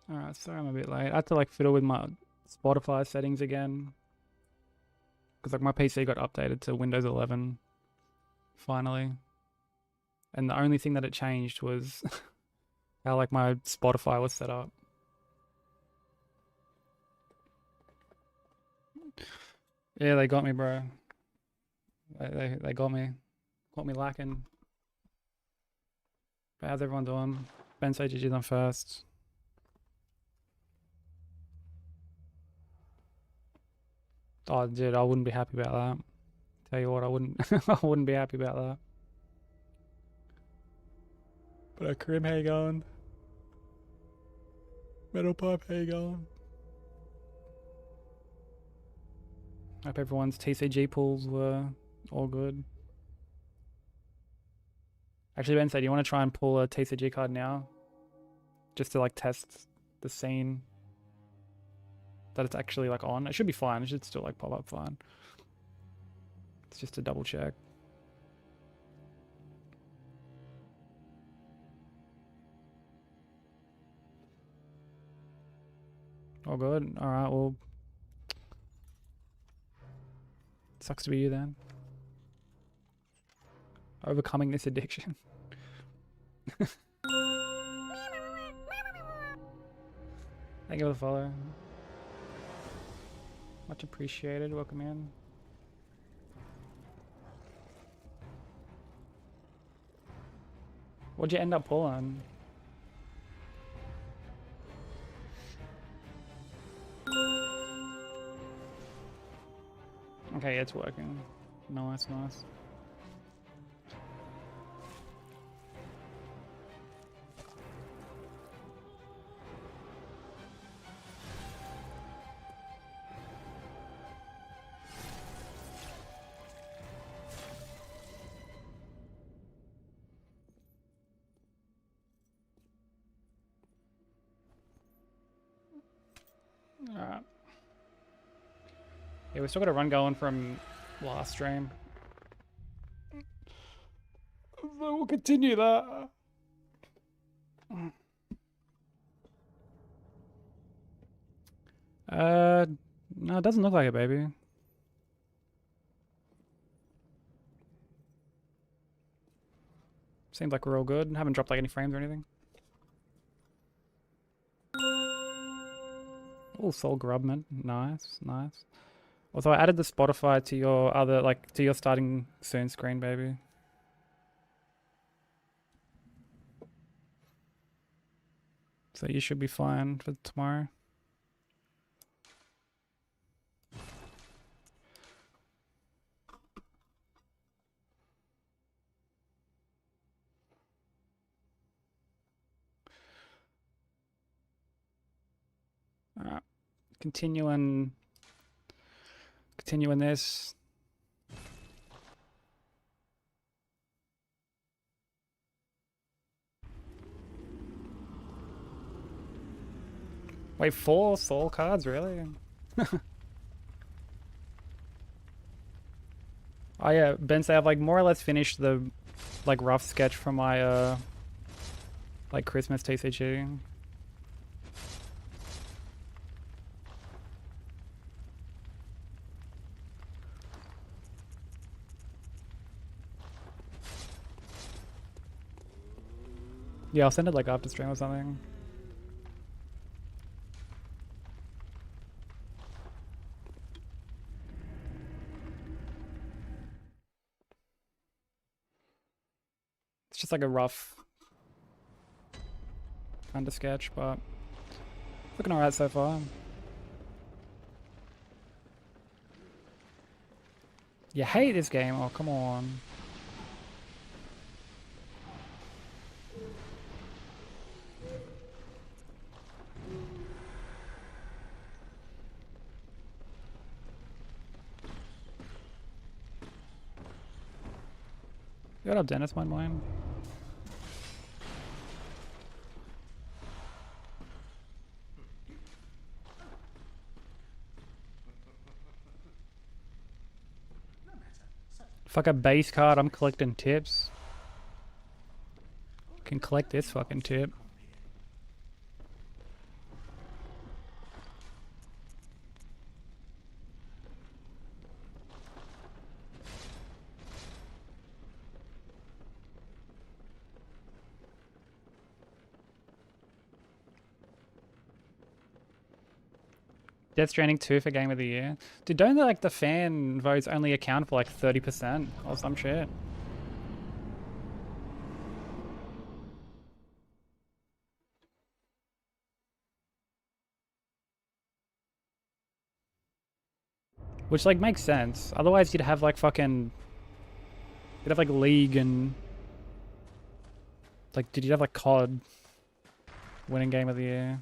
Alright, sorry I'm a bit late. I had to like fiddle with my Spotify settings again. Because like my PC got updated to Windows 11 finally. And the only thing that it changed was how like my Spotify was set up. Yeah, they got me, bro. They got me. Got me lacking. But how's everyone doing? Ben say GG's on first. Oh, dude, I wouldn't be happy about that. Tell you what, I wouldn't. I wouldn't be happy about that. But Karim, how you going? Metal Pipe, how you going? Hope everyone's TCG pools were all good. Actually, Ben said, do you want to try and pull a TCG card now? Just to like test the scene that it's actually like on. It should be fine. It should still like pop up fine. It's just a double check. All good. All right. Well, sucks to be you then. Overcoming this addiction. Thank you for the follow. Much appreciated. Welcome in. What'd you end up pulling? Okay, it's working. Nice, nice. Alright. Yeah, we still got a run going from last stream. So we'll continue that. No, it doesn't look like it, baby. Seems like we're all good. Haven't dropped like any frames or anything. Oh, Soul Grubman. Nice, nice. Also, I added the Spotify to your other, like, to your starting soon screen, baby. So you should be fine for tomorrow. Alright. Continuing this. Wait, 4 soul cards, really? Oh yeah, Ben say I've like more or less finished the like rough sketch for my like Christmas TCG. Yeah, I'll send it like after stream or something. It's just like a rough kind of sketch, but looking alright so far. You hate this game? Oh, come on. What up, Dennis? Mine. Fuck a base card, I'm collecting tips. Can collect this fucking tip. Death Stranding 2 for Game of the Year. Dude, don't like the fan votes only account for like 30% or some shit? Which like makes sense. Otherwise you'd have like fucking... You'd have like League and... Like, did you have like COD winning Game of the Year?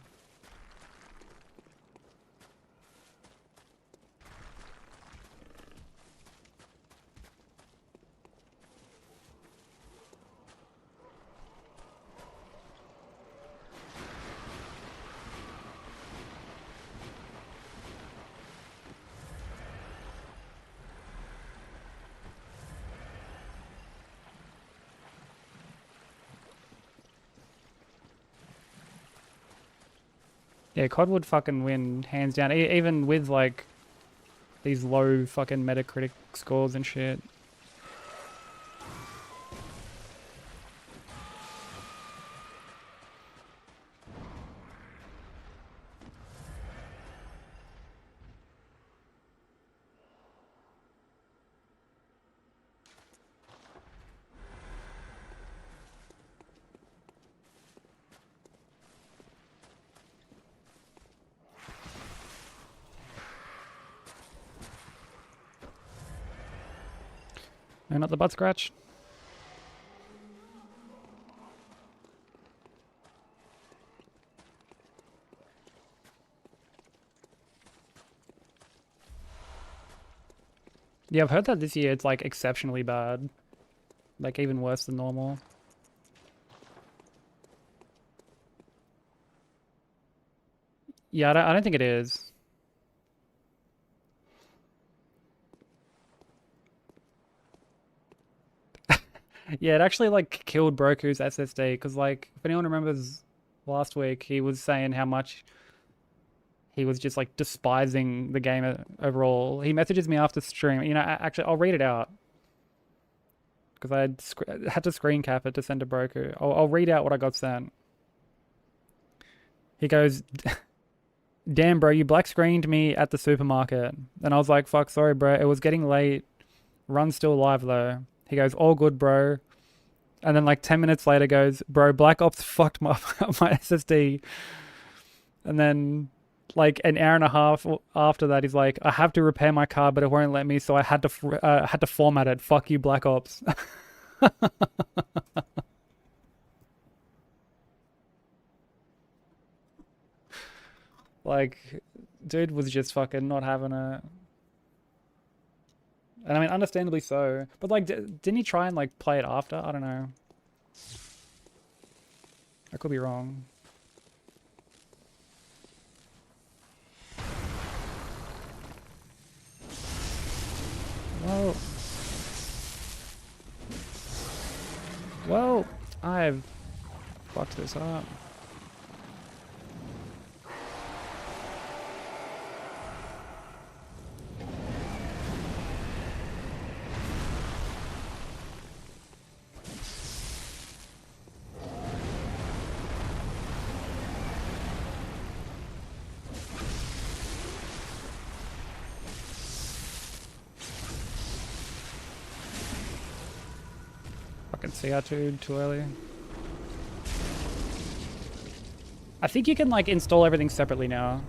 Yeah, COD would fucking win hands down, even with like these low fucking Metacritic scores and shit. No, not the butt scratch. Yeah, I've heard that this year it's like exceptionally bad. Like even worse than normal. Yeah, I don't think it is. Yeah, it actually like killed Broku's SSD because like if anyone remembers last week, he was saying how much he was just like despising the game overall. He messages me after stream. You know, actually, I'll read it out because I had to screen cap it to send to Broku. I'll read out what I got sent. He goes, "Damn, bro, you black screened me at the supermarket," and I was like, "Fuck, sorry, bro. It was getting late. Run's still live though." He goes, "All good, bro." And then like 10 minutes later goes, "Bro, Black Ops fucked my my SSD." And then like an hour and a half after that, he's like, "I have to repair my card, but it won't let me, so I had to format it. Fuck you, Black Ops." Like, dude was just fucking not having it. And I mean, understandably so. But like, didn't he try and like play it after? I don't know. I could be wrong. Well, well, I've fucked this up. Fucking CR2 too early. I think you can like install everything separately now.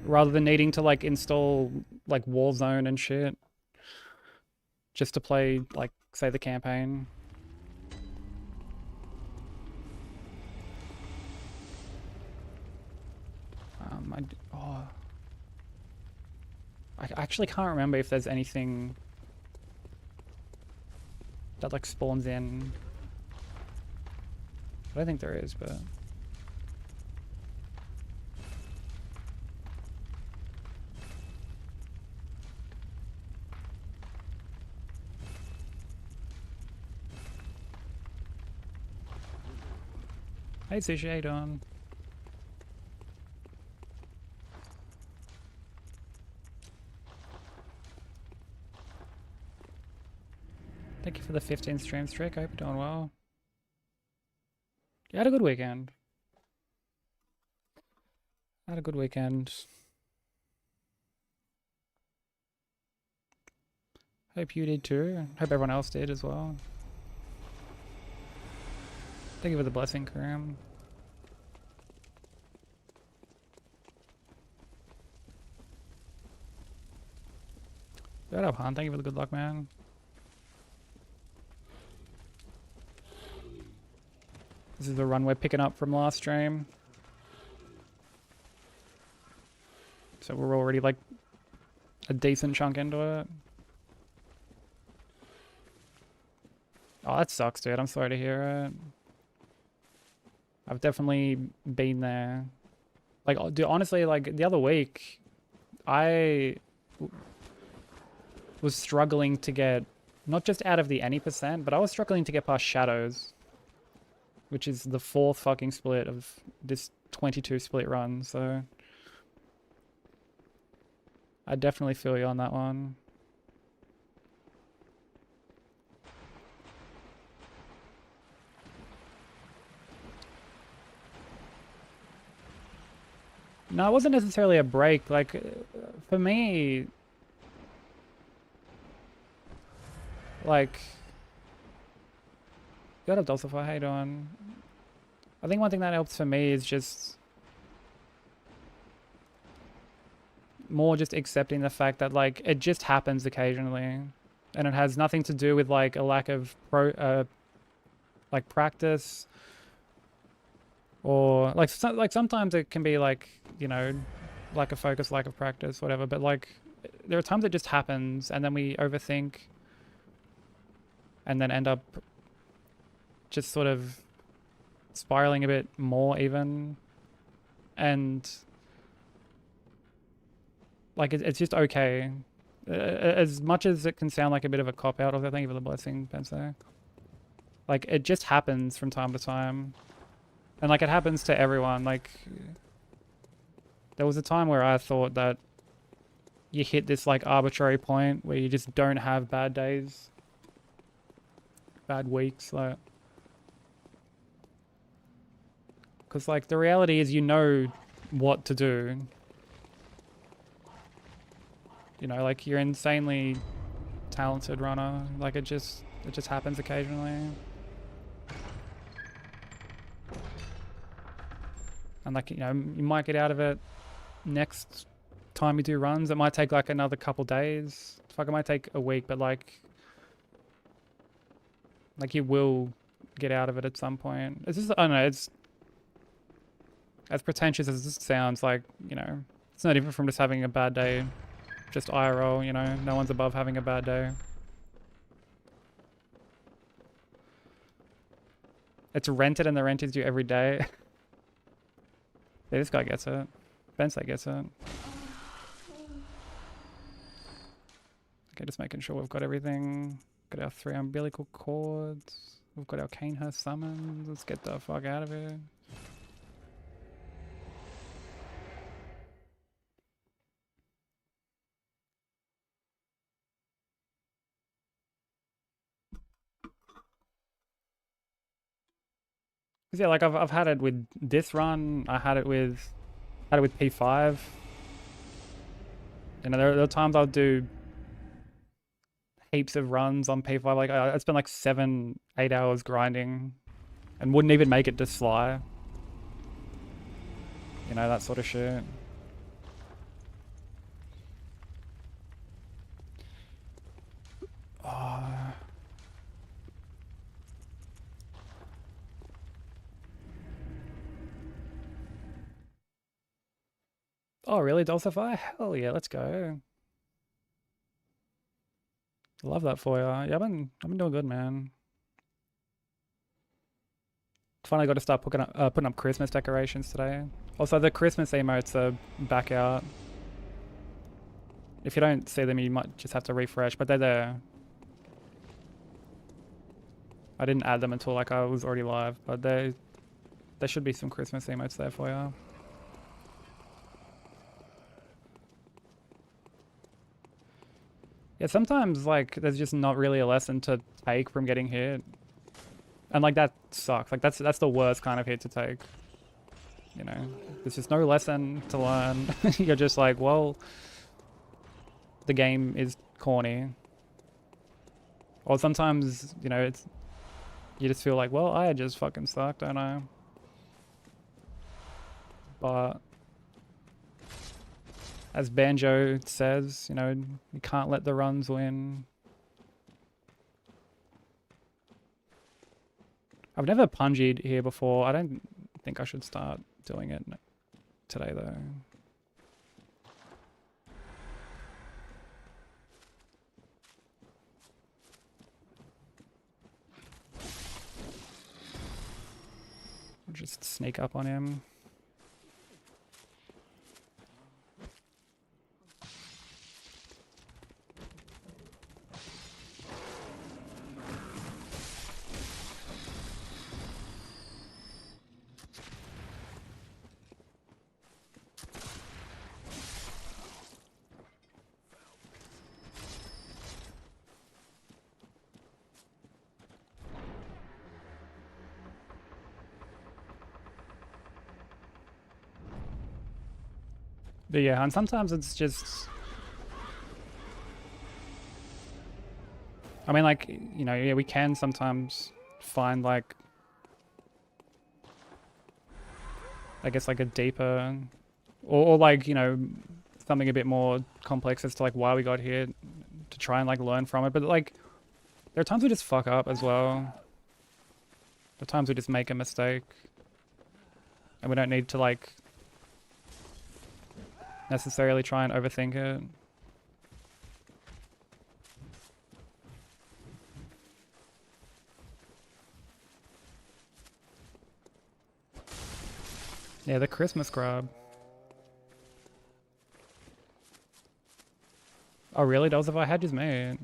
Rather than needing to like install like Warzone and shit. Just to play like, say, the campaign. Oh. I actually can't remember if there's anything that like spawns in. I don't think there is, but... Hey Sushi, how you doing? Thank you for the 15 stream streak. I hope you're doing well. You had a good weekend. Had a good weekend. Hope you did too. Hope everyone else did as well. Thank you for the blessing, Karam. Shut up, Han. Thank you for the good luck, man. This is the run we're picking up from last stream. So we're already like a decent chunk into it. Oh, that sucks, dude. I'm sorry to hear it. I've definitely been there. Like, dude, honestly, like the other week, I was struggling to get, not just out of the any percent, but I was struggling to get past Shadows, which is the 4th fucking split of this 22 split run, so I definitely feel you on that one. No, it wasn't necessarily a break. Like, for me, like, what up, Dulcify? How you doing? I think one thing that helps for me is just more just accepting the fact that, like, it just happens occasionally, and it has nothing to do with like a lack of like practice, or like sometimes it can be like, you know, lack of focus, lack of practice, whatever. But like, there are times it just happens, and then we overthink, and then end up just sort of spiraling a bit more even, and like it's just okay. As much as it can sound like a bit of a cop-out, also thank you for the blessing, Pense. Like, it just happens from time to time. And like, it happens to everyone. Like, there was a time where I thought that you hit this like arbitrary point where you just don't have bad days, bad weeks, like, because like the reality is, you know what to do. You know, like, you're insanely talented runner. Like, it just happens occasionally. And like, you know, you might get out of it next time you do runs. It might take like another couple days. Fuck, it might take a week, but like you will get out of it at some point. It's just, I don't know, it's as pretentious as this sounds, like, you know, it's no different from just having a bad day. Just IRL, you know, no one's above having a bad day. It's rented and the rent is due every day. Yeah, this guy gets it. Bensley gets it. Okay, just making sure we've got everything. Got our 3 umbilical cords. We've got our Canehurst summons. Let's get the fuck out of here. Yeah, like I've had it with this run. I had it with P5. You know, there are times I'll do heaps of runs on P5. Like I spent like 7-8 hours grinding, and wouldn't even make it to Sly. You know, that sort of shit. Oh, really, Dulcify? Hell yeah, let's go. Love that for you. Yeah, I've been doing good, man. Finally got to start putting up Christmas decorations today. Also, the Christmas emotes are back out. If you don't see them, you might just have to refresh, but they're there. I didn't add them until like I was already live, but there should be some Christmas emotes there for you. Yeah, sometimes like there's just not really a lesson to take from getting hit. And like that sucks. Like that's the worst kind of hit to take. you know, there's just no lesson to learn. You're just like, well, the game is corny. Or sometimes, you know, it's, you just feel like, well, I just fucking suck, don't I? But as Banjo says, you know, you can't let the runs win. I've never pungied here before. I don't think I should start doing it today though. I'll just sneak up on him. But yeah, and sometimes it's just, I mean, like, you know, yeah, we can sometimes find like, I guess like a deeper, or like, you know, something a bit more complex as to like why we got here, to try and like learn from it. But like, there are times we just fuck up as well. There are times we just make a mistake, and we don't need to like necessarily try and overthink it. Yeah, the Christmas grab. Oh really? That was if I had his mate.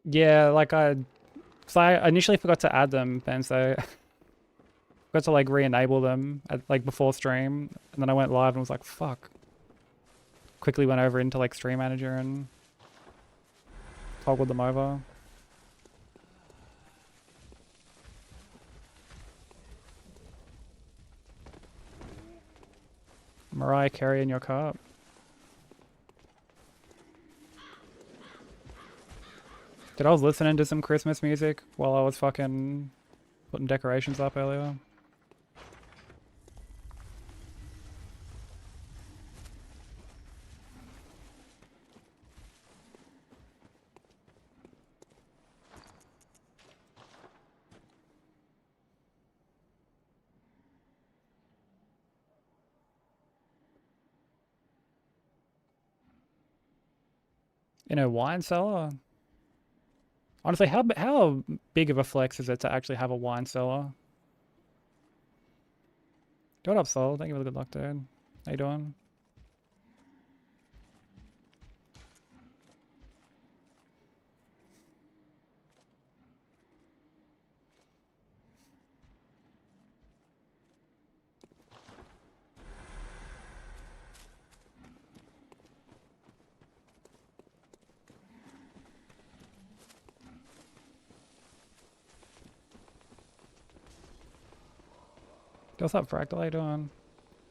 Yeah, like so I initially forgot to add them, and so forgot to like re-enable them at, like before stream, and then I went live and was like, fuck. Quickly went over into like Stream Manager and toggled them over. Mariah Carey in your cup. Dude, I was listening to some Christmas music while I was fucking putting decorations up earlier. In a wine cellar? Honestly, how big of a flex is it to actually have a wine cellar? What up, Soul? Thank you for the good luck, dude. How you doing? What's up, Fractal? How you doing?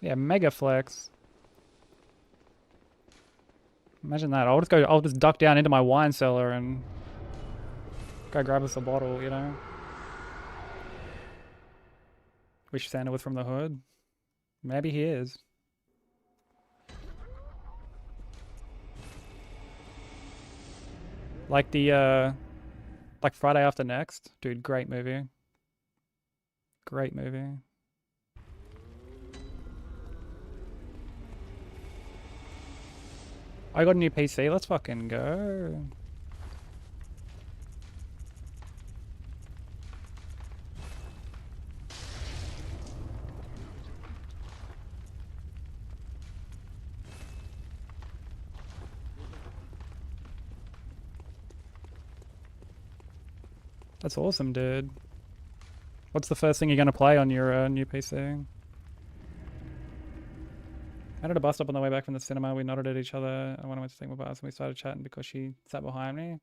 Yeah, mega flex. Imagine that. I'll just duck down into my wine cellar and go grab us a bottle, you know? Wish Santa was from the hood. Maybe he is. Like the, like Friday After Next. Dude, great movie. Great movie. I got a new PC. Let's fucking go. That's awesome, dude. What's the first thing you're gonna play on your new PC? I had a bus stop on the way back from the cinema. We nodded at each other. And when I went to take my bus, and we started chatting because she sat behind me.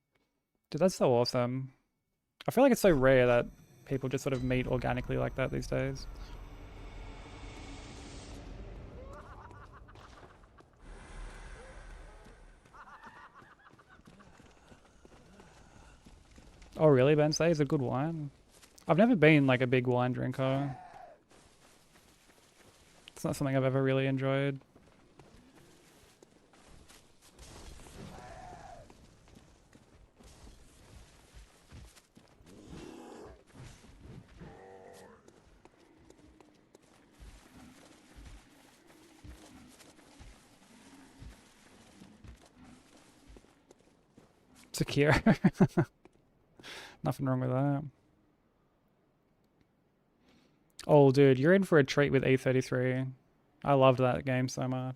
Dude, that's so awesome. I feel like it's so rare that people just sort of meet organically like that these days. Oh really, Bensei? Is it good wine? I've never been like a big wine drinker. It's not something I've ever really enjoyed. Secure. Nothing wrong with that. Oh, dude, you're in for a treat with E33. I loved that game so much.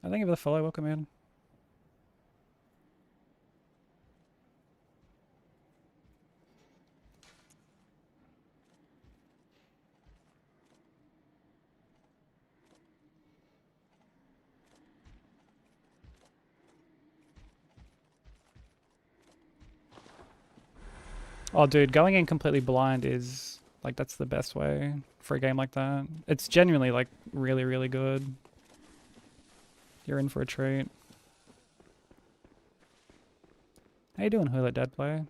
Thank you for the follow. Welcome in. Oh, dude, going in completely blind is, like, that's the best way for a game like that. It's genuinely, like, really, really good. You're in for a treat. How you doing, Who Let Dead Play?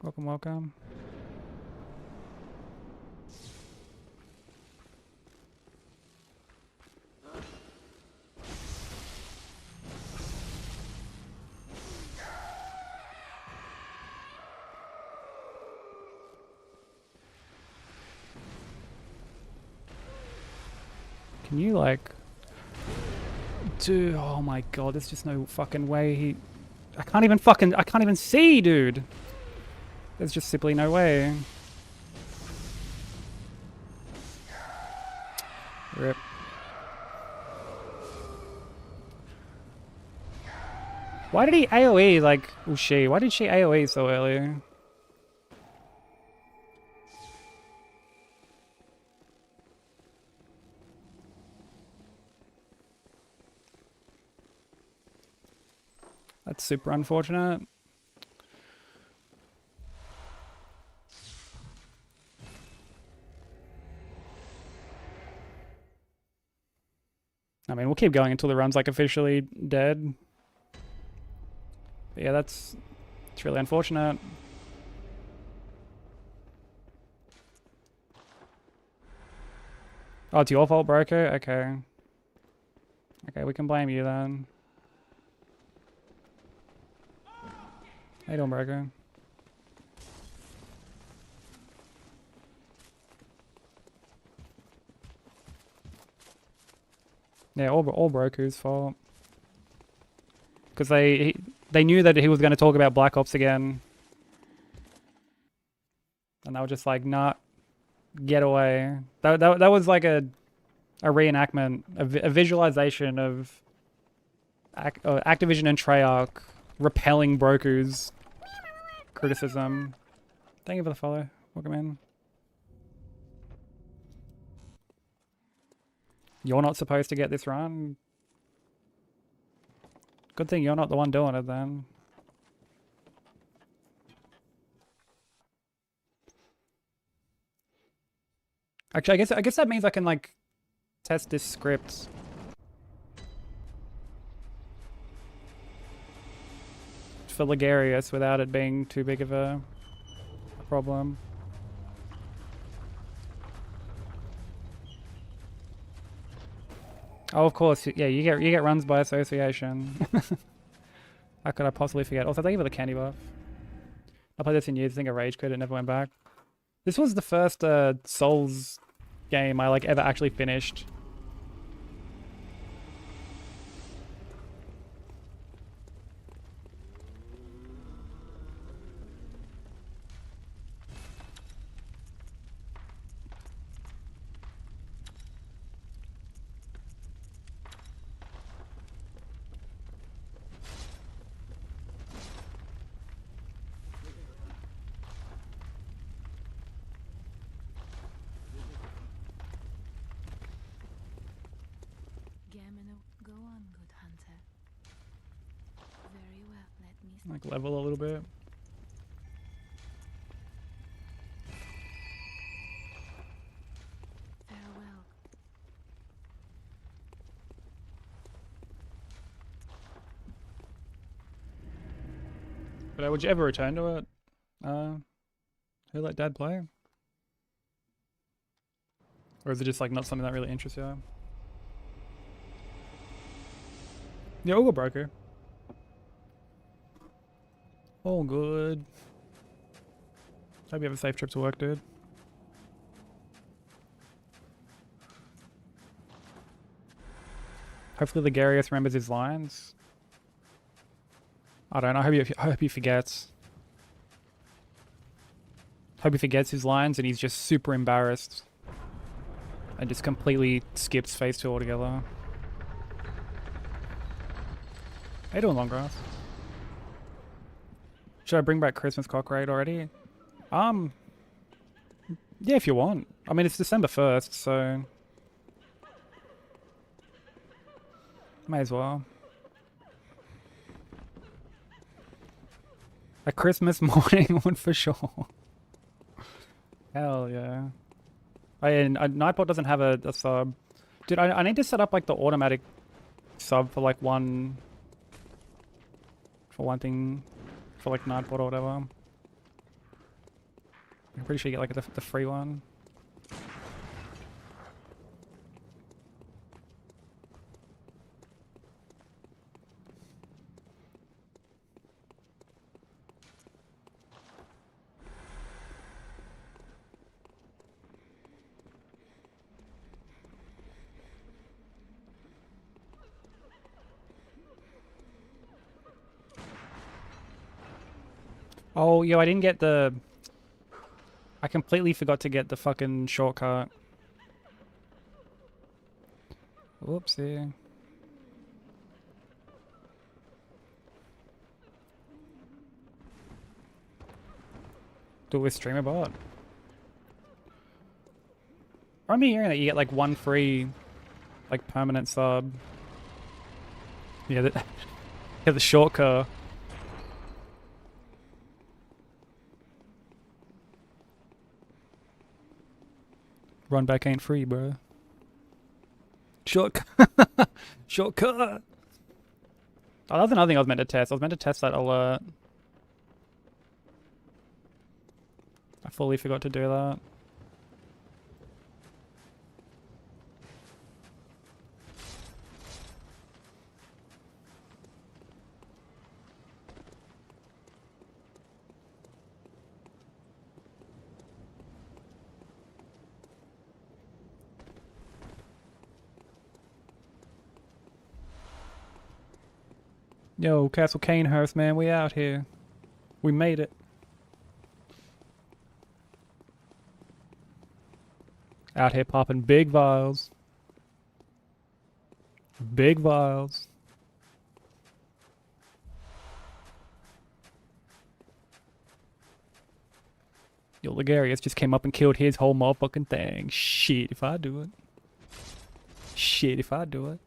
Welcome, welcome. Can you, like... Dude, oh my god, there's just no fucking way he... I can't even see, dude! There's just simply no way. Rip. Why did he AoE, like... Oh, she. Why did she AoE so early? That's super unfortunate. I mean, we'll keep going until the run's, like, officially dead. But yeah, it's really unfortunate. Oh, it's your fault, Broker? Okay. Okay, we can blame you then. How you doing, Broker? Yeah, all Broker's fault. Because they knew that he was going to talk about Black Ops again. And they were just like, nah, get away. That was like a reenactment, a visualization of Activision and Treyarch repelling Broker's criticism. Thank you for the follow. Welcome in. You're not supposed to get this run? Good thing you're not the one doing it then. Actually, I guess that means I can, like, test this script. For Ligarius without it being too big of a problem. Oh, of course, yeah, you get runs by association. How could I possibly forget? Also, thank you for the candy buff. I played this in years, I think I rage quit, it never went back. This was the first Souls game I, like, ever actually finished. Like level a little bit. Farewell. But would you ever return to it? Who let Dad play? Or is it just like not something that really interests you? Yeah, all good, broker. All good. Hope you have a safe trip to work, dude. Hopefully the Garius remembers his lines. I don't know. I hope he forgets. Hope he forgets his lines and he's just super embarrassed. And just completely skips phase 2 altogether. How you doing, long grass? Should I bring back Christmas cock raid already? Yeah, if you want. I mean, it's December 1st, so... May as well. A Christmas morning one for sure. Hell yeah. Nightbot doesn't have a sub. Dude, I need to set up like the automatic sub for like one... For one thing... For like Nightbot or whatever. I'm pretty sure you get like the free one. Oh, yo, I didn't get the... I completely forgot to get the fucking shortcut. Whoopsie. Do it with StreamerBot. I remember hearing that you get like one free, like permanent sub. Yeah, the shortcut. Run back ain't free, bro. Shortcut. Shortcut. Oh, that was another thing I was meant to test. I was meant to test that alert. I fully forgot to do that. Yo, Castle Canehurst, man, we out here. We made it. Out here popping big vials. Big vials. Yo, Ligarius just came up and killed his whole motherfucking thing. Shit, if I do it. Shit, if I do it.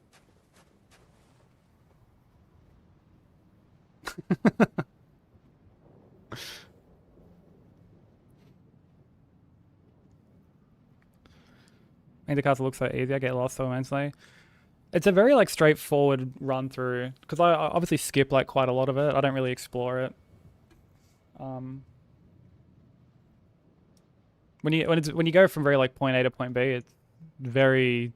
The castle looks so easy. I get lost so immensely. It's a very like straightforward run through because I obviously skip like quite a lot of it. I don't really explore it. When you go from very like point A to point B, it's a very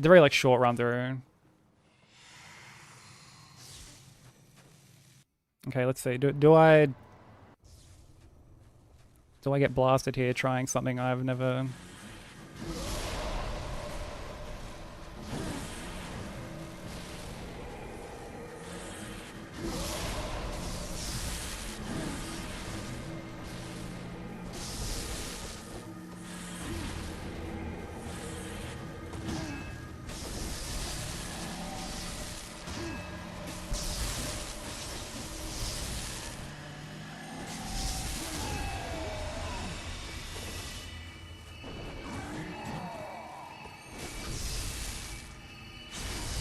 like short run through. Okay, let's see. Do I get blasted here trying something I've never...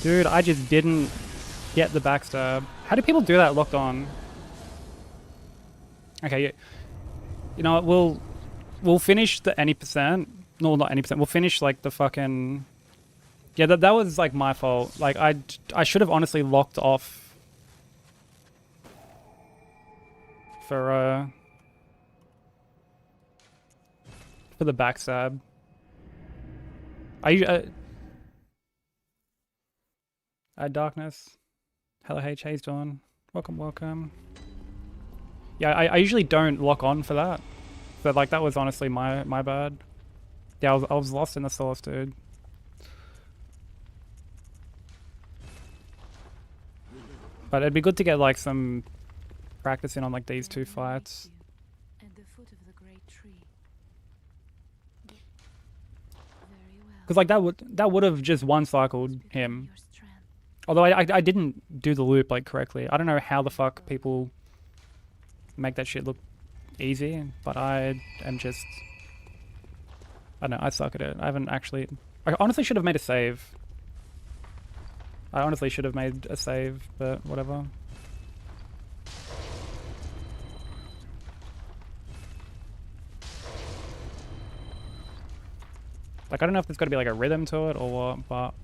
Dude, I just didn't get the backstab. How do people do that locked on? Okay, you know what, we'll finish the any percent. No, not any percent. We'll finish like the fucking... Yeah, that was like my fault. Like I should have honestly locked off for the backstab. Darkness. Hello, H. Hayes Dawn. Welcome, welcome. Yeah, I usually don't lock on for that. But like that was honestly my bad. Yeah, I was lost in the source, dude. But it'd be good to get like some practice in on like these two fights. Because like that would have just one cycled him. Although I didn't do the loop like correctly. I don't know how the fuck people make that shit look easy, but I am just... I don't know, I suck at it. I haven't actually... I honestly should have made a save. I honestly should have made a save, but whatever. Like, I don't know if there's got to be like a rhythm to it or what, but...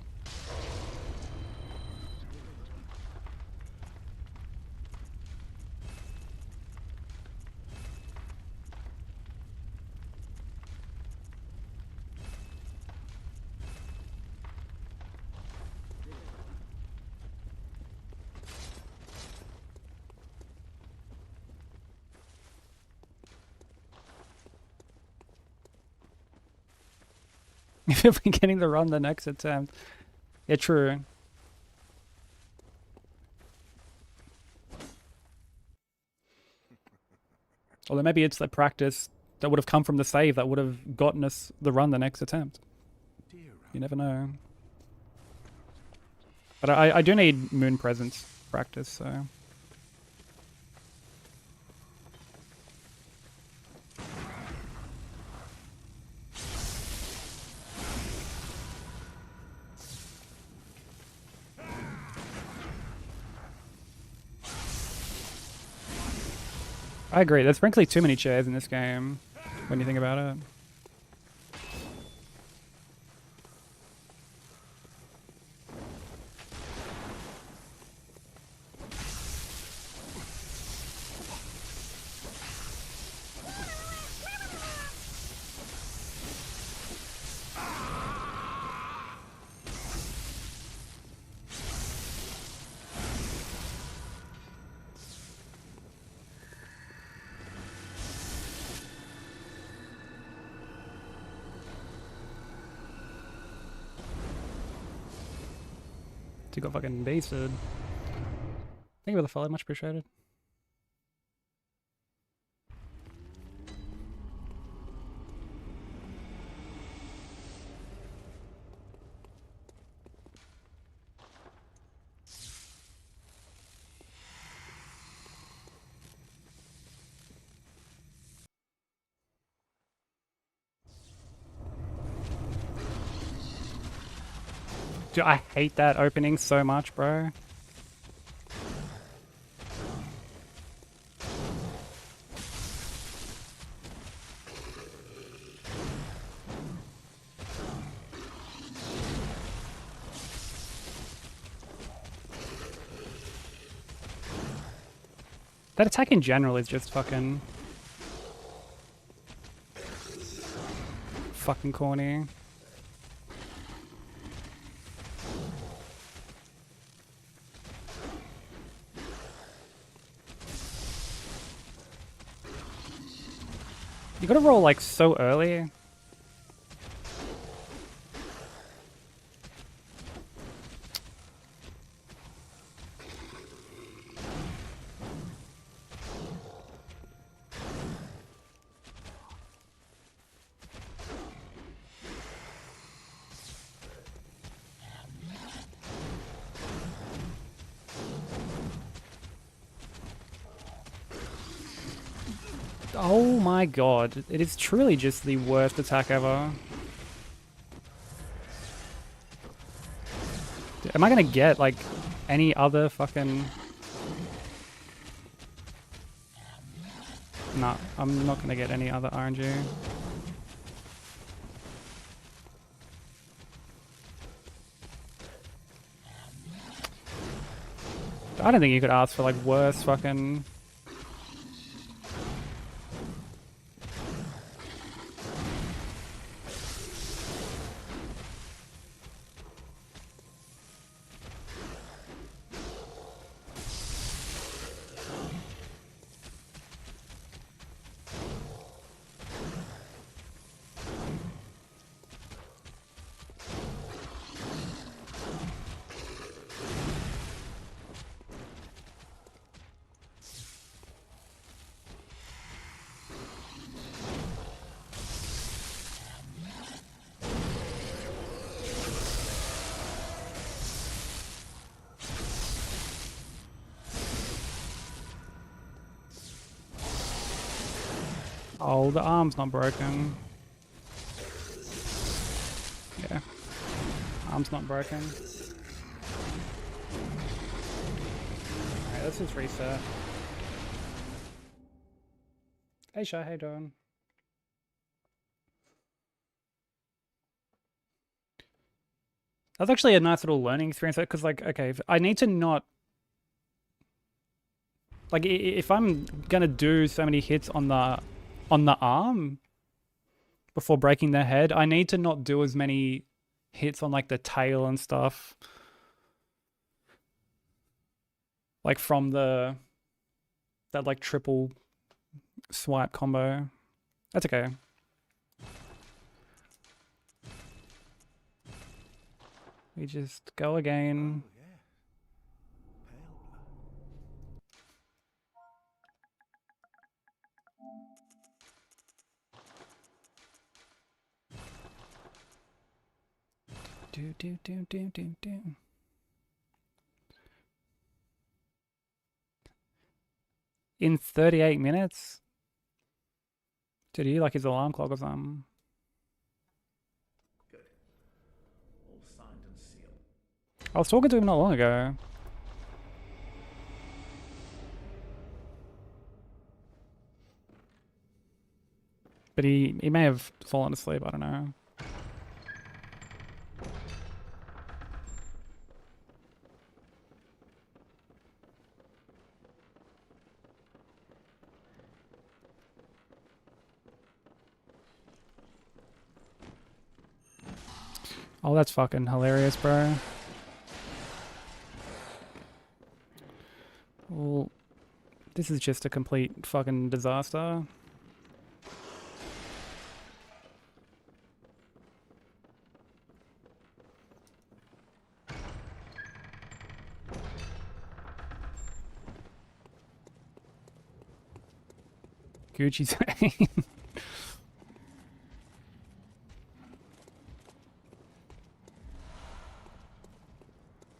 If we're getting the run the next attempt. Yeah, true. Although maybe it's the practice that would have come from the save that would have gotten us the run the next attempt. You never know. But I do need moon presence practice, so... I agree, there's frankly too many chairs in this game, when you think about it. You got fucking basted. Thank you for the follow, much appreciated. Dude, I hate that opening so much, bro. That attack in general is just fucking corny. You gotta roll like so early. Oh my god, it is truly just the worst attack ever. Am I gonna get like any other fucking... Nah, I'm not gonna get any other RNG. I don't think you could ask for like worse fucking... Oh, the arm's not broken. Yeah. Arm's not broken. Alright, let's just reset. Hey Shy, how you doing? That's actually a nice little learning experience, because like, okay, if I need to not... Like, if I'm gonna do so many hits on the arm before breaking their head, I need to not do as many hits on like the tail and stuff. Like from that like triple swipe combo. That's okay. We just go again. Do. In 38 minutes? Did he like his alarm clock or something? Good. All signed and sealed. I was talking to him not long ago. But he may have fallen asleep, I don't know. Oh, that's fucking hilarious, bro. Well, this is just a complete fucking disaster. Gucci's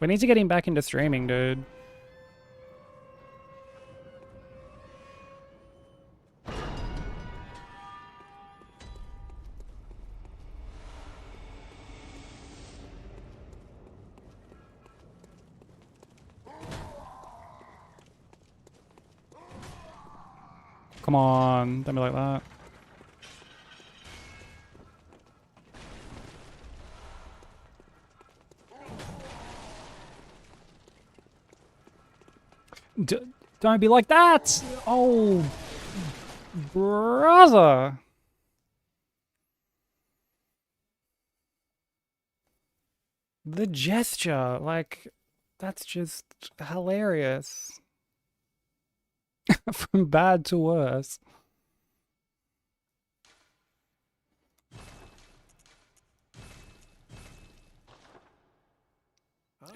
We need to get him back into streaming, dude. Come on, don't be like that. Don't be like that! Oh, brother! The gesture, like, that's just hilarious. From bad to worse.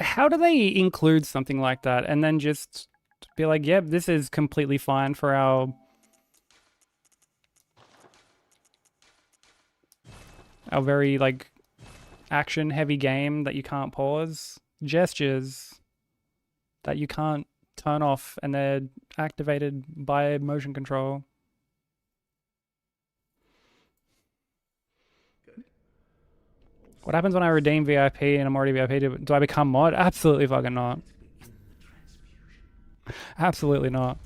How do they include something like that and then just be like, yep, this is completely fine for our very, like, action-heavy game that you can't pause? Gestures that you can't turn off and they're activated by motion control. Good. What happens when I redeem VIP and I'm already VIP? Do I become mod? Absolutely fucking not. Absolutely not.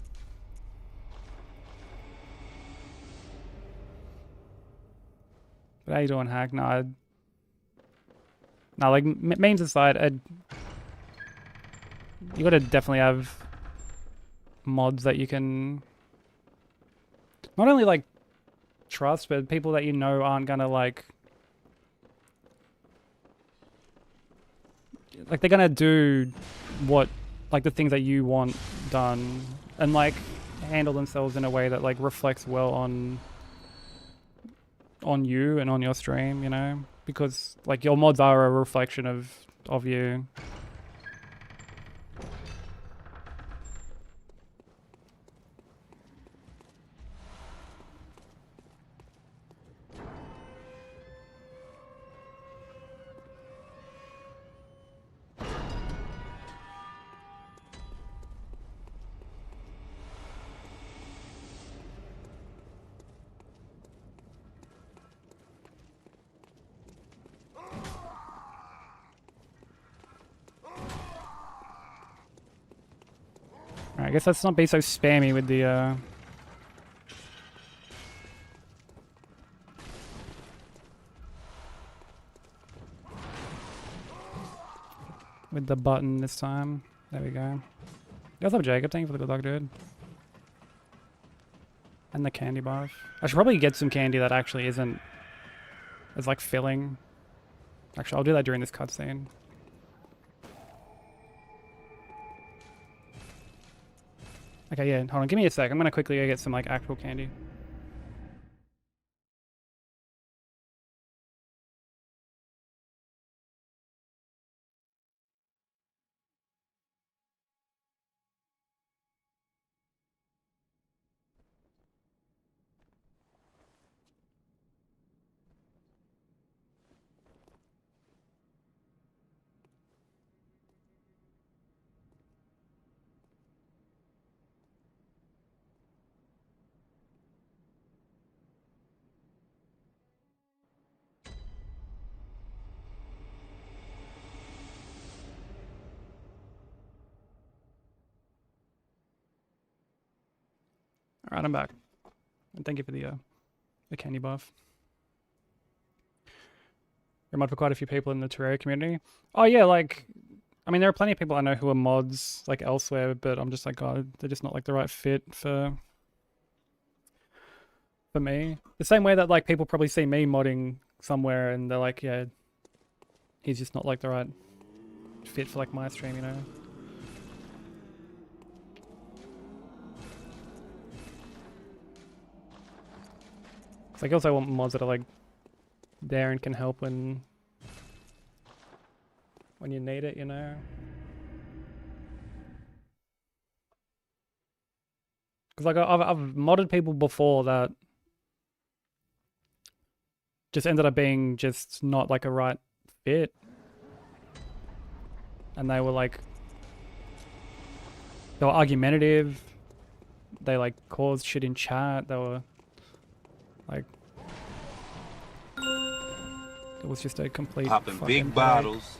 But how you doing, Hack? No, like memes aside, you gotta definitely have mods that you can not only like trust, but people that you know aren't gonna like they're gonna do what like the things that you want done and like handle themselves in a way that like reflects well on you and on your stream, you know, because like your mods are a reflection of you. Alright, I guess let's not be so spammy with the button this time. There we go. What's up, Jacob? Thank you for the good luck, dude. And the candy bar. I should probably get some candy that actually isn't as like filling. Actually, I'll do that during this cutscene. Okay, yeah, hold on, give me a sec. I'm gonna quickly go get some like actual candy. Alright, I'm back. And thank you for the candy buff. You're a mod for quite a few people in the Terraria community. Oh yeah, like, I mean, there are plenty of people I know who are mods like elsewhere, but I'm just like, God, they're just not like the right fit for me. The same way that like people probably see me modding somewhere and they're like, yeah, he's just not like the right fit for like my stream, you know? Cause like, I also want mods that are like there and can help when you need it, you know? Because like I've modded people before that just ended up being just not like a right fit. And they were like, they were argumentative. They like caused shit in chat. They were like, it was just a complete popping big headache. bottles.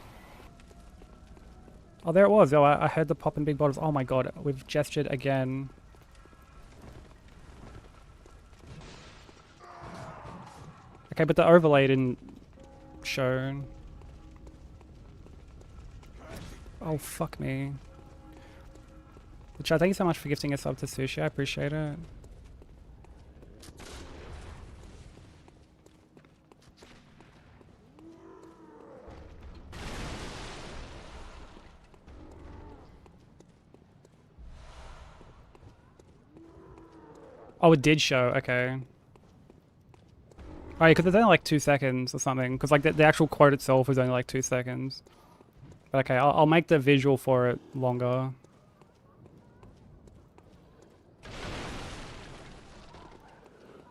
Oh, there it was. Oh, I heard the popping big bottles. Oh my god, we've gestured again. Okay, but the overlay didn't show. Oh, fuck me. Chad, thank you so much for gifting a sub to Sushi. I appreciate it. Oh, it did show. Okay. Oh, yeah, because it's only like 2 seconds or something. Because like the actual quote itself was only like 2 seconds. But okay, I'll make the visual for it longer.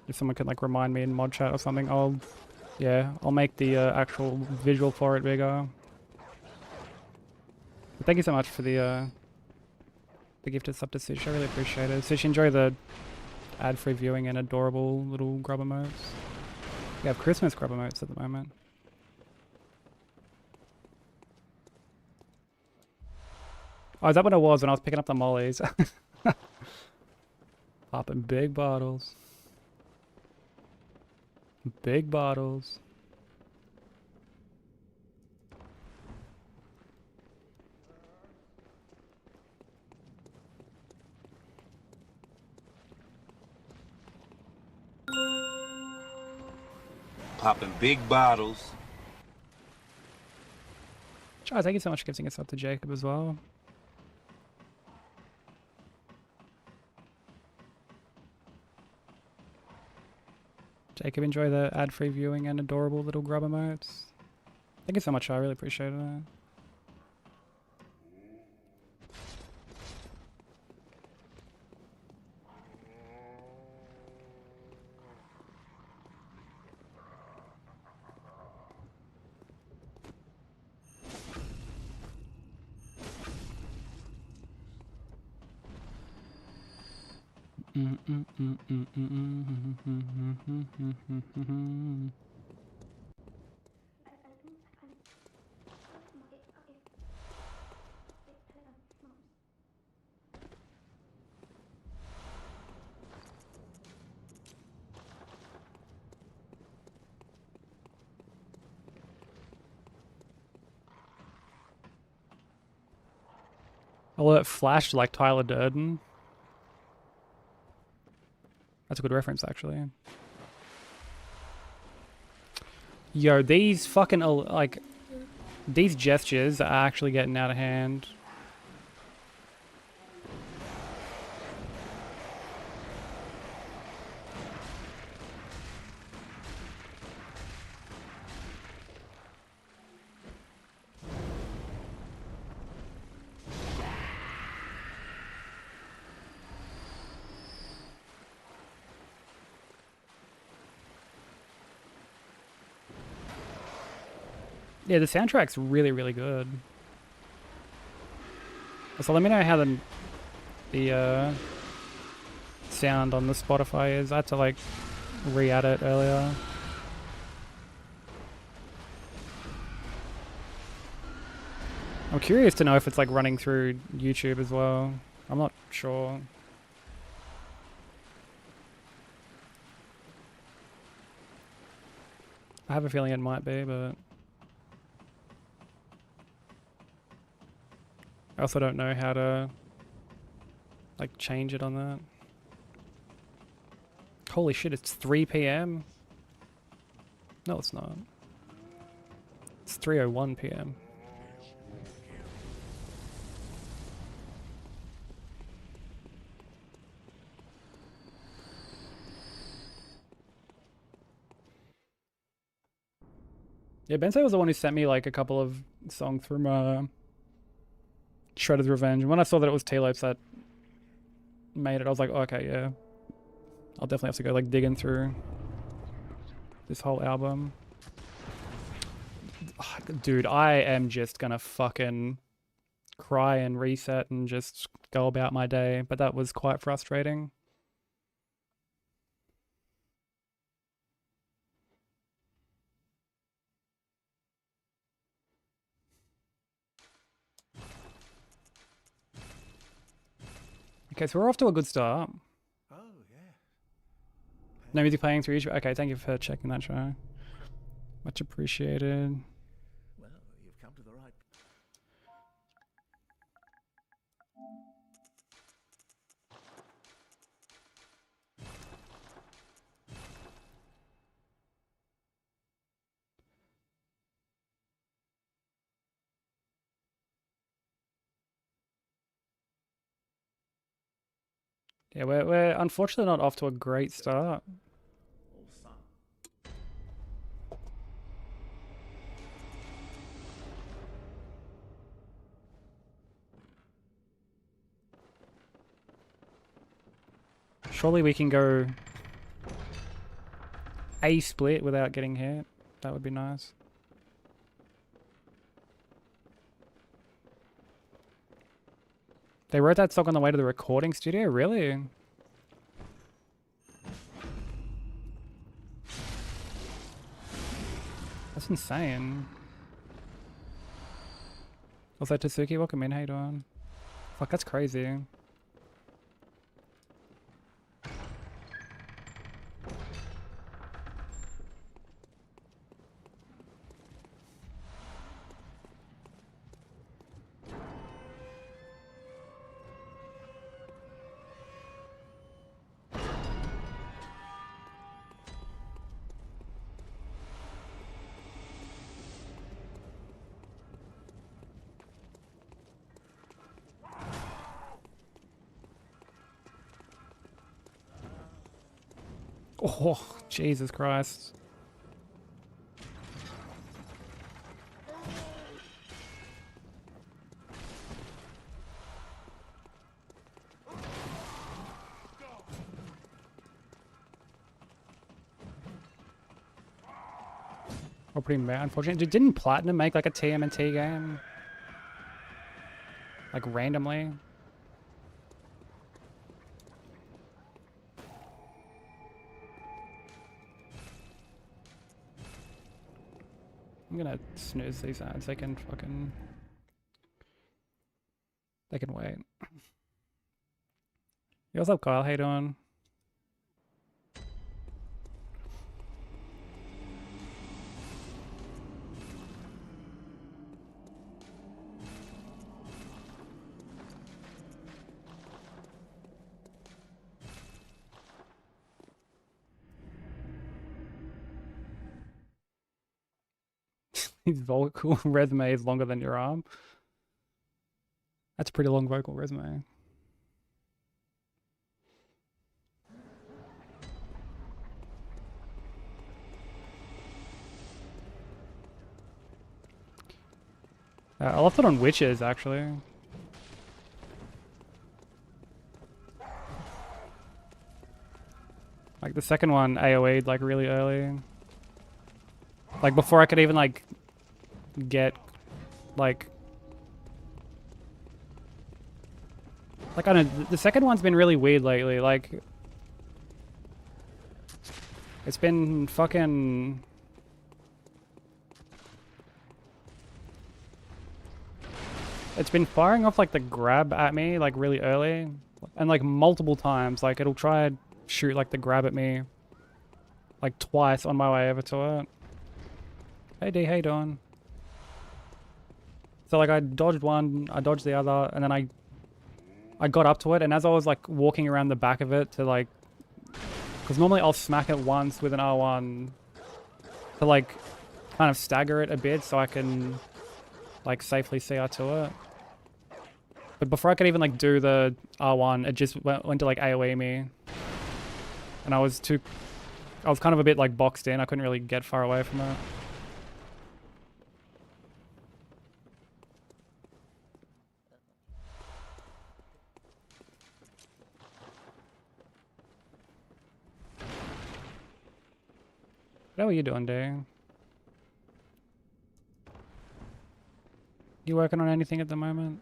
If someone could like remind me in mod chat or something, I'll make the actual visual for it bigger. But thank you so much for the gifted sub to Sushi. I really appreciate it. Sushi, enjoy the ad-free viewing and adorable little grub emotes. We have Christmas grub emotes at the moment. Oh, is that what it was when I was picking up the mollies? Popping big bottles. Big bottles. popping big bottles. Charles, thank you so much for giving us up to Jacob as well. Jacob, enjoy the ad-free viewing and adorable little grub emotes. Thank you so much, I really appreciate it. Oh, it flashed like Tyler Durden. That's a good reference, actually. Yo, these fucking, like, these gestures are actually getting out of hand. Yeah, the soundtrack's really, really good. So let me know how the sound on the Spotify is. I had to like re-add it earlier. I'm curious to know if it's like running through YouTube as well. I'm not sure. I have a feeling it might be, but I also don't know how to like change it on that. Holy shit, it's 3 p.m. No, it's not. It's 3:01 p.m. Yeah, Benzo was the one who sent me like a couple of songs from Shredder's Revenge. And when I saw that it was T-Lopes that made it, I was like, oh, okay, yeah. I'll definitely have to go like digging through this whole album. Oh, dude, I am just gonna fucking cry and reset and just go about my day. But that was quite frustrating. Okay, so we're off to a good start. Oh, yeah. No music playing through YouTube. Okay, thank you for checking that show. Much appreciated. Well, you've come to the right. Yeah, we're unfortunately not off to a great start. All sun. Surely we can go a split without getting hit. That would be nice. They wrote that song on the way to the recording studio? Really? That's insane. Also, Tatsuki, welcome in. How you doing? Fuck, that's crazy. Oh, Jesus Christ. Or pretty mad, unfortunately. Didn't Platinum make like a TMNT game? Like randomly? I'm gonna snooze these ads. They can fucking... They can wait. Yo, what's up, Kyle? How you doing? His vocal resume is longer than your arm. That's a pretty long vocal resume. I left it on witches, actually. Like the second one AoE'd like really early. Like before I could even like get like I don't know, the second one's been really weird lately. Like it's been fucking it's been firing off like the grab at me like really early and like multiple times. Like it'll try and shoot like the grab at me like twice on my way over to it. Hey D, how you doing? So like I dodged one, I dodged the other, and then I got up to it, and as I was like walking around the back of it to like, because normally I'll smack it once with an R1 to like kind of stagger it a bit so I can like safely CR to it. But before I could even like do the R1, it just went to like AoE me. And I was kind of a bit like boxed in, I couldn't really get far away from it. How are you doing, Dave? You working on anything at the moment?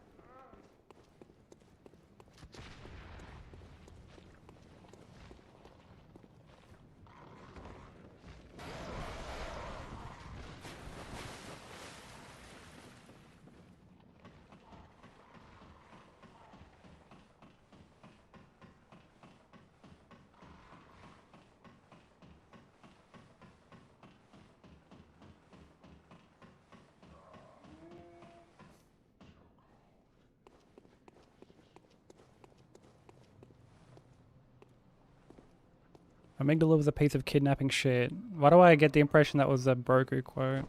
Amygdala was a piece of kidnapping shit. Why do I get the impression that was a Broku quote?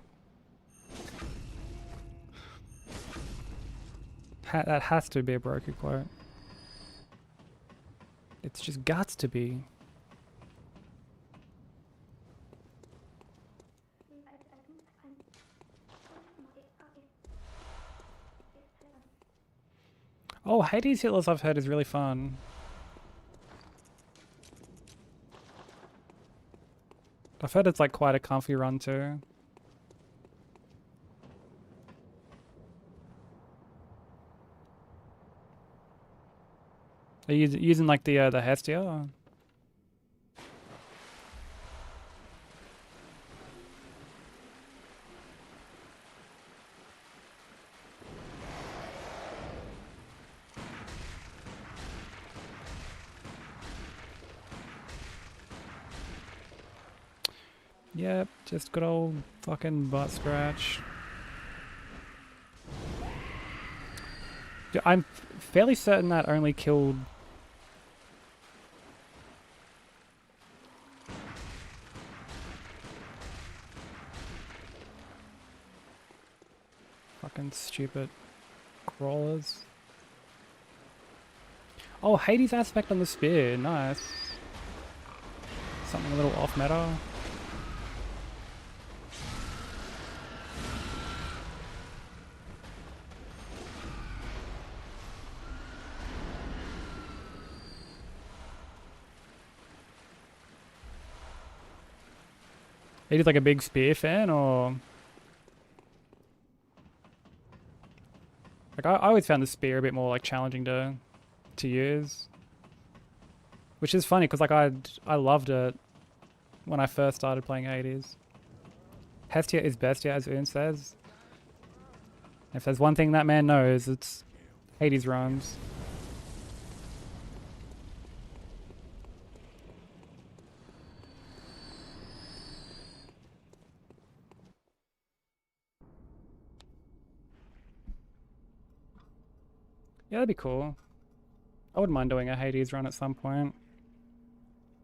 That has to be a Broku quote. It's just gots to be. Oh, Hades Hitless I've heard is really fun. I've heard it's like quite a comfy run too. Are you using like the Hestia? Or? Yep, just good old fucking butt scratch. Dude, I'm fairly certain that only killed... Fucking stupid crawlers. Oh, Hades aspect on the spear, nice. something a little off meta. Are you like a big spear fan, or like I always found the spear a bit more like challenging to use, which is funny because like I loved it when I first started playing Hades. Hestia is bestia, as Oon says. If there's one thing that man knows, it's Hades runs. Yeah, that'd be cool. I wouldn't mind doing a Hades run at some point.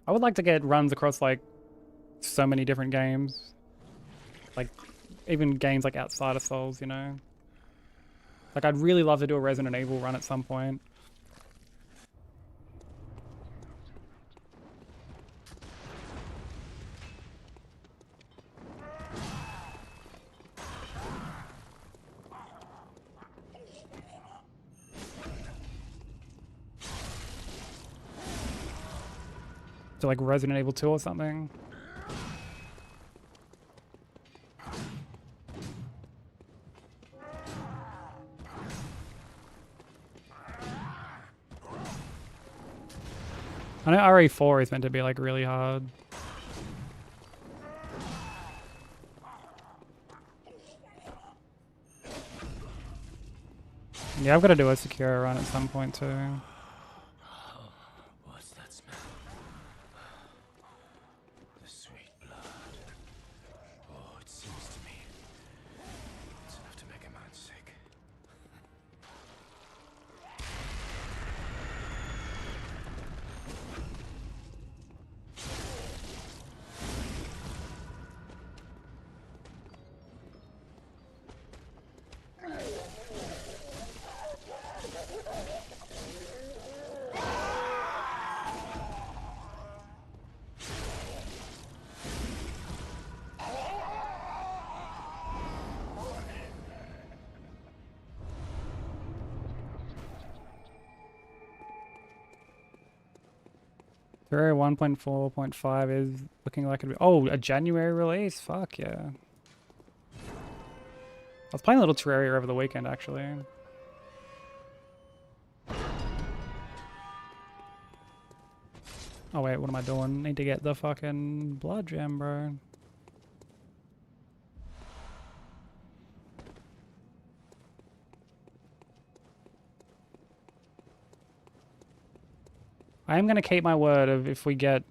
I would like to get runs across like so many different games. Like even games like outside of Souls, you know? Like I'd really love to do a Resident Evil run at some point. So like Resident Evil 2 or something. I know RE4 is meant to be like really hard. Yeah, I've got to do a Sekiro run at some point too. What's that smell? The sweet blood. Oh, it seems to me it's enough to make a man sick. Terraria 1.4.5 is looking like it'd be, oh, a January release? Fuck yeah. I was playing a little Terraria over the weekend actually. Oh wait, what am I doing? Need to get the fucking blood gem, bro. I am going to keep my word of if we get,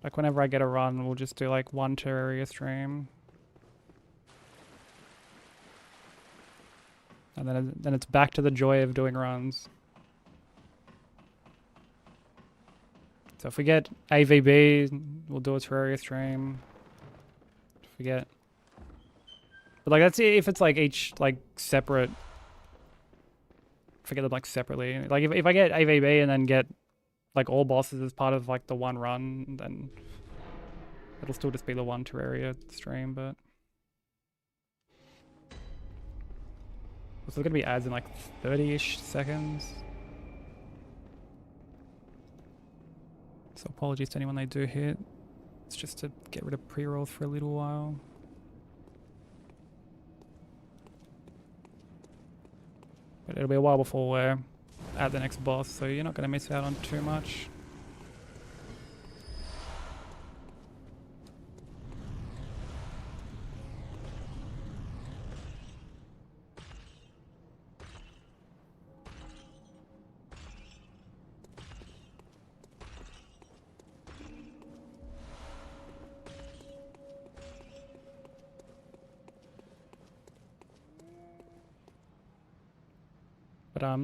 like whenever I get a run, we'll just do like one Terraria stream. And then it's back to the joy of doing runs. So if we get AVB, we'll do a Terraria stream. If we get... But like that's if it's like each like separate... Forget them like separately. Like if I get AVB and then get like all bosses as part of like the one run, then it'll still just be the one Terraria stream, but it's gonna be ads in like 30-ish seconds. So apologies to anyone they do hit. It's just to get rid of pre-rolls for a little while. But it'll be a while before we're at the next boss, so you're not going to miss out on too much. But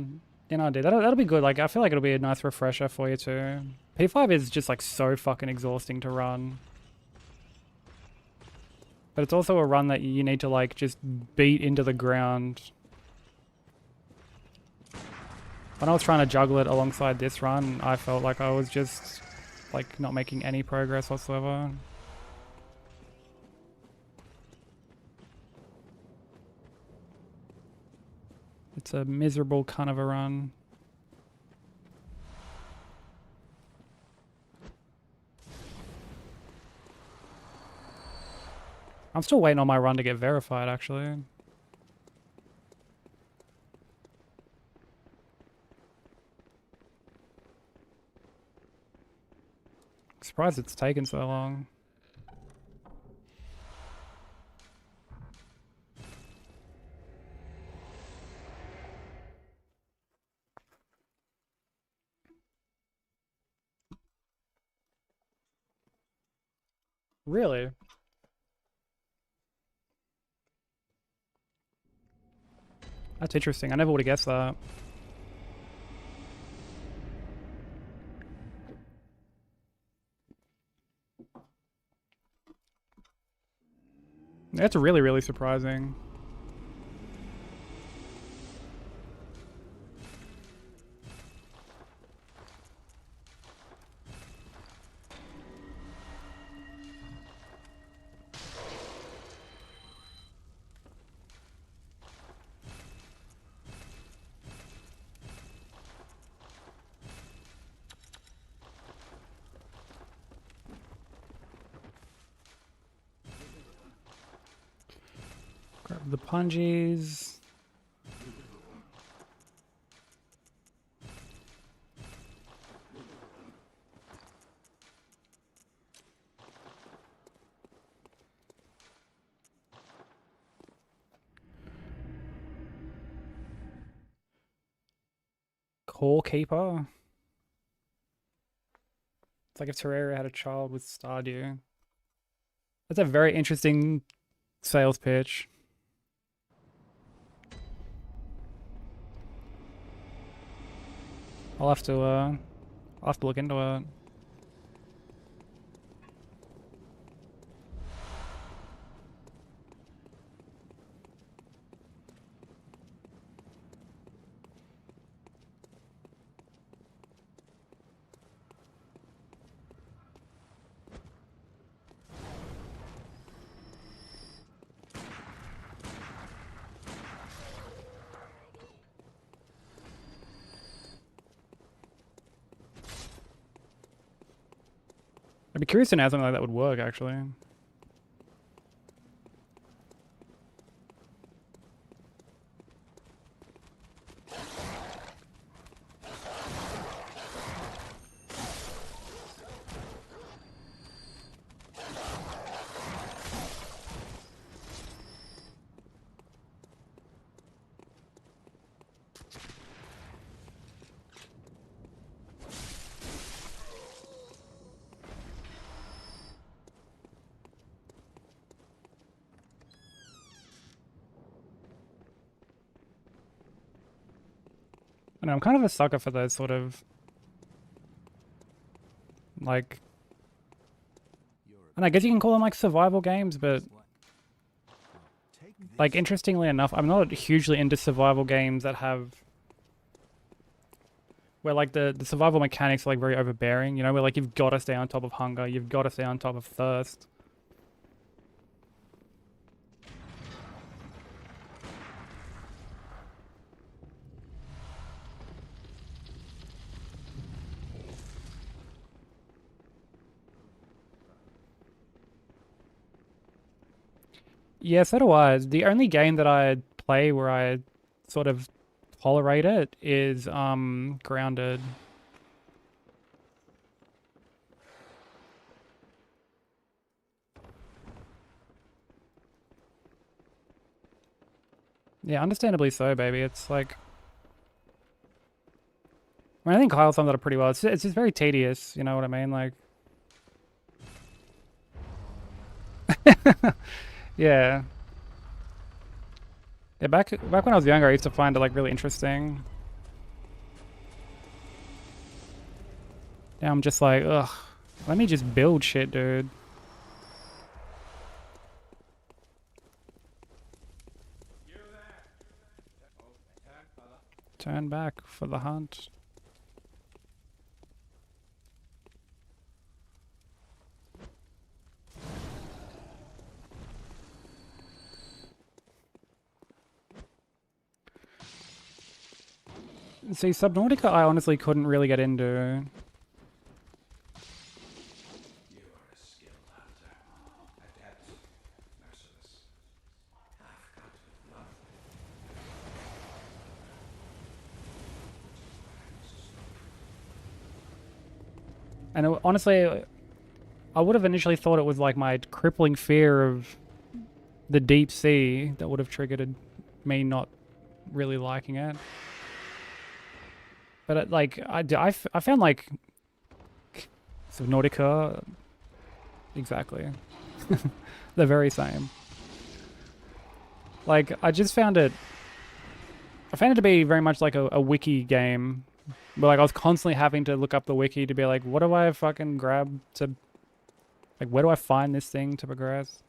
you know, dude, that'll be good. Like I feel like it'll be a nice refresher for you too. P5 is just like so fucking exhausting to run. But it's also a run that you need to like just beat into the ground. When I was trying to juggle it alongside this run, I felt like I was just like not making any progress whatsoever. It's a miserable kind of a run. I'm still waiting on my run to get verified, actually. Surprised it's taken so long. Really? That's interesting. I never would have guessed that. That's really, really surprising. Grab the pungies. Core Keeper. It's like if Terraria had a child with Stardew. That's a very interesting sales pitch. I'll have to look into it. I'd be curious to know how something like that would work, actually. And I'm kind of a sucker for those sort of like, and I guess you can call them like survival games, but like interestingly enough, I'm not hugely into survival games that have where like the survival mechanics are like very overbearing, you know, where like you've got to stay on top of hunger, you've got to stay on top of thirst. Yeah, so do I. The only game that I play where I sort of tolerate it is Grounded. Yeah, understandably so, baby. It's like I mean, I think Kyle summed that up pretty well. It's just very tedious, you know what I mean? Like yeah. Yeah, back when I was younger, I used to find it like really interesting. Now I'm just like, ugh, let me just build shit, dude. Turn back for the hunt. See, Subnautica I honestly couldn't really get into. You are a skilled hunter, adept, merciless. I've got with love. And honestly, I would have initially thought it was like my crippling fear of the deep sea that would have triggered me not really liking it. But like, I found like Subnautica, exactly, the very same. Like, I found it to be very much like a wiki game. But like, I was constantly having to look up the wiki to be like, what do I fucking grab to, like, where do I find this thing to progress?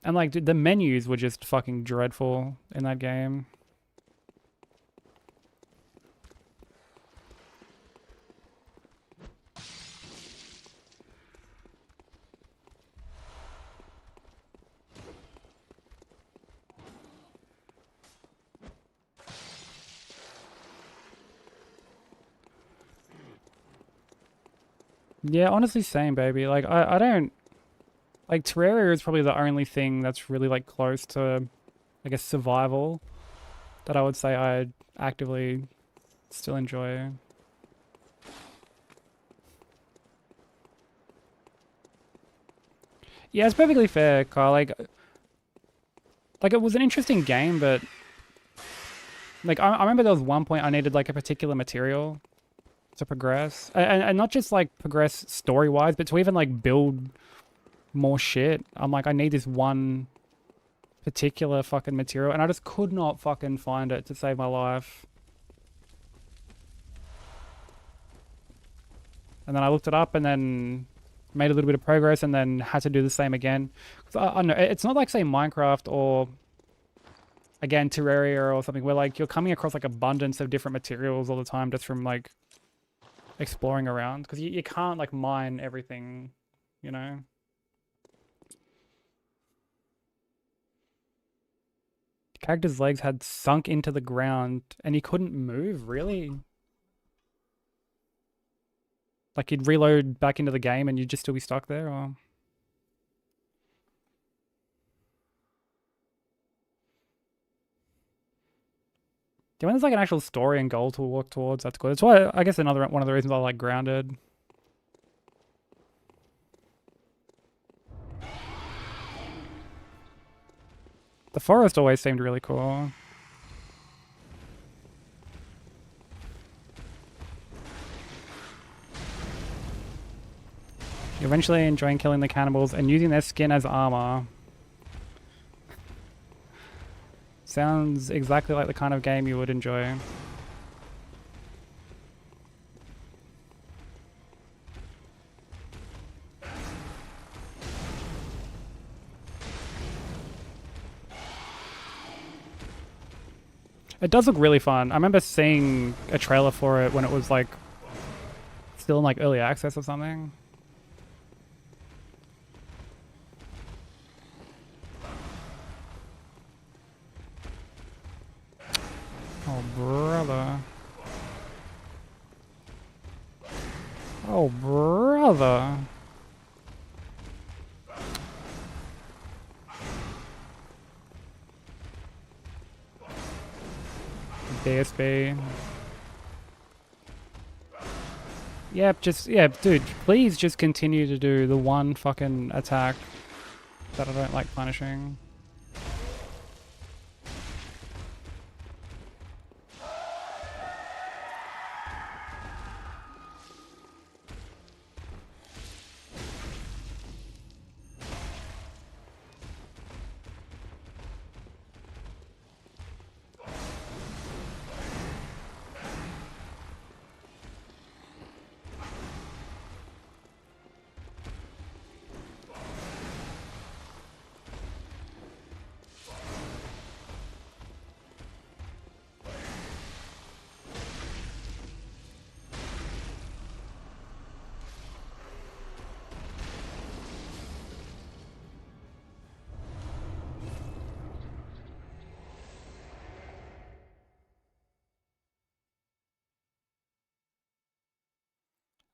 And like, dude, the menus were just fucking dreadful in that game. Yeah, honestly, same, baby. Like, I don't... Like, Terraria is probably the only thing that's really, like, close to, I guess, survival that I would say I actively still enjoy. Yeah, it's perfectly fair, Kyle. Like, it was an interesting game, but... Like, I remember there was one point I needed, like, a particular material to progress. And not just, like, progress story-wise, but to even, like, build more shit. I'm like, I need this one particular fucking material, and I just could not fucking find it to save my life. And then I looked it up and then made a little bit of progress and then had to do the same again. I don't know, it's not like, say, Minecraft or, again, Terraria or something where, like, you're coming across, like, abundance of different materials all the time just from, like, exploring around. Because you can't, like, mine everything, you know? The character's legs had sunk into the ground and he couldn't move, really? Like, you'd reload back into the game and you'd just still be stuck there, or... Yeah, when there's like an actual story and goal to work towards, that's good. That's why, I guess, another one of the reasons I like Grounded. The forest always seemed really cool. You're eventually enjoying killing the cannibals and using their skin as armor. Sounds exactly like the kind of game you would enjoy. It does look really fun. I remember seeing a trailer for it when it was like still in like early access or something. Oh, brother. Oh, brother. DSB. Yep, dude, please just continue to do the one fucking attack that I don't like punishing.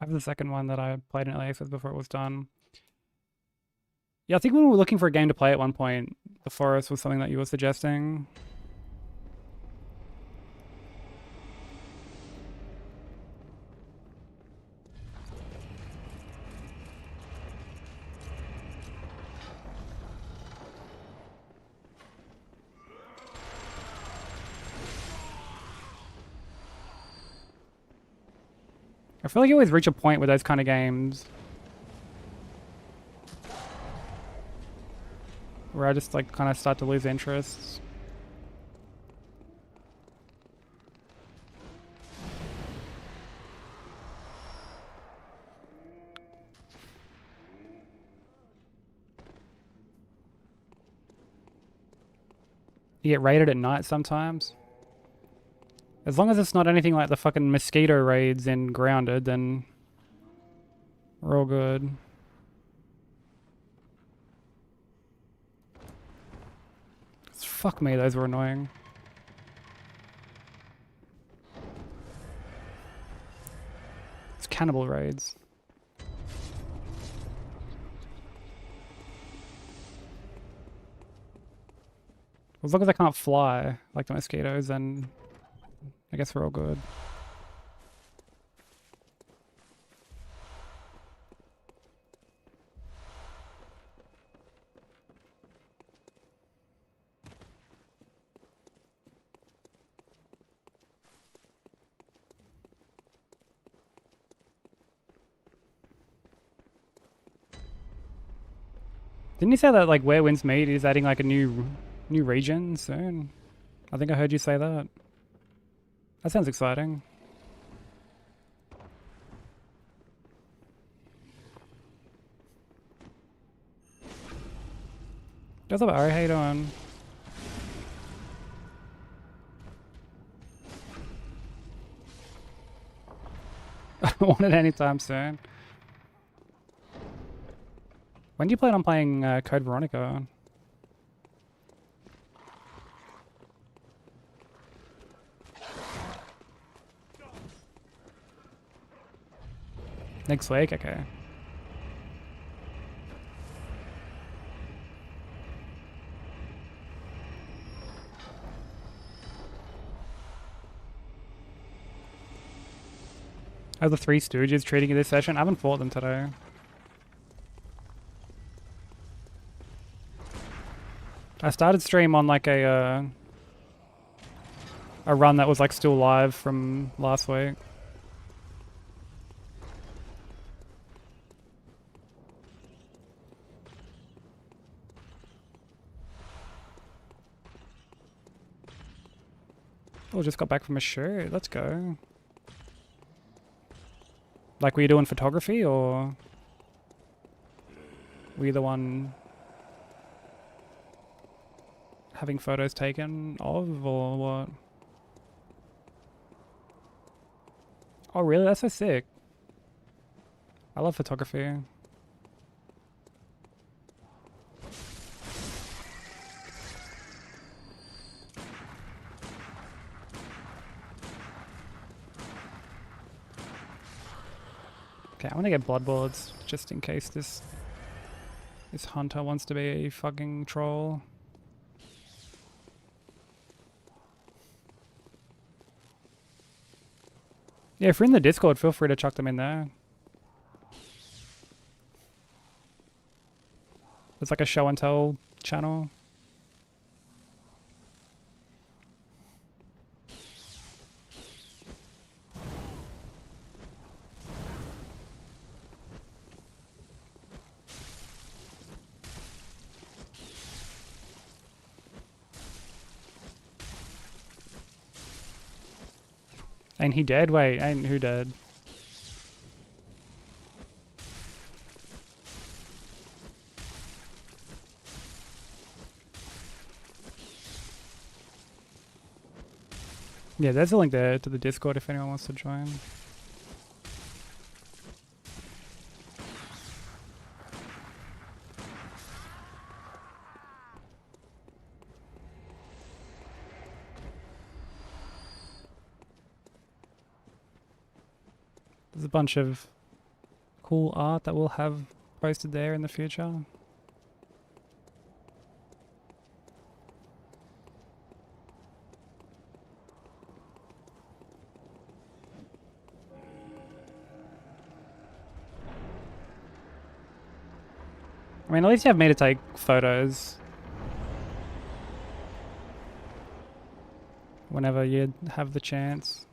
I have the second one that I played in early access before it was done. Yeah, I think when we were looking for a game to play at one point, The Forest was something that you were suggesting. I feel like you always reach a point with those kind of games where I just like kind of start to lose interest. You get raided at night sometimes. As long as it's not anything like the fucking mosquito raids in Grounded, then we're all good. Fuck me, those were annoying. It's cannibal raids. As long as I can't fly like the mosquitoes, then I guess we're all good. Didn't you say that like Where Winds Meet is adding like a new region soon? I think I heard you say that. That sounds exciting. Does have hate on? I don't want it anytime soon. When do you plan on playing Code Veronica? Next week? Okay. How are the Three Stooges treating you this session? I haven't fought them today. I started stream on like a run that was like still live from last week. Oh, just got back from a shoot. Let's go. Like, were you doing photography or were you the one having photos taken of or what? Oh really? That's so sick. I love photography. Okay, I want to get bloodboards just in case this hunter wants to be a fucking troll. Yeah, if you're in the Discord, feel free to chuck them in there. It's like a show and tell channel. Ain't he dead? Wait, ain't who dead? Yeah, there's a link there to the Discord if anyone wants to join. There's a bunch of cool art that we'll have posted there in the future. I mean, at least you have me to take photos whenever you have the chance.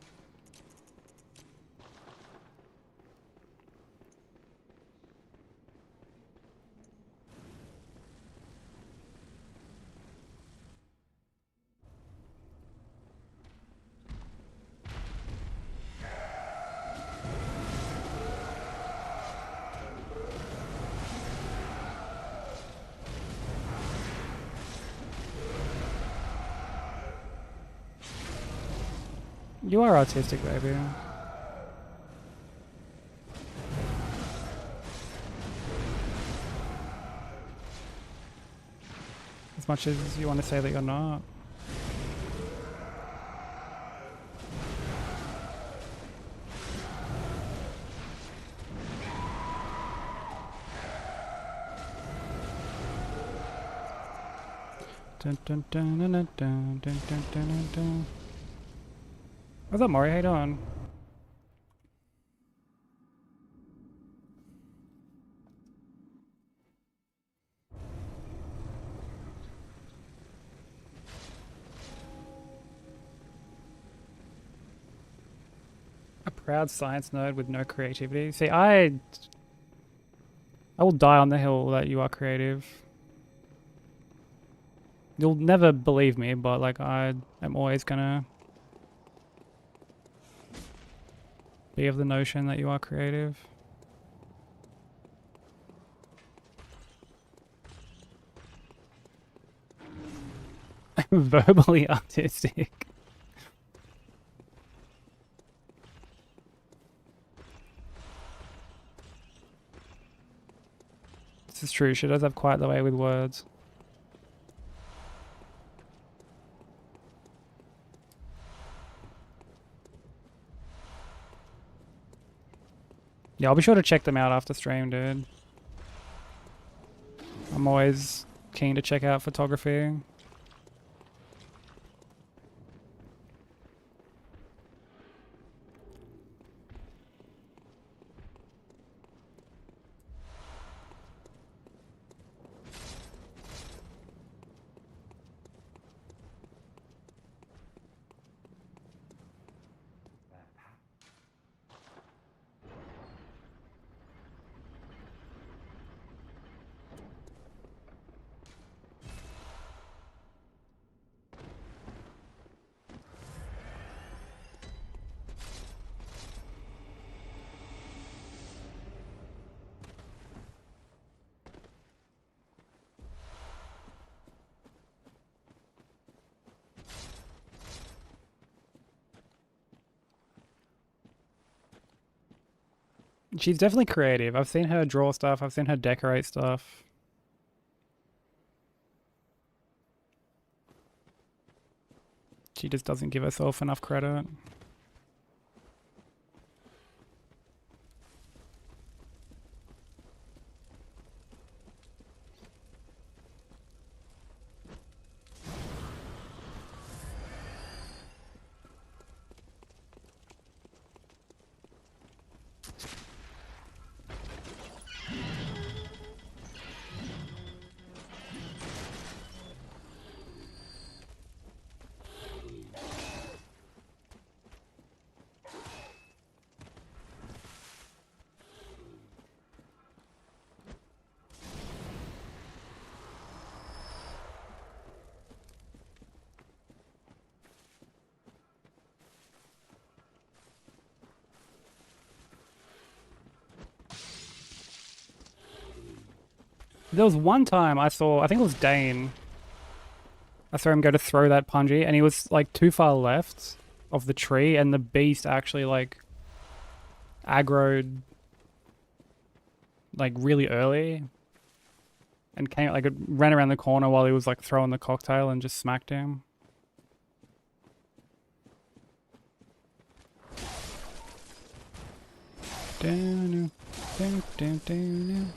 You are artistic, baby. As much as you want to say that you're not. Dun, dun, dun, dun, dun, dun, dun, dun, dun, dun. What's up, Maury? How you doing? A proud science nerd with no creativity. See, I will die on the hill that you are creative. You'll never believe me, but like I am always gonna be of the notion that you are creative. Verbally artistic. This is true, she does have quite the way with words. Yeah, I'll be sure to check them out after stream, dude. I'm always keen to check out photography. She's definitely creative. I've seen her draw stuff. I've seen her decorate stuff. She just doesn't give herself enough credit. There was one time I saw, I think it was Dane. I saw him go to throw that punji and he was like too far left of the tree and the beast actually like aggroed like really early and came like it ran around the corner while he was like throwing the cocktail and just smacked him. Dun, dun, dun, dun.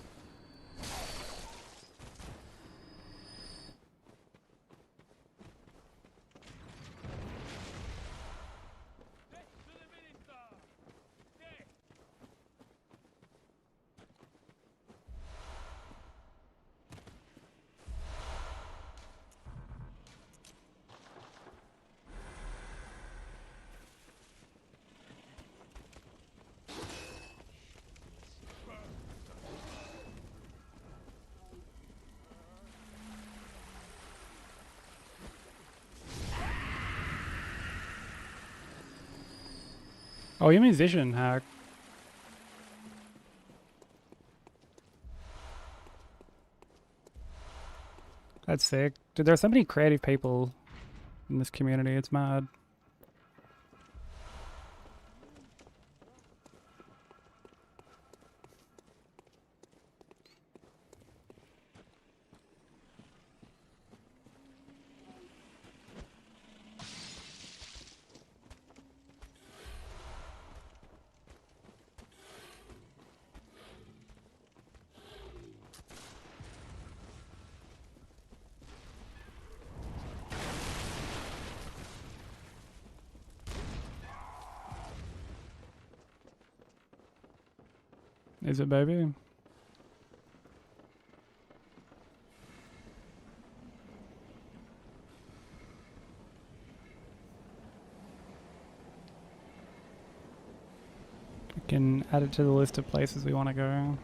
Oh, you're a musician, Hack. That's sick. Dude, there are so many creative people in this community, it's mad. Is it, baby? We can add it to the list of places we want to go.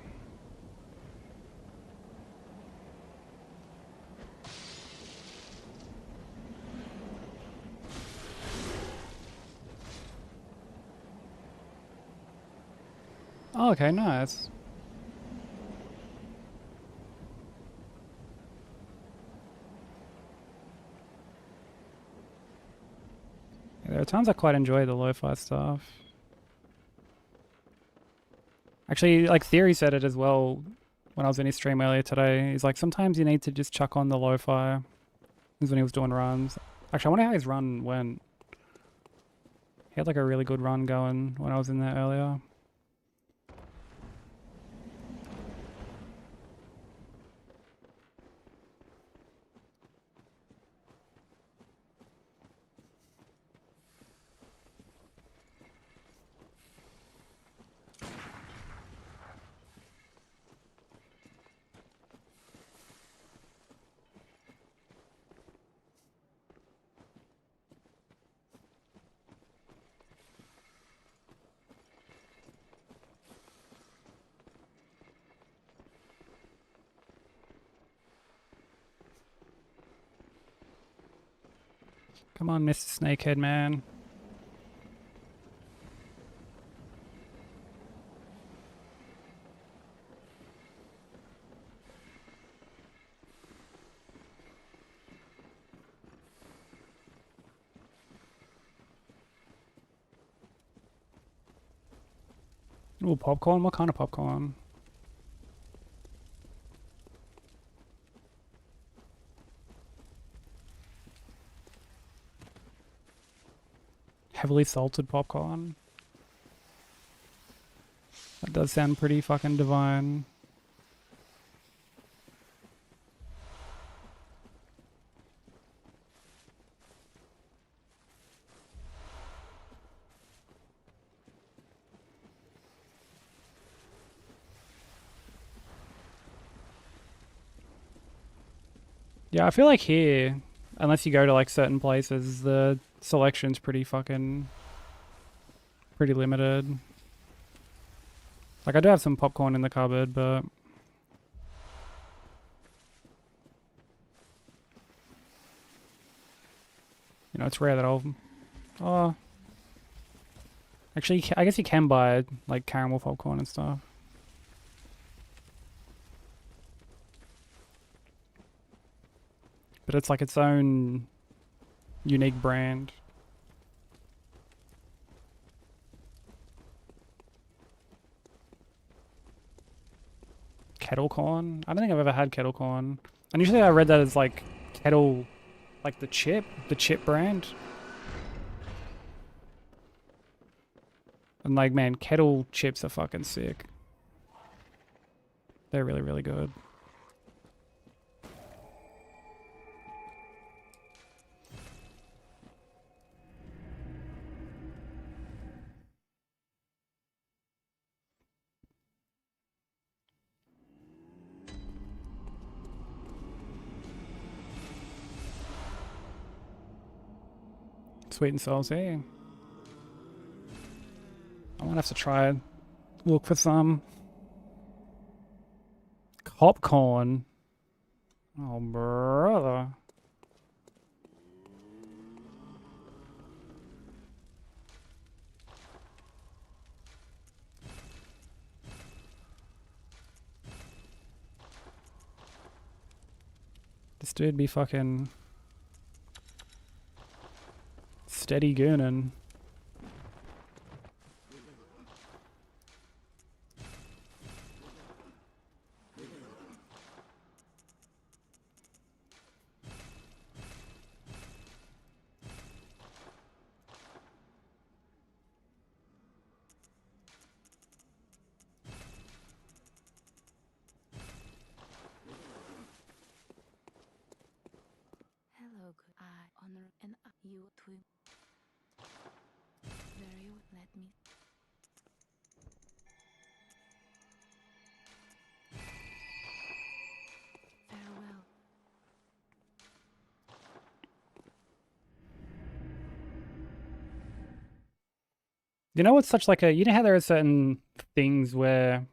Oh, okay, nice. Yeah, there are times I quite enjoy the lo-fi stuff. Actually, like Theory said it as well when I was in his stream earlier today. He's like, sometimes you need to just chuck on the lo-fi. This is when he was doing runs. Actually, I wonder how his run went. He had like a really good run going when I was in there earlier. Come on, Mr. Snakehead, man. Ooh, popcorn? What kind of popcorn? Heavily salted popcorn. That does sound pretty fucking divine. Yeah, I feel like here, unless you go to like certain places, the selection's pretty limited. Like I do have some popcorn in the cupboard, but you know, it's rare that I'll... Oh. Actually, I guess you can buy like caramel popcorn and stuff. But it's like its own unique brand. Kettle corn? I don't think I've ever had kettle corn. And usually I read that as like kettle, like the chip brand. And like, man, kettle chips are fucking sick. They're really, really good. Sweet and salty. I might have to try look for some popcorn. Oh, brother. This dude be fucking steady gooning. Hello, good. I honor and you too. There you let me. Farewell. You know what's such like a, you know how there are certain things where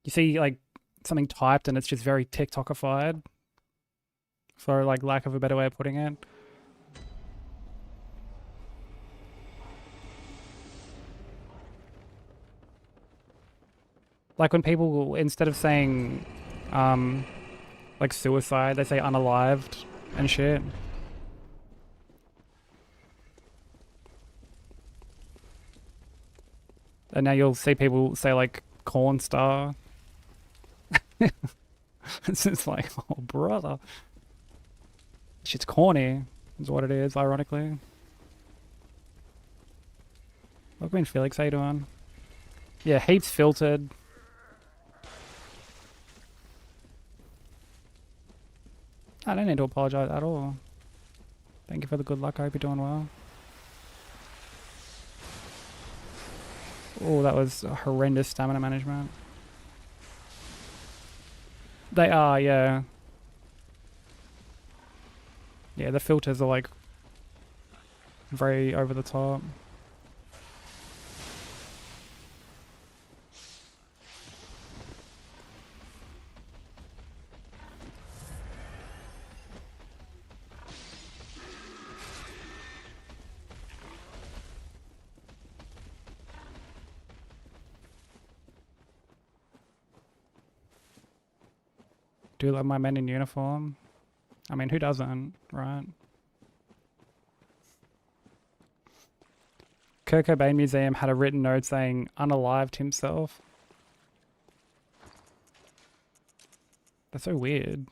you see like something typed and it's just very TikTokified, for like lack of a better way of putting it. Like when people, instead of saying like suicide, they say unalived and shit. And now you'll see people say like corn star. It's just like, oh brother. Shit's corny, is what it is, ironically. Welcome in, Felix, how you doing? Yeah, heaps filtered. I don't need to apologize at all. Thank you for the good luck, I hope you're doing well. Oh, that was horrendous stamina management. They are, yeah. Yeah, the filters are like very over the top. Do love my men in uniform. I mean, who doesn't, right? Kurt Cobain Museum had a written note saying unalived himself. That's so weird.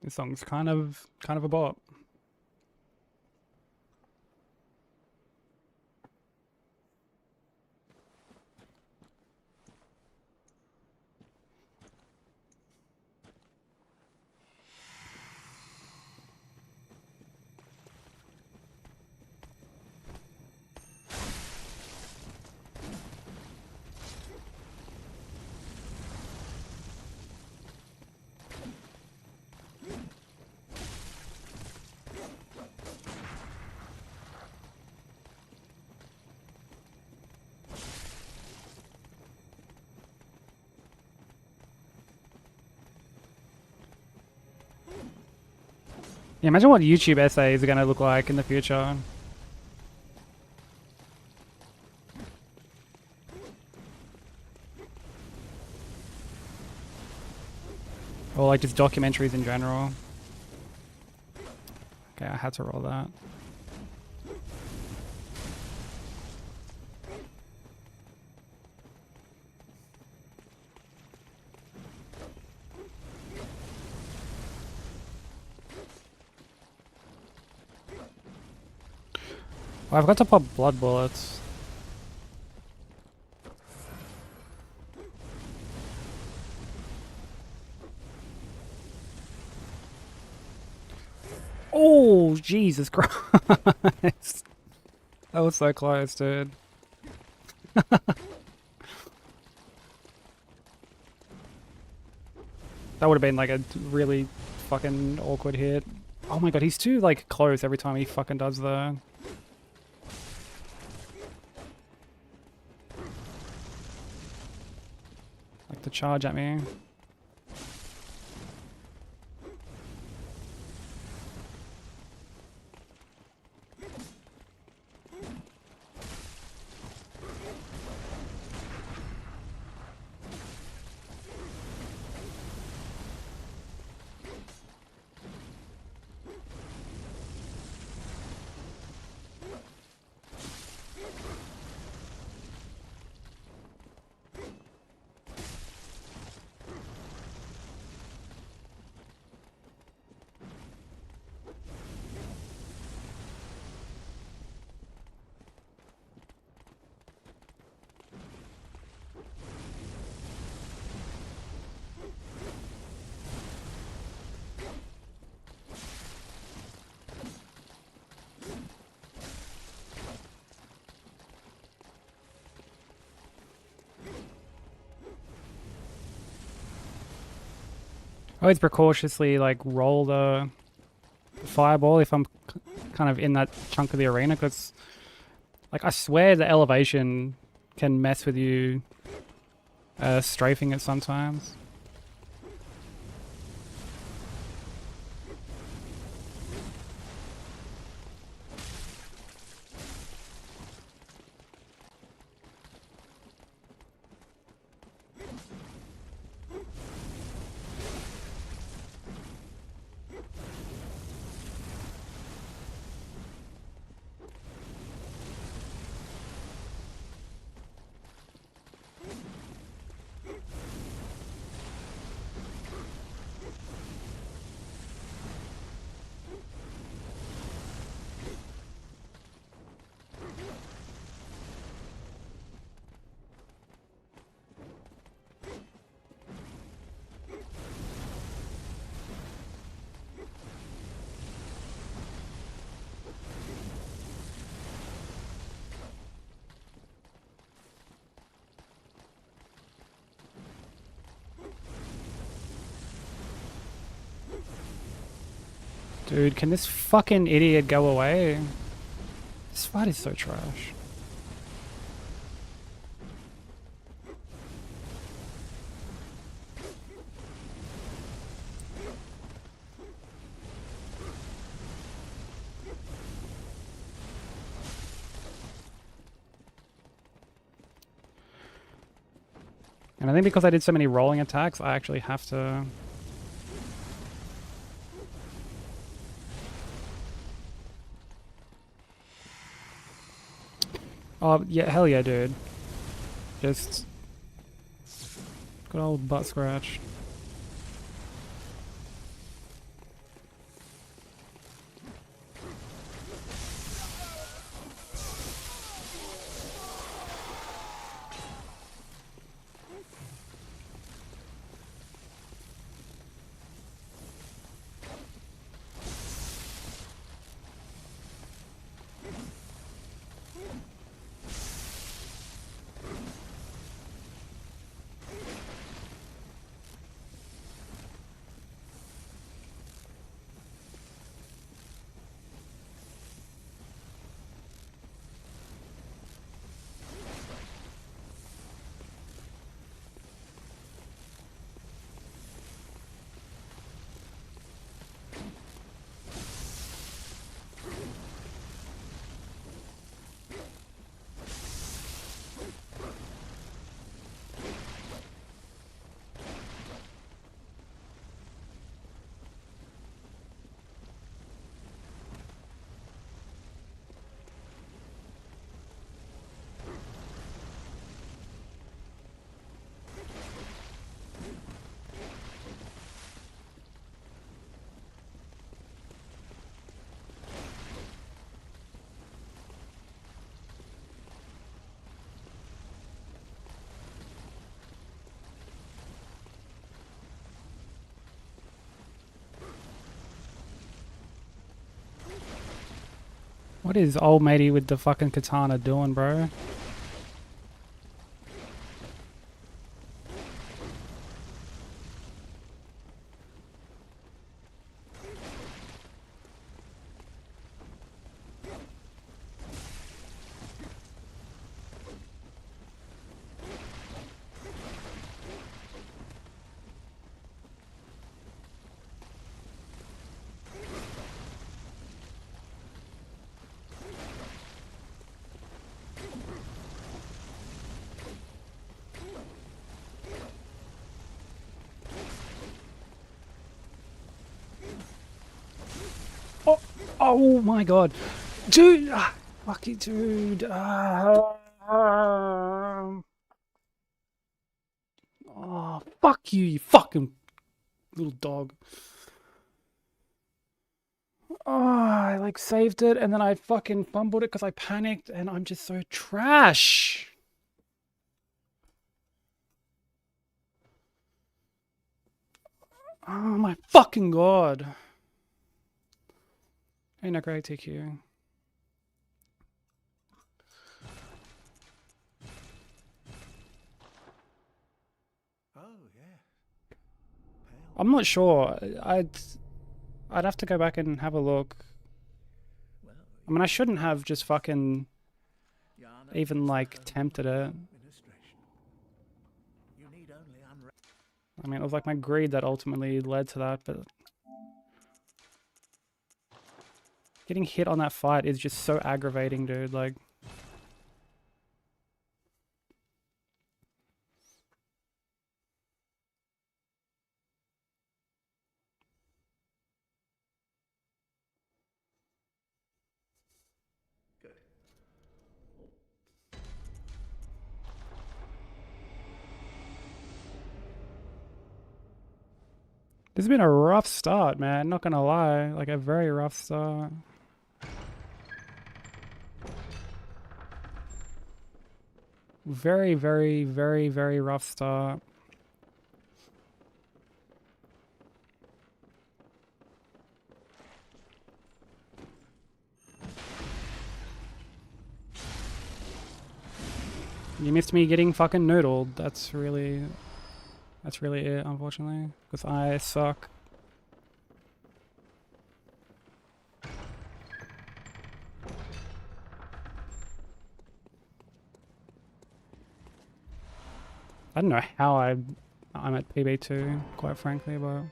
This song's kind of a bop. Yeah, imagine what YouTube essays are going to look like in the future. Or like just documentaries in general. Okay, I had to roll that. Oh, I've got to pop blood bullets. Oh, Jesus Christ. That was so close, dude. That would have been like a really fucking awkward hit. Oh my god, he's too like close every time he fucking does the... like the charge at me. I always precautiously like roll the fireball if I'm kind of in that chunk of the arena, because like I swear the elevation can mess with you strafing it sometimes. Dude, can this fucking idiot go away? This fight is so trash. And I think because I did so many rolling attacks, I actually have to... Oh, yeah, hell yeah, dude. Just... good old butt scratch. What is old matey with the fucking katana doing, bro? Oh, oh my god. Dude! Ah, fucking dude. Oh, fuck you, you fucking little dog. Oh, I like saved it and then I fucking fumbled it because I panicked and I'm just so trash. Oh my fucking god. Ain't no great TQ. Oh, yeah. Pale. I'm not sure. I'd have to go back and have a look. Well, I mean, I shouldn't have just fucking Yana even is the like home tempted of it. administration. You need only I mean, it was like my greed that ultimately led to that, but getting hit on that fight is just so aggravating, dude. Like, Good. this has been a rough start, man. Not gonna lie, like a very rough start. Very, very, very, very rough start. You missed me getting fucking noodled. That's really it, unfortunately. Because I suck. I don't know how I'm at PB2, quite frankly, but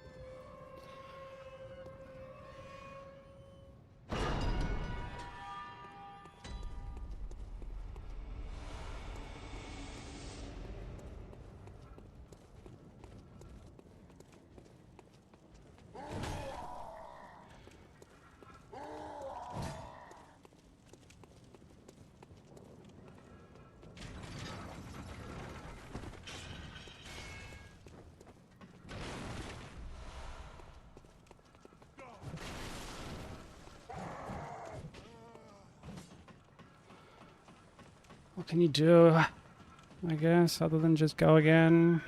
what can you do? I guess, other than just go again.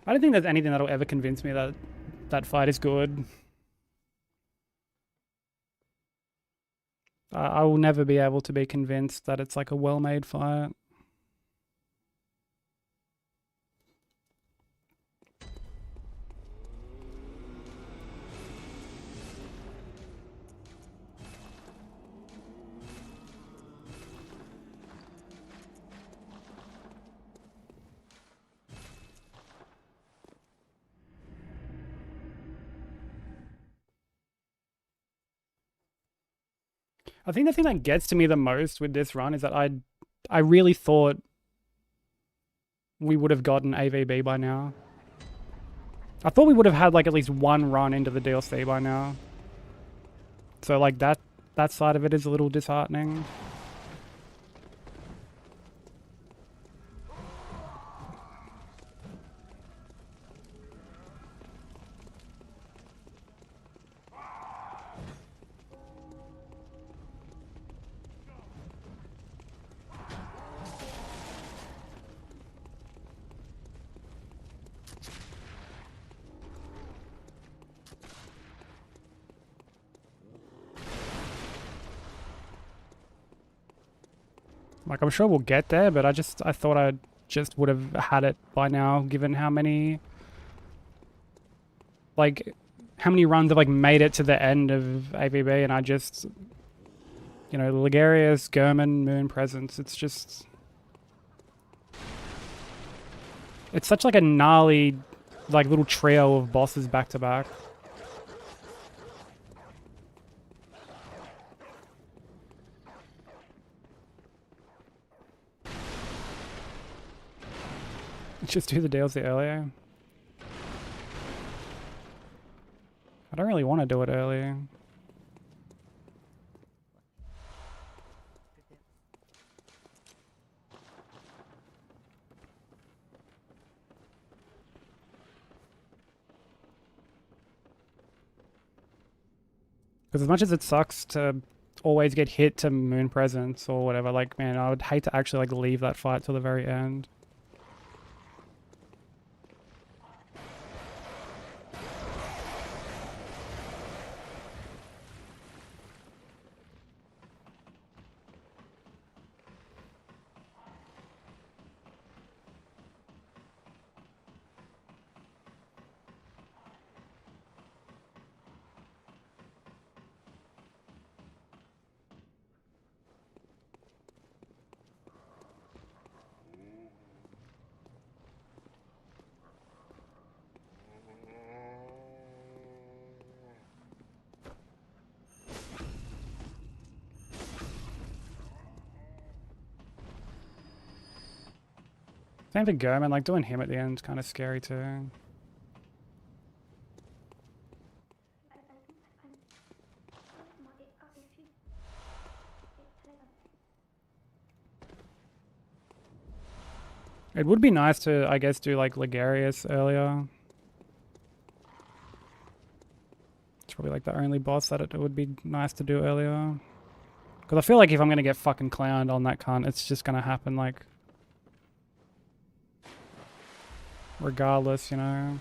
I don't think there's anything that'll ever convince me that that fight is good. I will never be able to be convinced that it's like a well-made fight. I think the thing that gets to me the most with this run is that I really thought we would have gotten AVB by now. I thought we would have had like at least one run into the DLC by now. So like that side of it is a little disheartening. Like, I'm sure we'll get there, but I thought I just would have had it by now, given how many, like, how many runs have, like, made it to the end of AVB, and I just, you know, Ligarius, Gurman, Moon Presence, it's just... It's such, like, a gnarly, like, little trio of bosses back-to-back. Just do the DLC earlier. I don't really want to do it earlier. Because as much as it sucks to always get hit to Moon Presence or whatever, like, man, I would hate to actually, like, leave that fight till the very end. Same for Gurman, like, doing him at the end is kind of scary too. It would be nice to, I guess, do, like, Ligarius earlier. It's probably, like, the only boss that it would be nice to do earlier. Because I feel like if I'm going to get fucking clowned on that cunt, it's just going to happen, like... regardless, you know?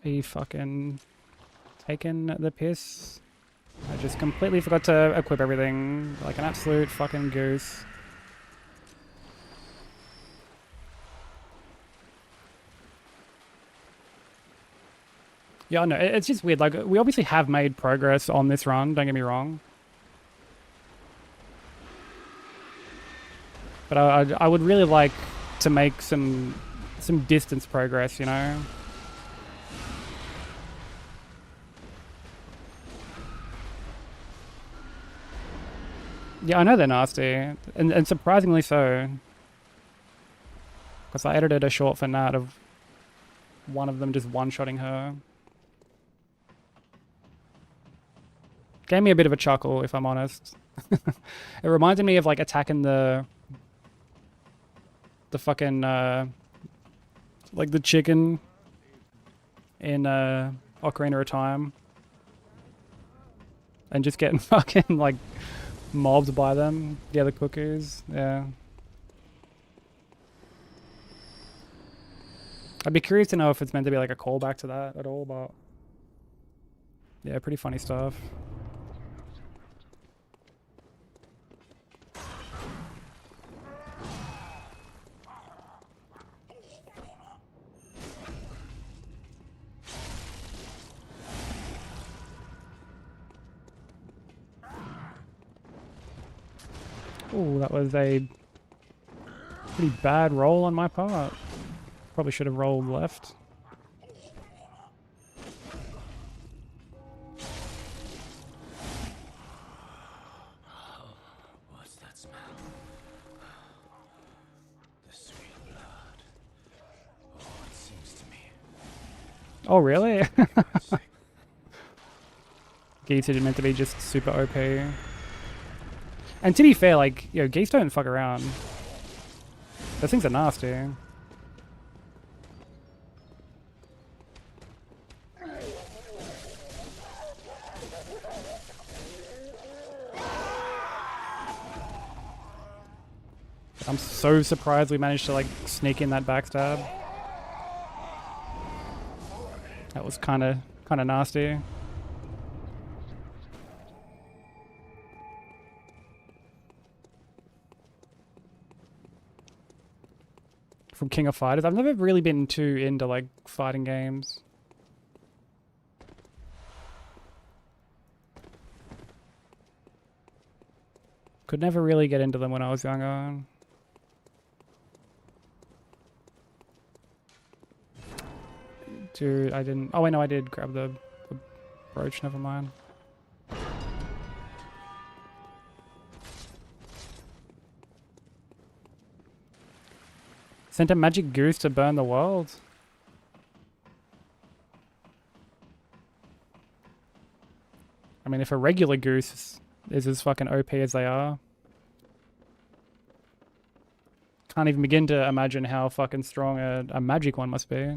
Are you fucking taking the piss? I just completely forgot to equip everything like an absolute fucking goose. Yeah, no, it's just weird. Like, we obviously have made progress on this run, don't get me wrong. But I would really like to make some distance progress, you know? Yeah, I know they're nasty. And surprisingly so. Because I edited a short for Nat of one of them just one-shotting her. Gave me a bit of a chuckle, if I'm honest. It reminded me of, like, attacking the fucking, like, the chicken in Ocarina of Time. And just getting fucking, like, mobbed by them. Yeah, the cuckoos. Yeah. I'd be curious to know if it's meant to be, like, a callback to that at all, but... yeah, pretty funny stuff. Ooh, that was a pretty bad roll on my part. Probably should have rolled left. What's that smell? The sweet blood. Oh, it seems to me. Oh, really? Geese are meant to be just super OP. And to be fair, like, yo, geese don't fuck around. Those things are nasty. I'm so surprised we managed to like sneak in that backstab. That was kind of nasty. From King of Fighters, I've never really been too into like fighting games. Could never really get into them when I was younger. Dude, I didn't. Oh wait, no, I did grab the brooch. Never mind. Sent a magic goose to burn the world. I mean, if a regular goose is as fucking OP as they are, can't even begin to imagine how fucking strong a magic one must be.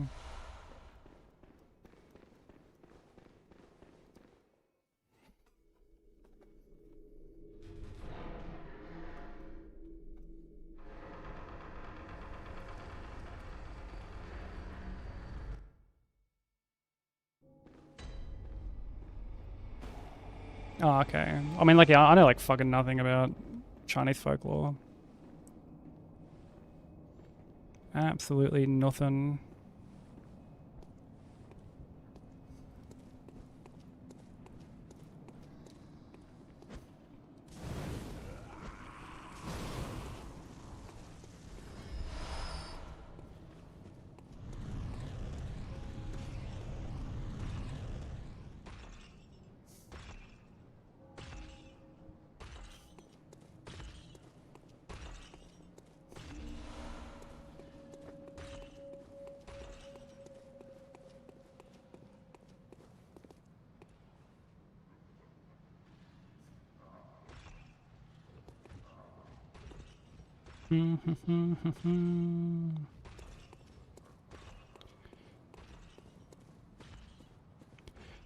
Oh, okay. I mean, like, yeah, I know, like, fucking nothing about Chinese folklore. Absolutely nothing.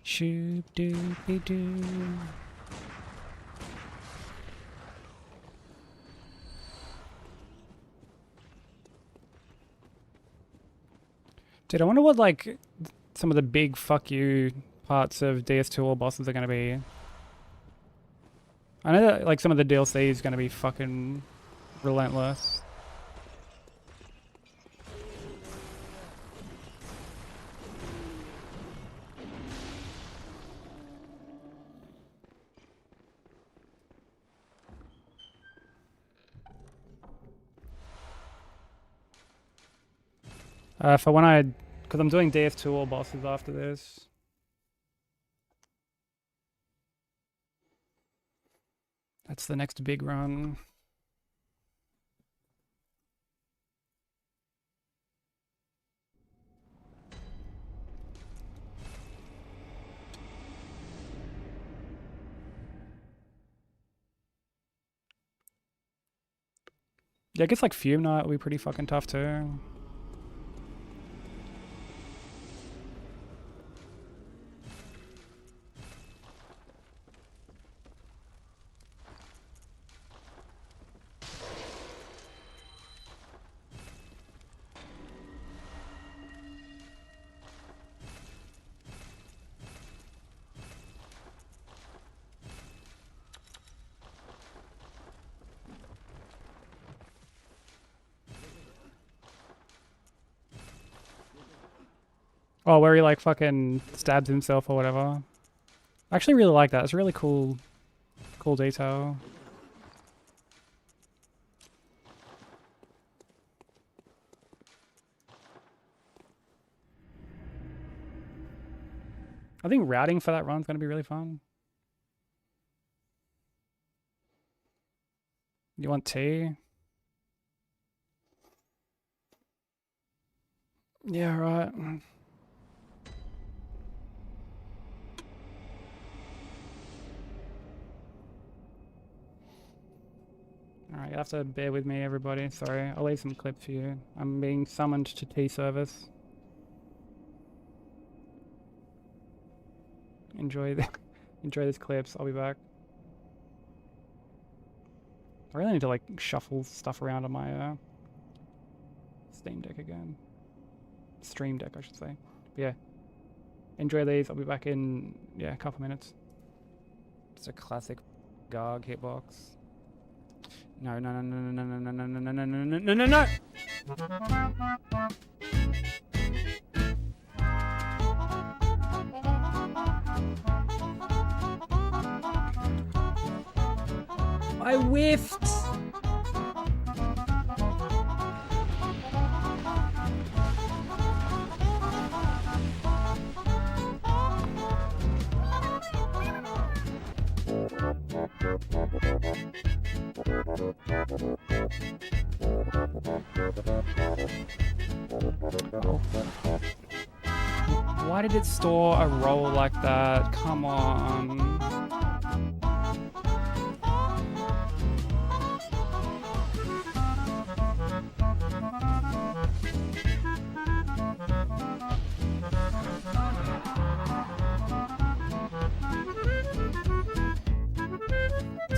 Shoop doopy doo. Dude, I wonder what, like, some of the big fuck you parts of DS2 or bosses are going to be. I know that, like, some of the DLC is going to be fucking relentless. For when because I'm doing DS2 all bosses after this. That's the next big run. Yeah, I guess like Fume Knight will be pretty fucking tough too. Oh, where he like fucking stabs himself or whatever. I actually really like that. It's a really cool detail. I think routing for that run's going to be really fun. You want tea? Yeah, right. Alright, you'll have to bear with me, everybody. Sorry, I'll leave some clips for you. I'm being summoned to tea service. Enjoy these clips. I'll be back. I really need to like shuffle stuff around on my Steam Deck again. Stream Deck, I should say. But yeah. Enjoy these. I'll be back in a couple minutes. Just a classic Garg hitbox. No, no, no, no, no, no, no, no, no, no, no, no, no, no, no! I whiffed! Oh. Why did it store a roll like that? Come on.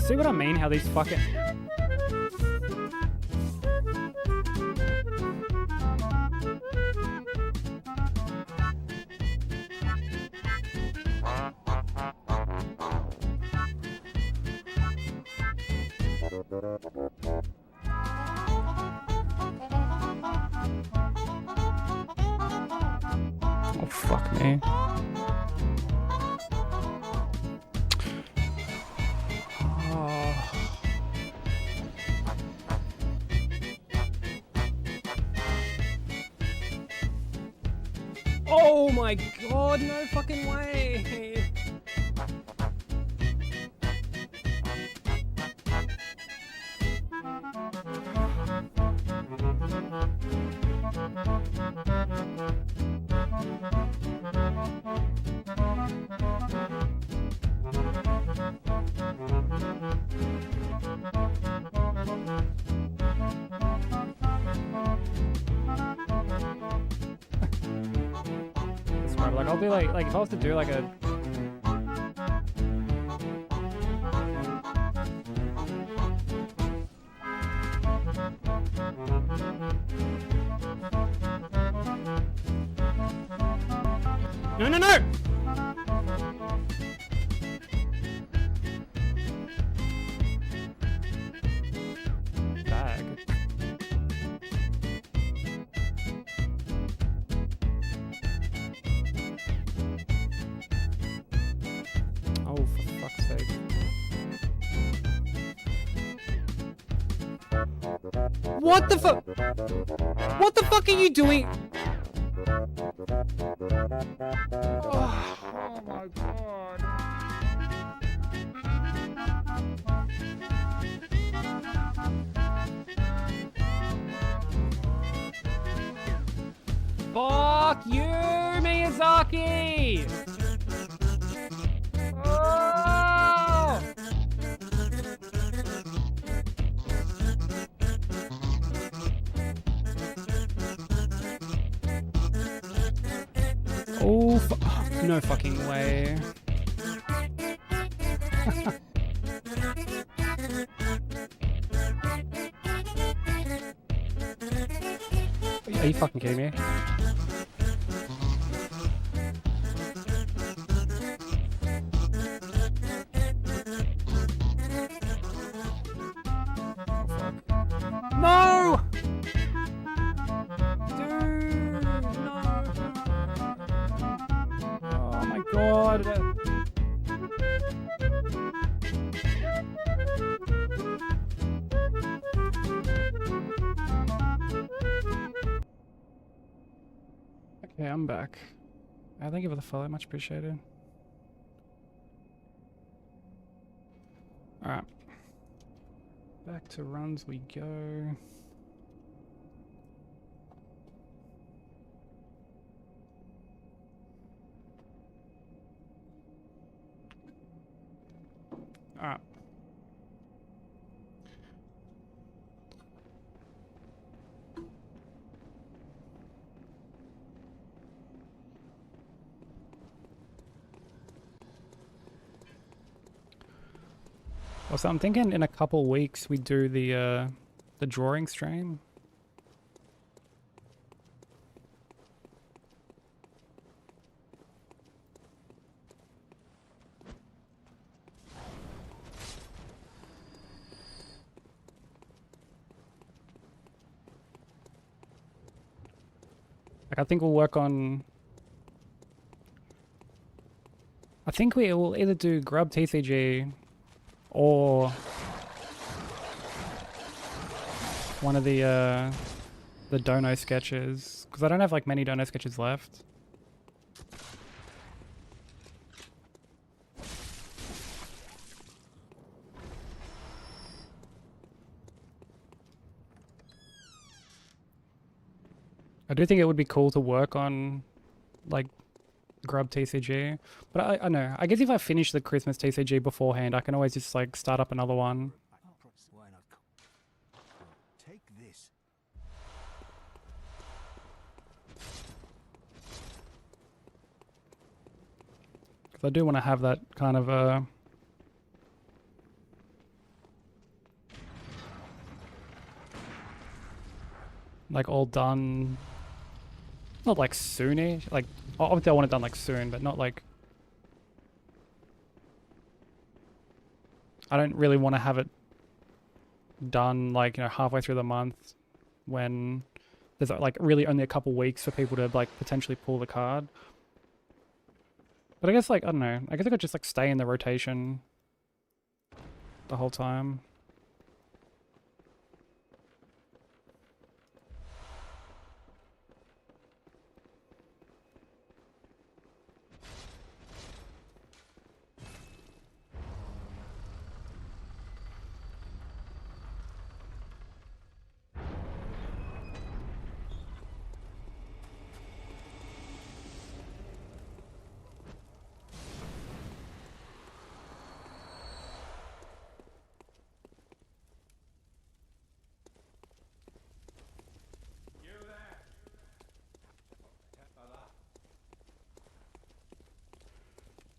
See what I mean? How these fucking... Oh, fuck me. Oh my god, no fucking way! Like I'll do like if I was to do like a no no no bag. Oh, for fuck's sake. What the fuck? What the fuck are you doing? Oh my god. Fuck you, Miyazaki! Oh, no fucking way. Are you fucking kidding me? No! Dude, no. Oh my god. Okay, I'm back. Thank you for the follow, much appreciated. Alright. Back to runs we go. Alright. Also, I'm thinking in a couple weeks we do the drawing stream. Like, I think we'll work on... I think we will either do Grub TCG or one of the dono sketches, because I don't have like many dono sketches left. I do think it would be cool to work on like Grub TCG, but I know, I guess if I finish the Christmas TCG beforehand, I can always just like start up another one. Why not? Take this. Because I do want to have that kind of like all done, not like soonish, like obviously I want it done like soon, but not like, I don't really want to have it done like, you know, halfway through the month when there's like really only a couple weeks for people to like potentially pull the card. But I guess like, I don't know, I guess I could just like stay in the rotation the whole time.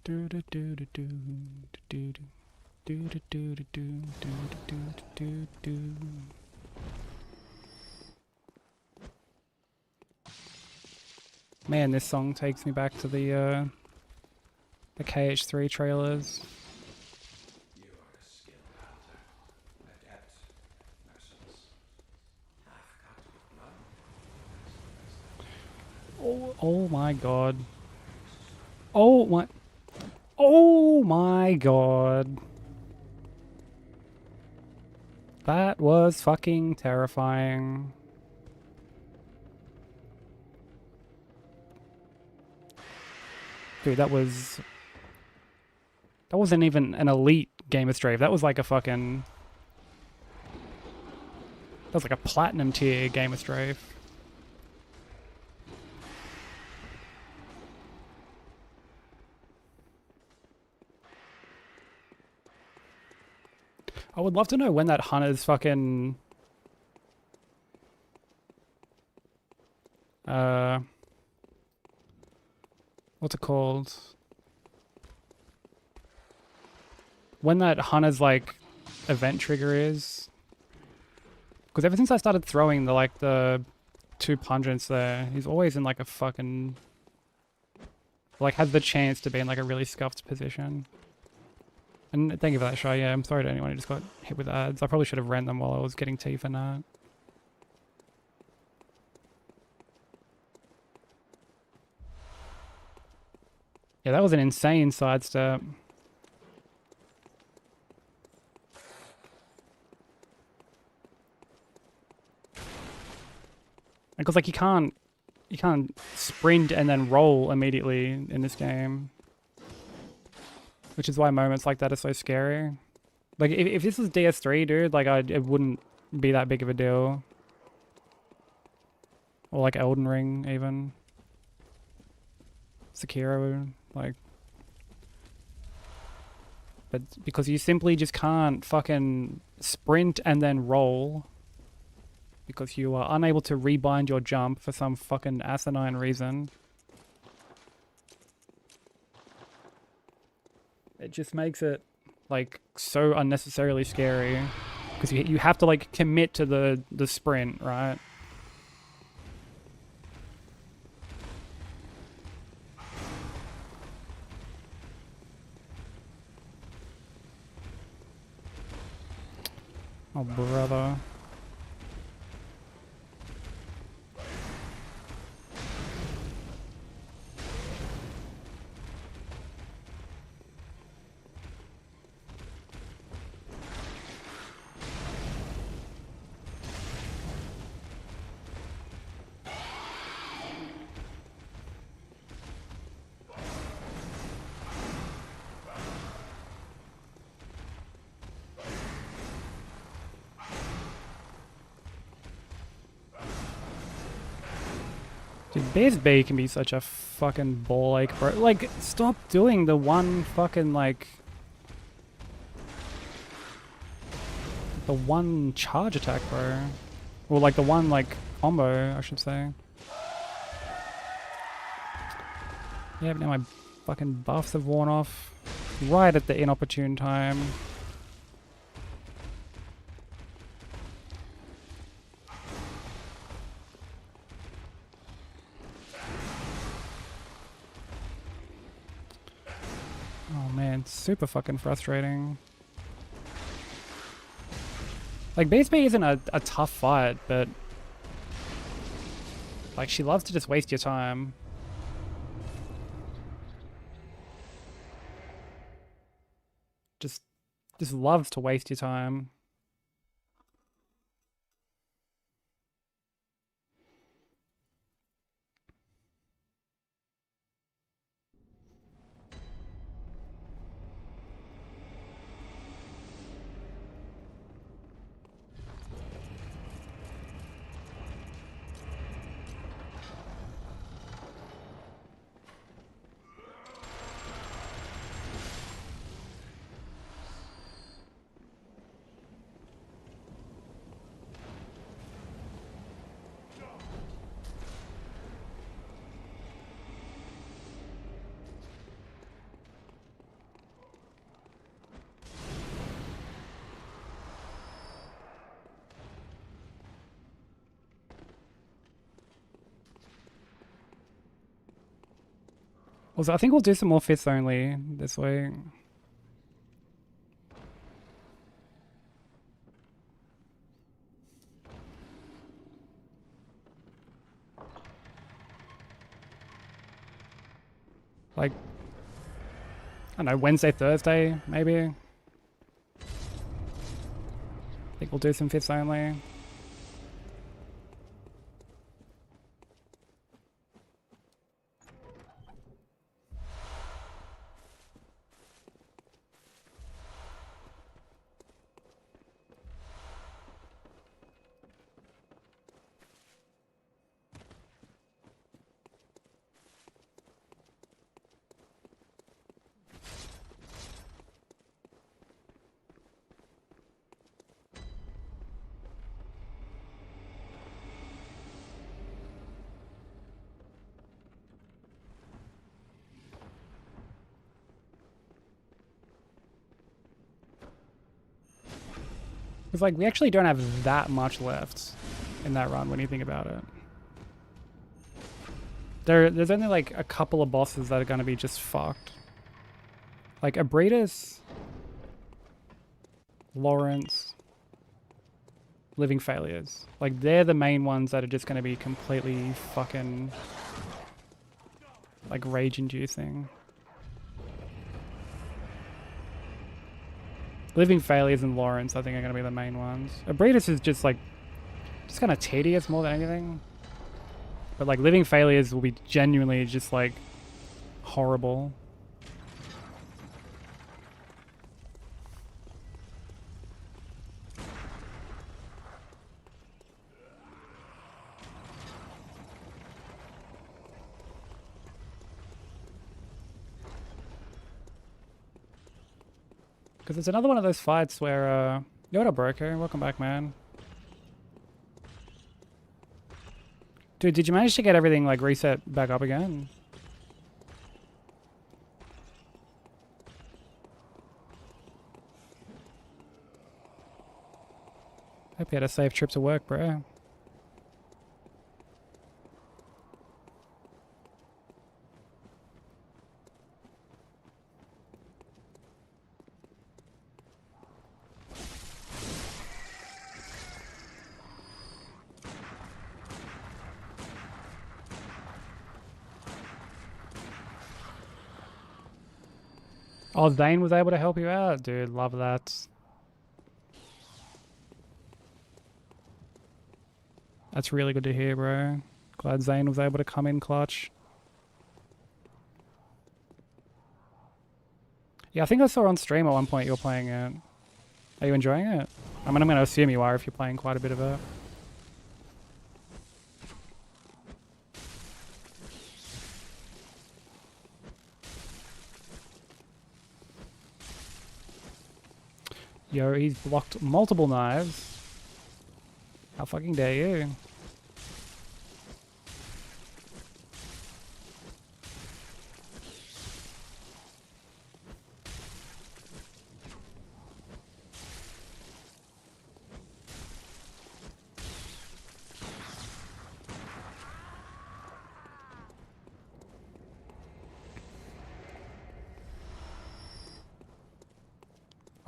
Do do do do do do do do do do do do do do. Man, this song takes me back to the KH3 trailers. You are a skilled hunter, adept, merciless. Oh my god. Oh my god. That was fucking terrifying. Dude, that wasn't even an elite Game of Strafe. That was like a fucking... That was like a platinum tier Game of Strafe. I would love to know when that hunter's fucking... what's it called? When that hunter's like event trigger is. Because ever since I started throwing the 2 pungents there, he's always in like a fucking... Like has the chance to be in like a really scuffed position. And thank you for that, Shy. Yeah, I'm sorry to anyone who just got hit with ads. I probably should have ran them while I was getting tea for that. Yeah, that was an insane sidestep. Because like you can't sprint and then roll immediately in this game. Which is why moments like that are so scary. Like, if this was DS3, dude, like, it wouldn't be that big of a deal. Or, like, Elden Ring, even. Sekiro, like... But because you simply just can't fucking sprint and then roll. Because you are unable to rebind your jump for some fucking asinine reason. It just makes it like so unnecessarily scary because you have to like commit to the sprint, right? Oh brother. Dude, Base B can be such a fucking ball ache, bro. Like, stop doing the one fucking, like... The one charge attack, bro. Or, like, the one, like, combo, I should say. Yeah, but now my fucking buffs have worn off. Right at the inopportune time. Oh man, super fucking frustrating. Like, Base B isn't a tough fight, but... Like, she loves to just waste your time. Just loves to waste your time. Also, I think we'll do some more fifths only this way. Like, I don't know, Wednesday, Thursday, maybe. I think we'll do some fifths only. Because, like, we actually don't have that much left in that run when you think about it. There's only, like, a couple of bosses that are going to be just fucked. Like, Abritus, Lawrence, Living Failures. Like, they're the main ones that are just going to be completely fucking, like, rage-inducing. Living Failures and Lawrence, I think, are going to be the main ones. Abritus is just, like, just kind of tedious more than anything. But, like, Living Failures will be genuinely just, like, horrible. Because it's another one of those fights where, yo, what up, Broker? Welcome back, man. Dude, did you manage to get everything, like, reset back up again? Hope you had a safe trip to work, bro. Oh, Zane was able to help you out? Dude, love that. That's really good to hear, bro. Glad Zane was able to come in clutch. Yeah, I think I saw on stream at one point you were playing it. Are you enjoying it? I mean, I'm going to assume you are if you're playing quite a bit of it. Yo, he's blocked multiple knives. How fucking dare you?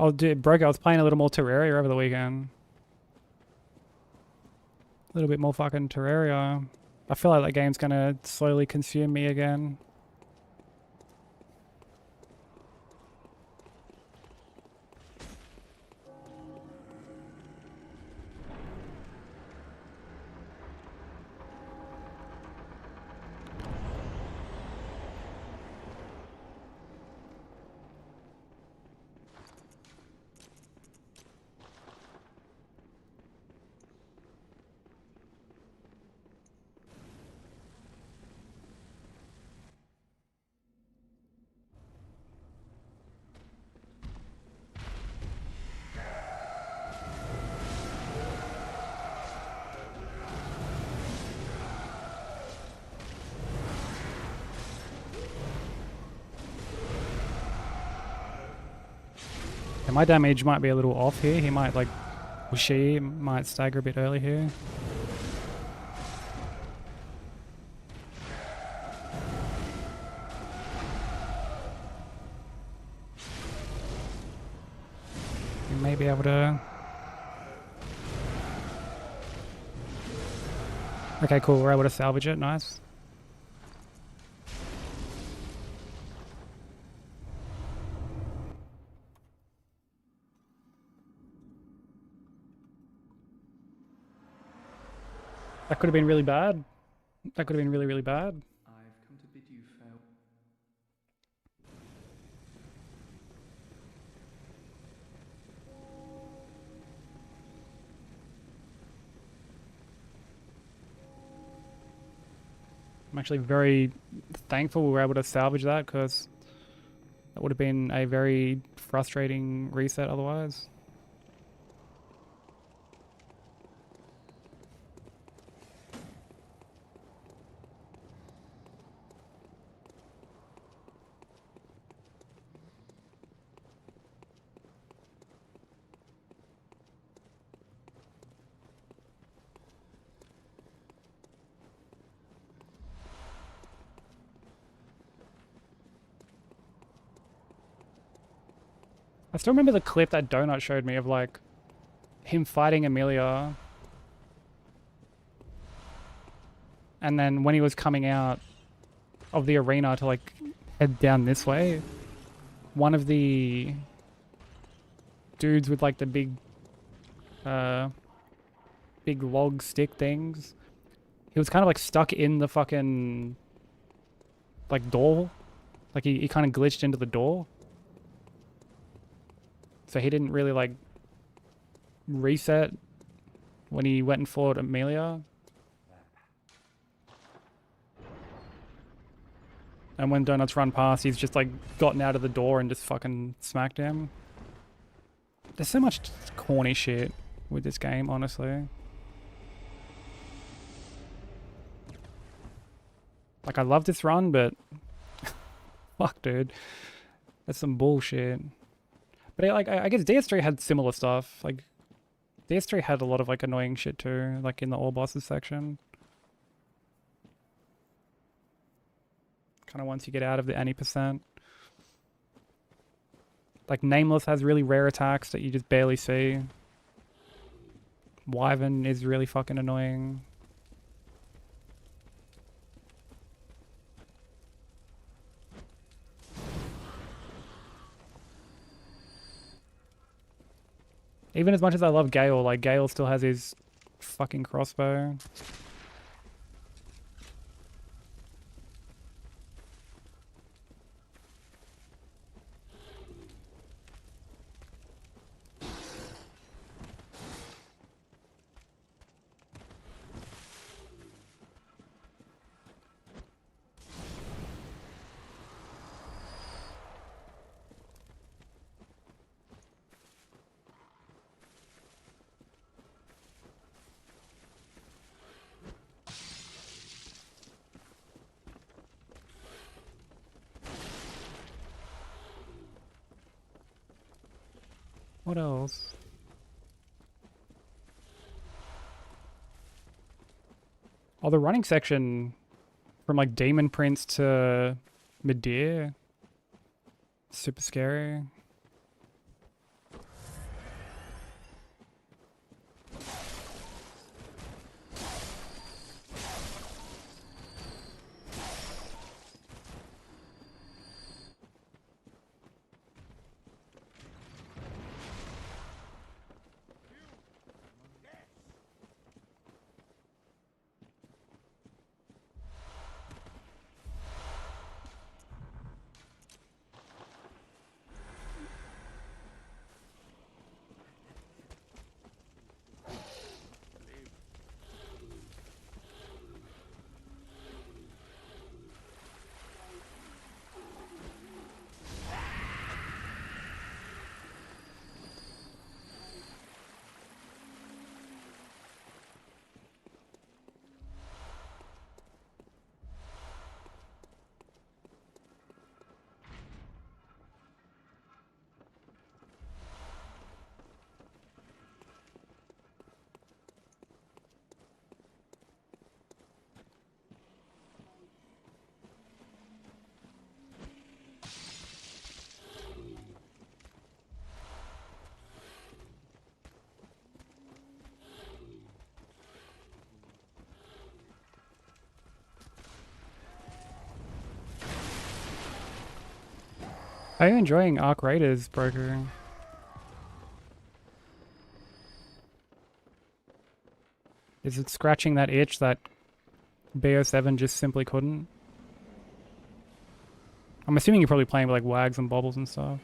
Oh, dude, Broke, I was playing a little more Terraria over the weekend. A little bit more fucking Terraria. I feel like that game's gonna slowly consume me again. And my damage might be a little off here. He might like, or she might stagger a bit early here. We may be able to... Okay, cool. We're able to salvage it. Nice. That could have been really bad. That could have been really, really bad. I've come to bid you farewell. I'm actually very thankful we were able to salvage that because that would have been a very frustrating reset otherwise. I still remember the clip that Donut showed me of like him fighting Amelia. And then when he was coming out of the arena to like head down this way, one of the dudes with like the big big log stick things, he was kind of like stuck in the fucking like door. Like he kind of glitched into the door. So he didn't really like reset when he went and fought Amelia. And when Donuts run past, he's just like gotten out of the door and just fucking smacked him. There's so much corny shit with this game, honestly. Like, I love this run, but fuck, dude. That's some bullshit. But like, I guess DS3 had similar stuff. Like, DS3 had a lot of like annoying shit too, like in the all bosses section. Kind of once you get out of the any percent. Like Nameless has really rare attacks that you just barely see. Wyvern is really fucking annoying. Even as much as I love Gale, like Gale still has his fucking crossbow. What else? Oh, the running section from like Demon Prince to Midir. Super scary. Are you enjoying Arc Raiders, Broker? Is it scratching that itch that BO7 just simply couldn't? I'm assuming you're probably playing with like wags and bobbles and stuff.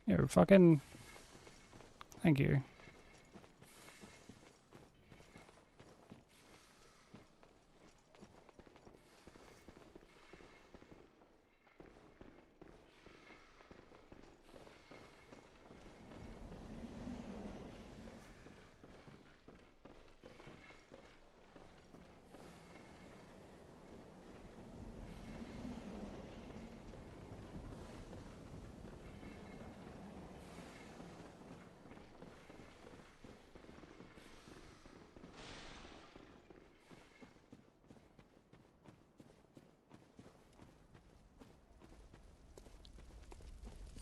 Yeah, fucking... Thank you.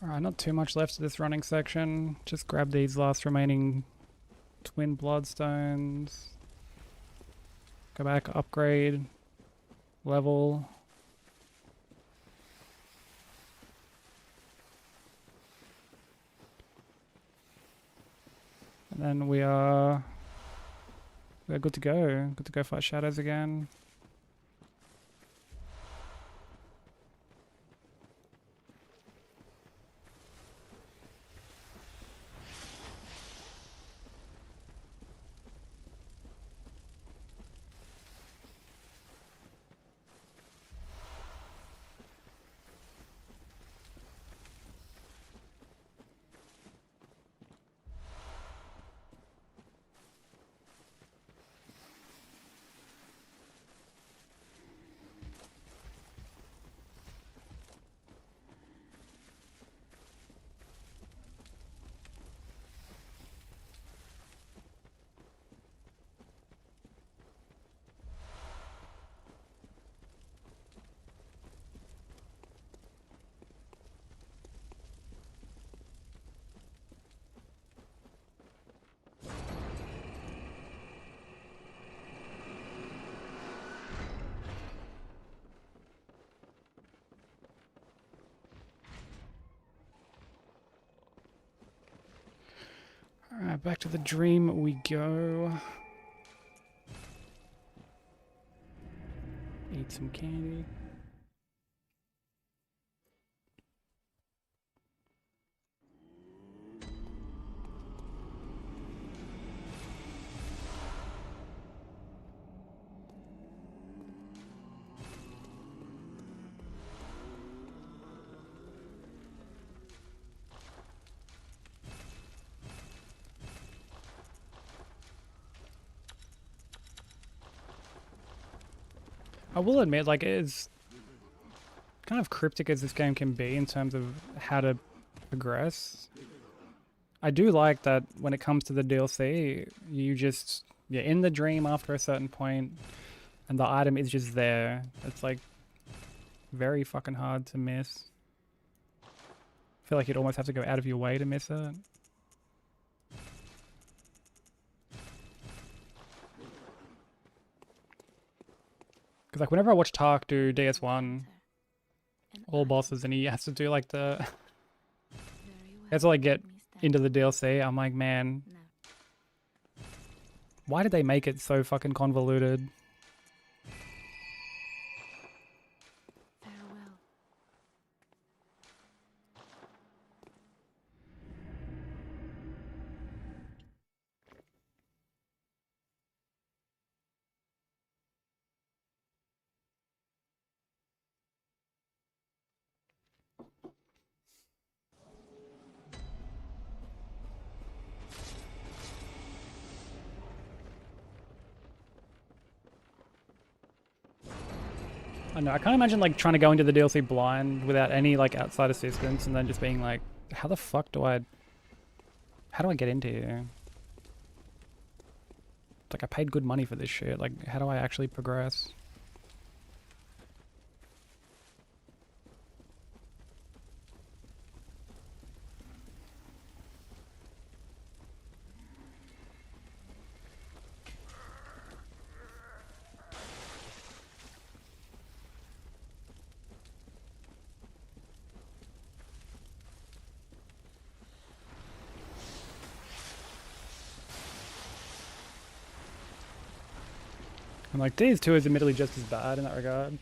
Alright, not too much left of this running section. Just grab these last remaining twin bloodstones. Go back, upgrade, level. And then we're good to go. Good to go fight shadows again. Alright, back to the dream we go. Eat some candy. I will admit, like, as kind of cryptic as this game can be in terms of how to progress, I do like that when it comes to the DLC, you're in the dream after a certain point, and the item is just there. It's like very fucking hard to miss. I feel like you'd almost have to go out of your way to miss it. Because like whenever I watch Tark do DS1, all bosses, and he has to do like the... As I like get into the DLC, I'm like, man, why did they make it so fucking convoluted? Farewell. I know, I can't imagine like trying to go into the DLC blind without any like outside assistance and then just being like, how do I get into here? It's like I paid good money for this shit, like how do I actually progress? And like DS2 is admittedly just as bad in that regard,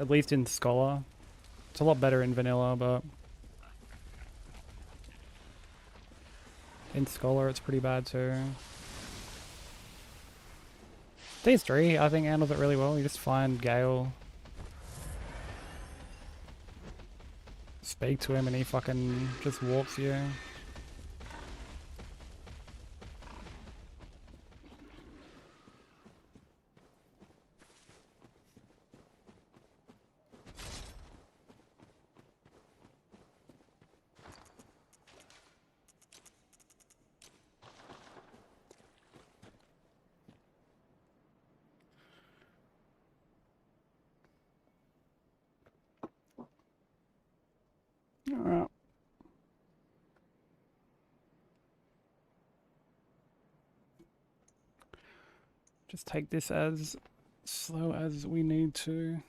at least in Scholar. It's a lot better in Vanilla, but in Scholar it's pretty bad too. DS3 I think handles it really well. You just find Gale, speak to him, and he fucking just walks you. Alright. Just take this as slow as we need to.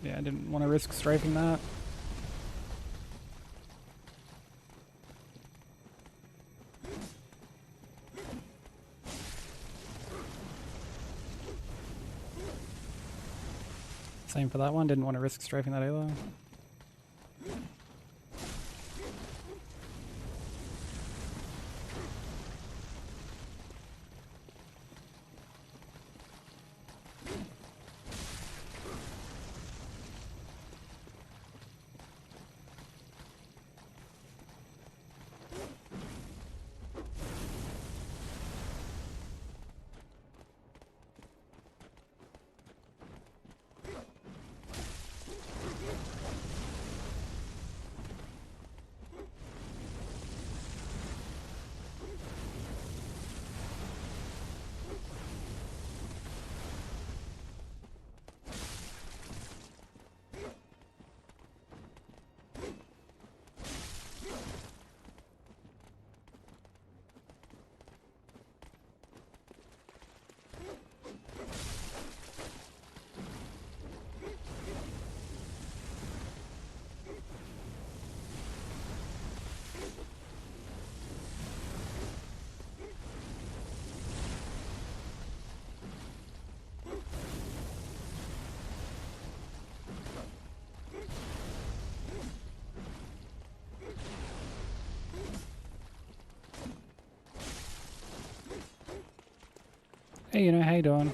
Yeah, I didn't want to risk strafing that. Same for that one, didn't want to risk strafing that either. Hey, how you doing?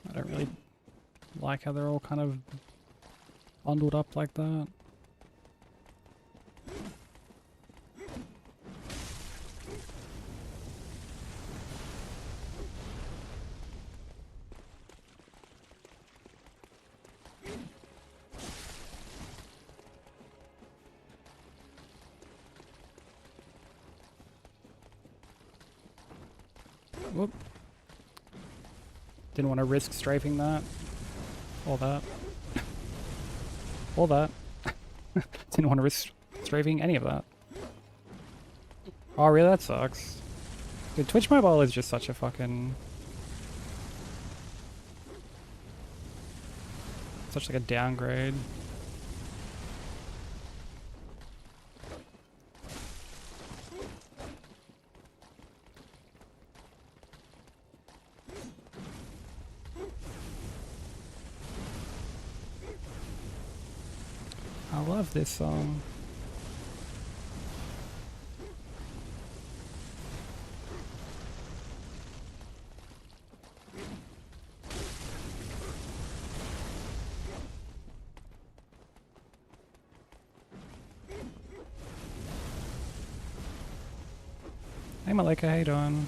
I don't really like how they're all kind of bundled up like that. Whoop. Didn't want to risk strafing that. Or that. Or that. Didn't want to risk strafing any of that. Oh, really? That sucks. Dude, Twitch Mobile is just such a fucking... such like a downgrade. I love this song. Hey Malika, how you doing?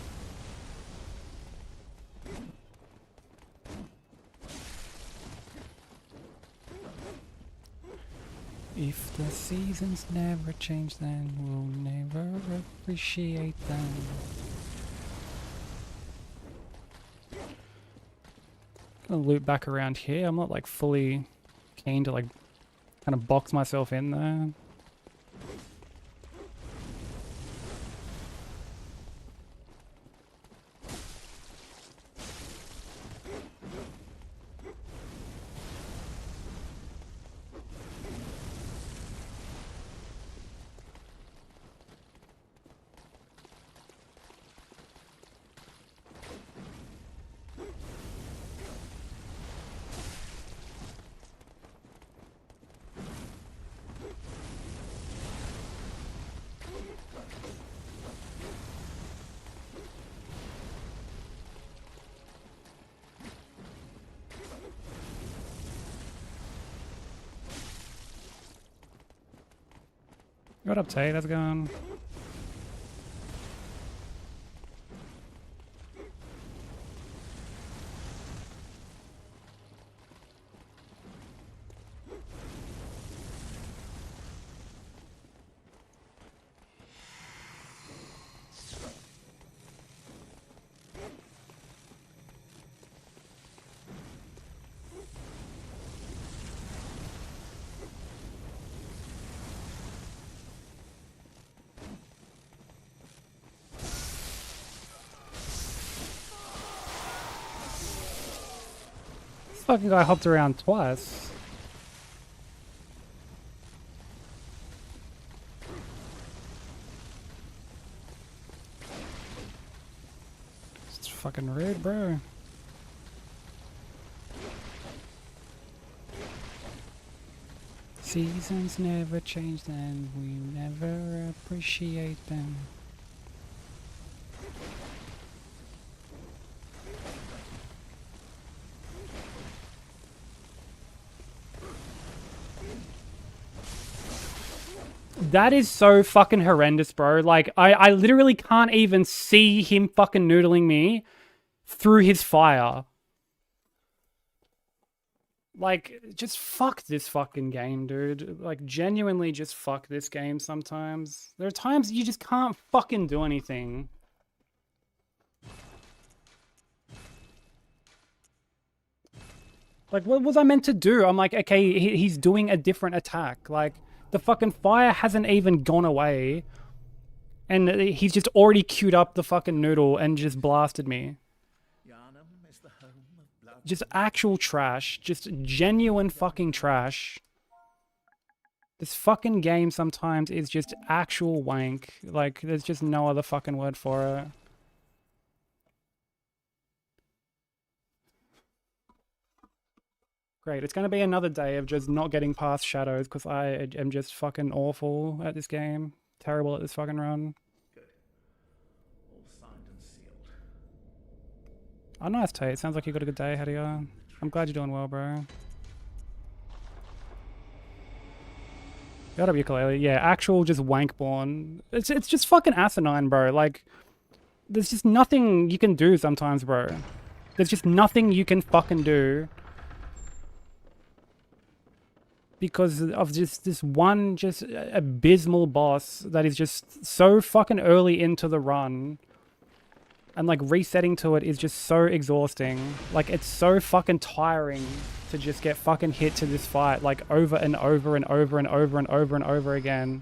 If the seasons never change, then we'll never appreciate them. Gonna loop back around here. I'm not like fully keen to like kind of box myself in there. What up, Tate? How's it going? This fucking guy hopped around twice. It's fucking rude, bro. Seasons never change and we never appreciate them. That is so fucking horrendous, bro. Like, I literally can't even see him fucking noodling me through his fire. Like, just fuck this fucking game, dude. Like, genuinely just fuck this game sometimes. There are times you just can't fucking do anything. Like, what was I meant to do? I'm like, okay, he's doing a different attack. Like, the fucking fire hasn't even gone away. And he's just already queued up the fucking noodle and just blasted me. Just actual trash. Just genuine fucking trash. This fucking game sometimes is just actual wank. Like, there's just no other fucking word for it. Great, it's going to be another day of just not getting past shadows because I am just fucking awful at this game. Terrible at this fucking run. Good. All signed and sealed. Oh, nice, Tate. Sounds like you got a good day. How do you go? I'm glad you're doing well, bro. Got up ukulele. Yeah, actual just wankborn. It's just fucking asinine, bro. Like, there's just nothing you can do sometimes, bro. There's just nothing you can fucking do. Because of just this one just abysmal boss that is just so fucking early into the run. And like resetting to it is just so exhausting. Like it's so fucking tiring to just get fucking hit to this fight like over and over and over and over and over and over again.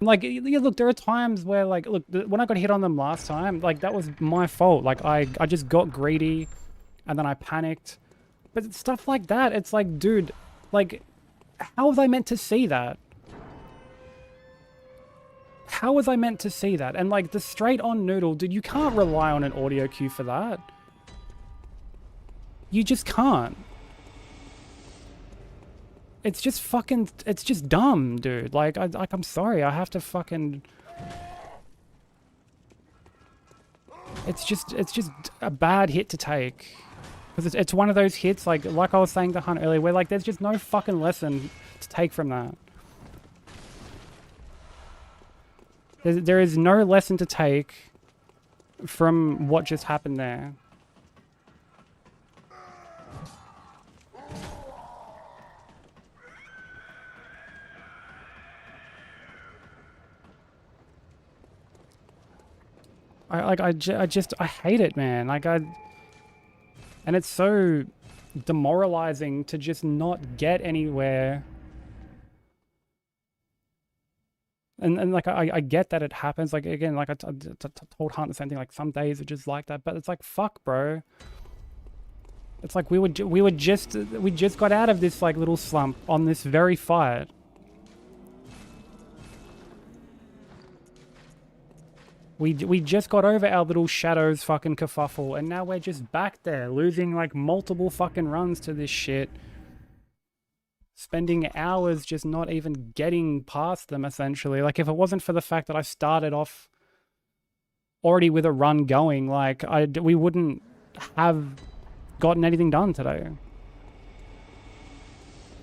Like, yeah, look, there are times where like, look, when I got hit on them last time, like that was my fault. Like I just got greedy and then I panicked. But stuff like that, it's like, dude, like, how was I meant to see that? How was I meant to see that? And like the straight on noodle, dude, you can't rely on an audio cue for that. You just can't. It's just fucking, it's just dumb, dude. Like, I'm sorry, I have to fucking... It's just a bad hit to take. Because it's one of those hits, like I was saying to Hunt earlier, where like there's just no fucking lesson to take from that. There is no lesson to take from what just happened there. I hate it, man. Like and it's so demoralizing to just not get anywhere. And like, I get that it happens. Like, again, like I told Hunt the same thing, like some days are just like that, but it's like, fuck, bro. It's like we just got out of this like little slump on this very fight. We just got over our little shadows fucking kerfuffle, and now we're just back there, losing like multiple fucking runs to this shit. Spending hours just not even getting past them, essentially. Like, if it wasn't for the fact that I started off already with a run going, like, we wouldn't have gotten anything done today.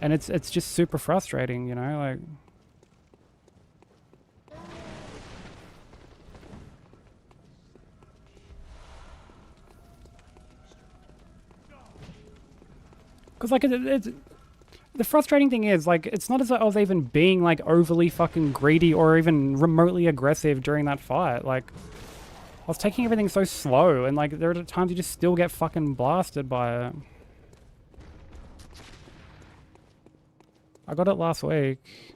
And it's just super frustrating, you know, like. Because, like, it's... The frustrating thing is, like, it's not as though I was even being, like, overly fucking greedy or even remotely aggressive during that fight. Like, I was taking everything so slow, and, like, there are times you just still get fucking blasted by it. I got it last week.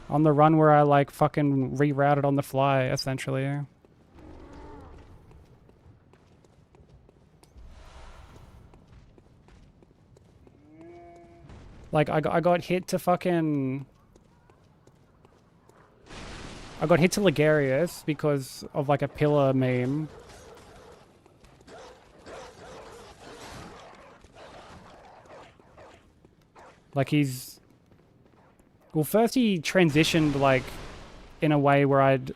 On the run where I, like, fucking rerouted on the fly, essentially. Like, I got hit to fucking... I got hit to Ligarius because of, like, a pillar meme. Like, he's... Well, first he transitioned, like, in a way where I'd...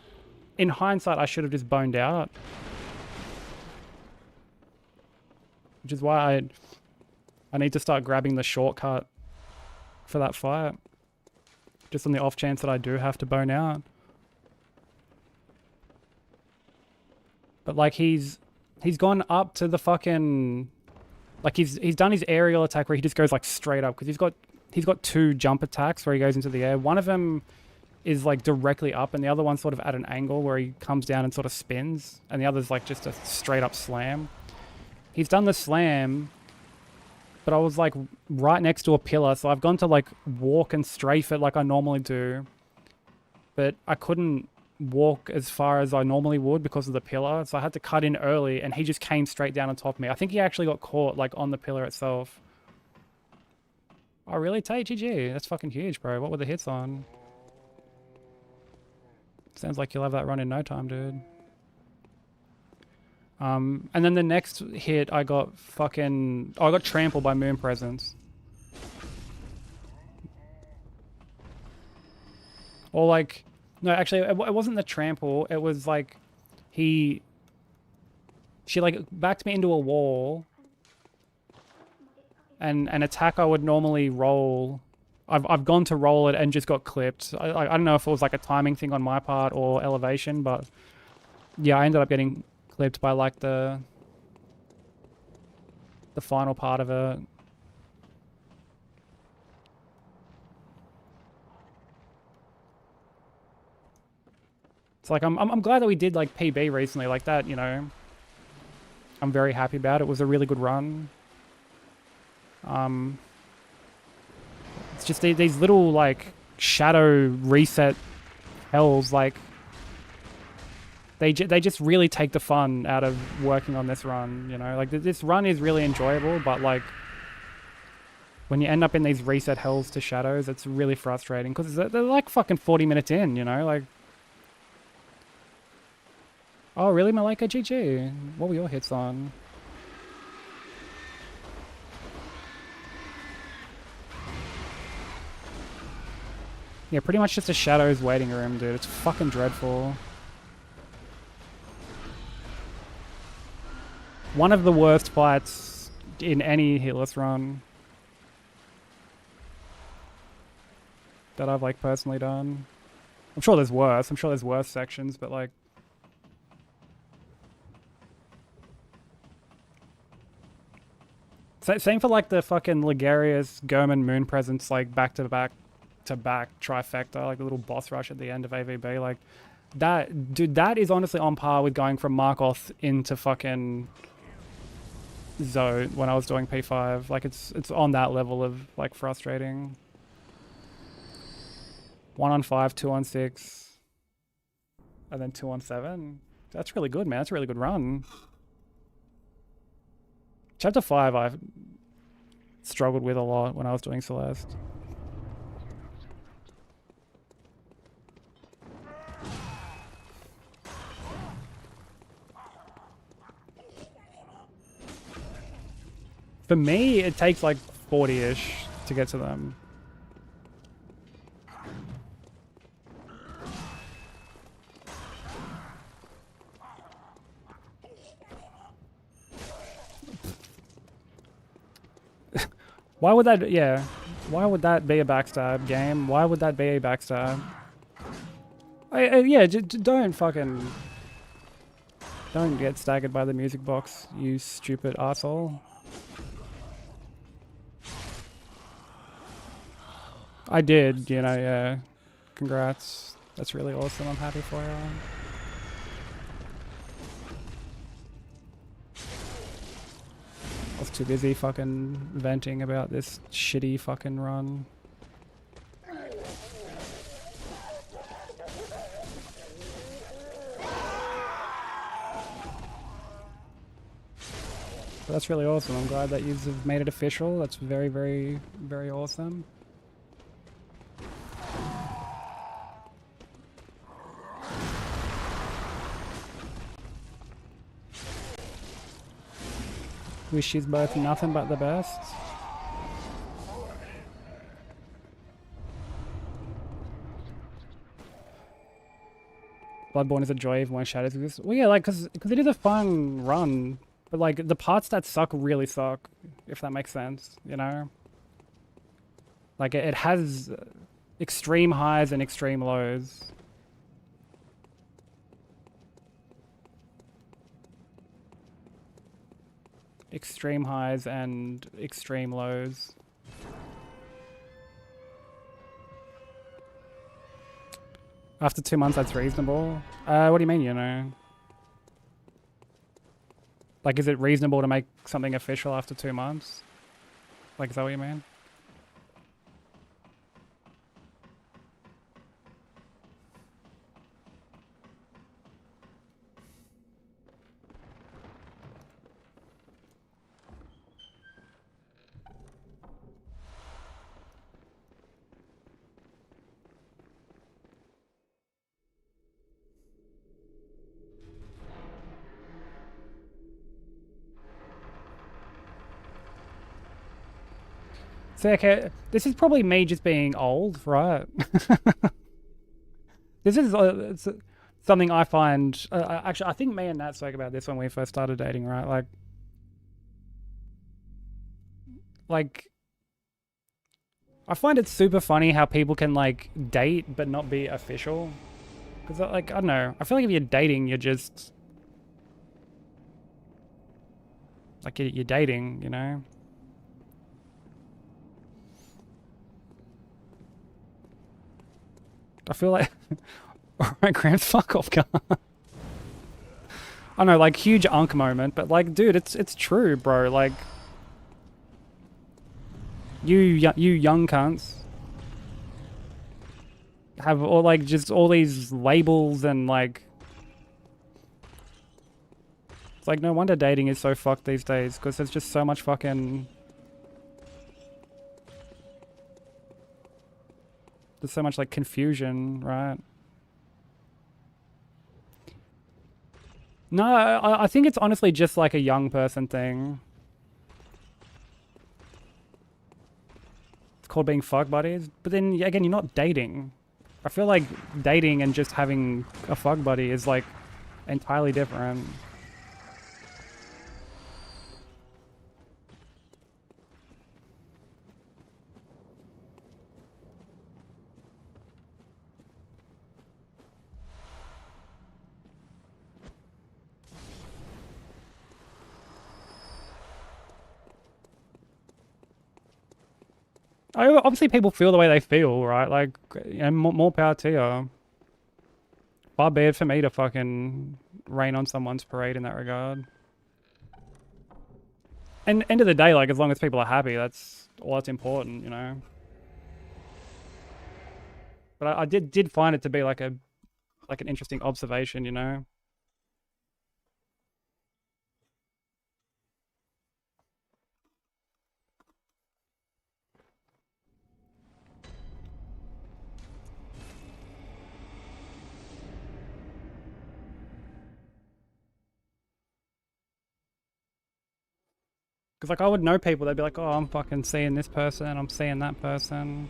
In hindsight, I should have just boned out. Which is why I need to start grabbing the shortcut for that fight. Just on the off chance that I do have to bone out. But, like, he's gone up to the fucking... Like, he's done his aerial attack where he just goes, like, straight up. Because he's got 2 jump attacks where he goes into the air. One of them is, like, directly up, and the other one's sort of at an angle where he comes down and sort of spins. And the other's, like, just a straight up slam. He's done the slam, but I was, like, right next to a pillar, so I've gone to, like, walk and strafe it like I normally do. But I couldn't walk as far as I normally would because of the pillar, so I had to cut in early, and he just came straight down on top of me. I think he actually got caught, like, on the pillar itself. Oh, really? Tate, GG. That's fucking huge, bro. What were the hits on? Sounds like you'll have that run in no time, dude. And then the next hit, I got fucking... Oh, I got trampled by Moon Presence. Or, like... No, actually, it wasn't the trample. It was, like... She, like, backed me into a wall. And an attack I would normally roll... I've gone to roll it and just got clipped. I don't know if it was, like, a timing thing on my part or elevation, but... Yeah, I ended up getting clipped by, like, the final part of it. It's like, I'm glad that we did, like, PB recently like that, you know. I'm very happy about it. It was a really good run. It's just these little, like, shadow reset hells, like... They just really take the fun out of working on this run, you know? Like, this run is really enjoyable, but, like... When you end up in these reset hells to shadows, it's really frustrating. Because they're, like, fucking 40 minutes in, you know? Like... Oh, really, Malika? GG. What were your hits on? Yeah, pretty much just a shadows waiting room, dude. It's fucking dreadful. One of the worst fights in any Hitless run that I've, like, personally done. I'm sure there's worse. I'm sure there's worse sections, but, like... Same for, like, the fucking Ligarius, German Moon Presence, like, back-to-back trifecta, like the little boss rush at the end of AVB. Like, that, dude, that is honestly on par with going from Markoth into fucking Zoe when I was doing P5. Like, it's on that level of, like, frustrating. 1 on 5, 2 on 6, and then 2 on 7. That's really good, man. That's a really good run. Chapter 5 I've struggled with a lot when I was doing Celeste. For me, it takes like 40-ish to get to them. Why would that? Yeah. Why would that be a backstab game? Why would that be a backstab? Yeah. Don't fucking. Don't get staggered by the music box, you stupid asshole. I did, you know, yeah. Congrats. That's really awesome. I'm happy for you. I was too busy fucking venting about this shitty fucking run. But that's really awesome. I'm glad that you've made it official. That's very, very, very awesome. Wish you both nothing but the best. Bloodborne is a joy even when shadows exist. Well, yeah, like, cause it is a fun run, but like the parts that suck really suck, if that makes sense, you know. Like it has extreme highs and extreme lows. Extreme highs and extreme lows. After 2 months, that's reasonable. What do you mean, you know? Like, is it reasonable to make something official after 2 months? Like, is that what you mean? So, okay, this is probably me just being old, right? This is it's something I find... actually, I think me and Nat spoke about this when we first started dating, right? Like, I find it super funny how people can, like, date but not be official. Because, like, I don't know. I feel like if you're dating, you're just... Like, you're dating, you know? I feel like... Alright, Gramps, fuck off, car. I know, like, huge unk moment, but, like, dude, it's true, bro. Like... You young cunts have all, like, just all these labels and, like... It's like, no wonder dating is so fucked these days, because there's just so much fucking... There's so much, like, confusion, right? No, I think it's honestly just, like, a young person thing. It's called being fuck buddies. But then, again, you're not dating. I feel like dating and just having a fuck buddy is, like, entirely different. Obviously, people feel the way they feel, right? Like, you know, more power to you. Far be it for me to fucking rain on someone's parade in that regard. And end of the day, like, as long as people are happy, that's all that's important, you know? But I did find it to be like an interesting observation, you know? Because, like, I would know people, they'd be like, oh, I'm fucking seeing this person, I'm seeing that person.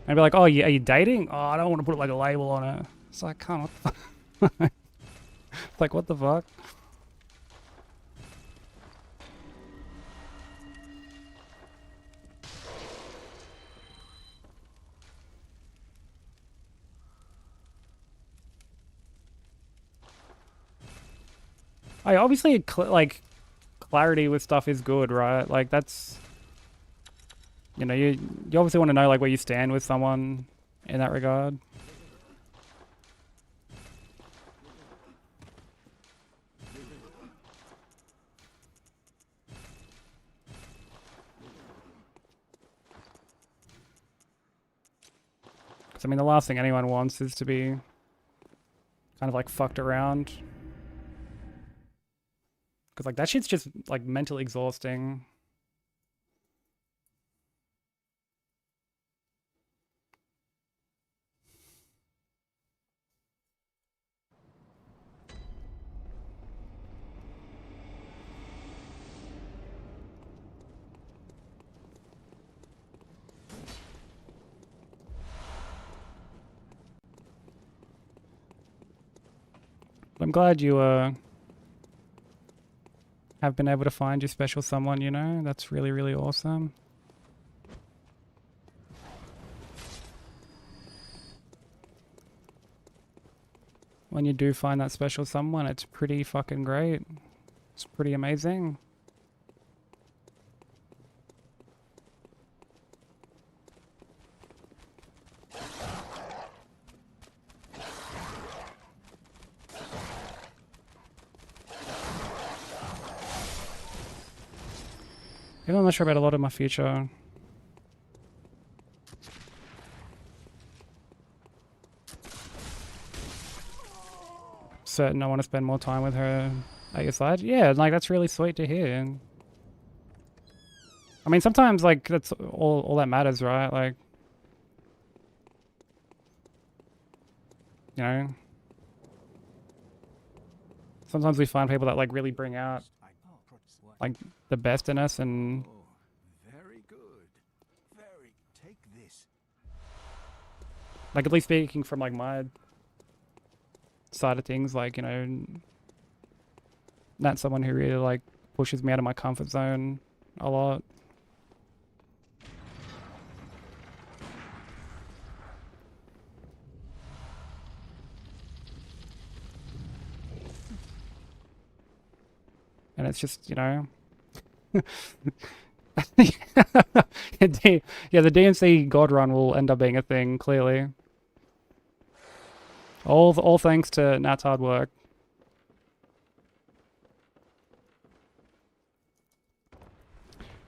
And I'd be like, oh, are you dating? Oh, I don't want to put, like, a label on it. It's like, come on, what the fuck? It's like, what the fuck? I obviously like clarity with stuff is good, right? Like that's, you know, you obviously want to know like where you stand with someone in that regard. Because I mean, the last thing anyone wants is to be kind of like fucked around. Because like that shit's just like mentally exhausting. I'm glad you have been able to find your special someone, you know? That's really, really awesome. When you do find that special someone, it's pretty fucking great. It's pretty amazing. Even though I'm not sure about a lot of my future. Certain I want to spend more time with her at your side. Yeah, like that's really sweet to hear. I mean, sometimes like that's all that matters, right? Like, you know, sometimes we find people that like really bring out like the best in us, and Very good. Very. Take this. like at least speaking from like my side of things, like, you know, that's someone who really like pushes me out of my comfort zone a lot. And it's just, you know, yeah, the DMC God Run will end up being a thing, clearly. All thanks to Nat's hard work.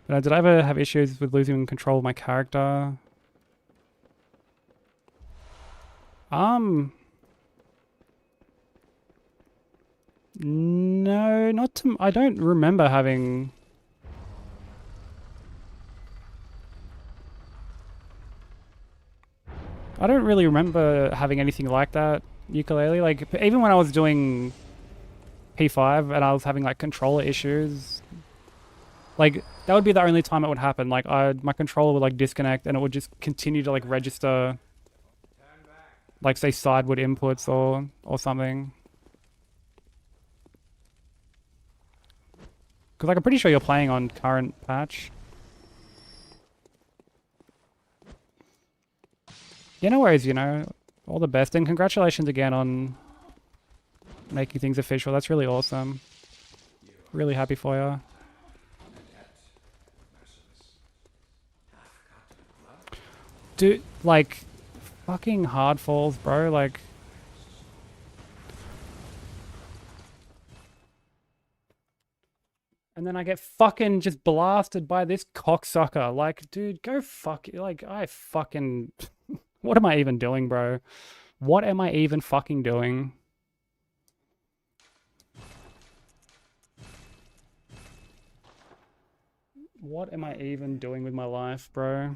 But did I ever have issues with losing control of my character? No, not to. I don't remember having. I don't really remember having anything like that ukulele. Like even when I was doing P5 and I was having like controller issues, like that would be the only time it would happen. Like my controller would like disconnect and it would just continue to like register, like say sideward inputs or something. Because like I'm pretty sure you're playing on current patch. Yeah, no worries, you know. All the best. And congratulations again on making things official. That's really awesome. Really happy for you. Dude, like, fucking hard falls, bro. Like... And then I get fucking just blasted by this cocksucker. Like, dude, go fuck... Like, I fucking... What am I even doing, bro? What am I even fucking doing? What am I even doing with my life, bro?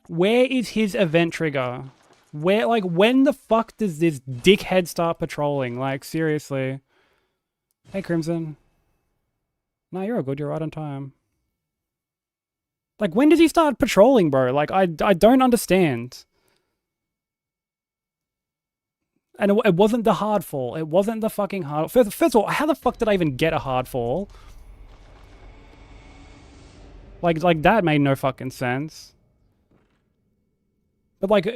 Where is his event trigger? Where, like, when the fuck does this dickhead start patrolling? Like, seriously. Hey, Crimson. No, you're all good. You're right on time. Like, when does he start patrolling, bro? Like, I don't understand. And it wasn't the hard fall. It wasn't the fucking hard... First of all, how the fuck did I even get a hard fall? Like that made no fucking sense. But, like,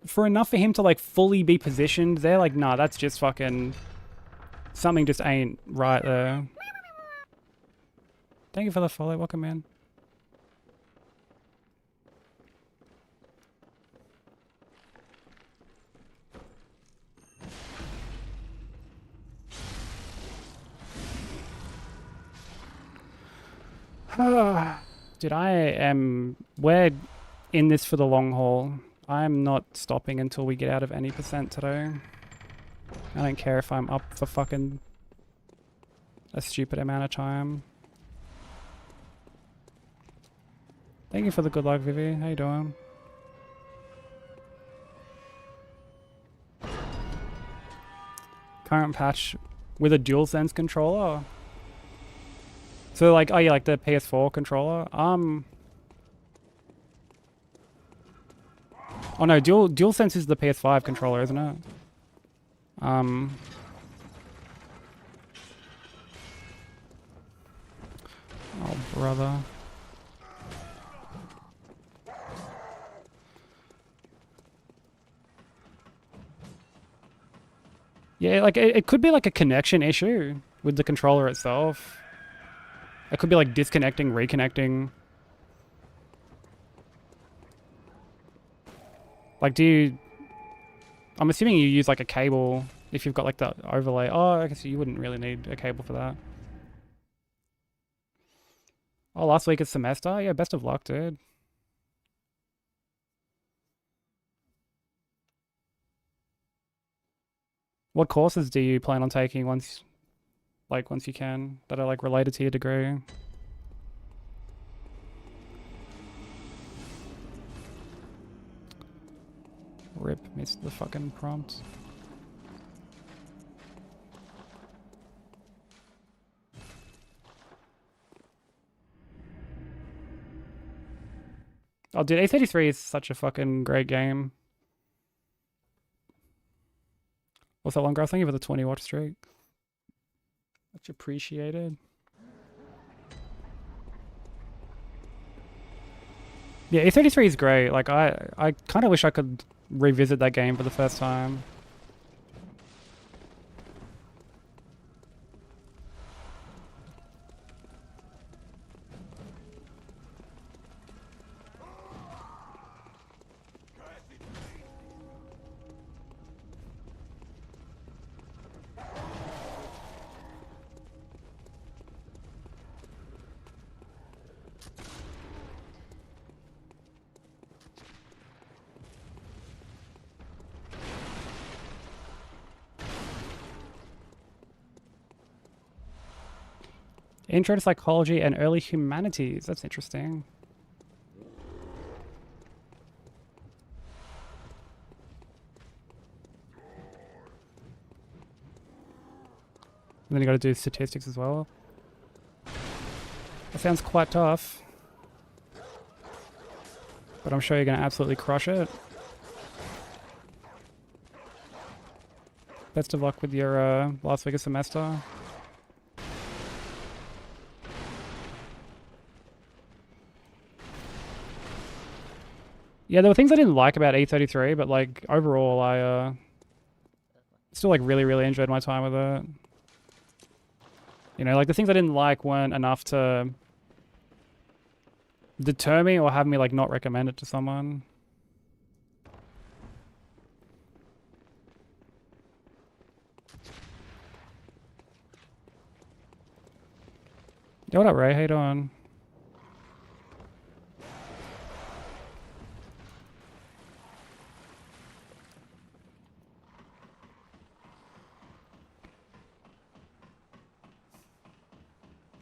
for enough for him to like fully be positioned there, like nah, that's just fucking something just ain't right there. Thank you for the follow, welcome man. Dude, we're in this for the long haul. I'm not stopping until we get out of any percent today. I don't care if I'm up for fucking a stupid amount of time. Thank you for the good luck, Vivi. How you doing? Current patch with a DualSense controller. So like, oh yeah, like the PS4 controller. Oh no, DualSense is the PS5 controller, isn't it? Oh brother. Yeah, like it could be like a connection issue with the controller itself. It could be like disconnecting, reconnecting. Like I'm assuming you use like a cable if you've got like the overlay. Oh, I guess you wouldn't really need a cable for that. Oh, last week is semester? Yeah, best of luck, dude. What courses do you plan on taking once you can, that are like related to your degree? Rip, missed the fucking prompt. Oh dude, A33 is such a fucking great game. What's that long grass? Thank you for the 20 watch streak. Much appreciated. Yeah, A33 is great. Like I kind of wish I could revisit that game for the first time. Intro to Psychology and Early Humanities. That's interesting. And then you got to do statistics as well. That sounds quite tough. But I'm sure you're going to absolutely crush it. Best of luck with your last week of semester. Yeah, there were things I didn't like about E33, but like overall I still like really enjoyed my time with it. You know, like the things I didn't like weren't enough to deter me or have me like not recommend it to someone. Yo, what up, Ray? How you doing?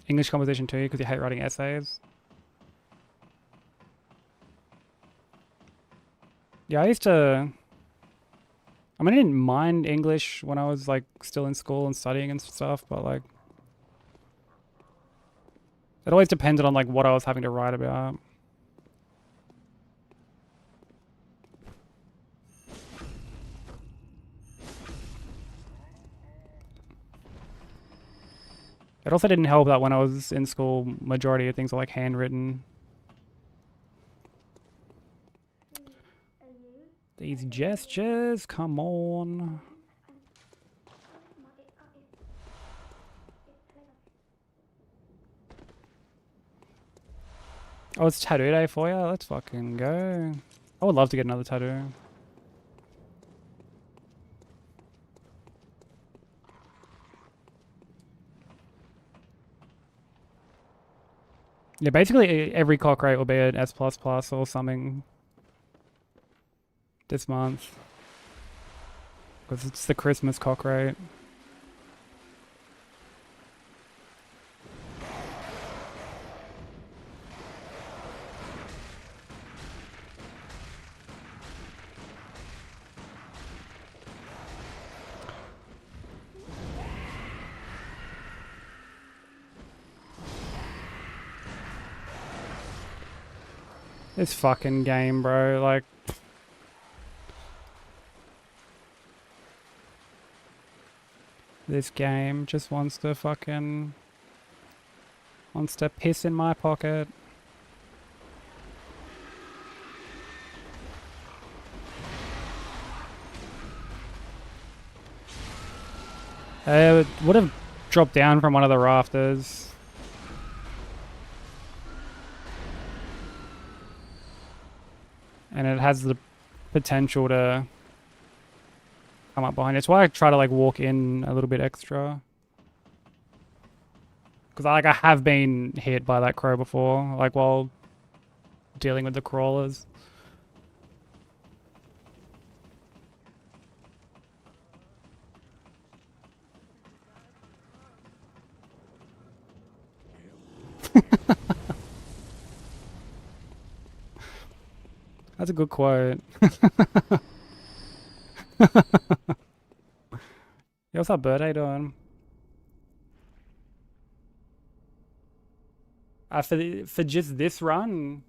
English composition too, because you hate writing essays. Yeah, I mean, I didn't mind English when I was like still in school and studying and stuff, but like it always depended on like what I was having to write about. It also didn't help that when I was in school, majority of things were like handwritten. These gestures, come on. Oh, it's tattoo day for you? Let's fucking go. I would love to get another tattoo. Yeah, basically every cock rate will be an S++ or something this month. Because it's the Christmas cock rate. This fucking game, bro, like... This game just wants to fucking... Wants to piss in my pocket. It would have dropped down from one of the rafters. And it has the potential to come up behind. It's why I try to like walk in a little bit extra. Because I have been hit by that crow before, like while dealing with the crawlers. That's a good quote. Yo, what's up, bird? How you doing? For just this run,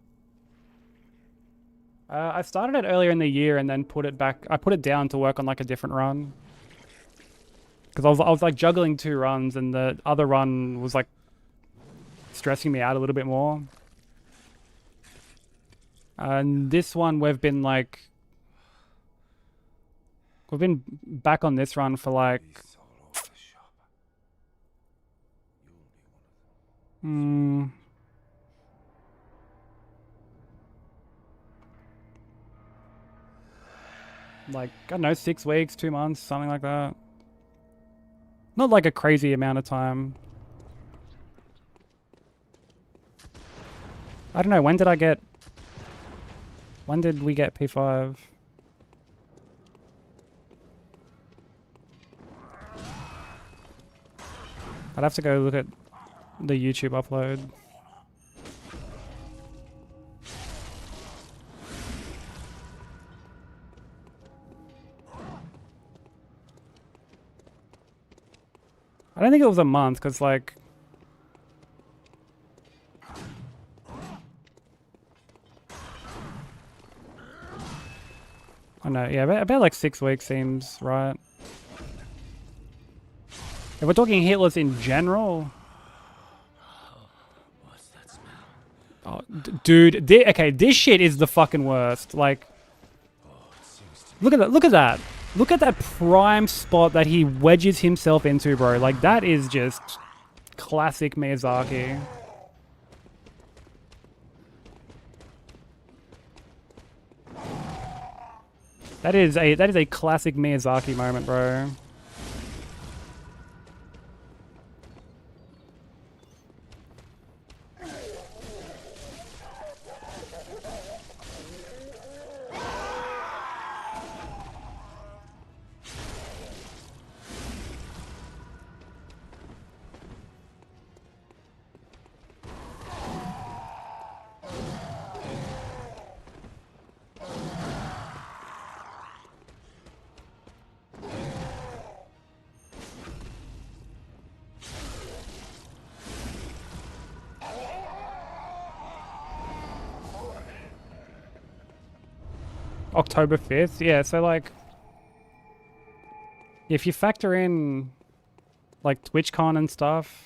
I started it earlier in the year and then put it back. I put it down to work on like a different run because I was like juggling 2 runs and the other run was like stressing me out a little bit more. And this one we've been back on this run for like like, I don't know, 6 weeks, 2 months, something like that. Not like a crazy amount of time. I don't know, when did we get P5? I'd have to go look at the YouTube upload. I don't think it was a month, because like... I know, yeah, about like 6 weeks seems right. If we're talking Hitless in general... What's that smell? Oh, dude, okay, this shit is the fucking worst. Like, look at that, look at that. Look at that prime spot that he wedges himself into, bro. Like, that is just classic Miyazaki. That is a classic Miyazaki moment, bro. October 5th? Yeah, so like... if you factor in like TwitchCon and stuff...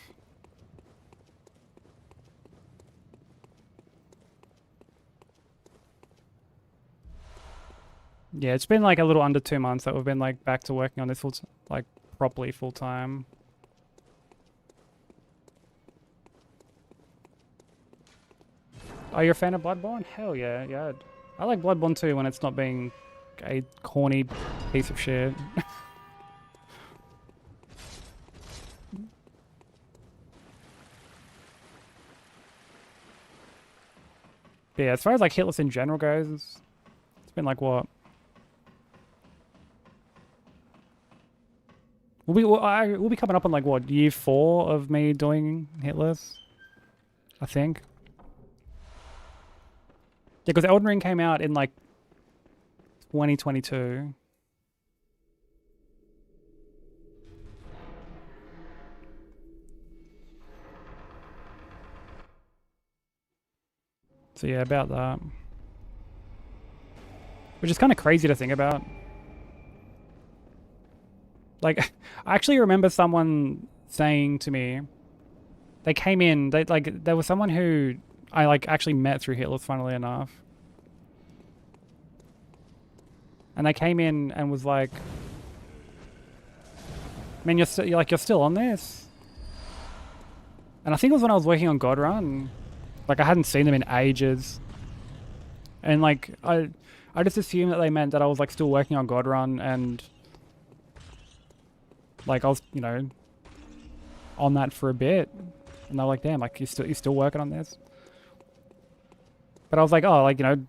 Yeah, it's been like a little under 2 months that we've been like back to working on this like properly full time. Oh, you're a fan of Bloodborne? Hell yeah, yeah. I like Bloodborne too when it's not being a corny piece of shit. But yeah, as far as like Hitless in general goes, it's been like what? We'll be coming up on like what, year 4 of me doing Hitless, I think. Yeah, because Elden Ring came out in like 2022. So yeah, about that. Which is kind of crazy to think about. Like, I actually remember someone saying to me, they came in, there was someone who I like actually met through Hitless, funnily enough. And they came in and was like, man, you're still on this? And I think it was when I was working on God Run. Like, I hadn't seen them in ages. And like, I just assumed that they meant that I was like still working on God Run and like I was, you know, on that for a bit. And they're like, damn, like you're still working on this? But I was like, oh, like, you know,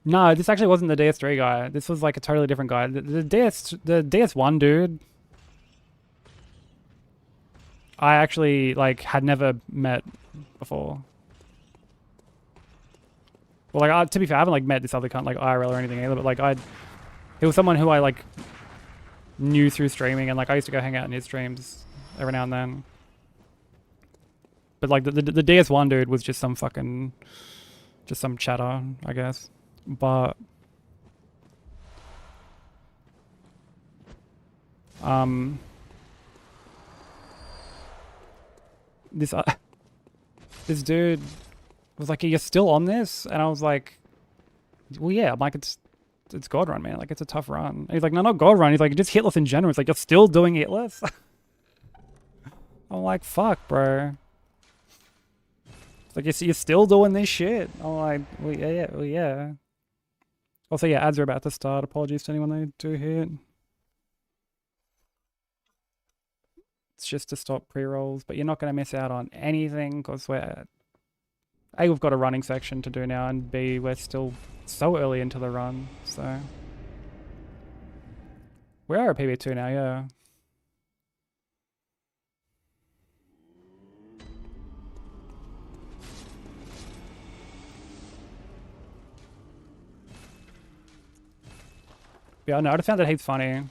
no, this actually wasn't the DS3 guy. This was like a totally different guy. The DS1 dude, I actually like had never met before. Well, like, to be fair, I haven't like met this other cunt like IRL or anything either. But like, he was someone who I like knew through streaming, and like I used to go hang out in his streams every now and then. But like the DS1 dude was just some chatter, I guess. But this dude was like, "You're still on this?" And I was like, "Well, yeah." I'm like, "It's God Run, man. Like, it's a tough run." And he's like, "No, not God Run." He's like, "Just Hitless in general." It's like, "You're still doing Hitless?" I'm like, "Fuck, bro." It's like, you're still doing this shit. I'm like, well, yeah. Also, yeah, ads are about to start. Apologies to anyone they do hit. It's just to stop pre-rolls, but you're not going to miss out on anything because we've got a running section to do now, and B, we're still so early into the run, so. We are at PB2 now, yeah. Yeah, no, I just found that he's funny.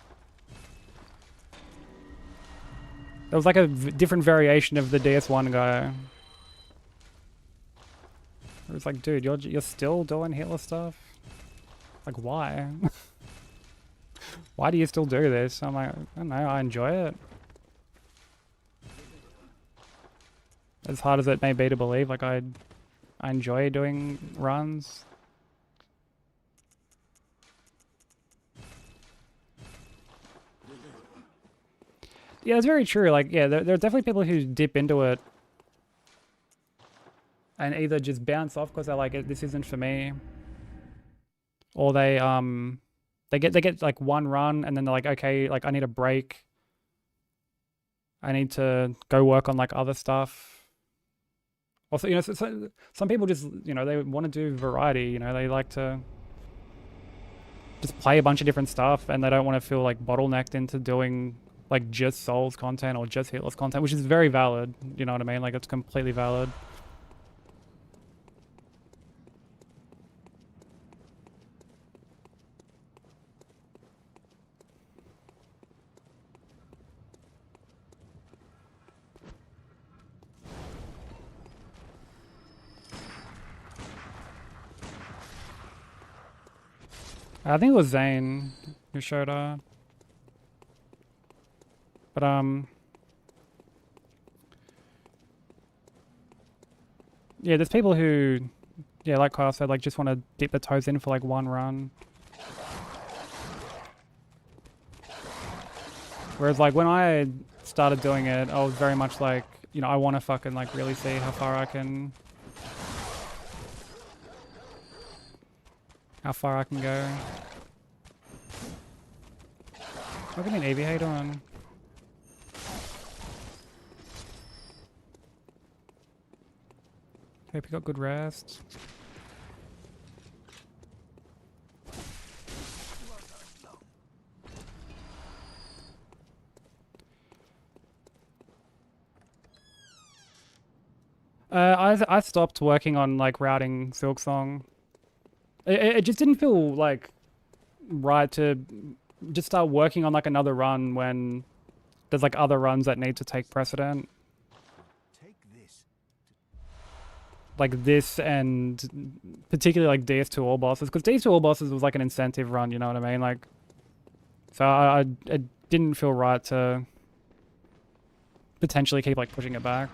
There was like a different variation of the DS1 guy. It was like, dude, you're still doing Hitler stuff? Like, why? Why do you still do this? I'm like, I don't know, I enjoy it. As hard as it may be to believe, like I enjoy doing runs. Yeah, it's very true. Like, yeah, there are definitely people who dip into it and either just bounce off because they're like, this isn't for me, or they get like one run and then they're like, okay, like I need a break. I need to go work on like other stuff. Also, you know, so some people just, you know, they want to do variety. You know, they like to just play a bunch of different stuff, and they don't want to feel like bottlenecked into doing like just Souls content or just Hitless content, which is very valid. You know what I mean? Like, it's completely valid. I think it was Zane who showed up. But yeah, there's people who, yeah, like Kyle said, like just want to dip their toes in for like one run. Whereas like when I started doing it, I was very much like, you know, I want to fucking like really see how far I can go. Look at an EVA doing. Hope you got good rest. I stopped working on like routing Silksong. It just didn't feel like right to just start working on like another run when there's like other runs that need to take precedent. Like this, and particularly like DS2 All Bosses, because DS2 All Bosses was like an incentive run, you know what I mean? Like, so it didn't feel right to potentially keep like pushing it back.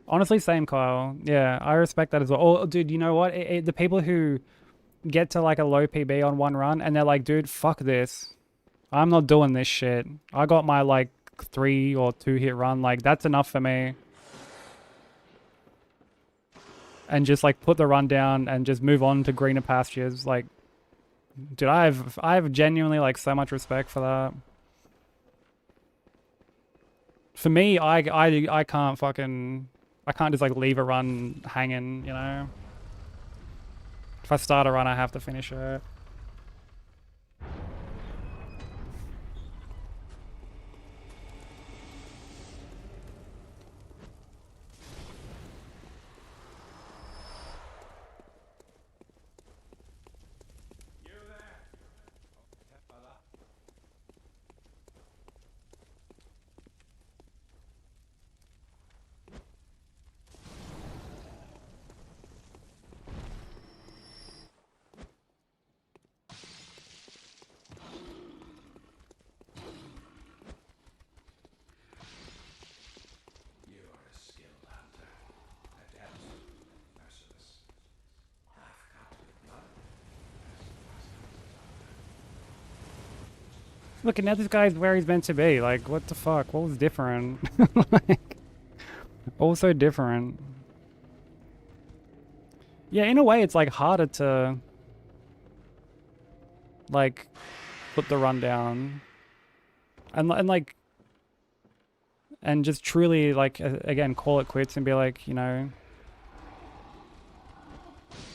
Honestly, same, Kyle. Yeah, I respect that as well. Oh, dude, you know what? The people who get to like a low PB on one run and they're like, dude, fuck this. I'm not doing this shit. I got my like 3 or 2 hit run. Like, that's enough for me. And just like put the run down and just move on to greener pastures. Like, dude, I have genuinely like so much respect for that. For me, I can't fucking... I can't just like leave a run hanging, you know? If I start a run, I have to finish it. Look, and now this guy's where he's meant to be. Like, what the fuck? What was different? Like, also different. Yeah, in a way, it's like harder to like put the run down and like and just truly like again call it quits and be like, you know,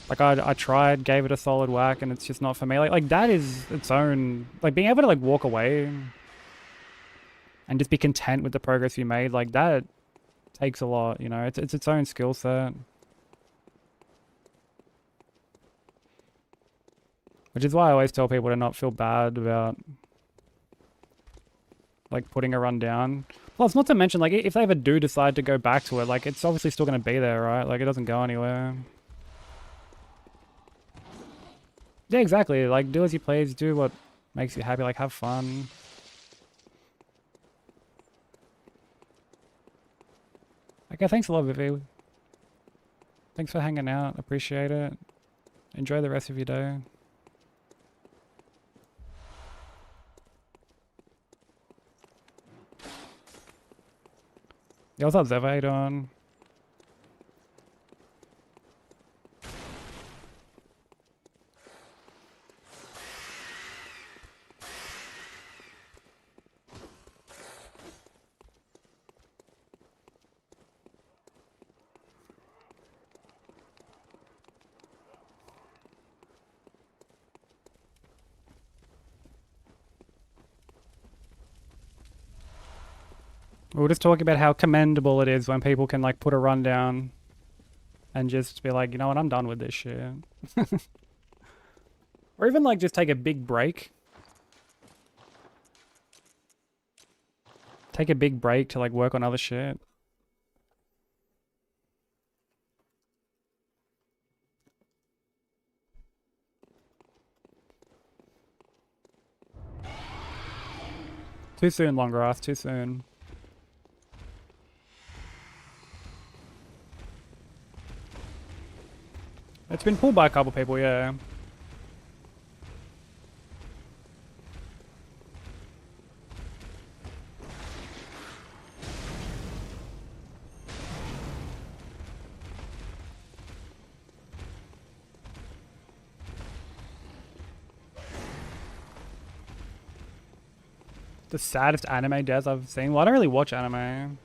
like I tried, gave it a solid whack, and it's just not for me. Like that is its own, like being able to like walk away and just be content with the progress you made. Like that takes a lot, you know. It's its own skill set, which is why I always tell people to not feel bad about like putting a run down. Plus, not to mention, like if they ever do decide to go back to it, like it's obviously still going to be there, right? Like it doesn't go anywhere. Yeah, exactly. Like, do as you please. Do what makes you happy. Like, have fun. Okay, thanks a lot, Vivi. Thanks for hanging out. Appreciate it. Enjoy the rest of your day. Yeah, what's up, Zev? How you doing? We were just talking about how commendable it is when people can like put a run down and just be like, you know what, I'm done with this shit. Or even like just take a big break. Take a big break to like work on other shit. Too soon, long grass, too soon. It's been pulled by a couple people, yeah. The saddest anime deaths I've seen. Well, I don't really watch anime.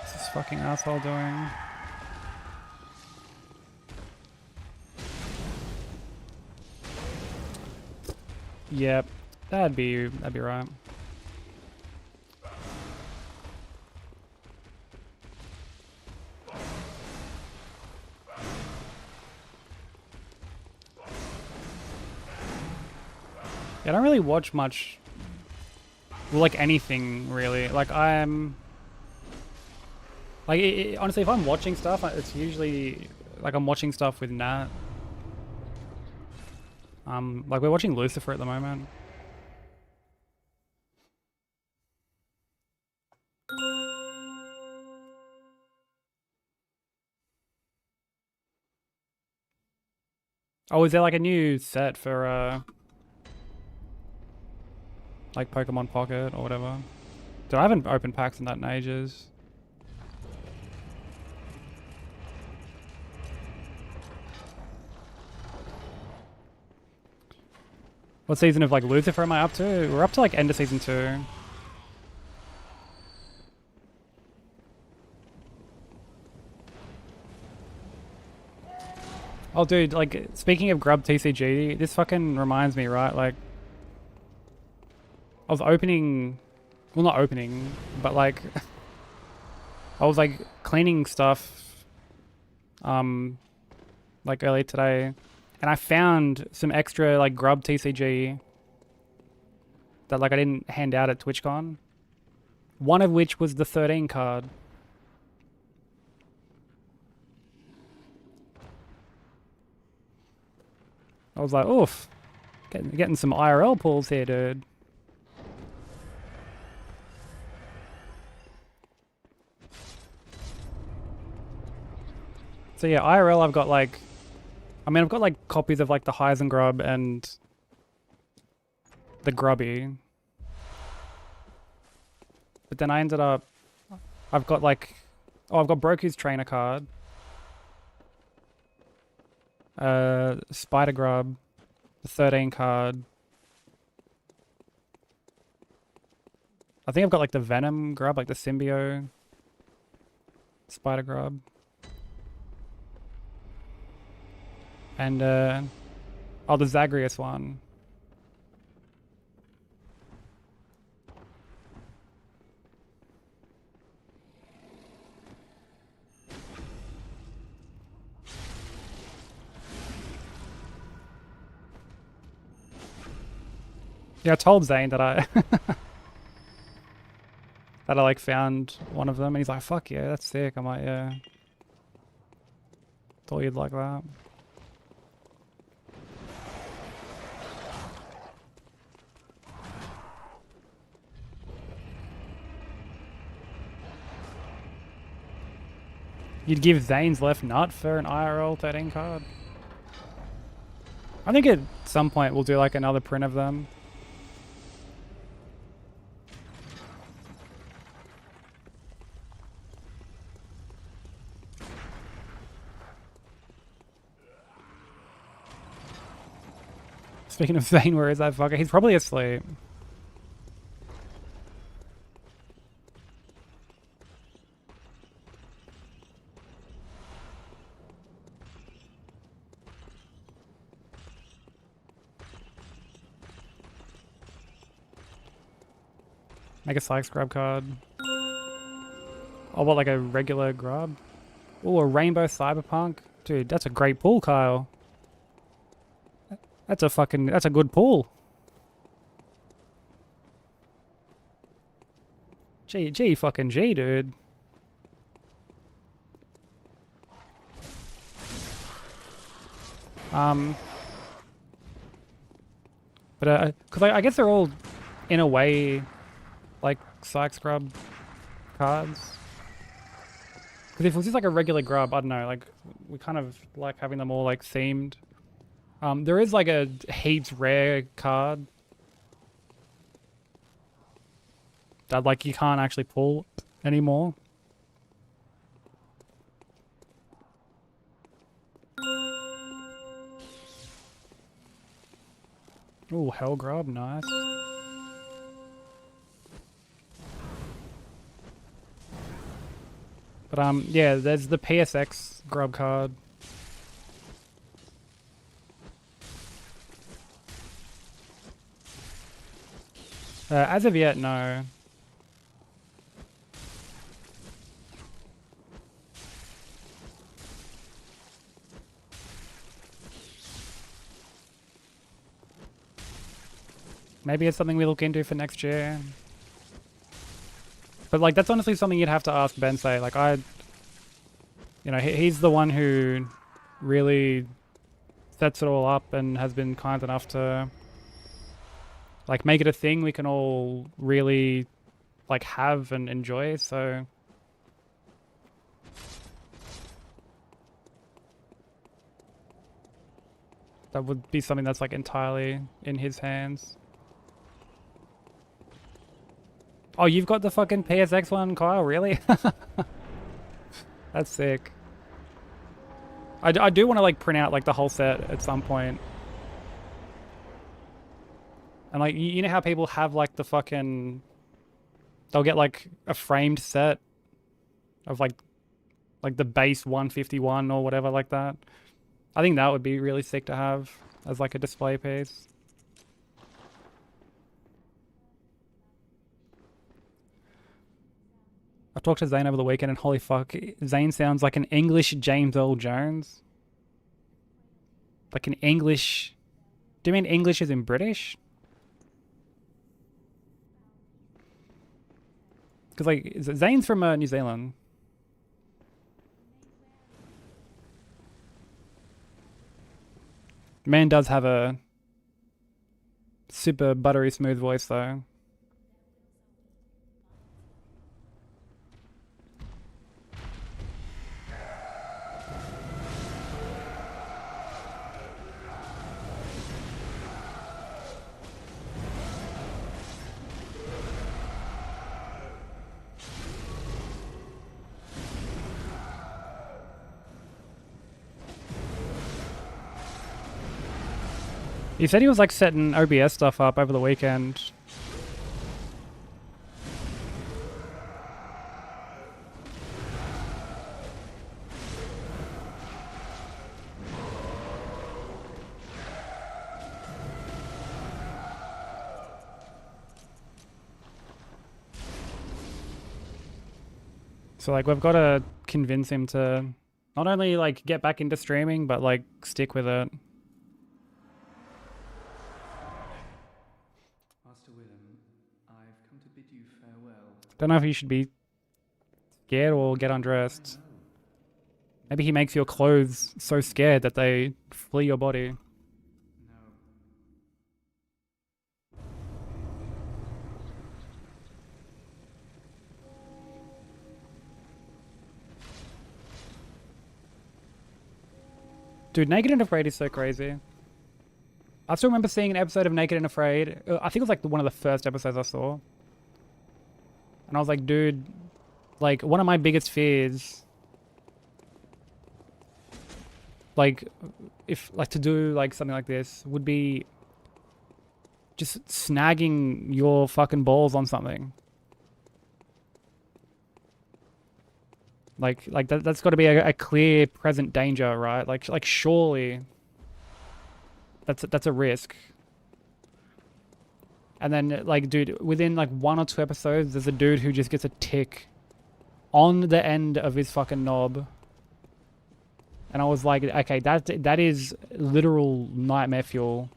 What's this fucking asshole doing? Yep, that'd be right. Yeah, I don't really watch much. Well, like anything really. Like honestly, if I'm watching stuff, it's usually like I'm watching stuff with Nat. Like we're watching Lucifer at the moment. Oh, is there like a new set for like Pokemon Pocket or whatever? Dude, I haven't opened packs in that in ages. What season of like Lucifer am I up to? We're up to like end of season 2. Oh dude, like speaking of Grub TCG, this fucking reminds me, right? Like I was opening, well not opening, but like I was like cleaning stuff like earlier today, and I found some extra like Grub TCG that like I didn't hand out at TwitchCon. One of which was the 13 card. I was like, oof, getting some IRL pulls here, dude. So yeah, IRL I've got like, I mean I've got like copies of like the Heisengrub and the Grubby. But then I ended up, I've got like, oh I've got Broku's trainer card. Spider Grub, the 13 card. I think I've got like the Venom Grub, like the Symbio Spider Grub. And oh, the Zagreus one. Yeah, I told Zane that I that I like found one of them, and he's like, "Fuck yeah, that's sick." I'm like, "Yeah, thought you'd like that." You'd give Zane's left nut for an IRL 13 card? I think at some point we'll do like another print of them. Speaking of Zane, where is that fucker? He's probably asleep. Make a Sykes grub card. Oh, what, like a regular grub? Oh, a Rainbow Cyberpunk? Dude, that's a great pull, Kyle. That's a good pull. G fucking G, dude. But cause I guess they're all in a way like Psych Scrub cards. Because if it was just like a regular grub, I don't know, like we kind of like having them all like themed. There is like a heaps rare card that like you can't actually pull anymore. Oh, Hell Grub, nice. But yeah, there's the PSX grub card. As of yet, no. Maybe it's something we look into for next year. But like, that's honestly something you'd have to ask Bensei. Like you know, he's the one who really sets it all up and has been kind enough to like make it a thing we can all really like have and enjoy. So that would be something that's like entirely in his hands. Oh, you've got the fucking PSX one, Kyle? Really? That's sick. I do want to like print out like the whole set at some point. And like, you know how people have like the fucking... They'll get like a framed set of like the base 151 or whatever like that. I think that would be really sick to have as like a display piece. I talked to Zane over the weekend and holy fuck, Zane sounds like an English James Earl Jones. Like an English... Do you mean English as in British? Because like, Zane's from New Zealand. Man does have a super buttery smooth voice though. He said he was like setting OBS stuff up over the weekend. So like we've got to convince him to not only like get back into streaming, but like stick with it. Don't know if you should be scared or get undressed. Maybe he makes your clothes so scared that they flee your body. Dude, Naked and Afraid is so crazy. I still remember seeing an episode of Naked and Afraid. I think it was like one of the first episodes I saw. And I was like, dude, like one of my biggest fears, like if like to do like something like this would be just snagging your fucking balls on something. Like that's got to be a clear present danger, right? Like surely that's a risk. And then, like, dude, within, like, 1 or 2 episodes, there's a dude who just gets a tick on the end of his fucking knob. And I was like, okay, that is literal nightmare fuel.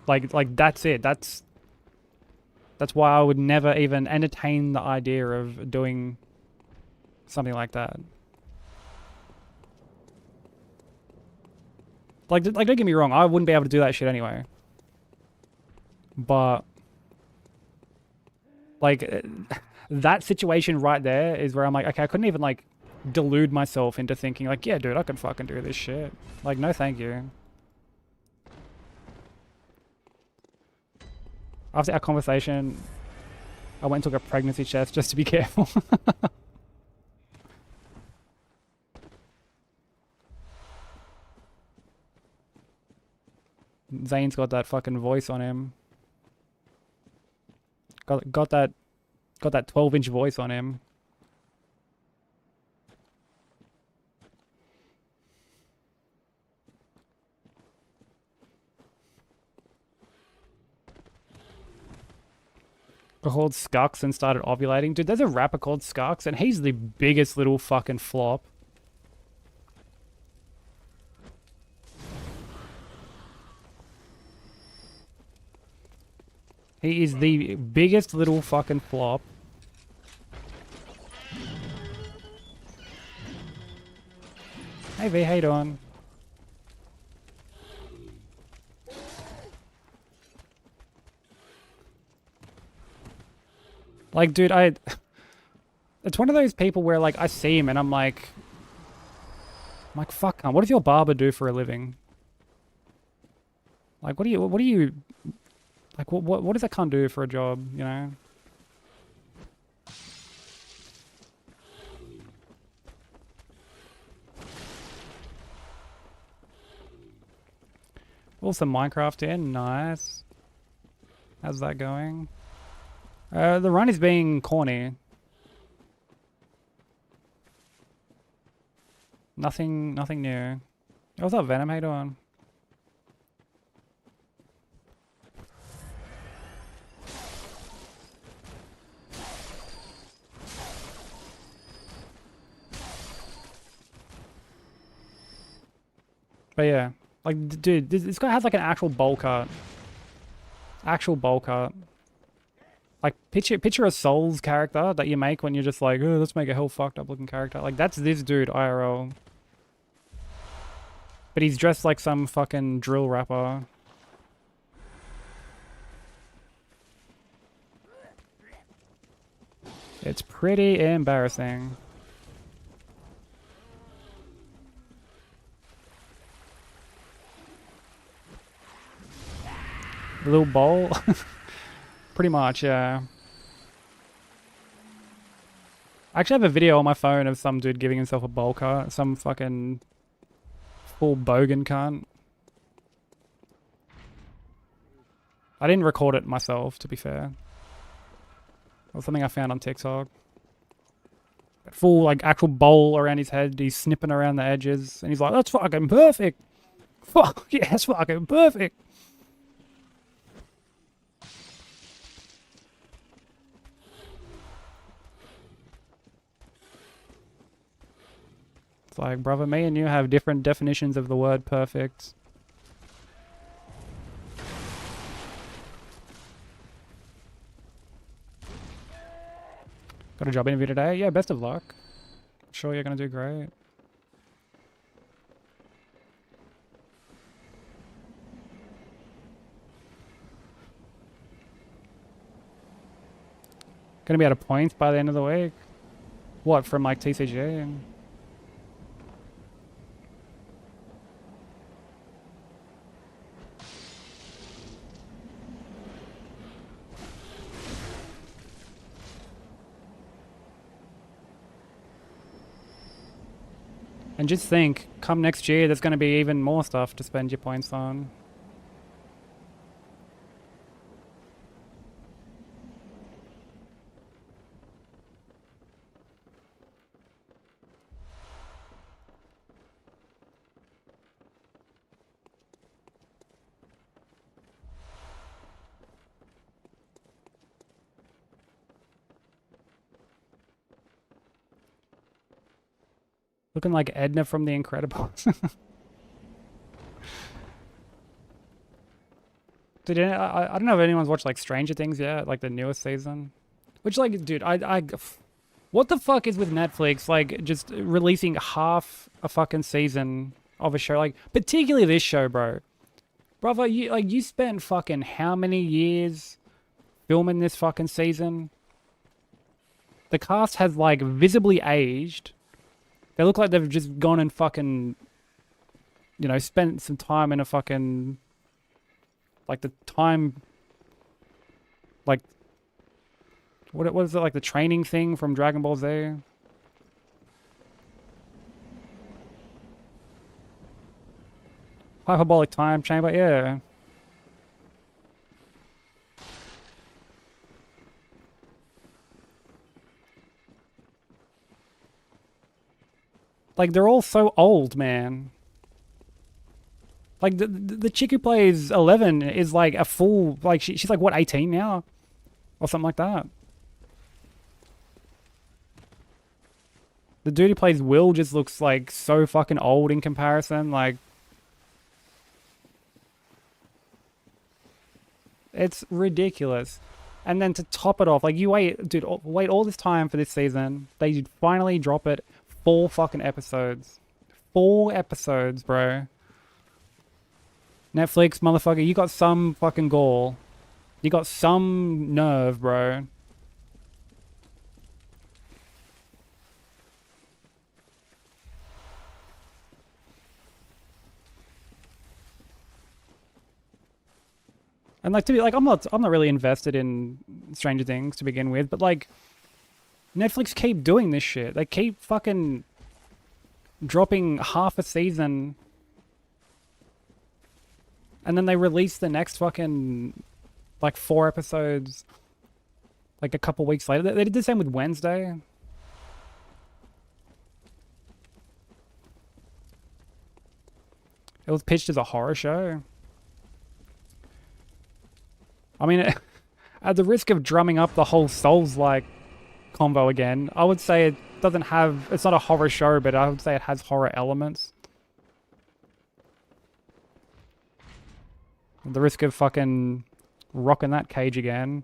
Like that's it. That's why I would never even entertain the idea of doing something like that. Like don't get me wrong, I wouldn't be able to do that shit anyway. But like that situation right there is where I'm like, okay, I couldn't even like delude myself into thinking like, yeah, dude, I can fucking do this shit. Like, no, thank you. After our conversation, I went and took a pregnancy test just to be careful. Zane's got that fucking voice on him. Got that 12-inch voice on him. Called Skux and started ovulating. Dude, there's a rapper called Skux and he's the biggest little fucking flop. He is the biggest little fucking flop. Hey V, how you doing? Like, dude, it's one of those people where, like, I see him and I'm like, fuck, what does your barber do for a living? Like, what do you, like, what does that cunt do for a job, you know? Also Minecraft in, nice. How's that going? The run is being corny. Nothing new. Hey, what's up, Venom? How you doing? But yeah, like, dude, this guy has like an actual bowl cut. Actual bowl cut. Like, picture a Souls character that you make when you're just like, oh, let's make a hell fucked up looking character. Like, that's this dude, IRL. But he's dressed like some fucking drill rapper. It's pretty embarrassing. A little bowl? Pretty much, yeah. I actually have a video on my phone of some dude giving himself a bowl cut. Some fucking full bogan cunt. I didn't record it myself, to be fair. It was something I found on TikTok. Full, like, actual bowl around his head. He's snipping around the edges. And he's like, that's fucking perfect. Fuck, yeah, that's fucking perfect. It's like, brother, me and you have different definitions of the word perfect. Got a job interview today? Yeah, best of luck. Sure you're gonna do great. Gonna be out of points by the end of the week? What, from like TCG? And just think, come next year, there's going to be even more stuff to spend your points on. Looking like Edna from The Incredibles. Dude, I don't know if anyone's watched like Stranger Things yet, like the newest season. Which, like, dude, what the fuck is with Netflix, like, just releasing half a fucking season of a show? Like, particularly this show, bro. Brother, you spent fucking how many years filming this fucking season? The cast has, like, visibly aged. They look like they've just gone and fucking, you know, spent some time in a fucking, like, the time, like, what is it, like the training thing from Dragon Ball Z? Hyperbolic time chamber, yeah. Like, they're all so old, man. Like, the chick who plays 11 is like a full, like, she's like, what, 18 now? Or something like that. The dude who plays Will just looks like so fucking old in comparison. Like, it's ridiculous. And then to top it off, like, you wait, dude, wait all this time for this season. They finally drop it. 4 fucking episodes. 4 episodes, bro. Netflix, motherfucker, you got some fucking gall. You got some nerve, bro. And like, to be like, I'm not really invested in Stranger Things to begin with, but like, Netflix keep doing this shit. They keep fucking dropping half a season, and then they release the next fucking like 4 episodes like a couple weeks later. They did the same with Wednesday. It was pitched as a horror show. I mean, at the risk of drumming up the whole Souls-like convo again, I would say it doesn't have... It's not a horror show, but I would say it has horror elements. At the risk of fucking rocking that cage again.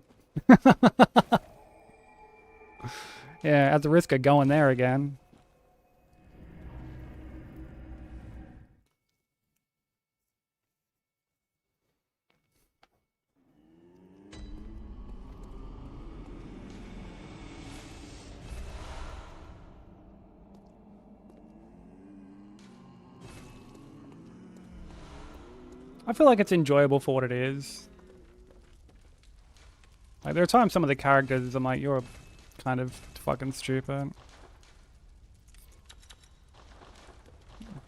Yeah, at the risk of going there again. I feel like it's enjoyable for what it is. Like, there are times some of the characters I'm like, you're kind of fucking stupid.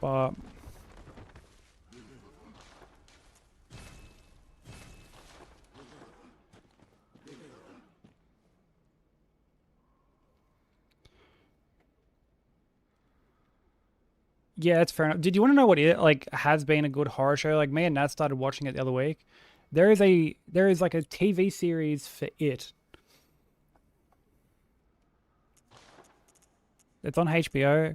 But... yeah, it's fair enough. Did you want to know what it like has been a good horror show? Like, me and Nat started watching it the other week. There is like a TV series for it. It's on HBO.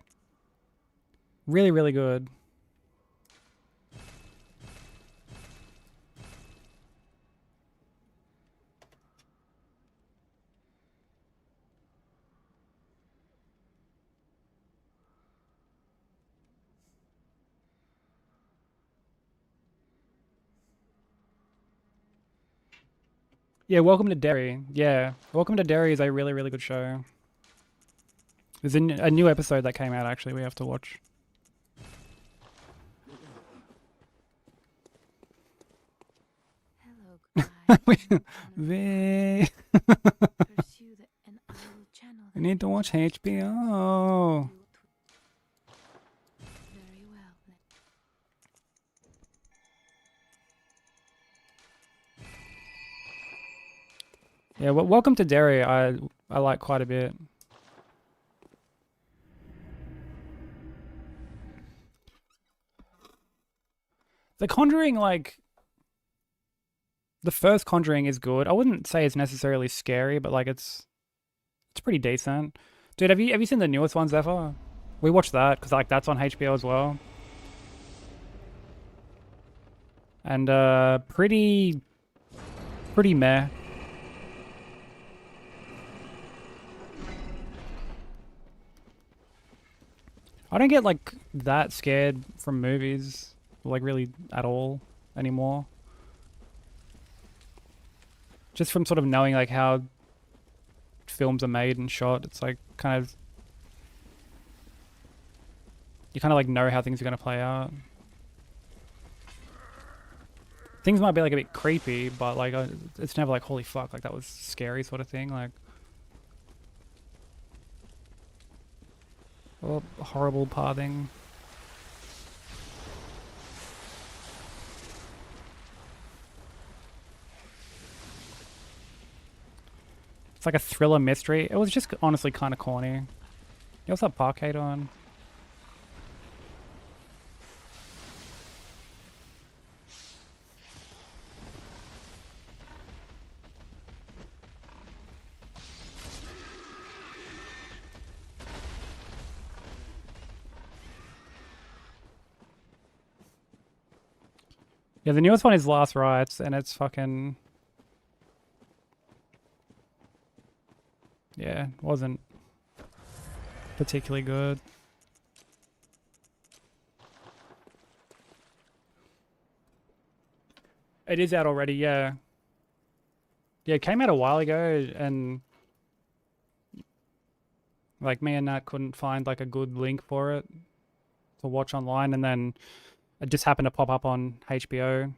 Really, really good. Yeah, Welcome to Derry. Yeah, Welcome to Derry is a really, really good show. There's a new episode that came out, actually, we have to watch. Hello, We pursue the, and I will channel them need to watch HBO. very well. Yeah, well, Welcome to Derry, I like quite a bit. The Conjuring, like, the first Conjuring is good. I wouldn't say it's necessarily scary, but like it's pretty decent. Dude, have you seen the newest ones ever? We watched that because like that's on HBO as well. And pretty pretty meh. I don't get like that scared from movies, like really at all anymore. Just from sort of knowing like how films are made and shot, it's like kind of you kind of like know how things are gonna play out. Things might be like a bit creepy, but like it's never like holy fuck, like that was scary sort of thing. Like, oh, horrible pathing. It's like a thriller mystery. It was just honestly kind of corny. You what's that Parkade on? Yeah, the newest one is Last Rites, and it's fucking... Yeah, wasn't particularly good. It is out already, yeah. Yeah, it came out a while ago, and like me and Nat couldn't find like a good link for it to watch online, and then it just happened to pop up on HBO.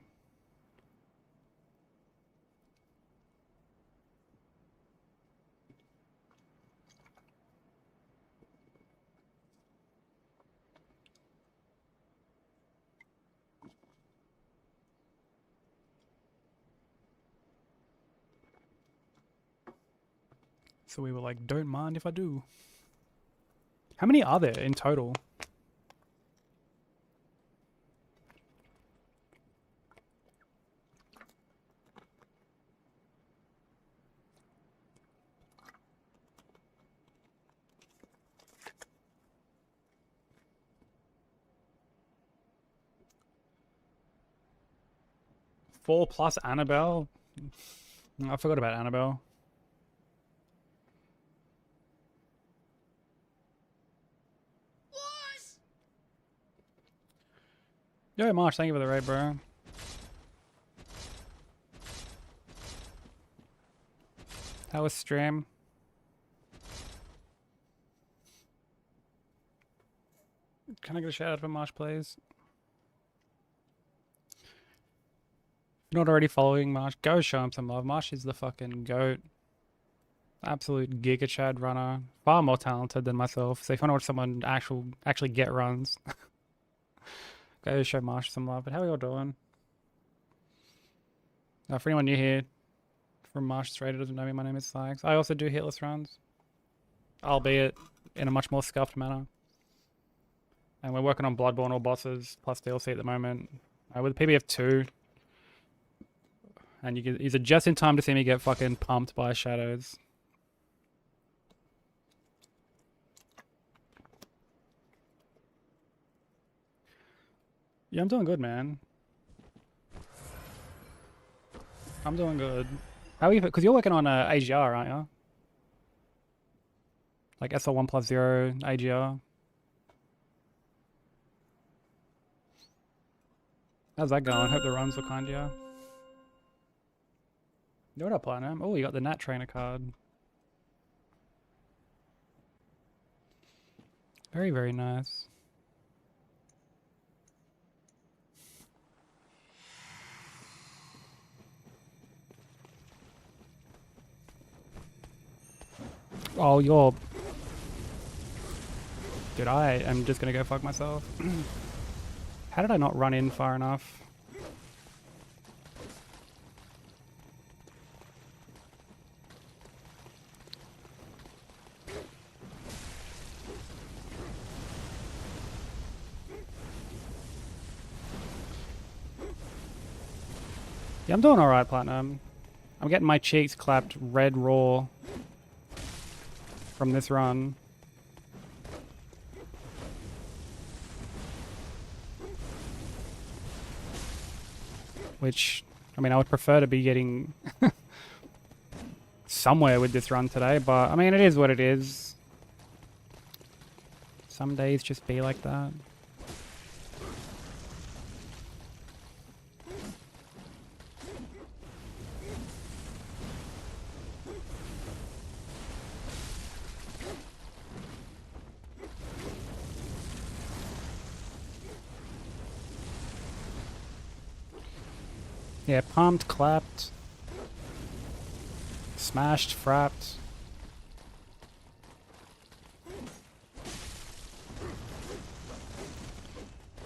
So we were like, don't mind if I do. How many are there in total? Four plus Annabelle? I forgot about Annabelle. Yo, Marsh, thank you for the raid, bro. How was stream? Can I get a shout out for Marsh, please? If you're not already following Marsh, go show him some love. Marsh is the fucking goat. Absolute giga chad runner. Far more talented than myself. So if you want to watch someone actually get runs, go show Marsh some love. But how are y'all doing? For anyone new here from Marsh Trader doesn't know me, my name is Sykes. I also do hitless runs, albeit in a much more scuffed manner. And we're working on Bloodborne all bosses plus DLC at the moment with PBF 2. And he's just in time to see me get fucking pumped by shadows. Yeah, I'm doing good, man. I'm doing good. How are you? Because you're working on AGR, aren't you? Like SL1 plus 0 AGR. How's that going? Hope the runs were kind to you. What up, Platinum? Oh, you got the Nat Trainer card. Very, very nice. Oh, you're... Dude, I am just gonna go fuck myself. How did I not run in far enough? Yeah, I'm doing alright, Platinum. I'm getting my cheeks clapped red raw from this run. Which I mean, I would prefer to be getting somewhere with this run today, but I mean, it is what it is. Some days just be like that. Yeah, pumped, clapped, smashed, frapped.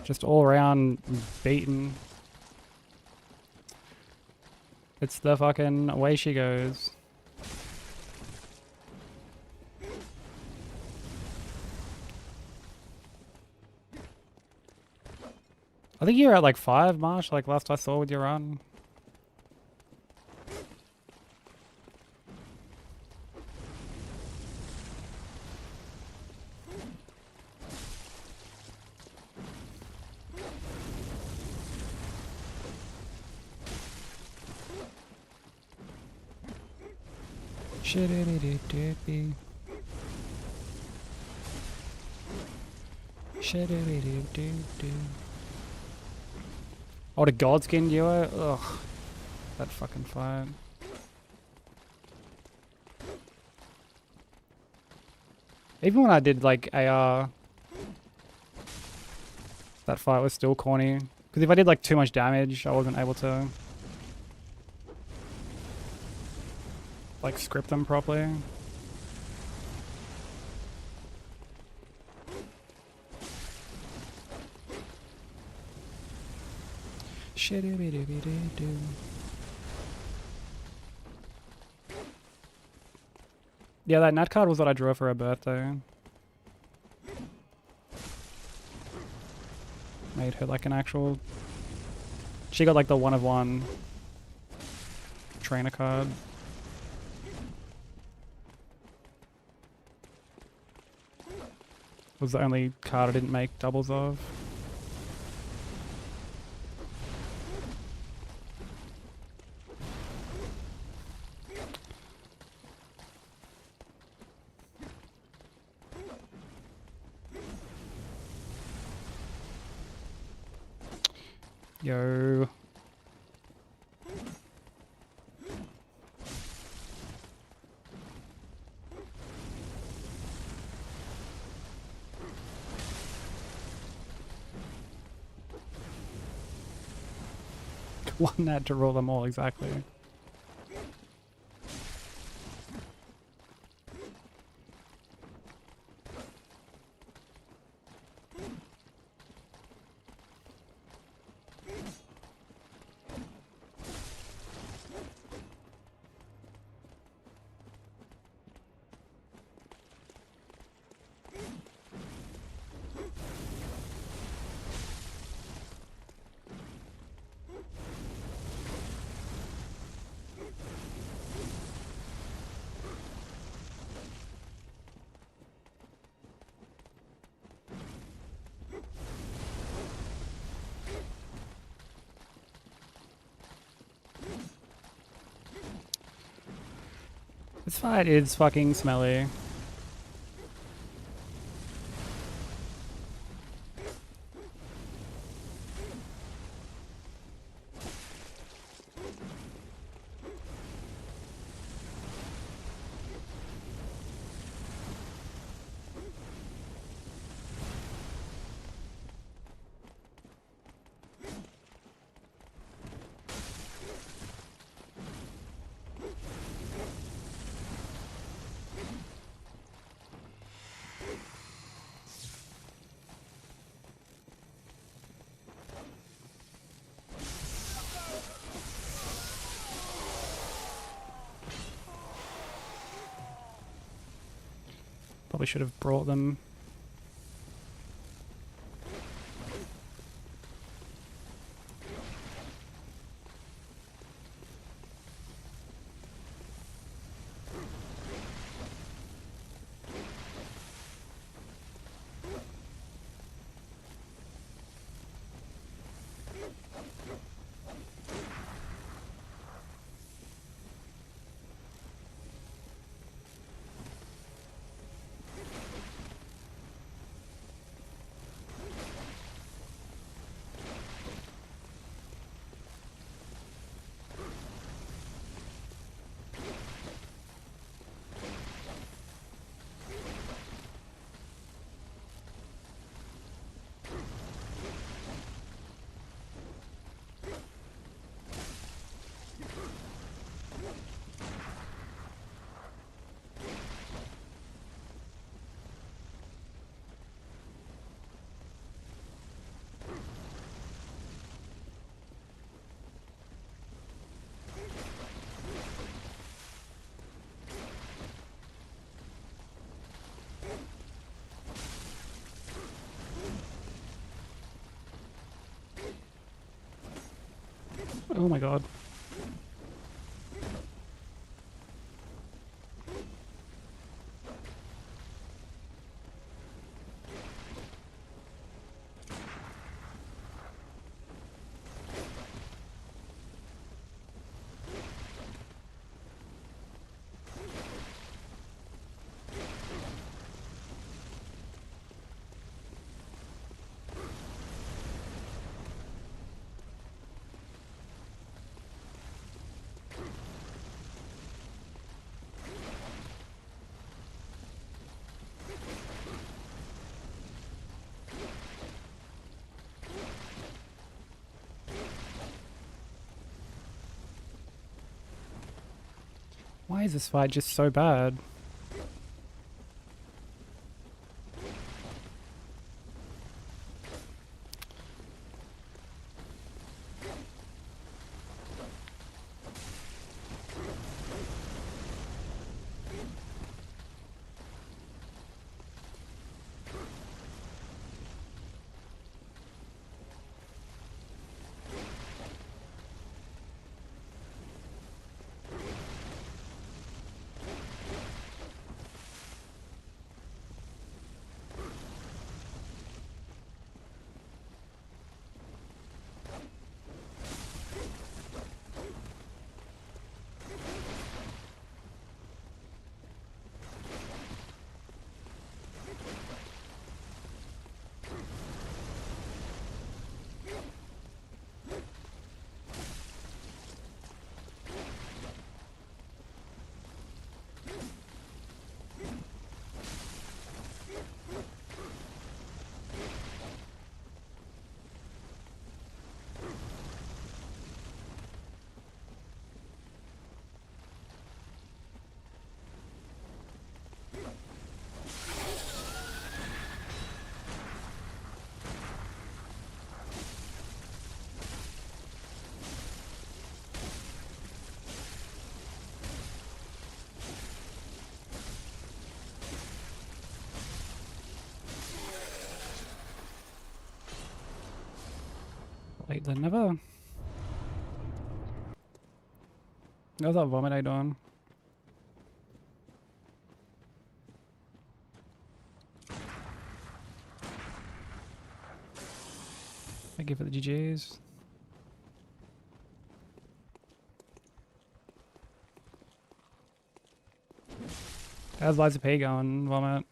Just all around beaten. It's the fucking way she goes. I think you're at like 5, Marsh, like last I saw with your run. Shitty-doo-doo-doo. Shitty-doo-doo-doo. Oh, the Godskin duo? Ugh. That fucking fight. Even when I did like AR, that fight was still corny. Because if I did like too much damage, I wasn't able to like script them properly. Shitty-doo-doo-doo-doo. Yeah, that Nat card was what I drew for her birthday. Made her like an actual... She got like the 1/1 trainer card. Was the only card I didn't make doubles of. Yo. One had to roll them all, exactly. This fight is fucking smelly. Probably should have brought them. Oh my god. Why is this fight just so bad? Wait, they never... How's that vomit I doing? Thank you for the GGs. How's Liza P going, vomit?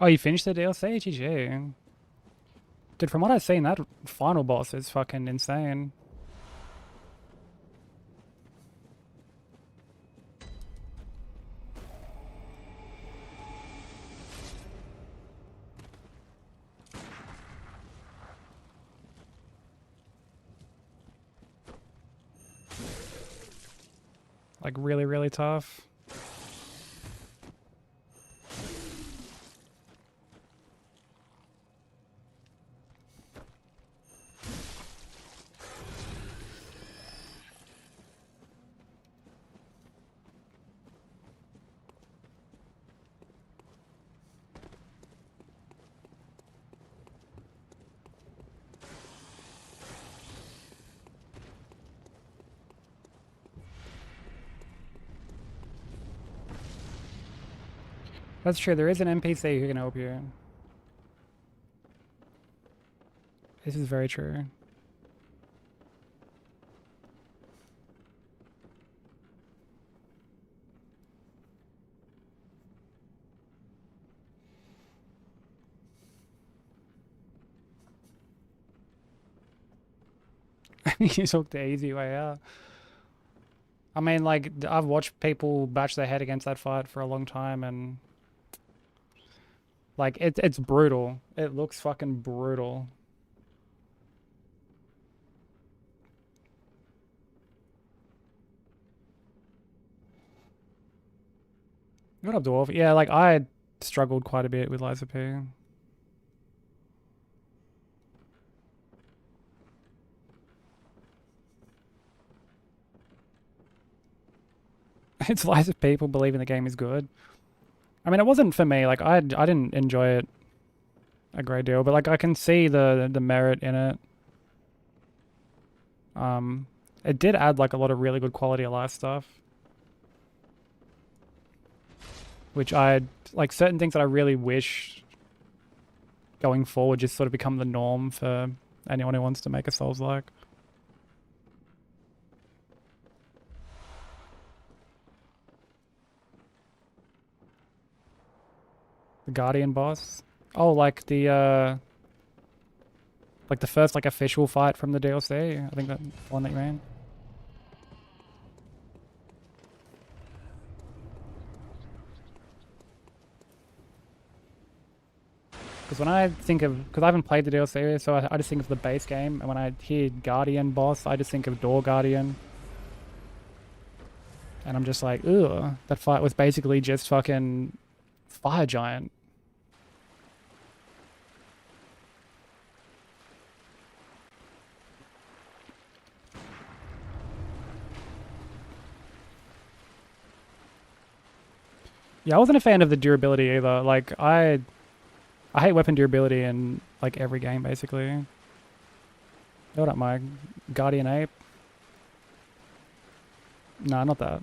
Oh, you finished the DLC? GG. Dude, from what I've seen, that final boss is fucking insane. Like, really, really tough. That's true, there is an NPC who can help you. This is very true. You took the easy way out. I mean, like, I've watched people bash their head against that fight for a long time, and like, it's brutal. It looks fucking brutal. What up, Dwarf? Yeah, like, I struggled quite a bit with Liza P. It's lies of people believing the game is good. I mean, it wasn't for me. Like, I didn't enjoy it a great deal, but like I can see the merit in it. It did add like a lot of really good quality of life stuff, which I like certain things that I really wish going forward just sort of become the norm for anyone who wants to make a Souls-like. The Guardian boss. Oh, like the first like official fight from the DLC. I think that's the one that you mean. Because when I think of, because I haven't played the DLC, so I just think of the base game, and when I hear Guardian boss, I just think of Door Guardian. And I'm just like, ugh, that fight was basically just fucking Fire Giant. Yeah, I wasn't a fan of the durability either. Like, I hate weapon durability in, like, every game, basically. Hold up, my Guardian Ape. Nah, not that.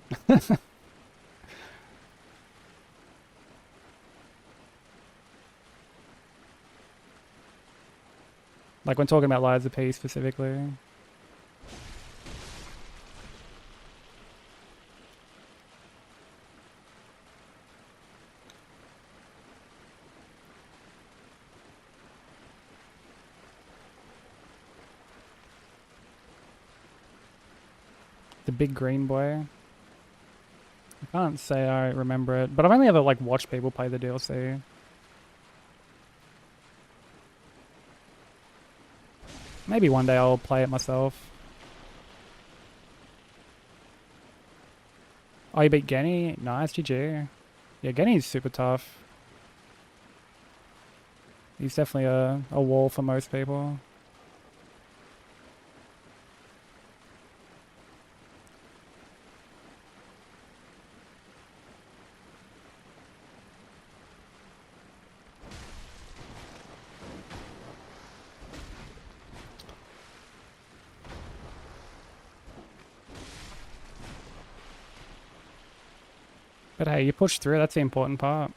Like, when talking about Lies of P specifically. The big green boy. I can't say I remember it, but I've only ever, like, watched people play the DLC. Maybe one day I'll play it myself. Oh, you beat Genny? Nice, GG. Yeah, Genny's super tough. He's definitely a wall for most people. But hey, you pushed through, that's the important part.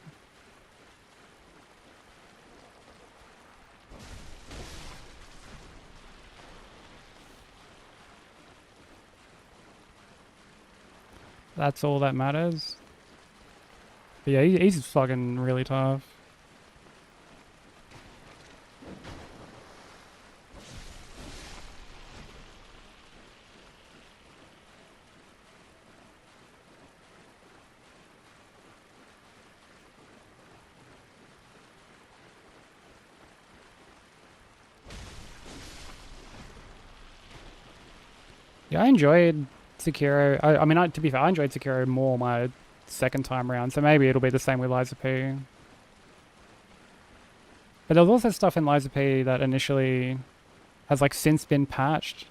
That's all that matters. But yeah, he's fucking really tough. Yeah, I enjoyed Sekiro. I mean, to be fair, I enjoyed Sekiro more my second time around, so maybe it'll be the same with Lies of P. But there was also stuff in Lies of P that initially has, like, since been patched.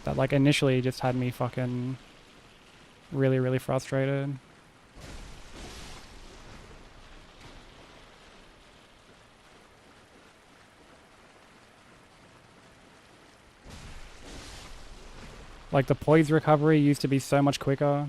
That, like, initially just had me fucking really, really frustrated. Like, the poise recovery used to be so much quicker.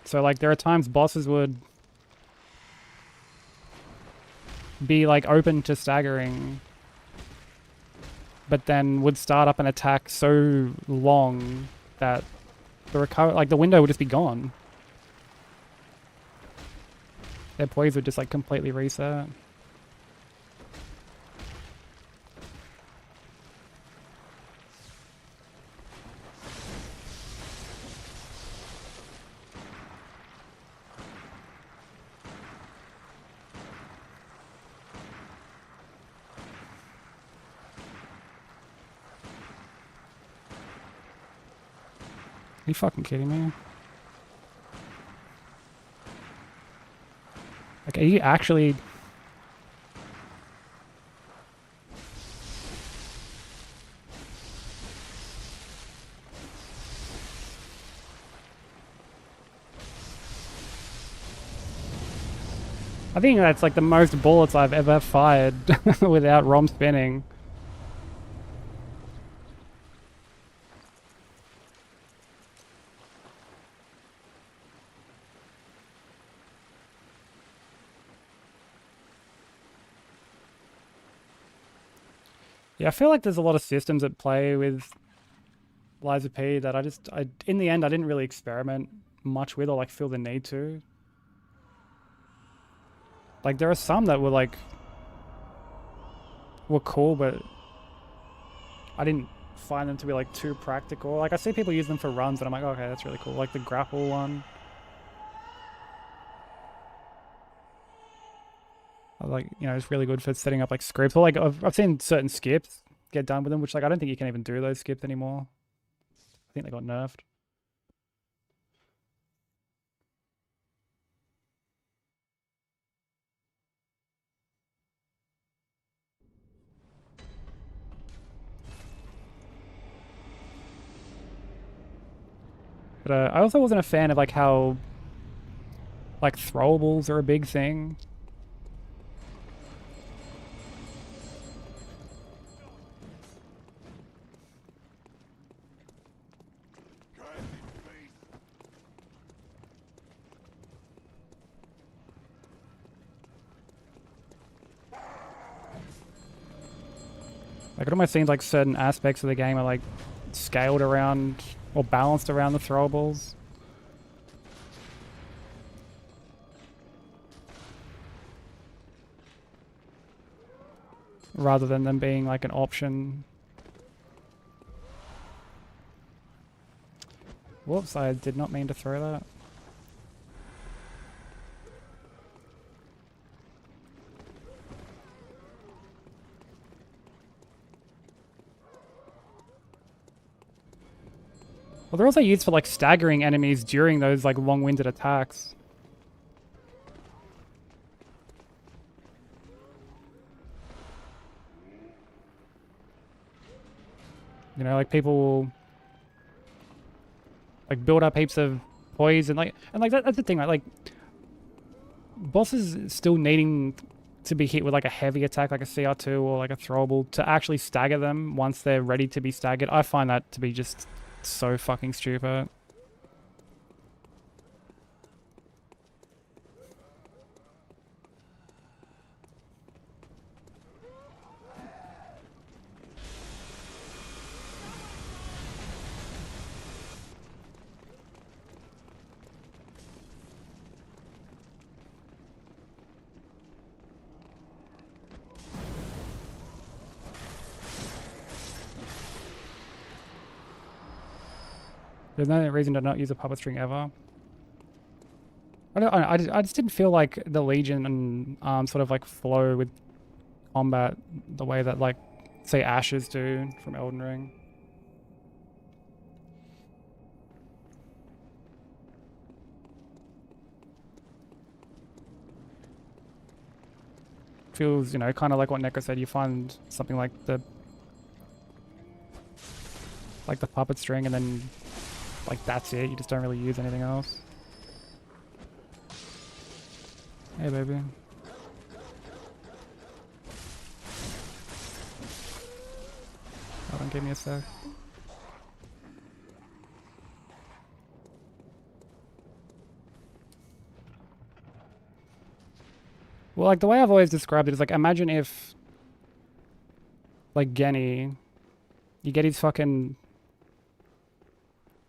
So, like, there are times bosses would be, like, open to staggering, but then would start up an attack so long that the window would just be gone. Their poise would just, like, completely reset. you fucking kidding me? Like, are you actually... I think that's like the most bullets I've ever fired without ROM spinning. Yeah, I feel like there's a lot of systems at play with Liza P that I in the end I didn't really experiment much with or like feel the need to. Like there are some that were cool, but I didn't find them to be like too practical. Like I see people use them for runs and I'm like, okay, that's really cool. Like the grapple one. Like, you know, it's really good for setting up like scripts. Or like I've seen certain skips get done with them, which like I don't think you can even do those skips anymore. I think they got nerfed. But I also wasn't a fan of like how like throwables are a big thing. Like it almost seems like certain aspects of the game are like scaled around or balanced around the throwables. Rather than them being like an option. Whoops, I did not mean to throw that. Well, they're also used for like staggering enemies during those like long-winded attacks. You know, like people will like build up heaps of poison, that's the thing, right? Like bosses still needing to be hit with like a heavy attack, like a CR2 or like a throwable, to actually stagger them once they're ready to be staggered. I find that to be just so fucking stupid. There's no reason to not use a puppet string ever. I just didn't feel like the Legion and sort of like flow with combat the way that like say Ashes do from Elden Ring. Feels, you know, kind of like what Neko said, you find something like the puppet string and then like that's it, you just don't really use anything else. Hey baby. Hold on, give me a sec. Well, like the way I've always described it is like, imagine if like Genny, you get his fucking,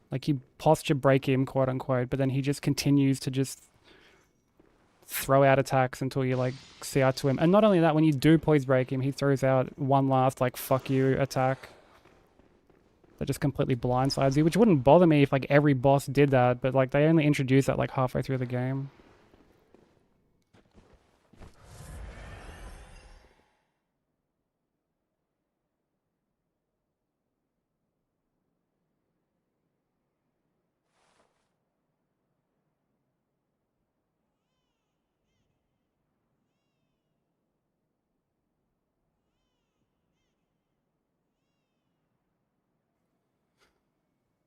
like you posture break him, quote unquote, but then he just continues to just throw out attacks until you like see out to him. And not only that, when you do poise break him, he throws out one last like fuck you attack that just completely blindsides you, which wouldn't bother me if like every boss did that, but like they only introduced that like halfway through the game.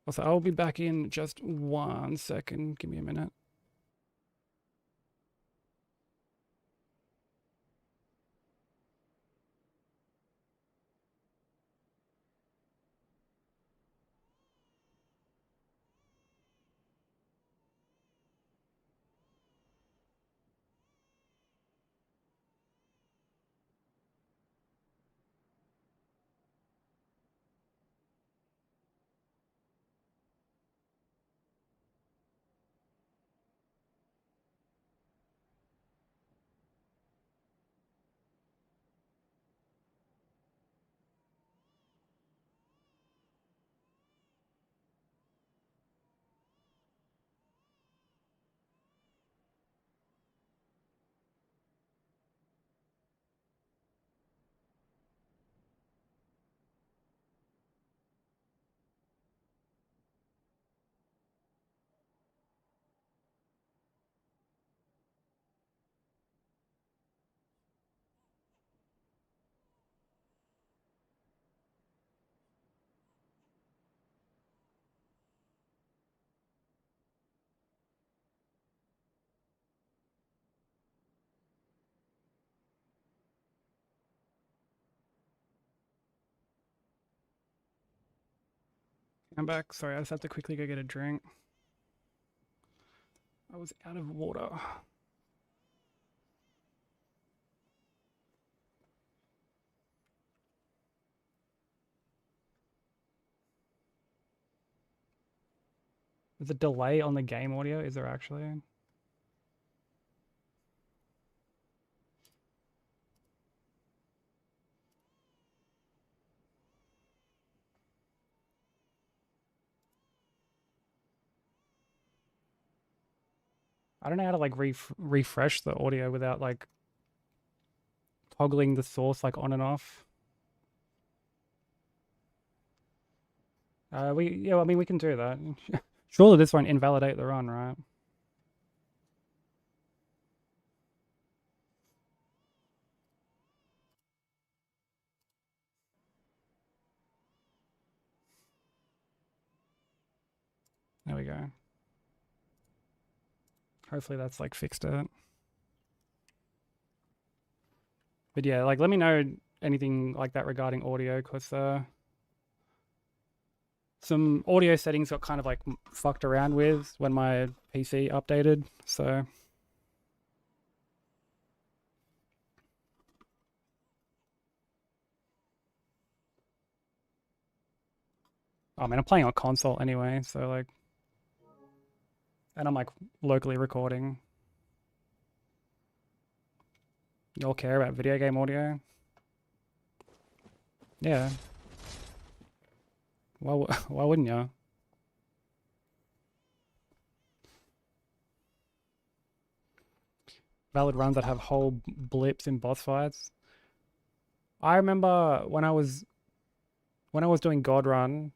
Also, I'll be back in just 1 second. Give me a minute. I'm back. Sorry, I just have to quickly go get a drink. I was out of water. There's a delay on the game audio. Is there actually? I don't know how to like refresh the audio without like toggling the source like on and off. I mean, we can do that. Surely this won't invalidate the run, right? There we go. Hopefully that's like fixed it. But yeah, like let me know anything like that regarding audio, because some audio settings got kind of like fucked around with when my PC updated, so I mean I'm playing on console anyway, so like, and I'm like locally recording. Y'all care about video game audio? Yeah. Why wouldn't you? Valid runs that have whole blips in boss fights. I remember when I was doing God Run,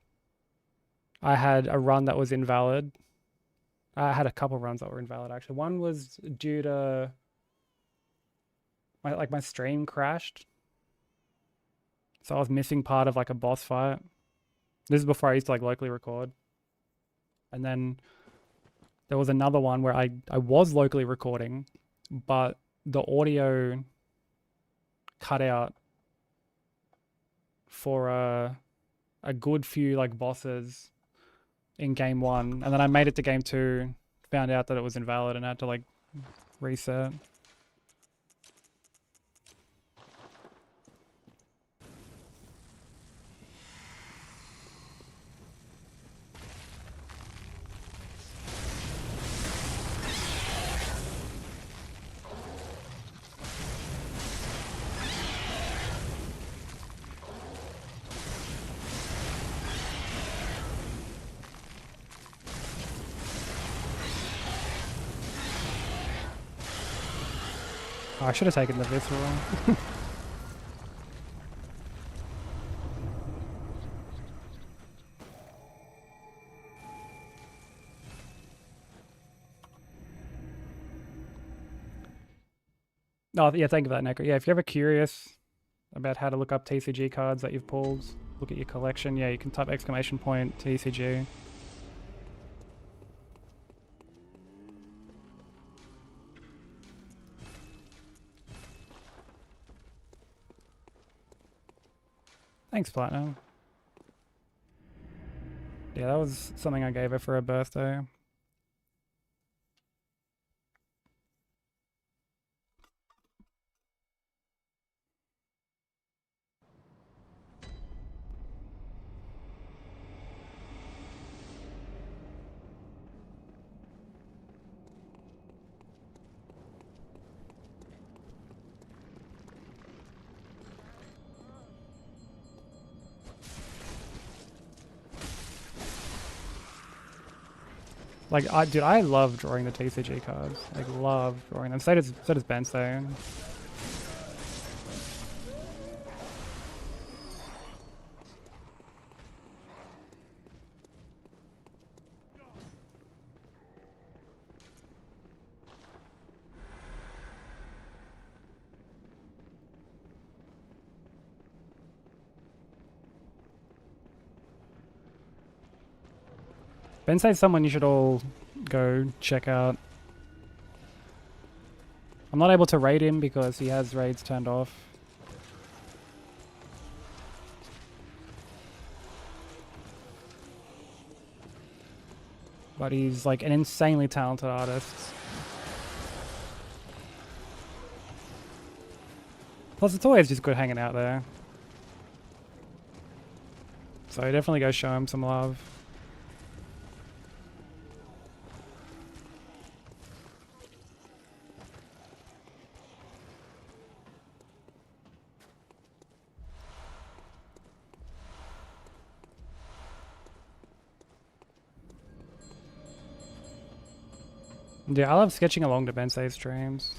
I had a run that was invalid. I had a couple runs that were invalid actually. One was due to my stream crashed. So I was missing part of like a boss fight. This is before I used to like locally record. And then there was another one where I was locally recording, but the audio cut out for a good few like bosses in game 1, and then I made it to game 2, found out that it was invalid and had to like reset. Oh, I should have taken the visceral. Oh, yeah, thank you for that, Necro. Yeah, if you're ever curious about how to look up TCG cards that you've pulled, look at your collection, yeah, you can type !TCG. Thanks, Platinum. Yeah, that was something I gave her for her birthday. Like, dude, I love drawing the TCG cards. Like, love drawing them. So does Benstone. Bensei's someone you should all go check out. I'm not able to raid him because he has raids turned off. But he's like an insanely talented artist. Plus it's always just good hanging out there. So definitely go show him some love. Yeah, I love sketching along to Bensei's streams.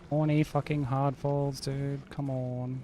Corny fucking hardfalls, dude. Come on.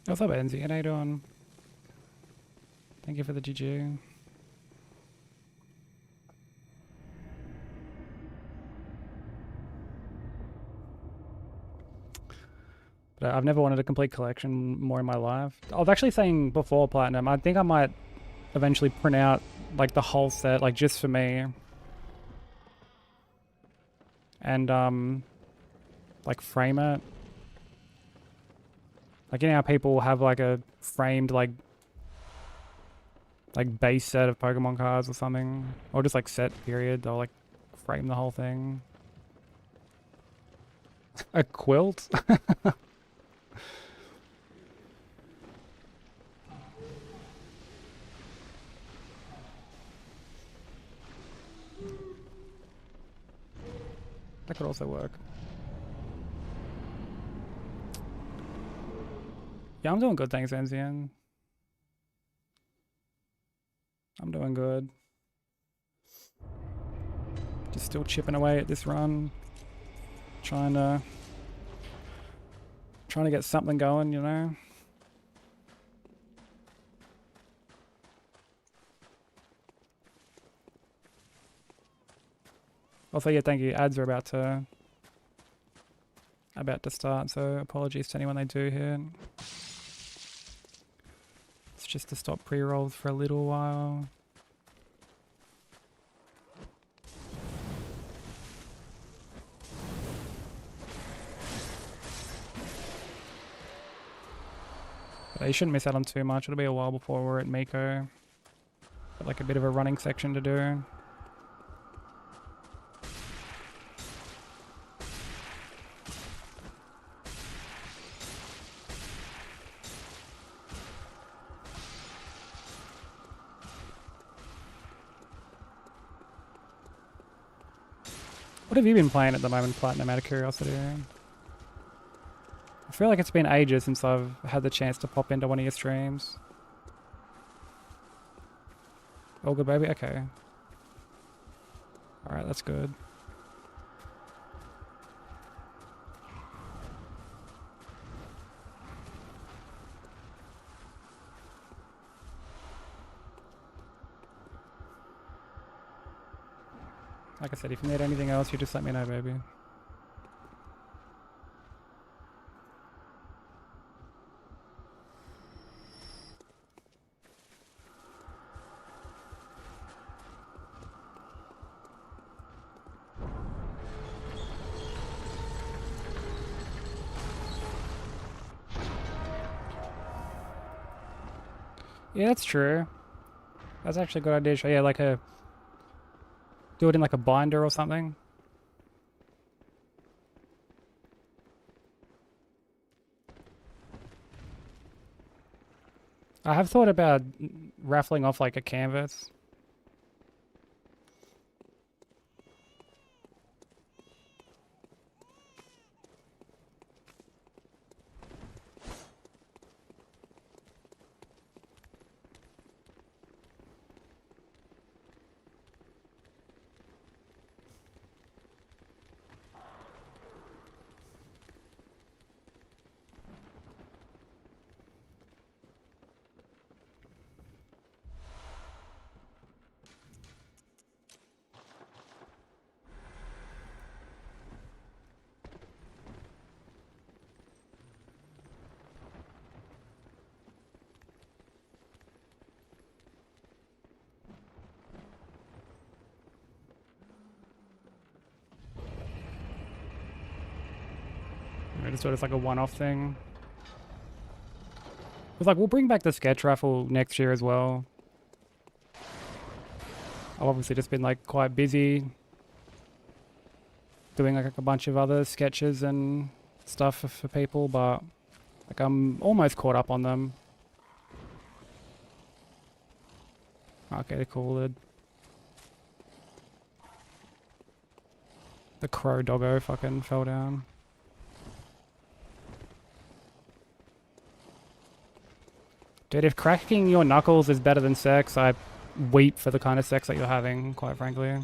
What's up, Enzy? How you doing? Thank you for the GG. But I've never wanted a complete collection more in my life. I was actually saying before Platinum, I think I might eventually print out like the whole set, like just for me. And like frame it. Like, you know how people have like a framed like base set of Pokemon cards or something? Or just like set period, they'll like frame the whole thing. A quilt? That could also work. Yeah, I'm doing good, thanks, Enzian. I'm doing good. Just still chipping away at this run. Trying to get something going, you know? Also, yeah, thank you. Ads are about to start, so apologies to anyone they do here. It's just to stop pre-rolls for a little while. But you shouldn't miss out on too much. It'll be a while before we're at Miko. Got like a bit of a running section to do. What have you been playing at the moment, Platinum, out of curiosity? I feel like it's been ages since I've had the chance to pop into one of your streams. All good, baby? Okay. Alright, that's good. Like I said, if you need anything else, you just let me know, baby. Yeah, that's true. That's actually a good idea. Yeah, like a... Do it in like a binder or something. I have thought about raffling off like a canvas. Just sort of like a one-off thing. It's like, we'll bring back the sketch raffle next year as well. I've obviously just been like quite busy doing like a bunch of other sketches and stuff for people, but like I'm almost caught up on them. Okay, cool. The crow doggo fucking fell down. Dude, if cracking your knuckles is better than sex, I weep for the kind of sex that you're having, quite frankly.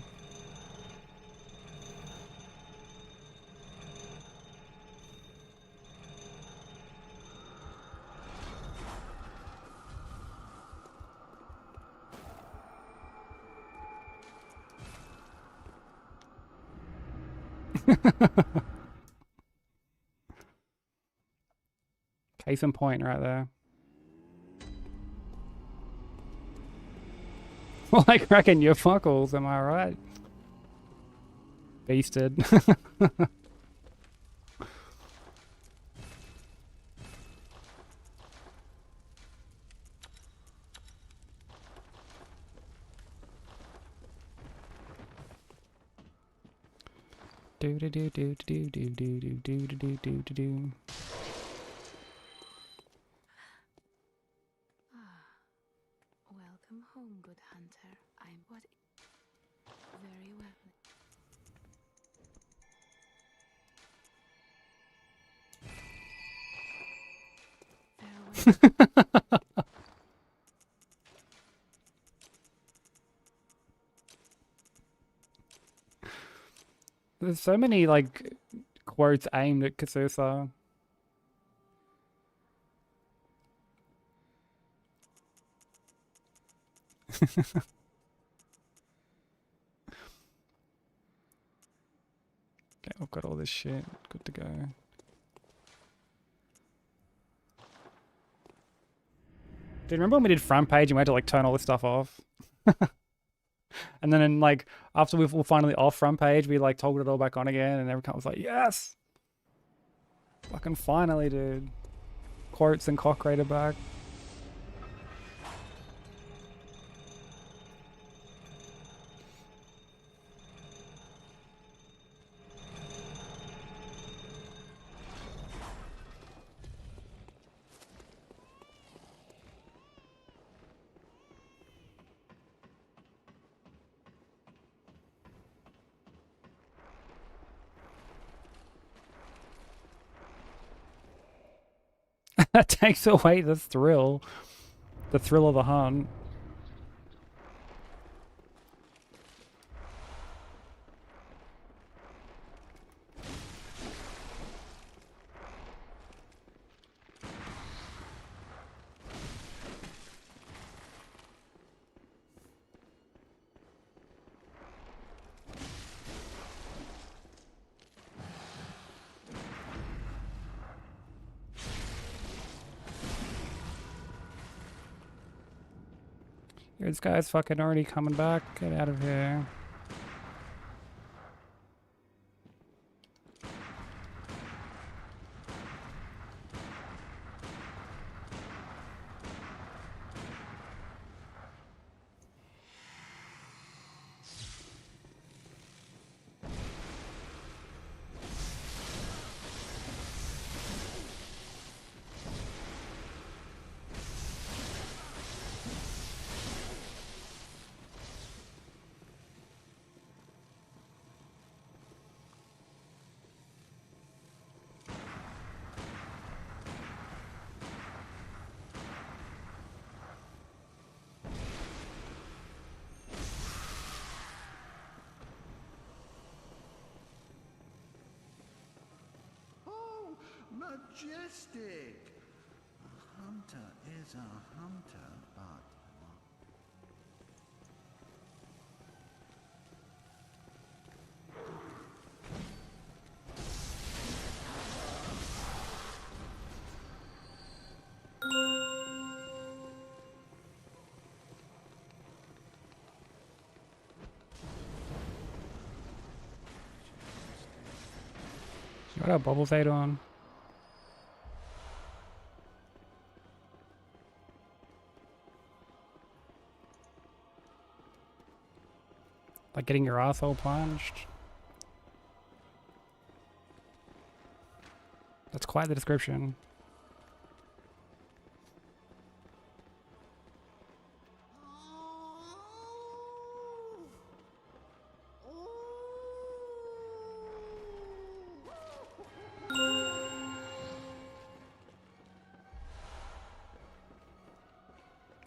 Case in point right there. Well, I reckon you're fuckles, am I right? Beasted. Do do do do do do do do do do do do do. Welcome home, good hunter. I'm what? Very well. Farewell. There's so many like quotes aimed at Kasusa. Okay, I've got all this shit. Good to go. Do you remember when we did front page and we had to like turn all this stuff off? And then in like after we were finally off front page, we like toggled it all back on again, and everyone was like, "Yes, fucking finally, dude!" Quotes and cock rated back. That takes away the thrill of the hunt. Here, this guy's fucking already coming back. Get out of here. Majestic! A hunter is a hunter, but... You got a bubble fade on. Like getting your asshole plunged. That's quite the description.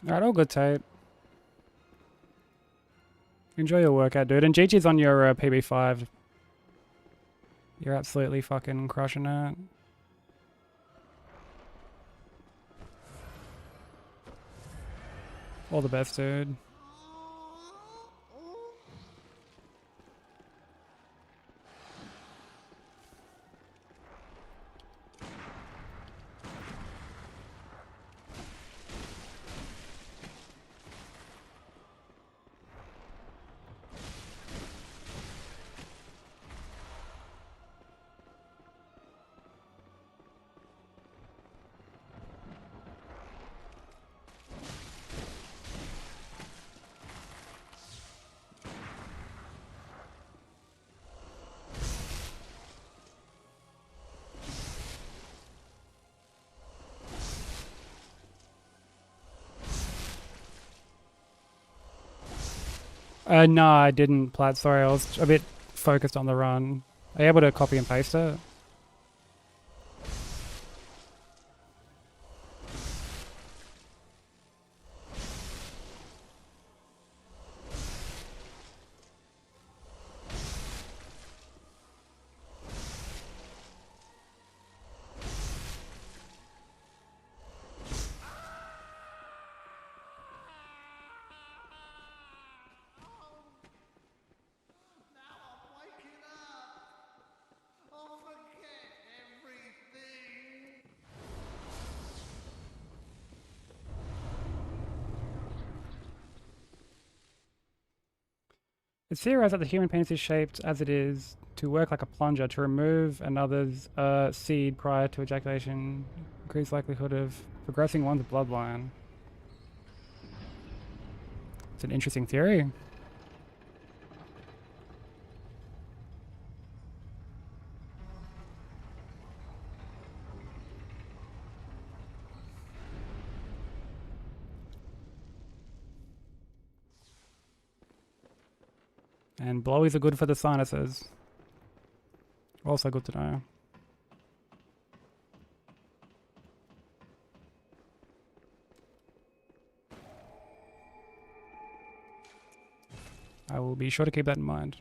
Alright, all good, Tate. Enjoy your workout, dude. And GG's on your PB5. You're absolutely fucking crushing it. All the best, dude. No, I didn't, Plat. Sorry, I was a bit focused on the run. Are you able to copy and paste it? Now I'm waking up. I'll forget everything. It's theorized that the human penis is shaped as it is to work like a plunger to remove another's seed prior to ejaculation, increase likelihood of progressing one's bloodline. It's an interesting theory. And blowies are good for the sinuses. Also good to know. I will be sure to keep that in mind.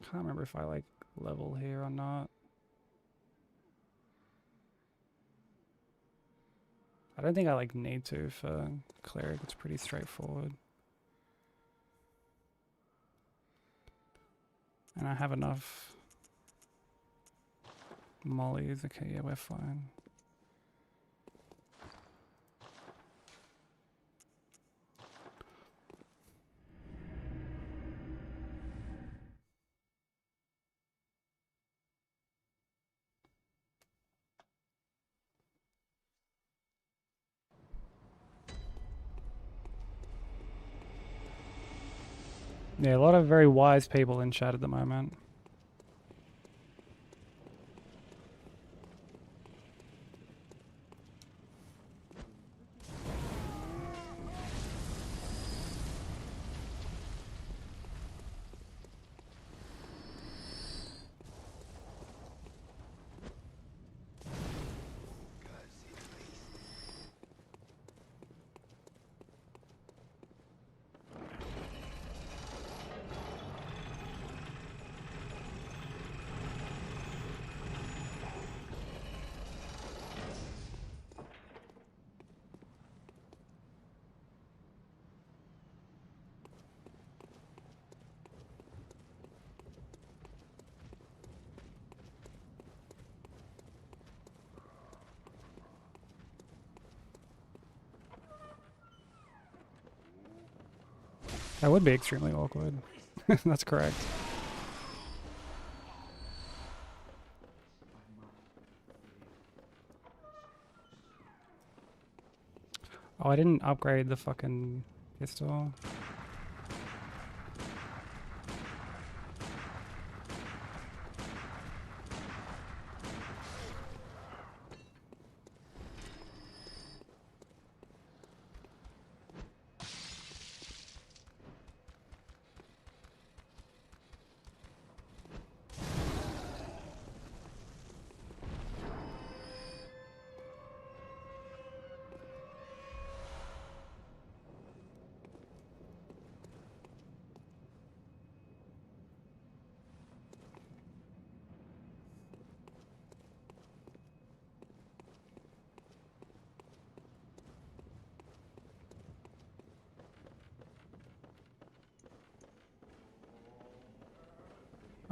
Can't remember if I like level here or not. I don't think I like need to for cleric. It's pretty straightforward. And I have enough mollies. Okay, yeah, we're fine. Yeah, a lot of very wise people in chat at the moment. That would be extremely awkward. That's correct. Oh, I didn't upgrade the fucking pistol.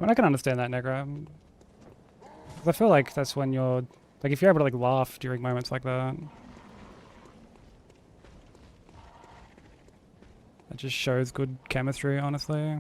mean, I can understand that, Negra. 'Cause I feel like that's when you're... Like, if you're able to, like, laugh during moments like that... It just shows good chemistry, honestly.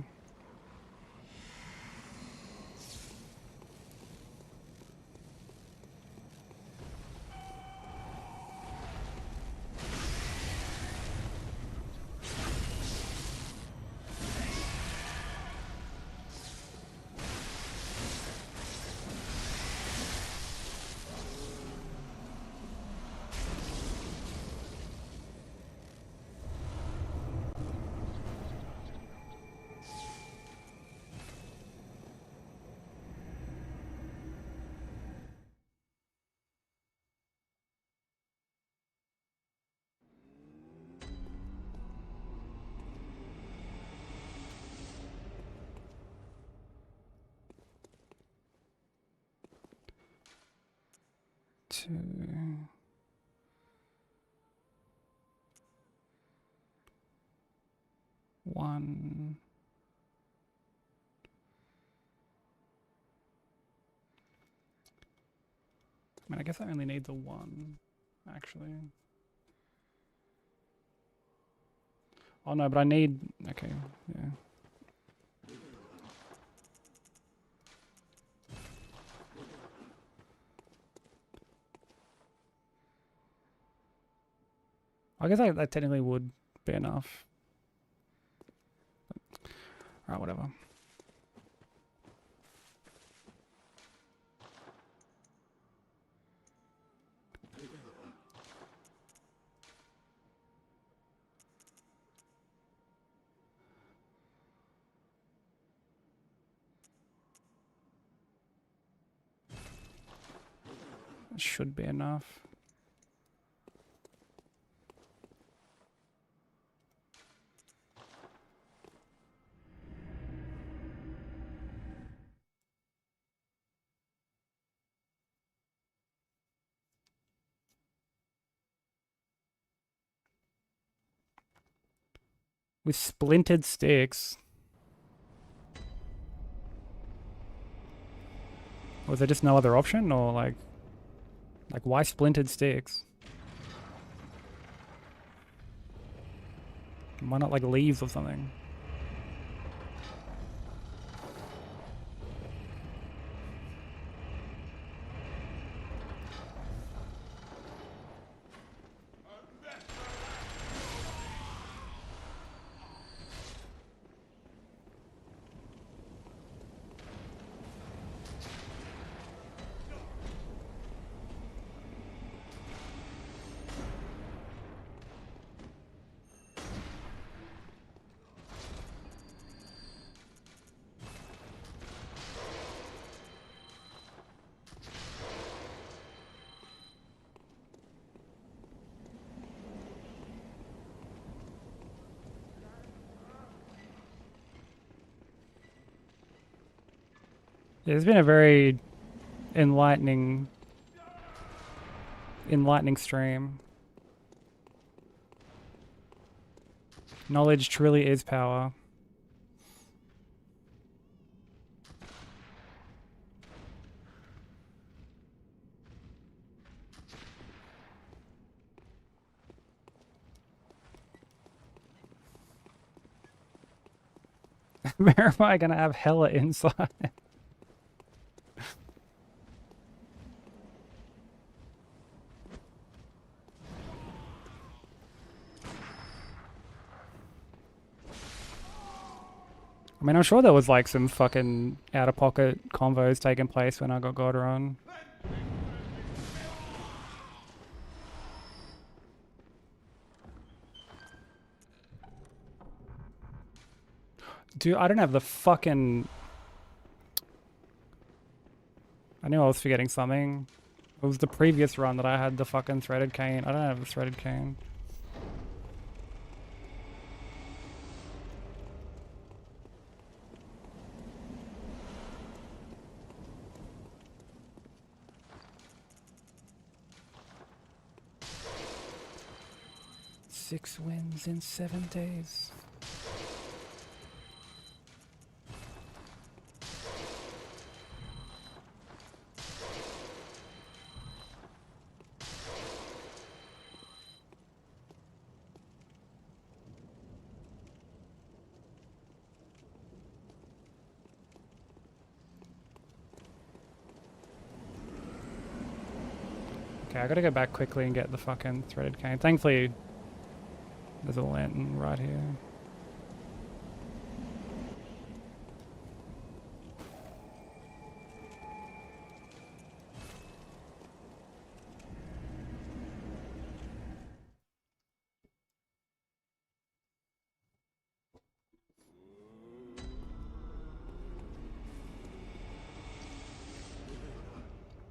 Two... One... I mean, I guess I only need the one, actually. Oh no, but I need... Okay, yeah. I guess that technically would be enough. Alright, whatever. That should be enough. With splintered sticks. Was there just no other option, or like why splintered sticks? Why not like leaves or something? Yeah, it's been a very enlightening stream. Knowledge truly is power. Where am I gonna have hella inside? I mean, I'm sure there was like some fucking out-of-pocket convos taking place when I got God Run. Dude, I don't have the fucking... I knew I was forgetting something. It was the previous run that I had the fucking threaded cane. I don't have the threaded cane. Six wins in 7 days. Okay, I gotta go back quickly and get the fucking threaded cane. Thankfully, there's a lantern right here.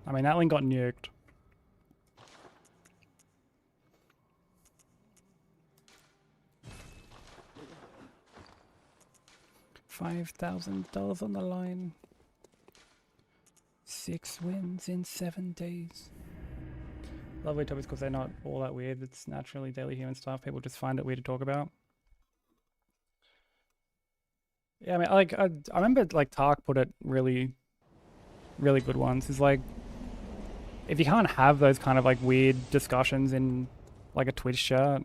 I mean, that one got nuked. $5,000 on the line. 6 wins in 7 days. Lovely topics because they're not all that weird. It's naturally daily human stuff. People just find it weird to talk about. Yeah, I mean, like I remember like Tark put it really good ones. Is like, if you can't have those kind of like weird discussions in like a Twitch chat,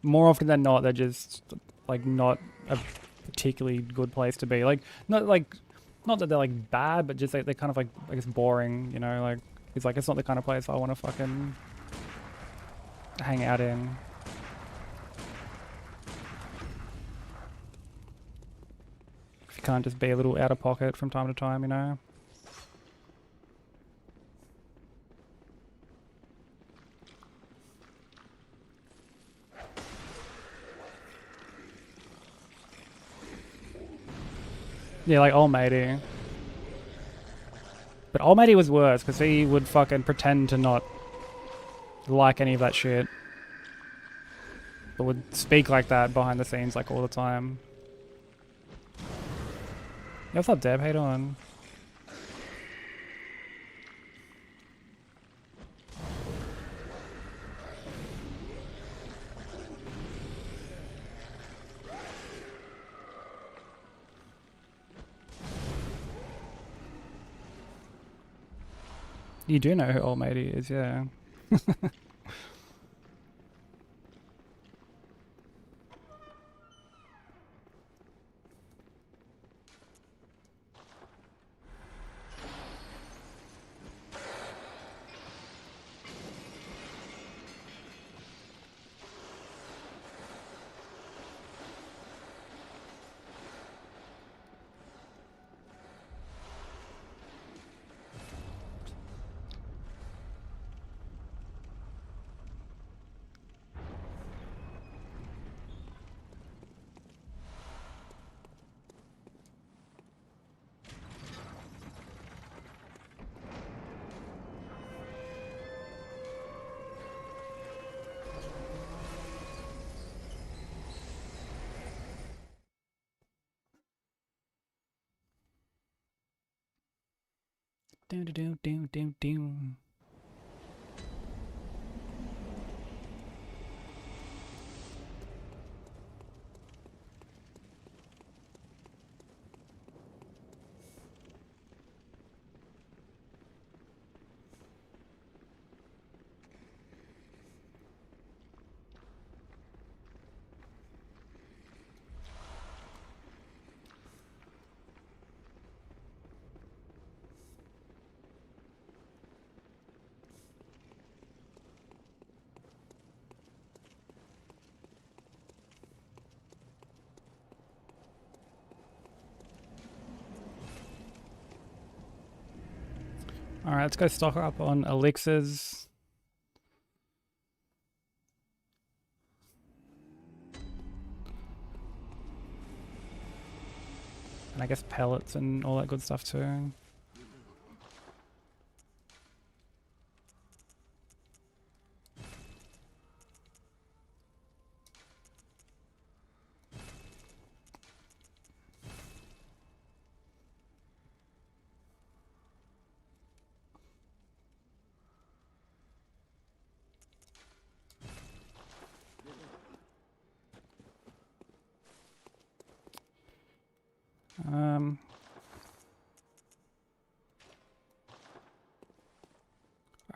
more often than not, they're just like not a particularly good place to be. Like, not that they're like bad, but just like they're kind of like, I guess, boring, you know? Like, it's like, it's not the kind of place I want to fucking hang out in. If you can't just be a little out of pocket from time to time, you know? Yeah, like Old Matey. But Old Matey was worse, because he would fucking pretend to not like any of that shit. But would speak like that behind the scenes, like, all the time. Yo, what's up, Deb? How you doing? You do know who Old Matey is, yeah. Do do do do do do. Alright, let's go stock up on elixirs. And I guess pellets and all that good stuff too.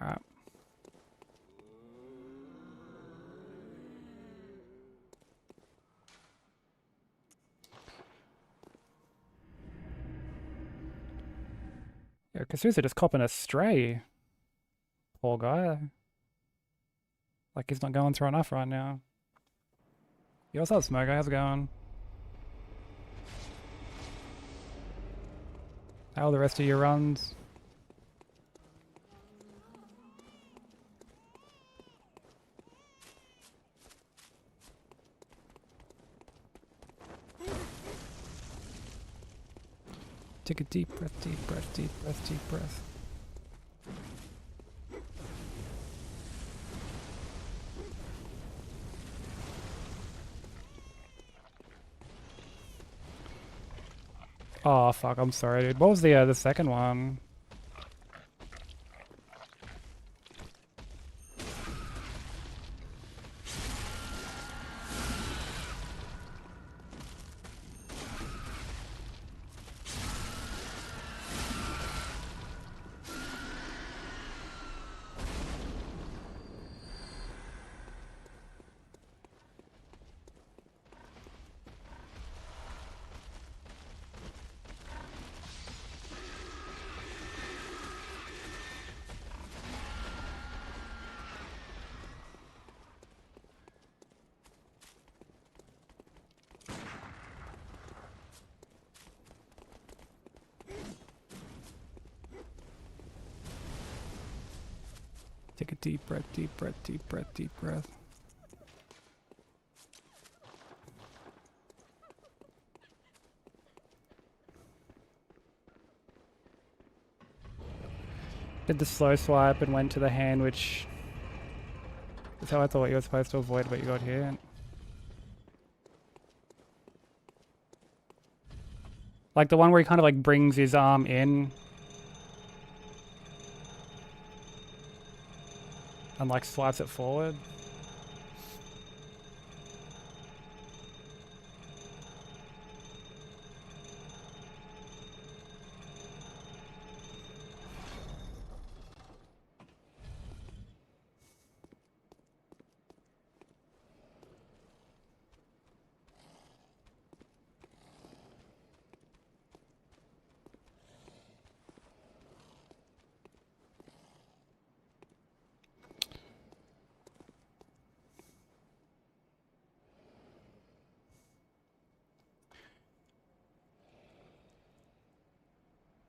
Alright. Yeah, Kasusa just copping a stray. Poor guy. Like he's not going through enough right now. Yo, what's up, Smoker? How's it going? How are the rest of your runs? Take a deep breath, deep breath, deep breath, deep breath. Oh fuck, I'm sorry, dude. What was the second one? Take a deep breath, deep breath, deep breath, deep breath. Did the slow swipe and went to the hand, which is how I thought you were supposed to avoid what you got here. Like the one where he kind of like brings his arm in and like swipes it forward.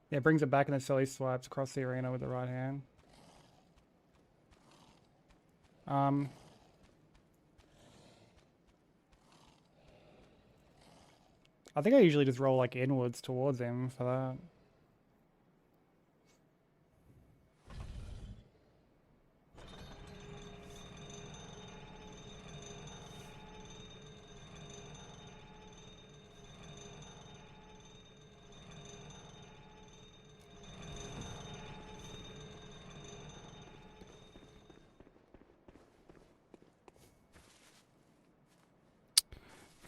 Yeah, brings it back and then slowly swipes across the arena with the right hand. I think I usually just roll like inwards towards him for that.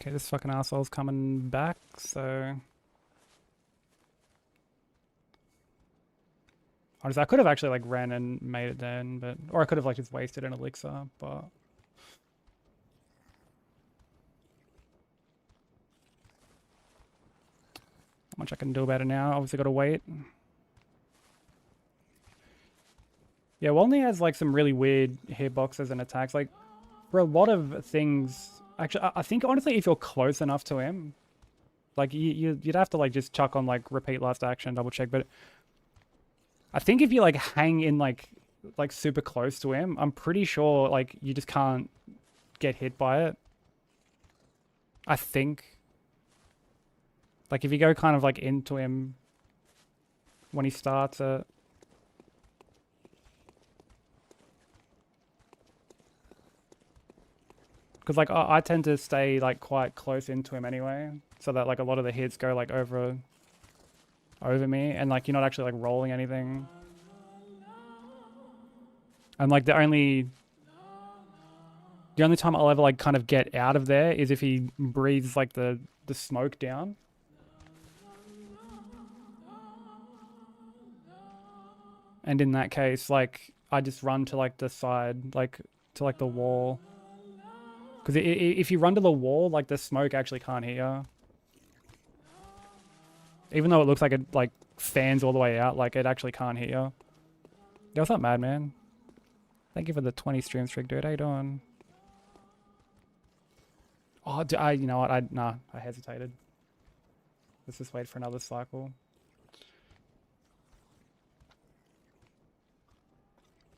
Okay, this fucking asshole's coming back, so... Honestly, I could have actually like ran and made it then, but... Or I could have like just wasted an elixir, but... Not much I can do about it now. Obviously gotta wait. Yeah, Wolney has like some really weird hitboxes and attacks. Like, for a lot of things... Actually, I think honestly, if you're close enough to him, like you'd have to like just chuck on like repeat last action, double check. But I think if you like hang in like super close to him, I'm pretty sure like you just can't get hit by it. I think. Like if you go kind of like into him when he starts it. Because like I tend to stay like quite close into him anyway, so that like a lot of the hits go like over me, and like you're not actually like rolling anything. And like the only time I'll ever like kind of get out of there is if he breathes like the smoke down. And in that case, like I just run to like the side, like to like the wall. Because if you run to the wall, like the smoke actually can't hit you. Even though it looks like it like fans all the way out, like it actually can't hit you. Yo, what's up, Madman? Thank you for the 20 stream streak, dude. How you doing? Oh, you know what? Nah, I hesitated. Let's just wait for another cycle.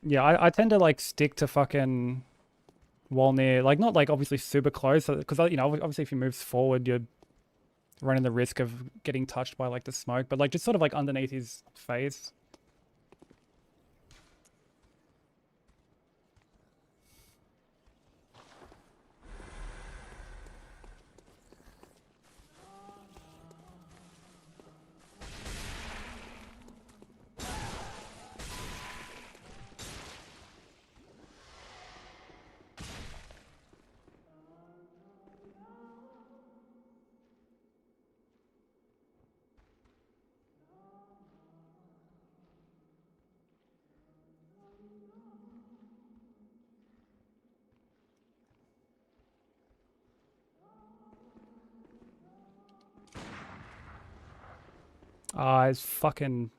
Yeah, I tend to like stick to fucking wall near, like not like obviously super close, because you know obviously if he moves forward, you're running the risk of getting touched by like the smoke, but like just sort of like underneath his face. Ah, it's fucking...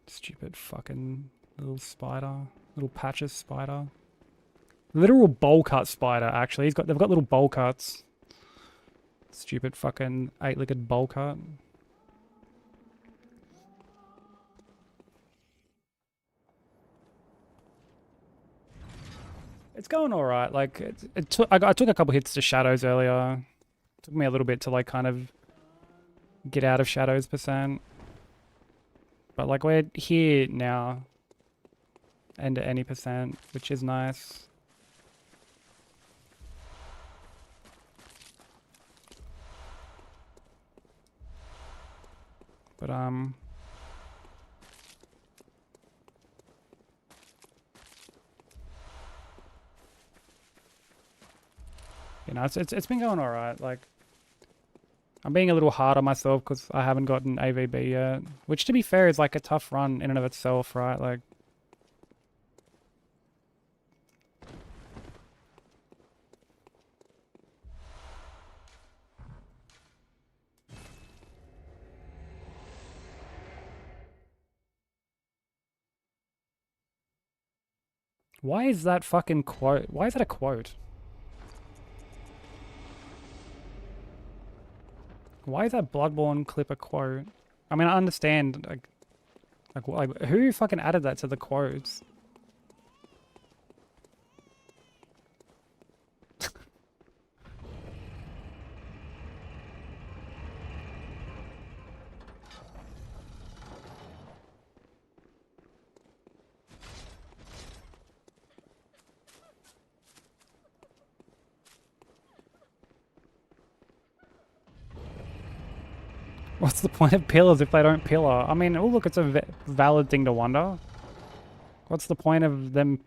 Stupid fucking little spider. Little patches spider. Literal bowl cut spider, actually. They've got little bowl cuts. Stupid fucking 8-legged bowl cut. It's going alright. Like, I took a couple hits to shadows earlier. Took me a little bit to like kind of get out of shadows %. But like we're here now. And at any %, which is nice. But you know, it's been going alright. Like, I'm being a little hard on myself because I haven't gotten AVB yet. Which, to be fair, is like a tough run in and of itself, right? Like, why is that fucking quote? Why is that a quote? Why is that Bloodborne clip a quote? I mean, I understand, like who fucking added that to the quotes? What's the point of pillars if they don't pillar? I mean, oh look, it's a valid thing to wonder. What's the point of them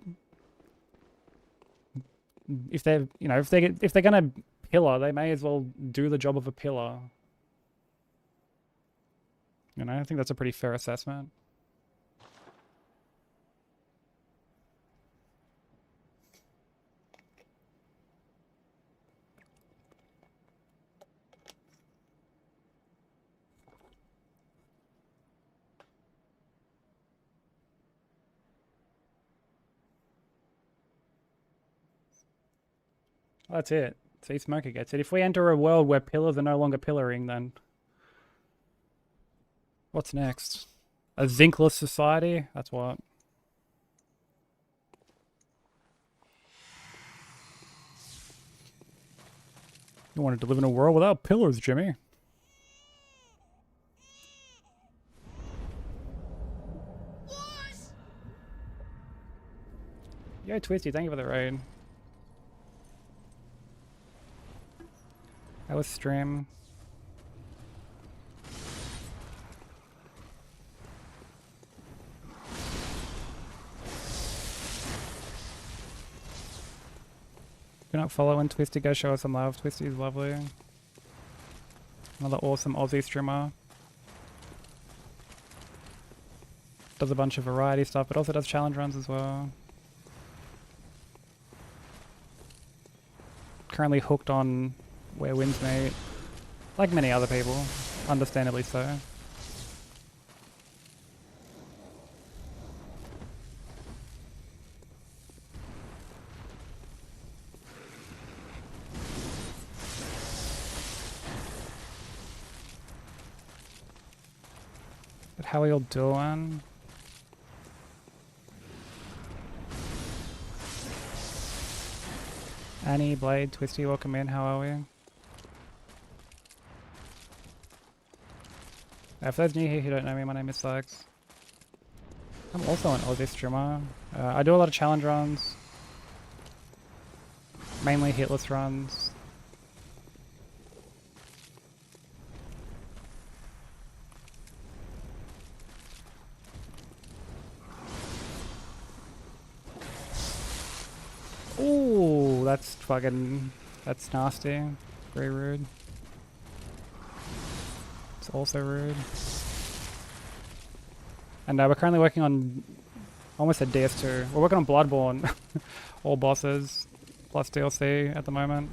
if they're, you know, if they're gonna pillar, they may as well do the job of a pillar. You know, I think that's a pretty fair assessment. That's it. See, Smoker gets it. If we enter a world where pillars are no longer pillaring, then what's next? A zinkless society? That's what. You wanted to live in a world without pillars, Jimmy. Yo, Twisty, thank you for the raid. That was stream. If you're not following Twisty, go show us some love. Twisty is lovely. Another awesome Aussie streamer. Does a bunch of variety stuff, but also does challenge runs as well. Currently hooked on Where Winds Meet, like many other people, understandably so. How are you all doing? Annie, Blade, Twisty, welcome in. How are we? For those new here who don't know me, my name is Sykes. I'm also an Aussie streamer. I do a lot of challenge runs. Mainly hitless runs. Ooh, that's nasty. Very rude. It's also rude. And we're currently working on, almost a DS2. We're working on Bloodborne. All bosses, plus DLC at the moment.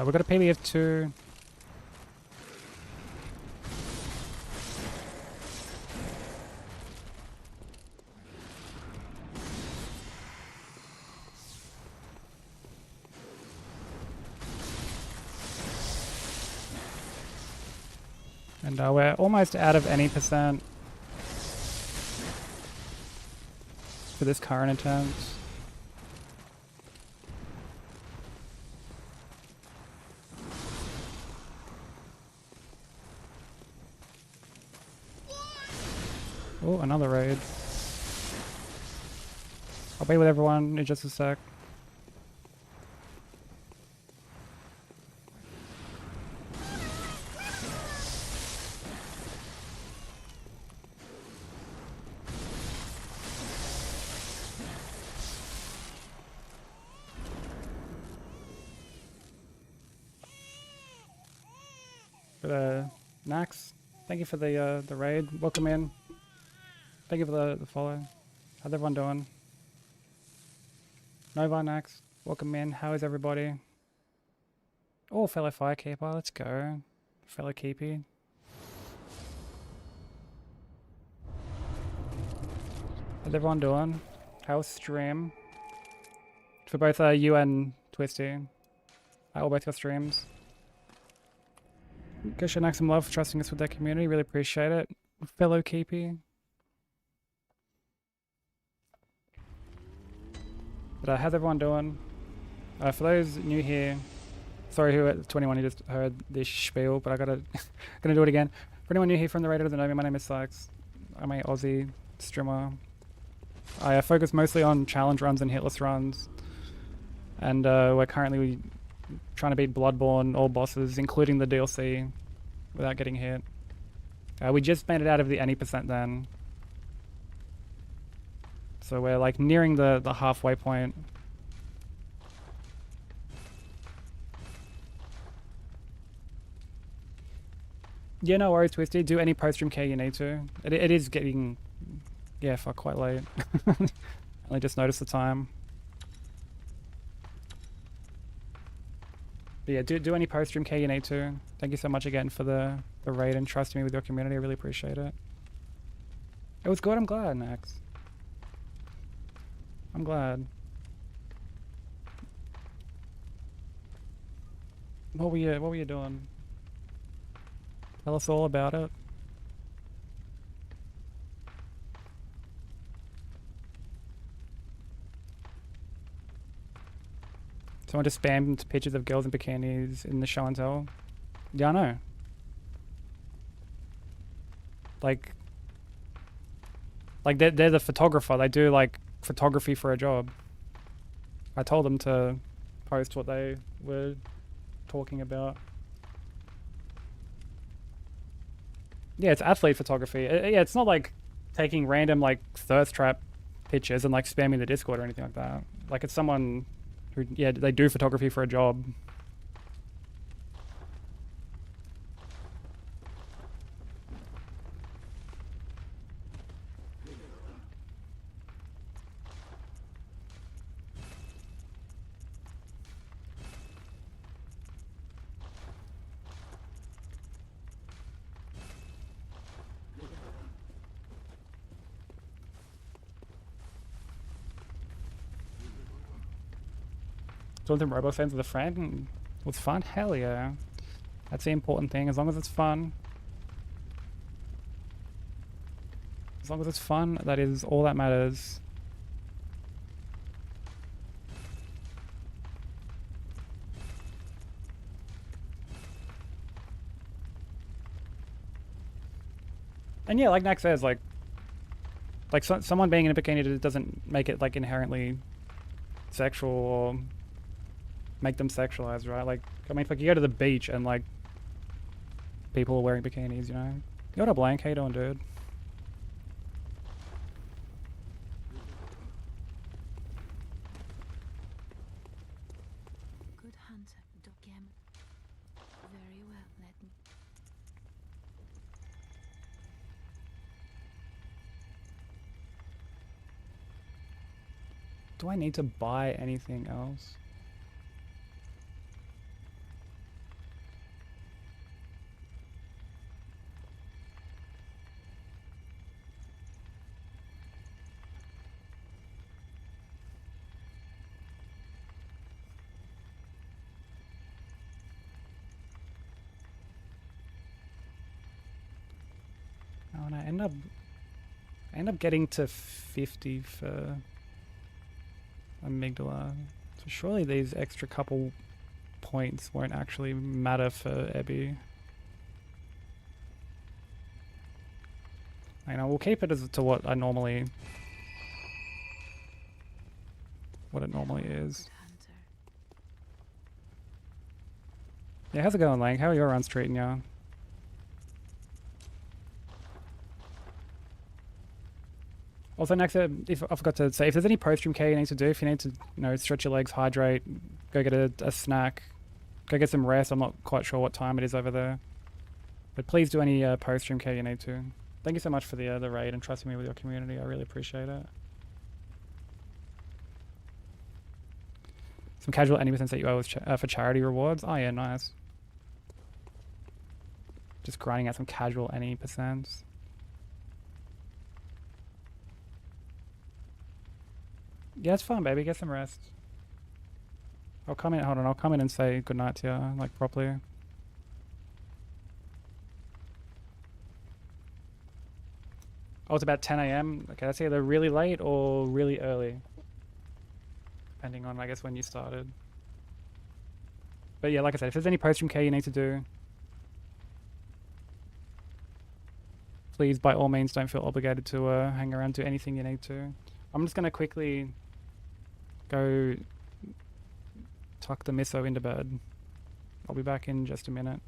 We've got a PBF2. And we're almost out of any percent for this current attempt. Oh, another raid. I'll be with everyone in just a sec. But Nax, thank you for the raid. Welcome in. Thank you for the follow. How's everyone doing? Nova, Nax, welcome in. How is everybody? Oh, fellow firekeeper, let's go. Fellow keepy. How's everyone doing? How's stream? For both you and Twisty. Or both your streams. Go show Nax some love for trusting us with their community. Really appreciate it. Fellow keepy. But how's everyone doing? For those new here, sorry who at 21 who just heard this spiel, but I gonna do it again. For anyone new here from the radio doesn't know me, my name is Sykes. I'm a Aussie streamer. I focus mostly on challenge runs and hitless runs, and we're currently trying to beat Bloodborne, all bosses, including the DLC, without getting hit. We just made it out of the any percent then. So we're like nearing the halfway point. Yeah, no worries, Twisty. Do any post-stream care you need to. It is getting, yeah, fuck, quite late. Only just noticed the time. But yeah, do any post-stream care you need to. Thank you so much again for the raid and trusting me with your community. I really appreciate it. It was good, I'm glad, Max. I'm glad. What were you doing? Tell us all about it. Someone just spammed pictures of girls in bikinis in the show and tell. Yeah, I know. Like they're the photographer. They do like photography for a job. I told them to post what they were talking about. Yeah, it's athlete photography. Yeah, it's not like taking random like thirst trap pictures and like spamming the Discord or anything like that. Like it's someone who, yeah, they do photography for a job. Doing some robo sends with a friend was fun? Hell yeah. That's the important thing, as long as it's fun. As long as it's fun, that is all that matters. And yeah, like Nax says, like someone being in a bikini doesn't make it like inherently sexual or make them sexualized, right? Like, I mean, if you go to the beach and like people are wearing bikinis, you know. You what a blank, how you doing, dude? Good hunter, Dogam. Very well, let me. Do I need to buy anything else? Oh, and I end up getting to 50 for amygdala. So surely these extra couple points won't actually matter for Ebby. You know, we'll keep it as to what it normally is. Good hunter. Yeah, how's it going, Lang? How are your runs treating you? Also, next, if I forgot to say, if there's any post-stream care you need to do, if you need to, you know, stretch your legs, hydrate, go get a snack, go get some rest. I'm not quite sure what time it is over there, but please do any post-stream care you need to. Thank you so much for the raid and trusting me with your community. I really appreciate it. Some casual anime sense that you owe us for charity rewards. Oh yeah, nice. Just grinding out some casual any percents. Yeah, it's fine, baby. Get some rest. I'll come in. Hold on. I'll come in and say goodnight to you, like, properly. Oh, it's about 10 a.m. Okay, that's either really late or really early. Depending on, I guess, when you started. But yeah, like I said, if there's any post-stream care you need to do, please, by all means, don't feel obligated to hang around, do anything you need to. I'm just going to quickly go tuck the miso into bed. I'll be back in just a minute.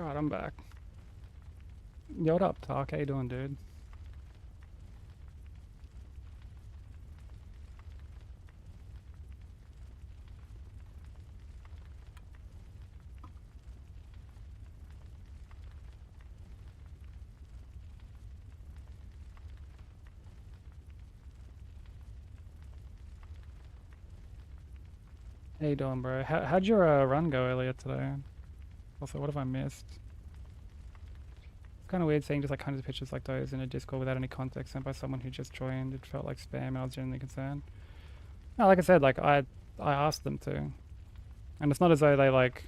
Alright, I'm back. Yo, what up, Tark? How you doing, dude? How you doing, bro? How'd your run go earlier today? Also, what have I missed? It's kind of weird seeing just like hundreds of pictures like those in a Discord without any context sent by someone who just joined. It felt like spam and I was genuinely concerned. No, like I said, like I asked them to. And it's not as though they like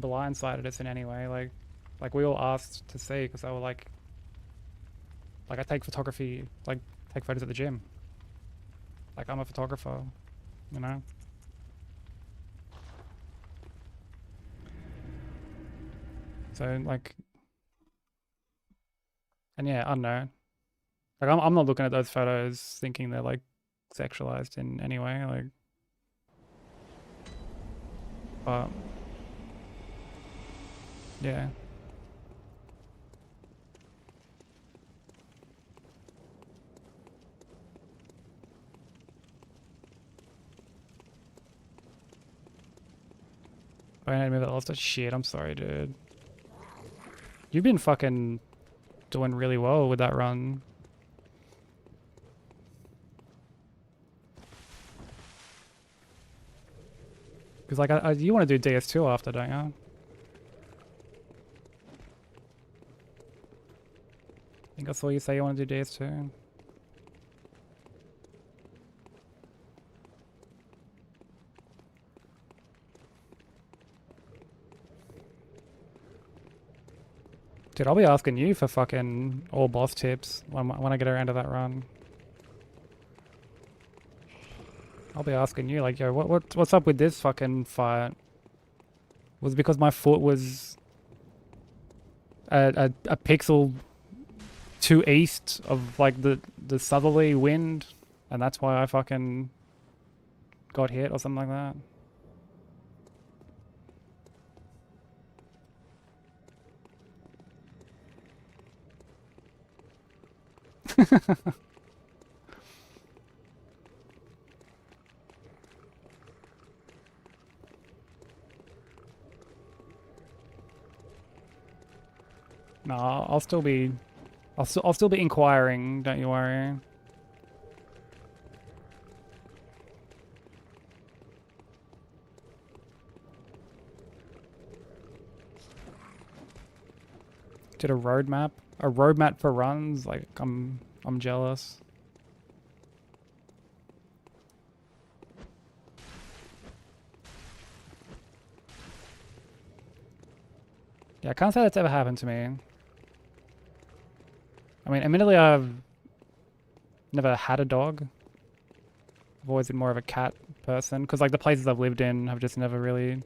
blindsided us in any way. Like we all asked to see because they were like I take photography, like take photos at the gym. Like I'm a photographer, you know? So like, and yeah, I don't know. Like I'm not looking at those photos thinking they're like sexualized in any way, like, but yeah. I didn't move that last shit. I'm sorry, dude. You've been fucking doing really well with that run. Because like you want to do DS2 after, don't you? I think I saw you say you want to do DS2. Dude, I'll be asking you for fucking all boss tips when I get around to that run. I'll be asking you like, yo, what's up with this fucking fight? Was it because my foot was a pixel to east of like the southerly wind, and that's why I fucking got hit or something like that? No, I'll still be, I'll still be inquiring. Don't you worry. Did a roadmap for runs? Like I'm jealous. Yeah, I can't say that's ever happened to me. I mean, admittedly, I've never had a dog. I've always been more of a cat person because like the places I've lived in have just never really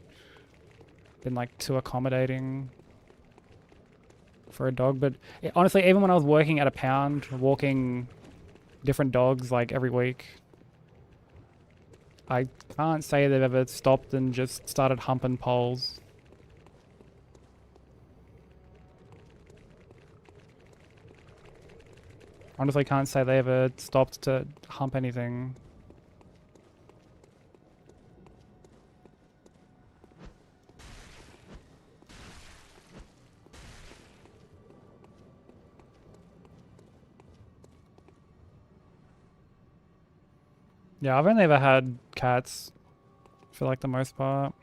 been like too accommodating for a dog. But honestly, even when I was working at a pound, walking different dogs like every week, I can't say they've ever stopped and just started humping poles. Honestly, can't say they ever stopped to hump anything. Yeah, I've only ever had cats for like the most part.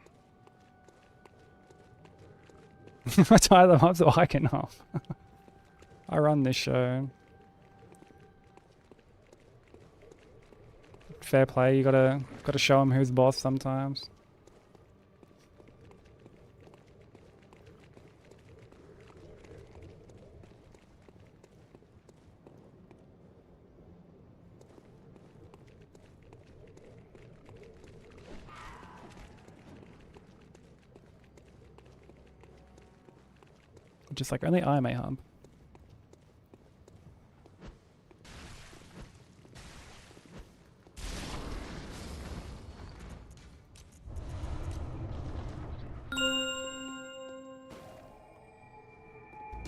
I tie them up so I can hump. I run this show. Fair play, you gotta show him who's boss sometimes. Just like only I may hump.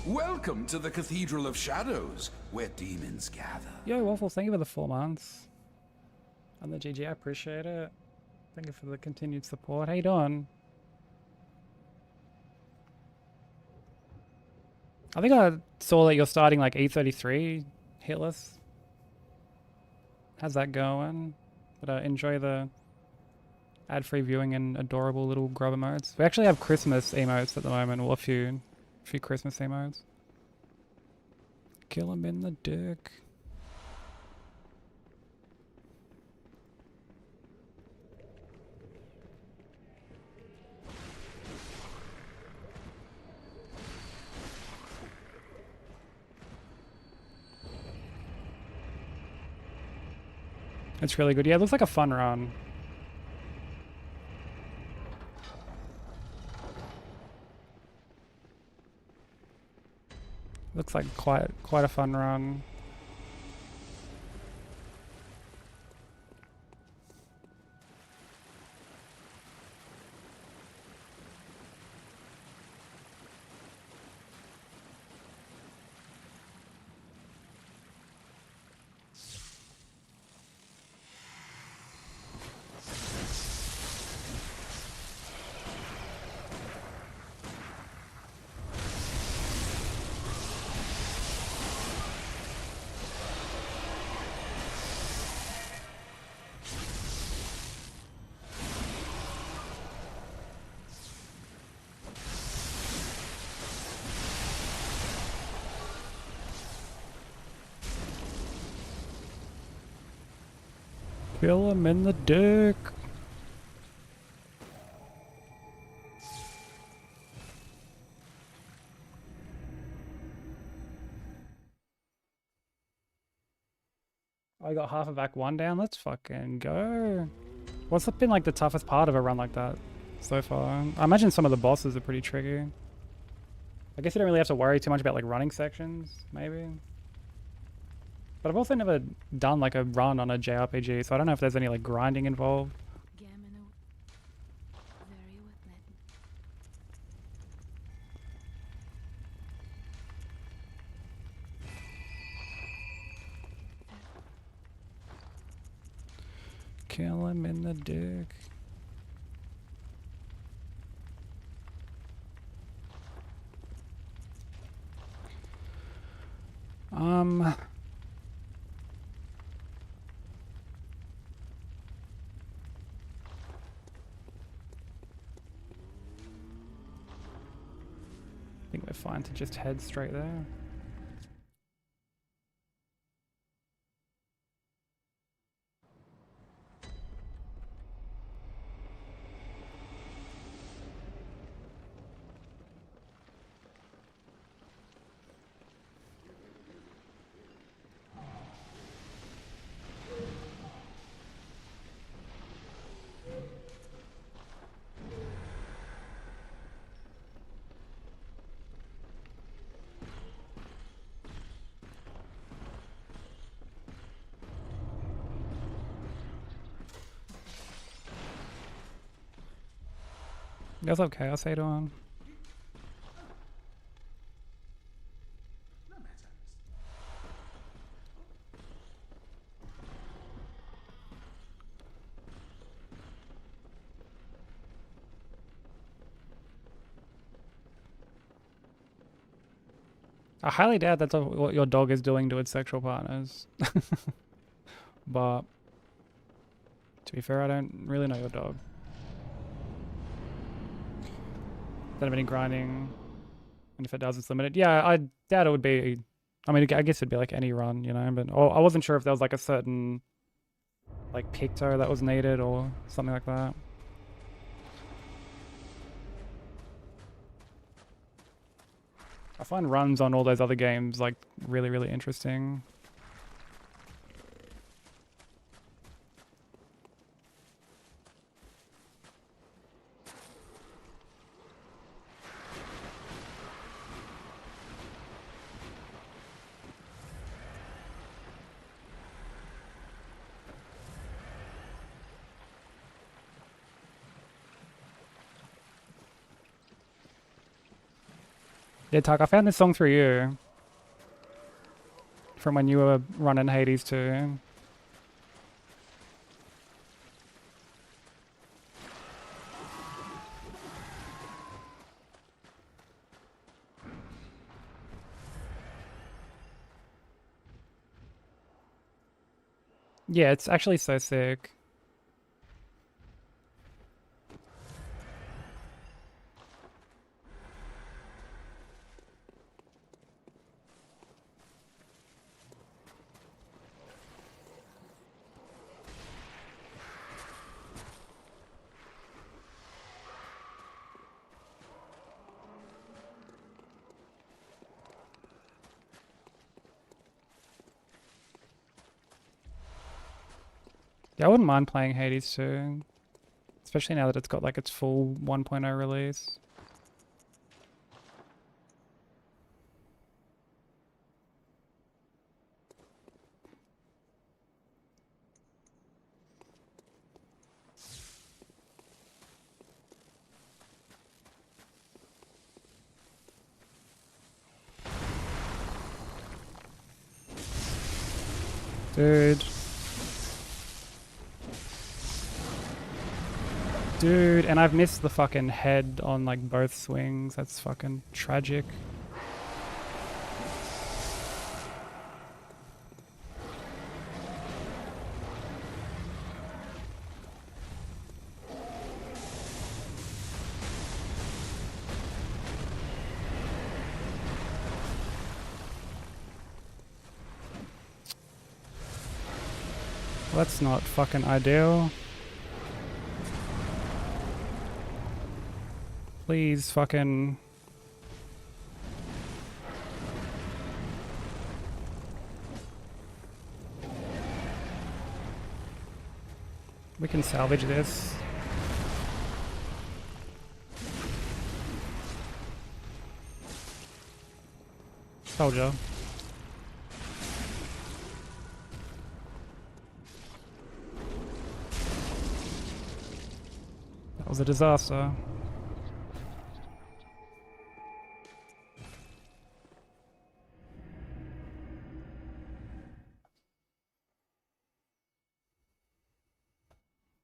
Welcome to the Cathedral of Shadows, where demons gather. Yo, Waffle, thank you for the 4 months. And the GG, I appreciate it. Thank you for the continued support. How you doing? I think I saw that you're starting like E33, Hitless. How's that going? But enjoy the ad-free viewing and adorable little grubber modes. We actually have Christmas emotes at the moment, well, a few Christmas emotes. Kill him in the dick. It's really good. Yeah, it looks like a fun run. Looks like quite a fun run. Kill him in the dick. I got half of Act 1 down. Let's fucking go. What's been like the toughest part of a run like that so far? I imagine some of the bosses are pretty tricky. I guess you don't really have to worry too much about like running sections, maybe. But I've also never done like a run on a JRPG, so I don't know if there's any like grinding involved. Kill him in the dick. I think we're fine to just head straight there. That's okay, I'll say it on. I highly doubt that's what your dog is doing to its sexual partners. But to be fair, I don't really know your dog. Don't have any grinding, and if it does, it's limited. Yeah, I doubt it would be. I mean, I guess it'd be like any run, you know. But I wasn't sure if there was like a certain like picto that was needed or something like that. I find runs on all those other games like really interesting. Yeah, Tuck, I found this song through you. From when you were running Hades too. Yeah, it's actually so sick. Yeah, I wouldn't mind playing Hades too. Especially now that it's got like its full 1.0 release. Dude. Dude, and I've missed the fucking head on like both swings. That's fucking tragic. Well, that's not fucking ideal. Please fucking... We can salvage this. Soldier. That was a disaster.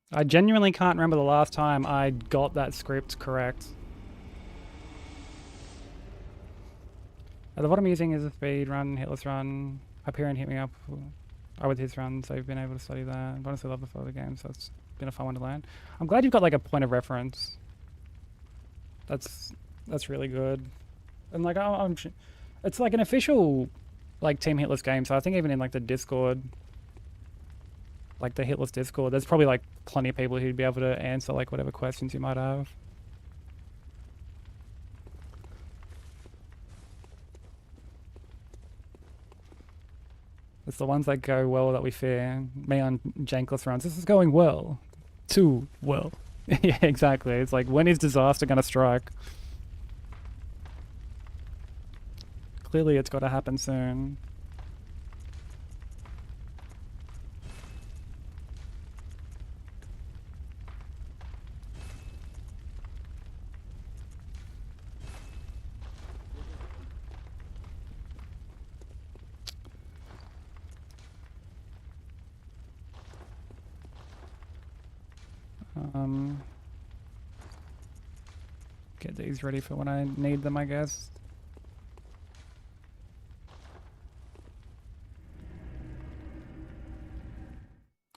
I genuinely can't remember the last time I got that script correct. At the bottom using is a speed run, hitless run. Hyperion hit me up with his run, so I've been able to study that. I honestly love the flow of the game, so it's been a fun one to learn. I'm glad you've got like a point of reference. That's really good. And like it's like an official like Team Hitless game, so I think even in like the Discord, like the Hitless Discord, there's probably like plenty of people who'd be able to answer like whatever questions you might have. It's the ones that go well that we fear. Me on jankless runs. This is going well. Too well. Yeah, exactly. It's like, when is disaster gonna strike? Clearly it's gotta happen soon. Get these ready for when I need them, I guess.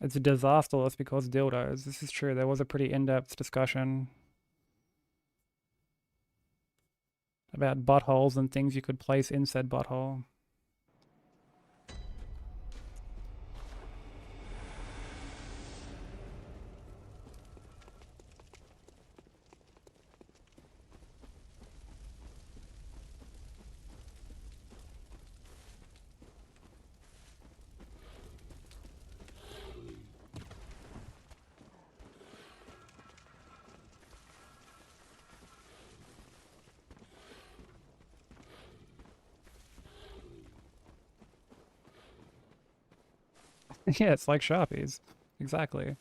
It's a disasterless because dildos. This is true. There was a pretty in-depth discussion about buttholes and things you could place in said butthole. Yeah, it's like Sharpies. Exactly.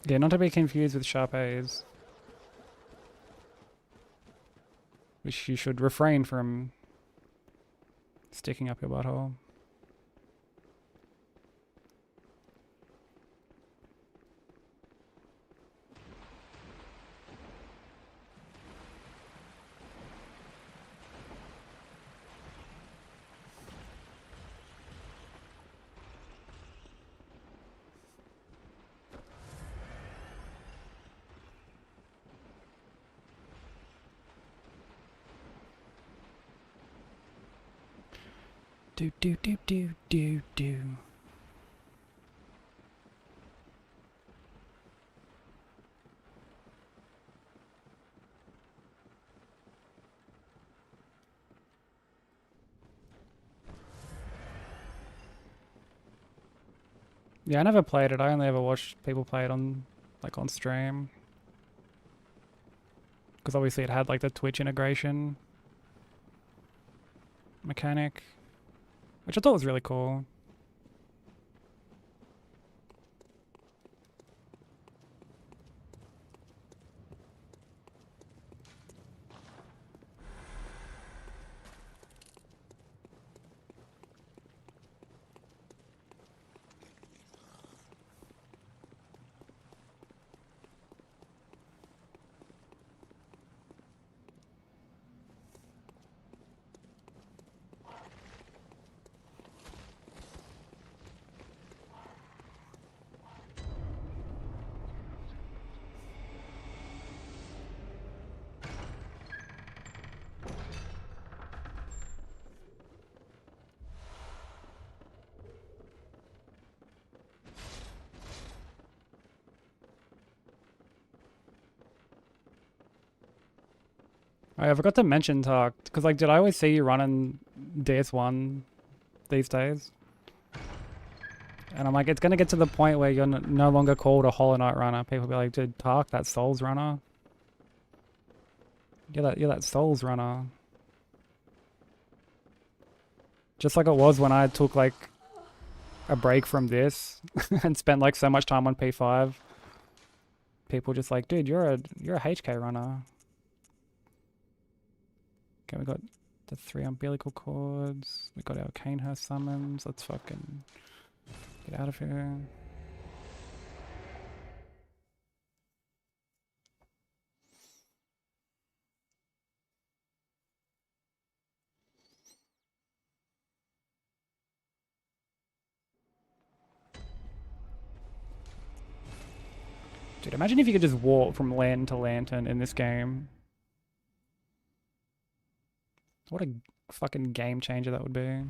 Yeah, not to be confused with sharp A's. Which you should refrain from sticking up your butthole. Do do do do do do. Yeah, I never played it. I only ever watched people play it on, like, on stream. Because obviously it had, like, the Twitch integration mechanic, which I thought was really cool. I forgot to mention Talk, because, like, did I always see you running DS1 these days? And I'm like, it's going to get to the point where you're no longer called a Hollow Knight runner. People be like, dude, Talk, that Souls runner. You're that Souls runner. Just like it was when I took, like, a break from this and spent, like, so much time on P5. People just like, dude, you're a HK runner. Okay, we got the 3 umbilical cords. We got our Canehurst summons. Let's fucking get out of here. Dude, imagine if you could just walk from lantern to lantern in this game. What a fucking game changer that would be.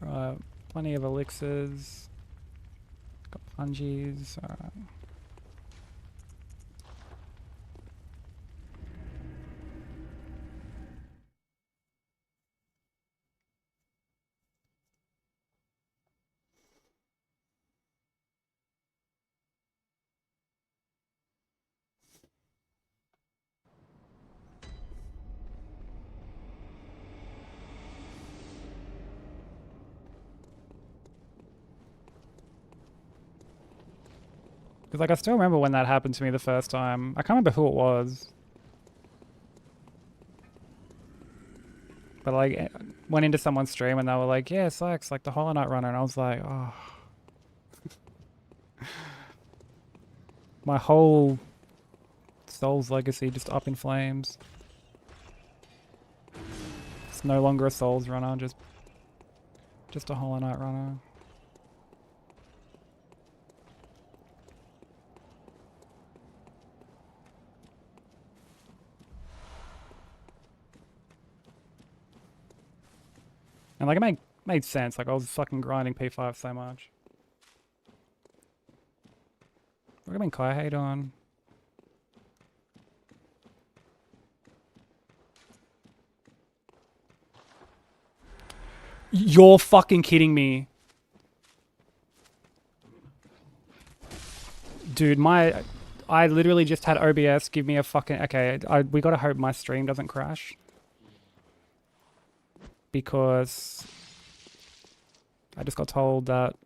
Right, plenty of elixirs. Got pungies. Alright. Because, like, I still remember when that happened to me the first time. I can't remember who it was. But, like, went into someone's stream and they were like, yeah, Sykes, like the Hollow Knight runner. And I was like, oh. My whole Souls legacy just up in flames. It's no longer a Souls runner, just a Hollow Knight runner. And, like, it made sense. Like, I was fucking grinding P5 so much. What have Kai hate on? You're fucking kidding me. Dude, I literally just had OBS give me a fucking... Okay, we gotta hope my stream doesn't crash. Because I just got told that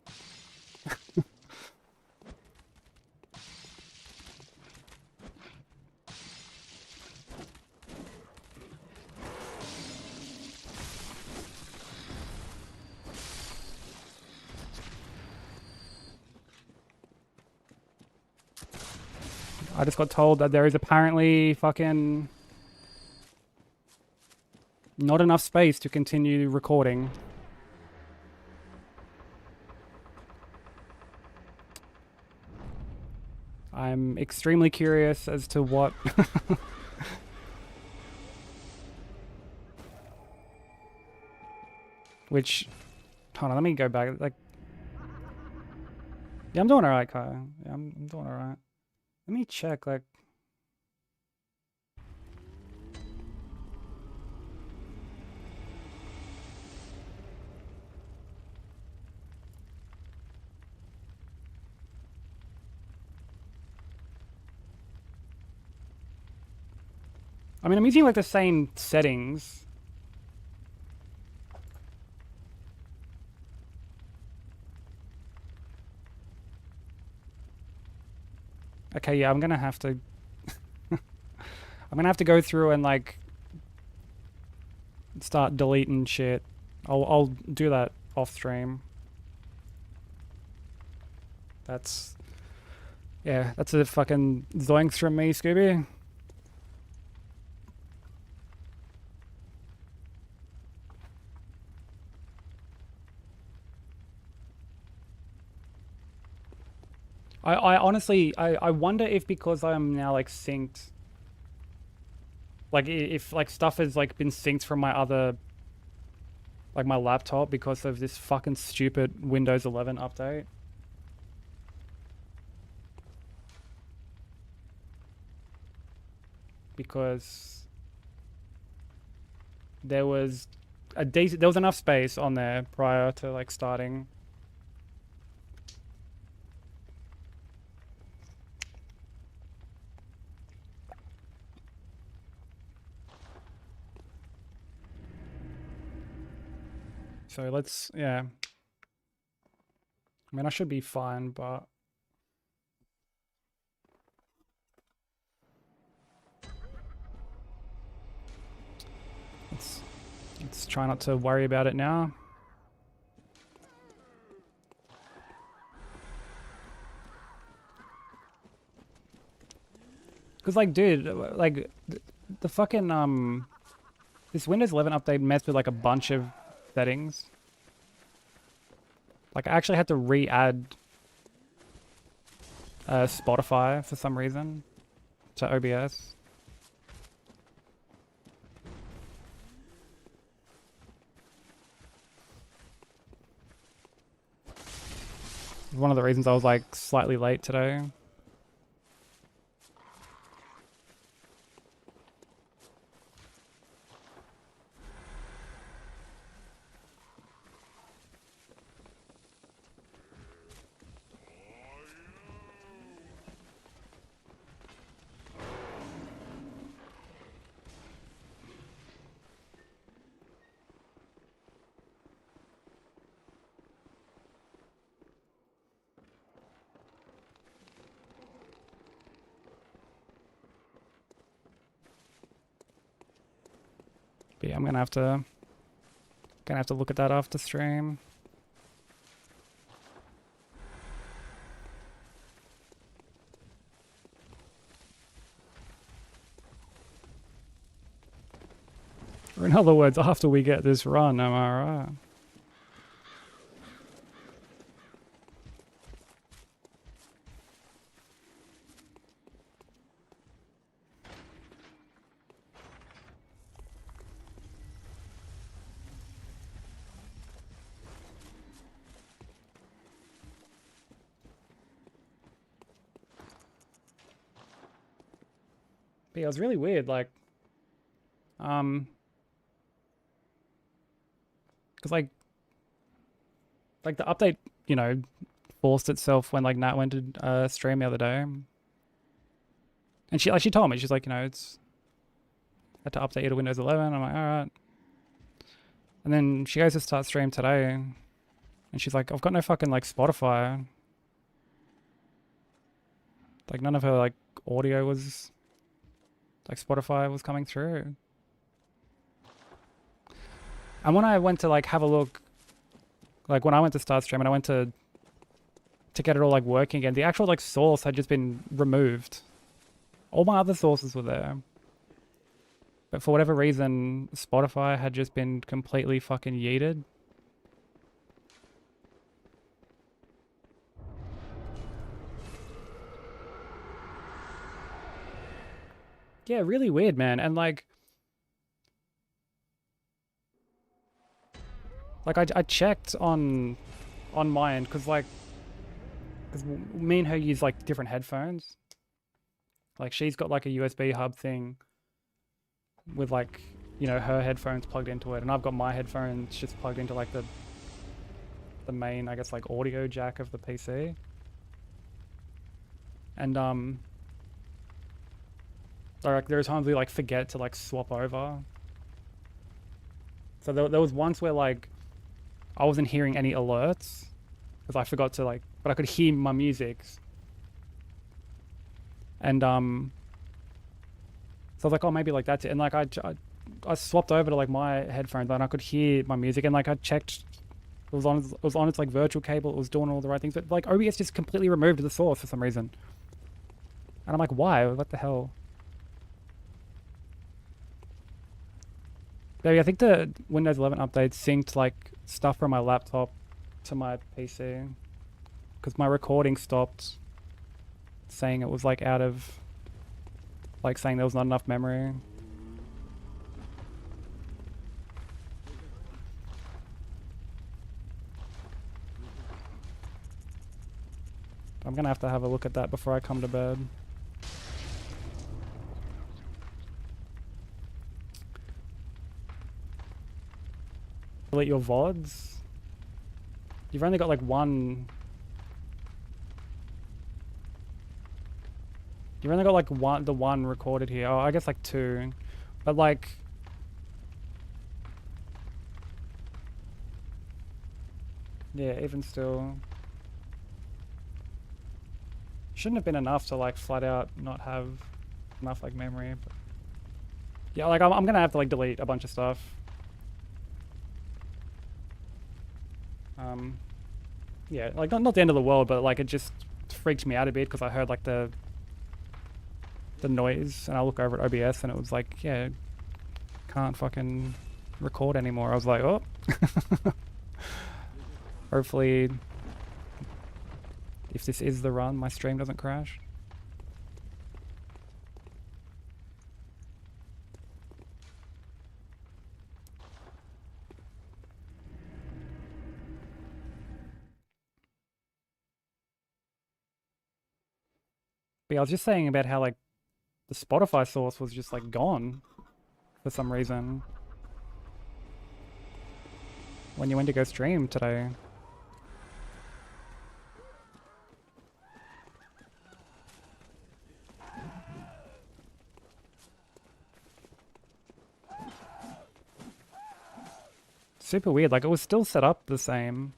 there is apparently fucking not enough space to continue recording. I'm extremely curious as to what which, hold on, let me go back. Like, yeah, I'm doing alright, Kyle. Yeah, I'm doing alright. Let me check, like, I mean, I'm using like the same settings. Okay, yeah, I'm gonna have to I'm gonna have to go through and like start deleting shit. I'll do that off stream. That's, yeah, that's a fucking zoinks from me, Scooby. I honestly, I wonder if because I'm now like synced, like if like stuff has like been synced from my other, like my laptop because of this fucking stupid Windows 11 update. Because there was there was enough space on there prior to like starting. So let's, yeah. I mean, I should be fine, but let's try not to worry about it now. Cause like, dude, like the fucking this Windows 11 update messed with like a bunch of settings. Like I actually had to re-add Spotify for some reason to OBS. One of the reasons I was like slightly late today. But yeah, I'm gonna have to look at that after stream. Or in other words, after we get this run, am I right? But yeah, it was really weird, like, because like the update, you know, forced itself when like Nat went to stream the other day, and she told me, she's like, you know, it's had to update you to Windows 11. I'm like, all right. And then she goes to start stream today, And she's like, I've got no fucking like Spotify. Like none of her like audio was like Spotify was coming through. And when I went to like have a look, like when I went to start stream and I went to get it all like working again, the actual like source had just been removed. All my other sources were there. But for whatever reason, Spotify had just been completely fucking yeeted. Yeah, really weird, man. And like I checked on my end because me and her use like different headphones. Like she's got like a USB hub thing with like, you know, her headphones plugged into it, and I've got my headphones just plugged into like the main, I guess, like audio jack of the PC. And like there are times we like forget to like swap over. So there was once where like I wasn't hearing any alerts because I forgot to like, but I could hear my music. And so I was like, oh, maybe like that's it. And like I swapped over to like my headphones and I could hear my music, and like I checked, it was on its like virtual cable, it was doing all the right things, but like OBS just completely removed the source for some reason. And I'm like, why? What the hell? Baby, I think the Windows 11 update synced like stuff from my laptop to my PC because my recording stopped saying it was like out of, like saying there was not enough memory. I'm gonna have to have a look at that before I come to bed. Delete your VODs? You've only got like one. You've only got like the one recorded here. Oh, I guess like two. But like... yeah, even still... shouldn't have been enough to like flat out not have enough like memory. But yeah, like I'm gonna have to like delete a bunch of stuff. Yeah, like not the end of the world, but like it just freaked me out a bit because I heard like the noise, and I look over at OBS and it was like, yeah, can't fucking record anymore. I was like, oh. Hopefully, if this is the run, my stream doesn't crash. But yeah, I was just saying about how like the Spotify source was just like gone for some reason when you went to go stream today. Super weird, like it was still set up the same.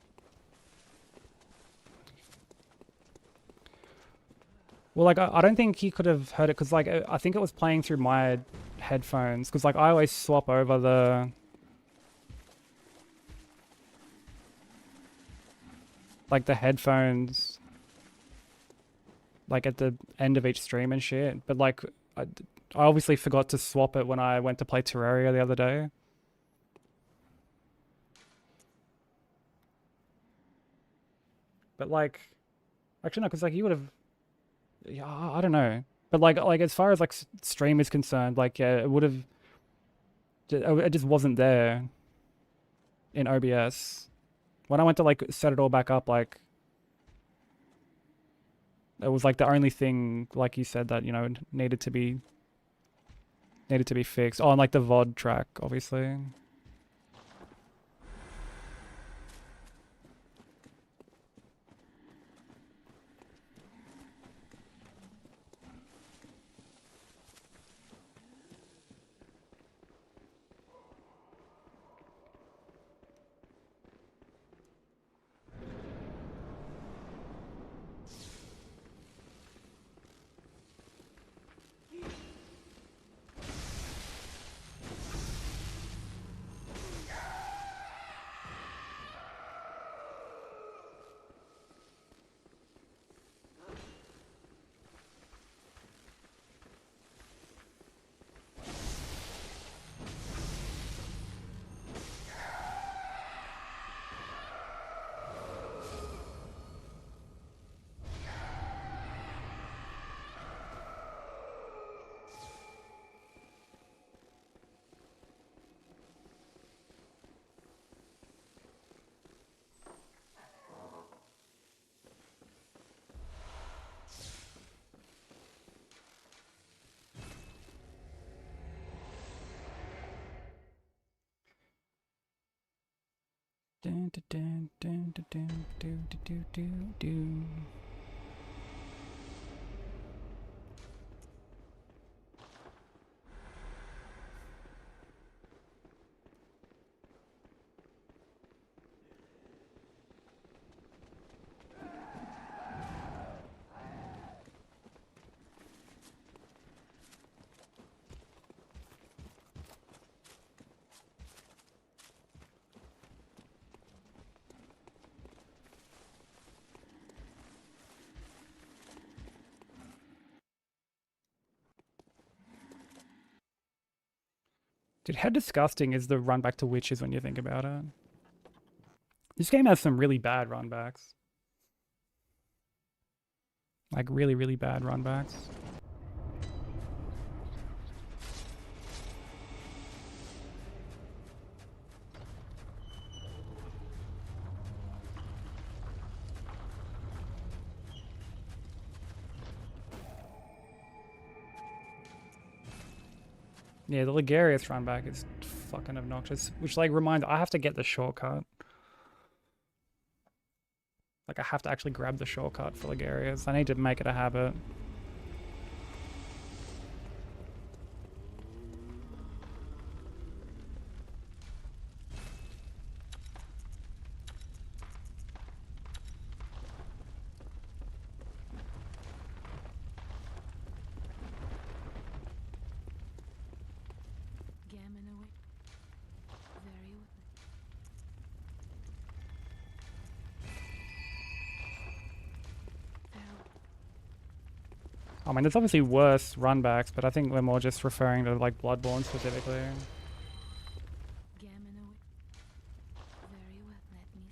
Well, like I don't think he could have heard it because like I think it was playing through my headphones because like I always swap over the like the headphones like at the end of each stream and shit, but like I obviously forgot to swap it when I went to play Terraria the other day. But like, actually no, because like you would have, yeah, I don't know. But like as far as like stream is concerned, like yeah, it would have, it just wasn't there in OBS. When I went to like set it all back up, like it was like the only thing, like you said, that, you know, needed to be fixed. Oh, and like the VOD track, obviously. Dun, dun, dun, dun, dun, dun, dun, dun, dun, dun. Dude, how disgusting is the run back to witches when you think about it? This game has some really bad run backs. Like really, really bad run backs. Yeah, the Ligarius run back is fucking obnoxious. Which like reminds I have to get the shortcut. Like I have to actually grab the shortcut for Ligarius. I need to make it a habit. Gammon away. Very well. I mean, there's obviously worse run backs, but I think we're more just referring to like Bloodborne specifically. Gammon away. Very well. Let me.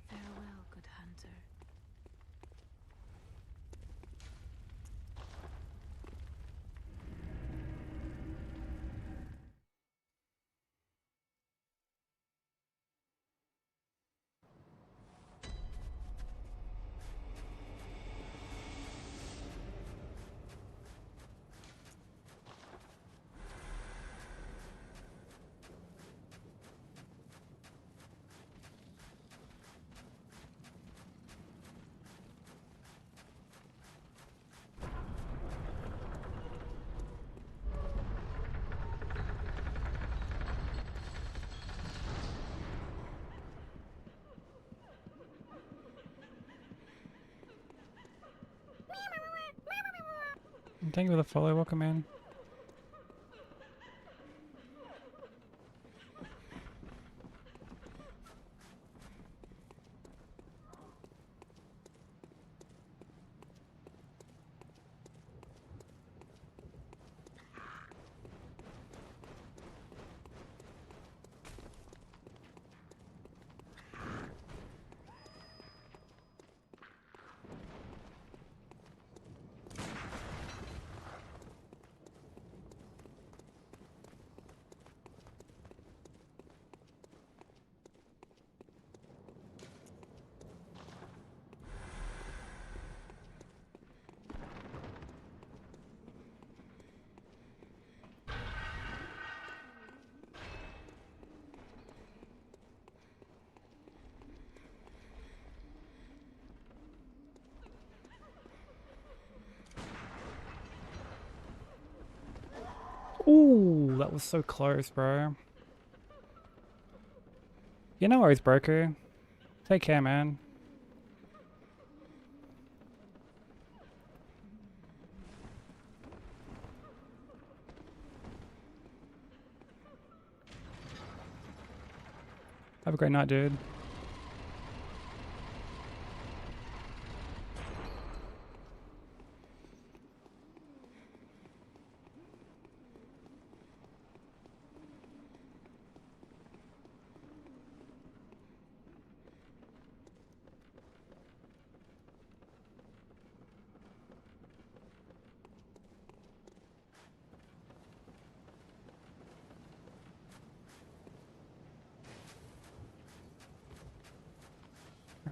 Farewell, good hunter. Thank you for the follow. Welcome in. Ooh, that was so close, bro. You know worries, Broku. Take care, man. Have a great night, dude.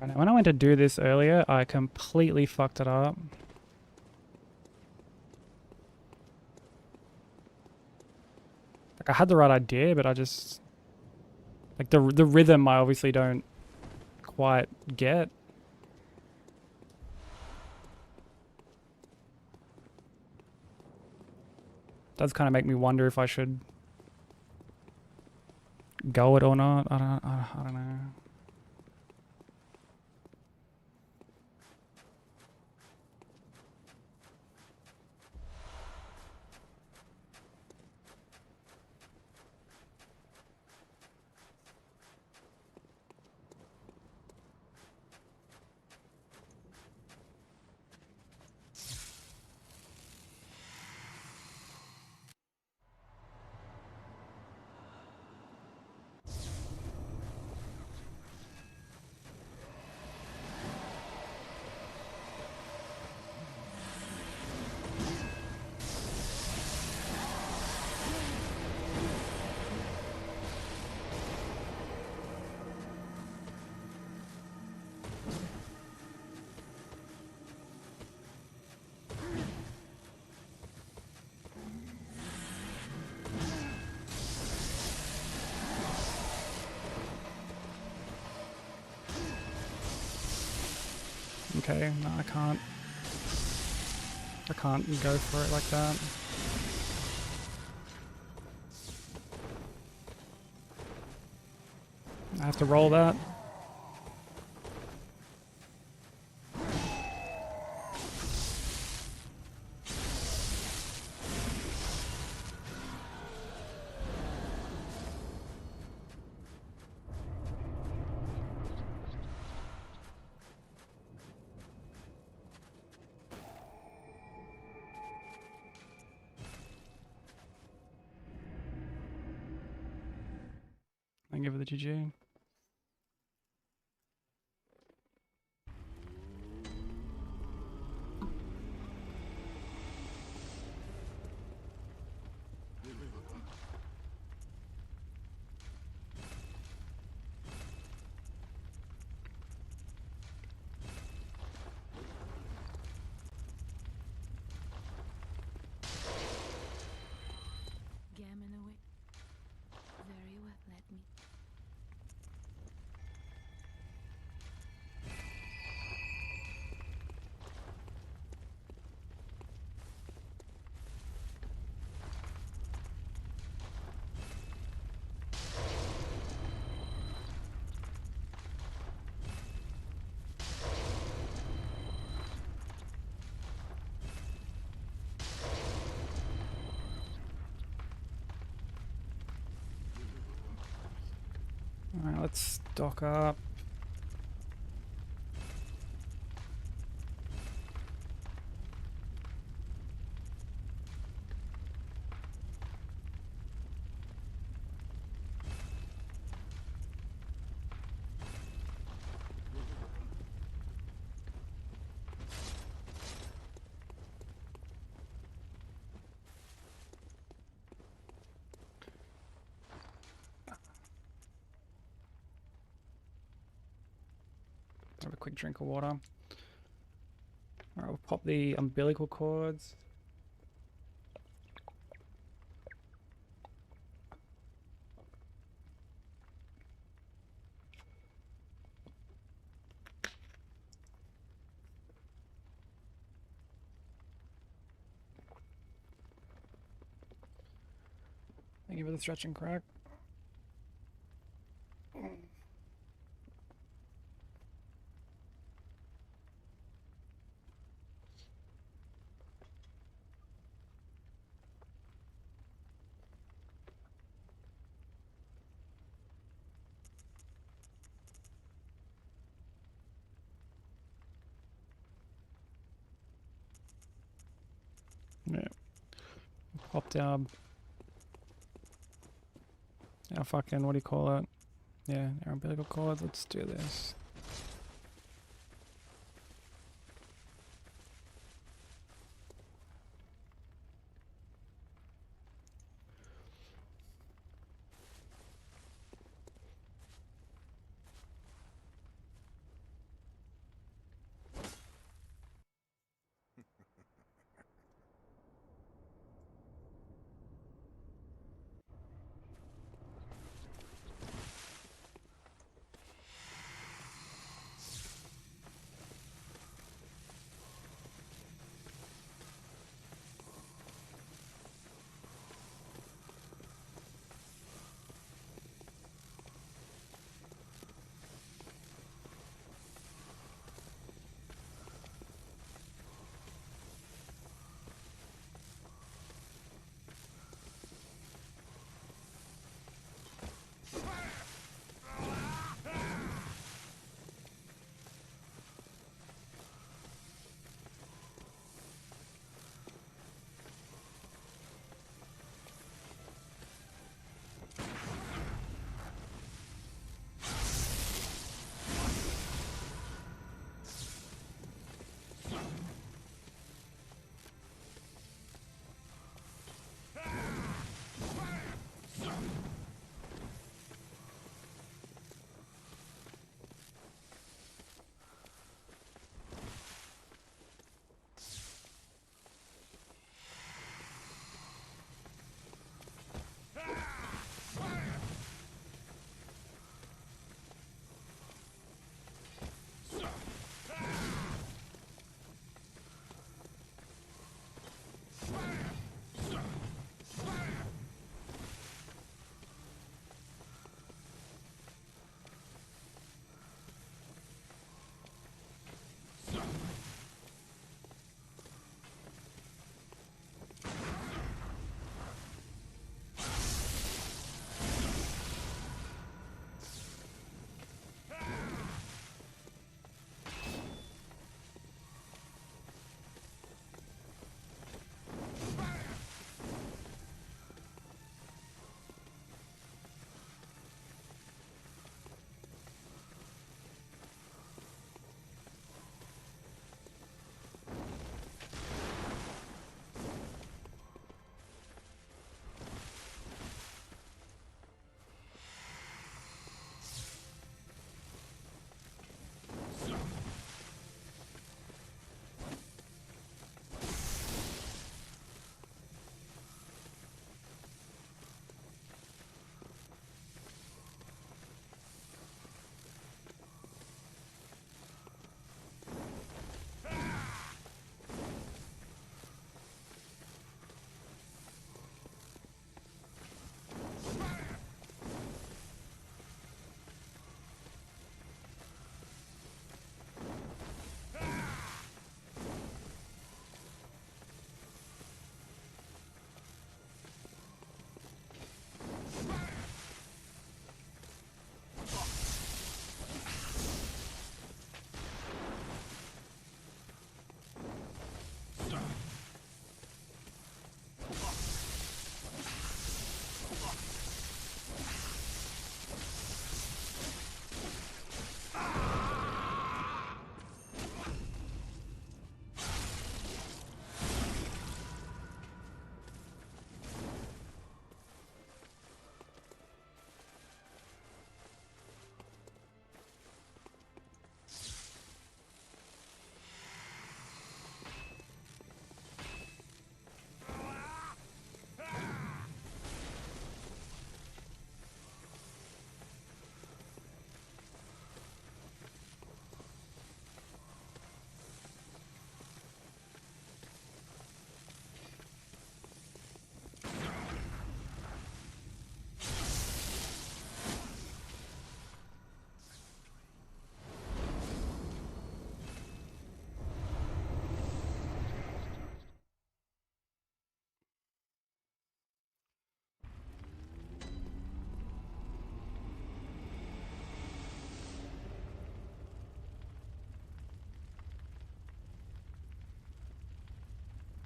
Right, when I went to do this earlier, I completely fucked it up. Like I had the right idea, but I just like the rhythm I obviously don't quite get. Does kind of make me wonder if I should go it or not. I don't know. Okay, no, I can't. I can't go for it like that. I have to roll that. I give it the GG. Gammon away. Very well, let me. Alright, let's stock up. Have a quick drink of water. Alright, we'll pop the umbilical cords. Thank you for the stretch and crack. Yeah. Popped our fucking, what do you call it? Yeah, our umbilical cords. Let's do this.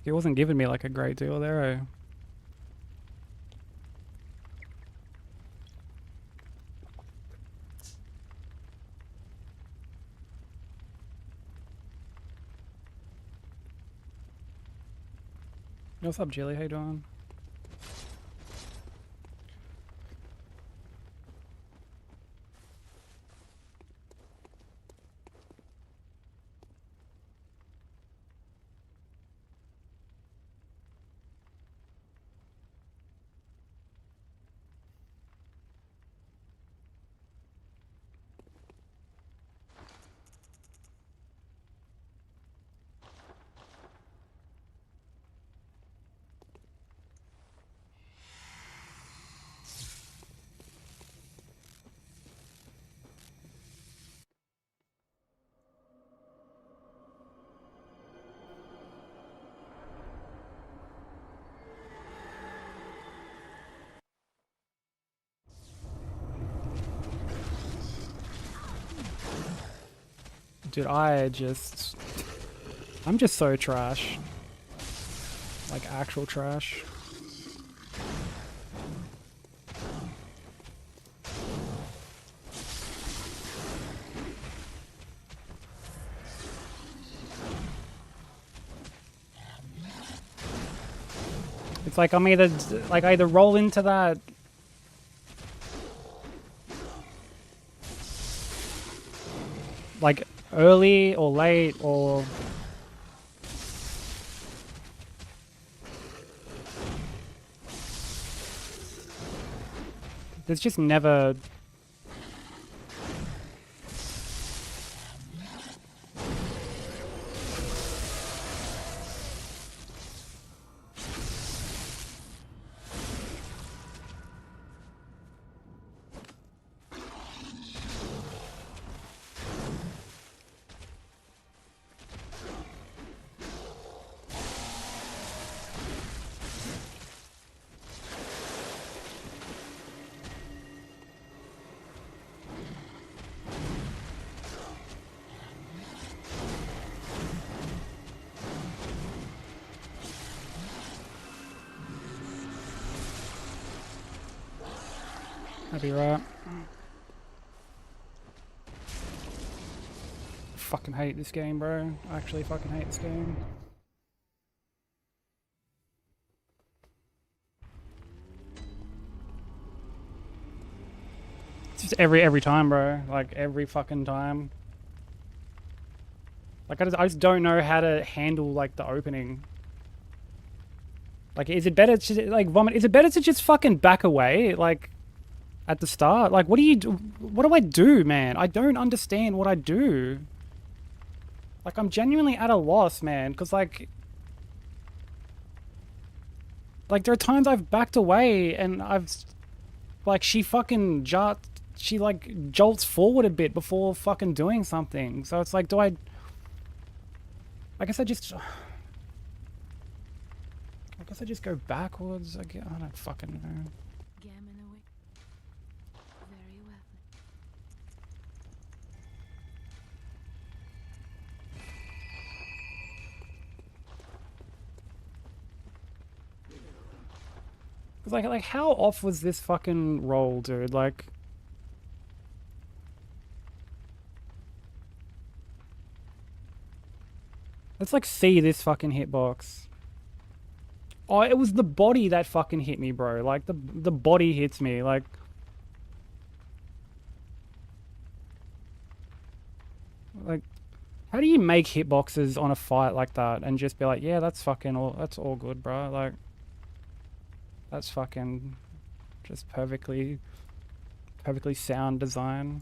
He wasn't giving me like a great deal there, eh? Yo, what's up, Jilly? How you doing? Dude, I'm just so trash. Like actual trash. It's like I either roll into that like early or late or there's just never I'd be right. Fucking hate this game, bro. I actually fucking hate this game. It's just every time, bro. Like every fucking time. Like I just don't know how to handle like the opening. Like, is it better to like vomit? Is it better to just fucking back away? Like at the start? Like, what do you do? What do I do, man? I don't understand what I do. Like, I'm genuinely at a loss, man. Because, like, there are times I've backed away and I've, like, she like, jolts forward a bit before fucking doing something. So it's like, I guess I just go backwards. I don't fucking know. Gammon away. Very well. Like how off was this fucking roll, dude? Like, let's like see this fucking hitbox. Oh, it was the body that fucking hit me, bro. Like the body hits me. Like, how do you make hitboxes on a fight like that and just be like, yeah, that's all good, bro. Like, that's fucking just perfectly sound design.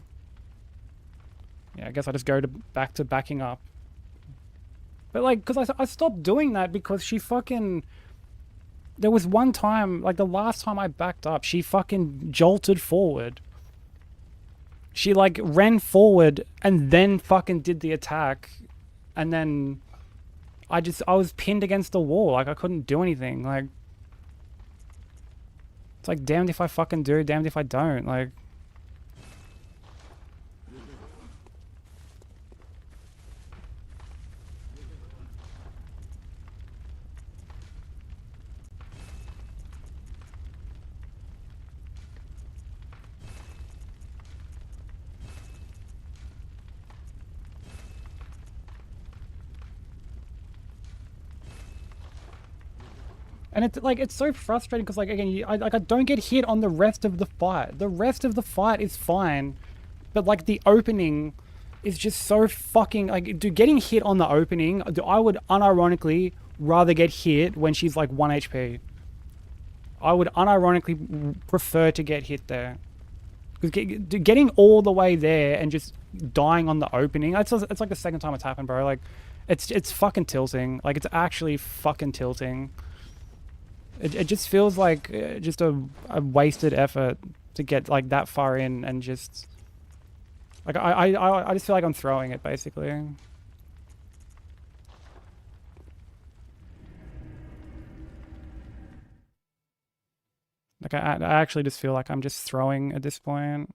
Yeah, I guess I just go back to backing up. But like, because I stopped doing that because she fucking... There was one time, like the last time I backed up, she fucking jolted forward. She like ran forward and then fucking did the attack. And then I was pinned against the wall. Like I couldn't do anything. Like, it's like damned if I fucking do, damned if I don't. Like, And it's like, it's so frustrating because like, again, I don't get hit on the rest of the fight. The rest of the fight is fine, but like the opening is just so fucking like, dude, getting hit on the opening, I would unironically rather get hit when she's like 1 HP. I would unironically prefer to get hit there. Because getting all the way there and just dying on the opening, it's like the second time it's happened, bro. Like, it's fucking tilting. Like, it's actually fucking tilting. It just feels like just a wasted effort to get like that far in and just like I just feel like I'm throwing it basically. Like I actually just feel like I'm just throwing at this point.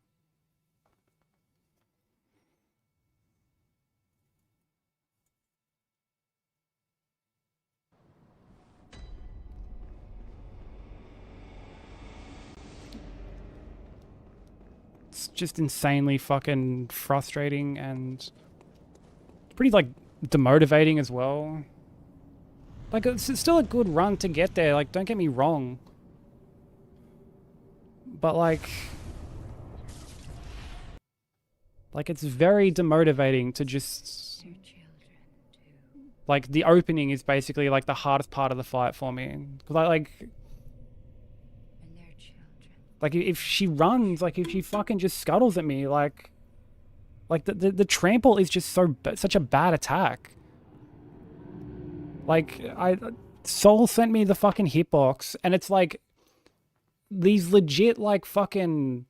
It's just insanely fucking frustrating and pretty like demotivating as well. Like it's still a good run to get there, like don't get me wrong. But like it's very demotivating to just like the opening is basically like the hardest part of the fight for me. Cause I like if she runs, like if she fucking just scuttles at me, like the trample is just such a bad attack. Like Soul sent me the fucking hitbox and it's like these legit like fucking,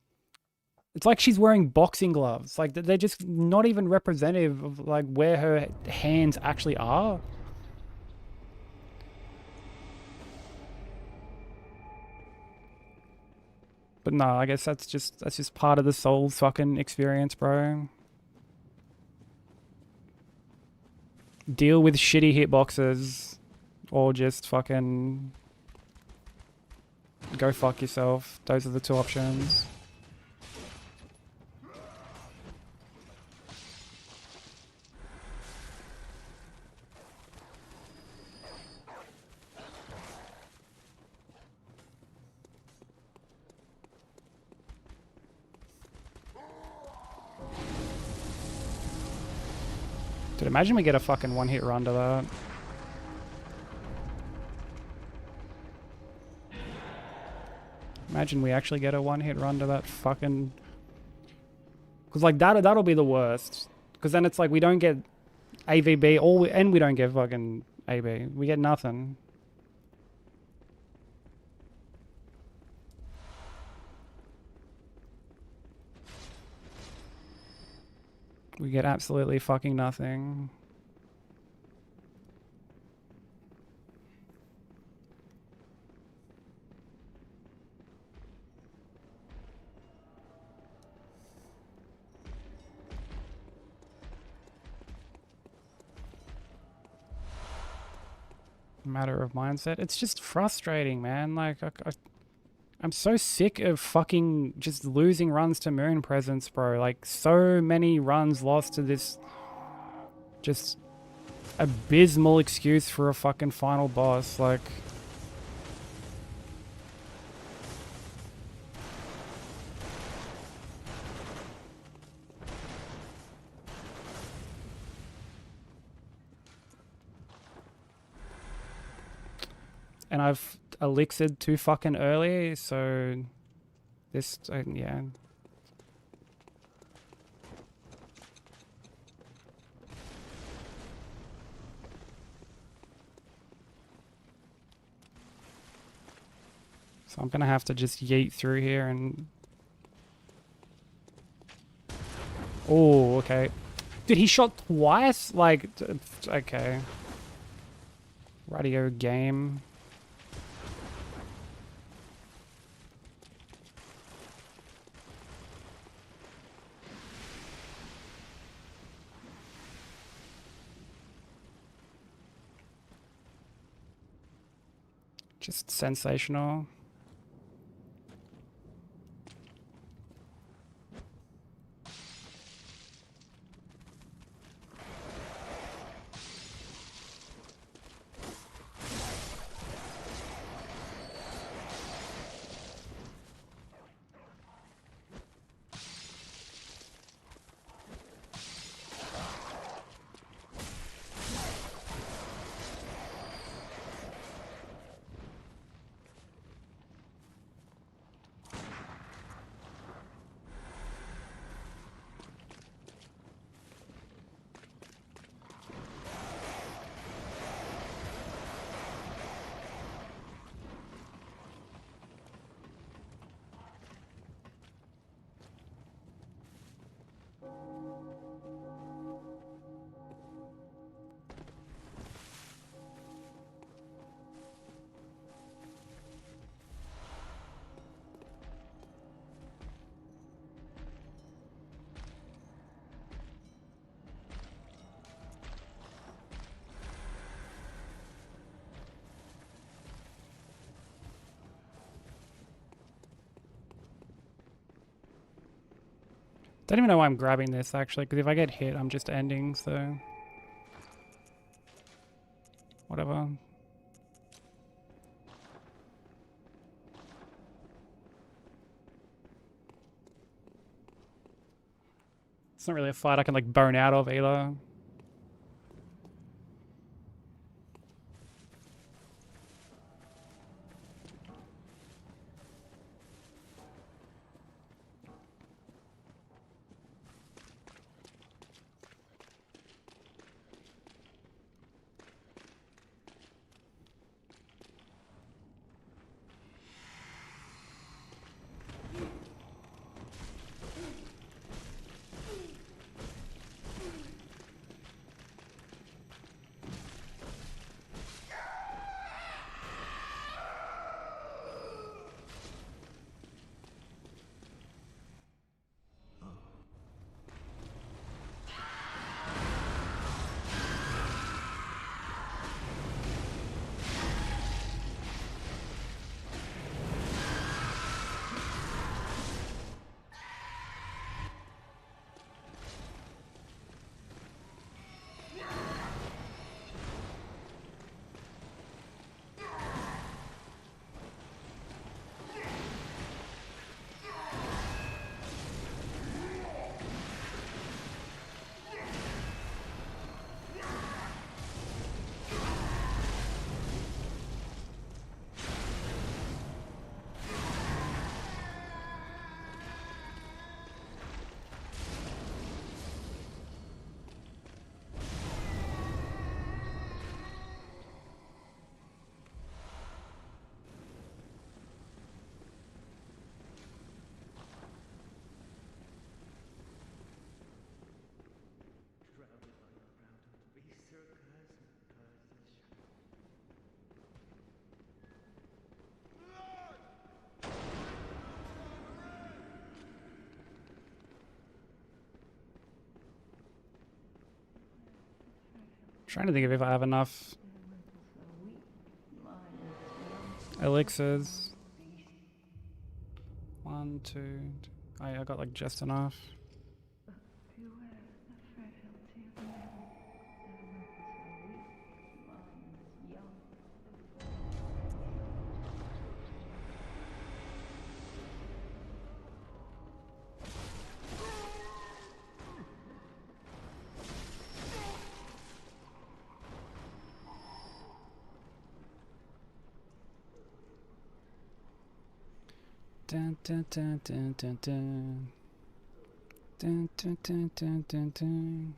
it's like she's wearing boxing gloves. Like they're just not even representative of like where her hands actually are. But no, I guess that's just part of the Soul fucking experience, bro. Deal with shitty hitboxes or just fucking go fuck yourself. Those are the two options. Dude, imagine we get a fucking one-hit run to that. Imagine we actually get a one-hit run to that fucking... Because like that'll be the worst. Because then it's like we don't get AVB and we don't get fucking AB. We get nothing. We get absolutely fucking nothing. Matter of mindset. It's just frustrating, man. Like, I'm so sick of fucking just losing runs to Moon Presence, bro. Like, so many runs lost to this just abysmal excuse for a fucking final boss. Like... And I've elixired too fucking early, so this, yeah. So I'm gonna have to just yeet through here and... Oh, okay. Dude, he shot twice? Like, okay. Radio game. Just sensational. Don't even know why I'm grabbing this actually, because if I get hit, I'm just ending, so. Whatever. It's not really a fight I can like bone out of either. Trying to think of if I have enough elixirs. 1, 2. I got like just enough. Dun, dun, dun, dun, dun, dun. Dun, dun, dun, dun, dun, dun.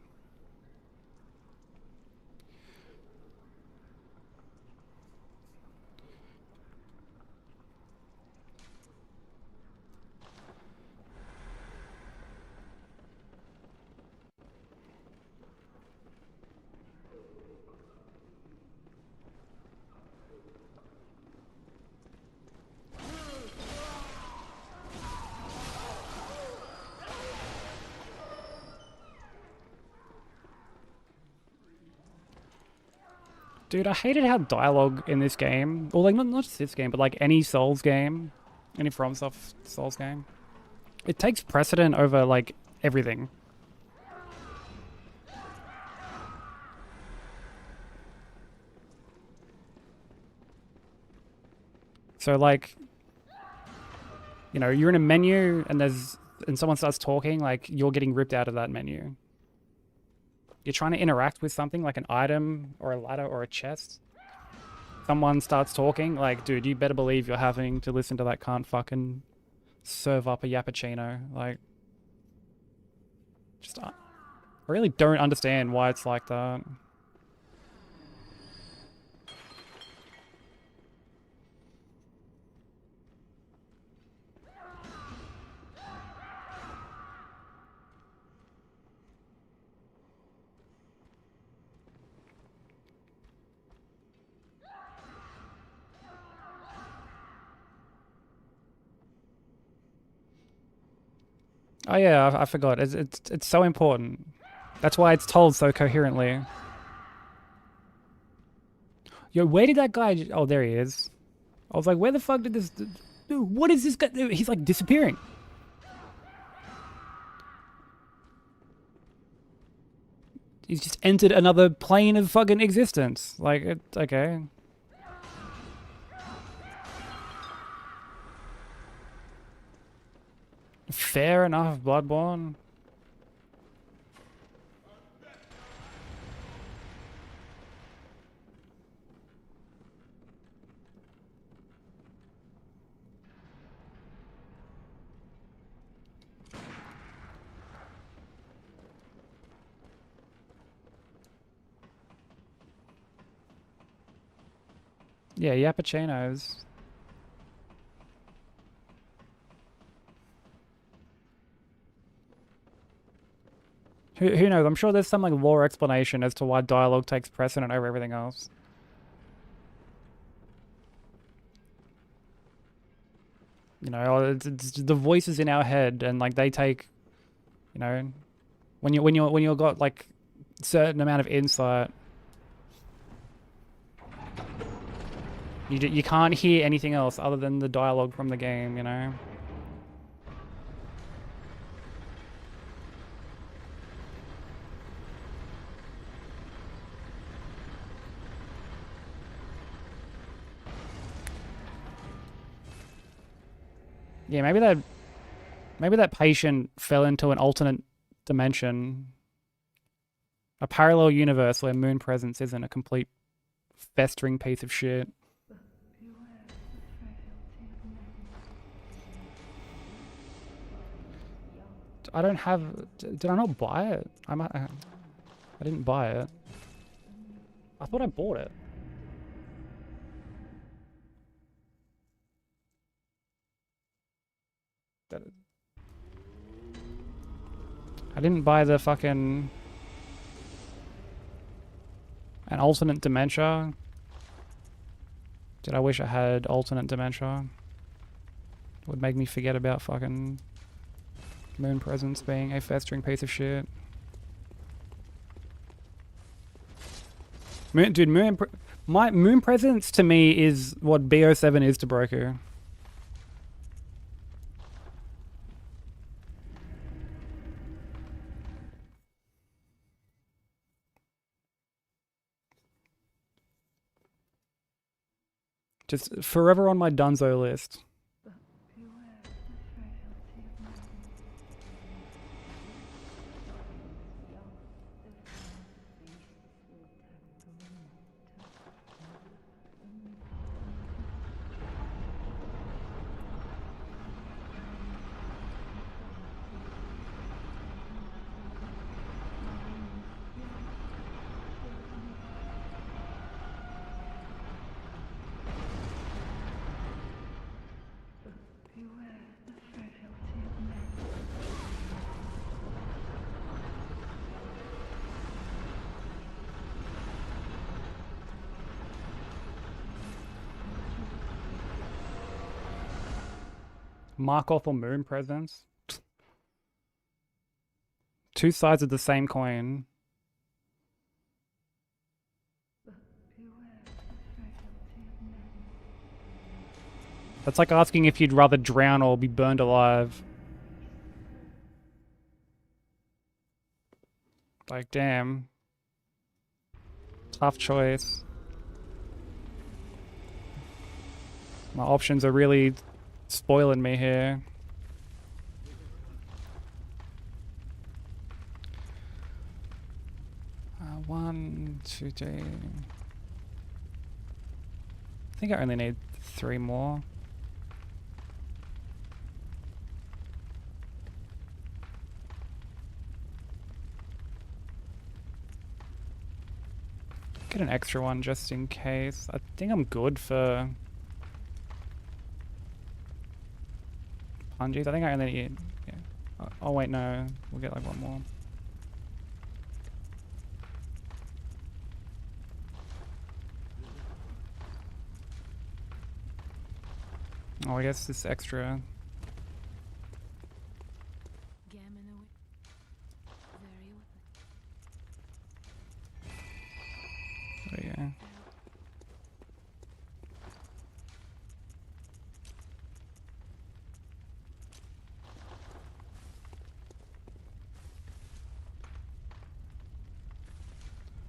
Dude, I hated how dialogue in this game, or like not just this game, but like any Souls game, any FromSoft Souls game, it takes precedent over like everything. So like, you know, you're in a menu and someone starts talking, like you're getting ripped out of that menu. You're trying to interact with something like an item or a ladder or a chest. Someone starts talking, like, dude, you better believe you're having to listen to that cunt fucking serve up a yappuccino. Like, just, I really don't understand why it's like that. Oh yeah, I forgot. It's so important. That's why it's told so coherently. Yo, where did that guy? Oh, there he is. I was like, where the fuck did this? Dude, what is this guy? He's like disappearing. he's just entered another plane of fucking existence. Like, it's okay. Fair enough, Bloodborne. Yeah, Yappuccinos. Who knows? I'm sure there's some like lore explanation as to why dialogue takes precedent over everything else. You know, it's the voices in our head, and like they take, you know, when you've got like certain amount of insight, you can't hear anything else other than the dialogue from the game. You know. Yeah, maybe that patient fell into an alternate dimension, a parallel universe where moon presence isn't a complete festering piece of shit. I don't have. Did I not buy it? I didn't buy it. I thought I bought it. I didn't buy the fucking an alternate dementia. Did I wish I had alternate dementia? It would make me forget about fucking moon presence being a festering piece of shit. Dude, my moon presence to me is what BO7 is to Broku. Just forever on my Dunzo list. Mark-off or moon presence. Two sides of the same coin. That's like asking if you'd rather drown or be burned alive. Like, damn. Tough choice. My options are really spoiling me here. One, two, three. I think I only need 3 more. Get an extra one just in case. I think I'm good for punjies. I think I only need. Yeah. Oh wait, no. We'll get like 1 more. Oh, I guess this extra. There you go.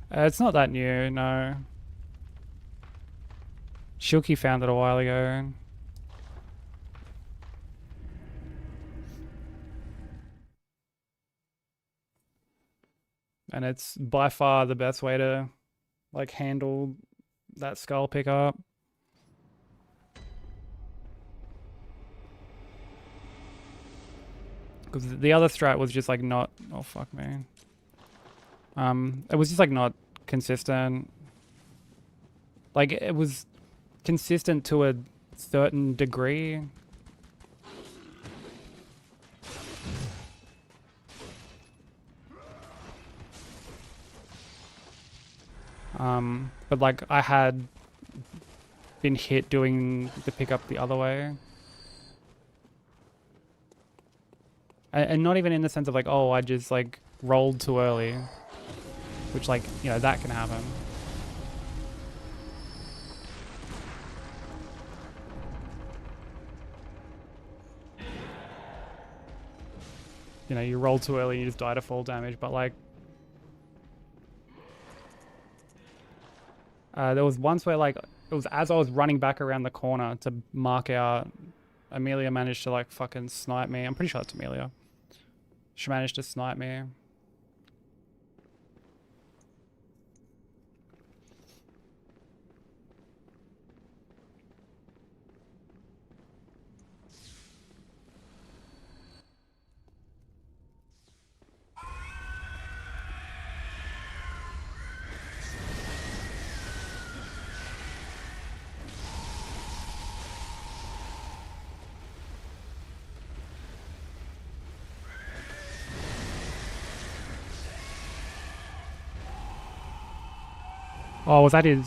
It's not that new, no. Shilky found it a while ago. And it's by far the best way to like handle that skull pickup. Because the other strat was just like not, oh fuck me. It was just like not consistent. Like it was consistent to a certain degree. But like I had been hit doing the pickup the other way. And not even in the sense of like, oh, I just like rolled too early. Which like, you know, that can happen. You know, you roll too early, you just die to fall damage, but like... there was once where like, it was as I was running back around the corner to mark out, Amelia managed to like fucking snipe me. I'm pretty sure it's Amelia. She managed to snipe me. Oh, was that his...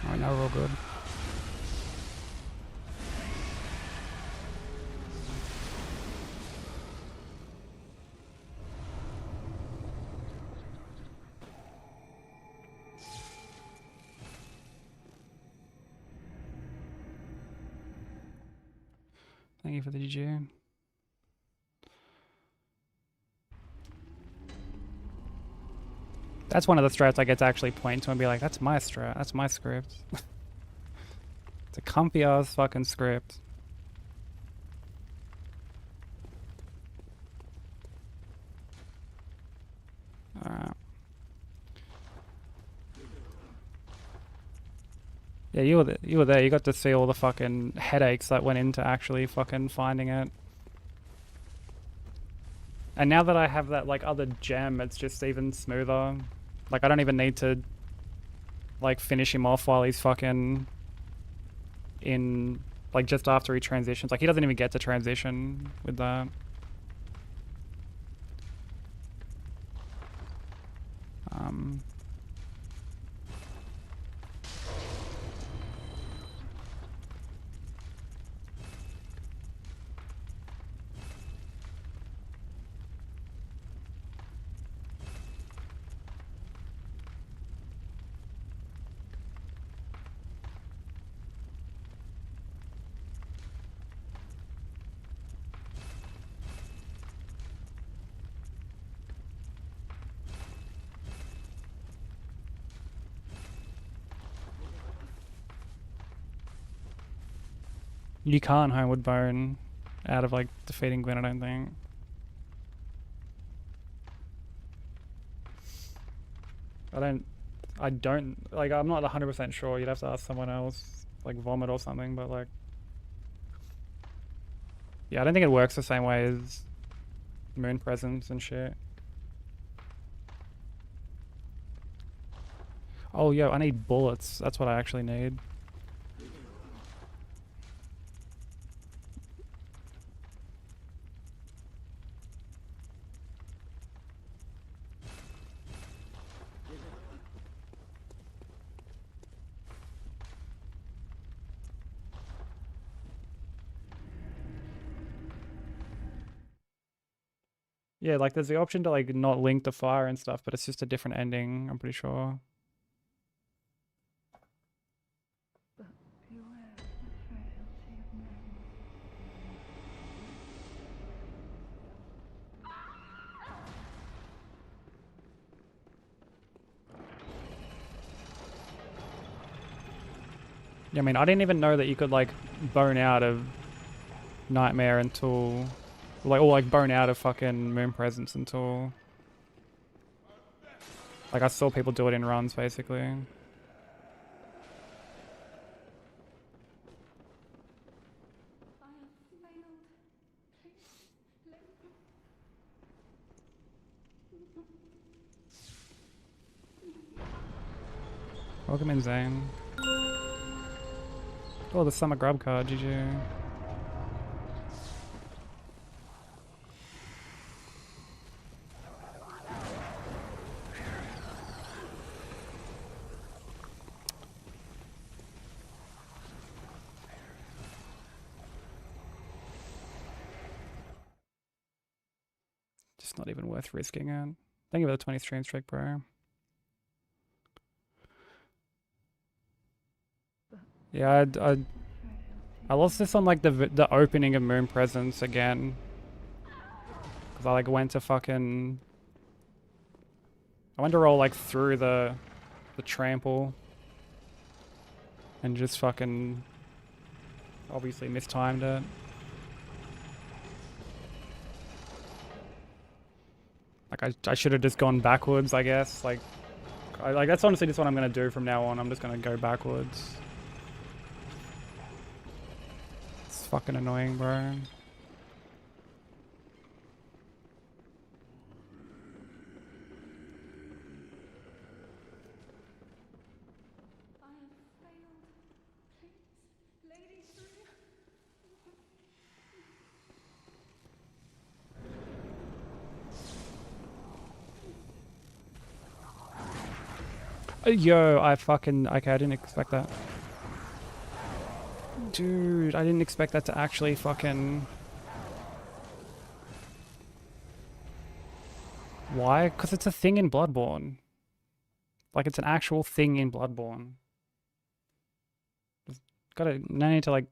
Alright, now we're all good. Thank you for the GG. That's one of the strats I get to actually point to and be like, that's my strat, that's my script. It's a comfy ass fucking script. Alright. Yeah, you were there. You got to see all the fucking headaches that went into actually fucking finding it. And now that I have that like other gem, it's just even smoother. Like I don't even need to like finish him off while he's fucking in like just after he transitions. Like he doesn't even get to transition with that. You can't Homeward Bone out of like defeating Gwen, I don't think. I don't, like I'm not 100% sure, you'd have to ask someone else, like Vomit or something, but like... Yeah, I don't think it works the same way as Moon Presence and shit. Oh yo, I need bullets, that's what I actually need. Yeah, like there's the option to like not link the fire and stuff, but it's just a different ending, I'm pretty sure. Yeah, I mean, I didn't even know that you could like bone out of Nightmare until like, or like bone out of fucking Moon Presence until like I saw people do it in runs basically. Welcome in, Zane. Oh, the summer grub card, GG. Just not even worth risking it. Thank you for the 20 stream streak, bro. Yeah, I lost this on like the opening of Moon Presence again. Cause I like went to fucking... I went to roll like through the trample. And just fucking... obviously mistimed it. Like I should have just gone backwards, I guess. Like that's honestly just what I'm gonna do from now on. I'm just gonna go backwards. It's fucking annoying, bro. Yo, I fucking... okay, I didn't expect that. Dude, I didn't expect that to actually fucking... Why? Because it's a thing in Bloodborne. Like, it's an actual thing in Bloodborne. Gotta... no need to, like...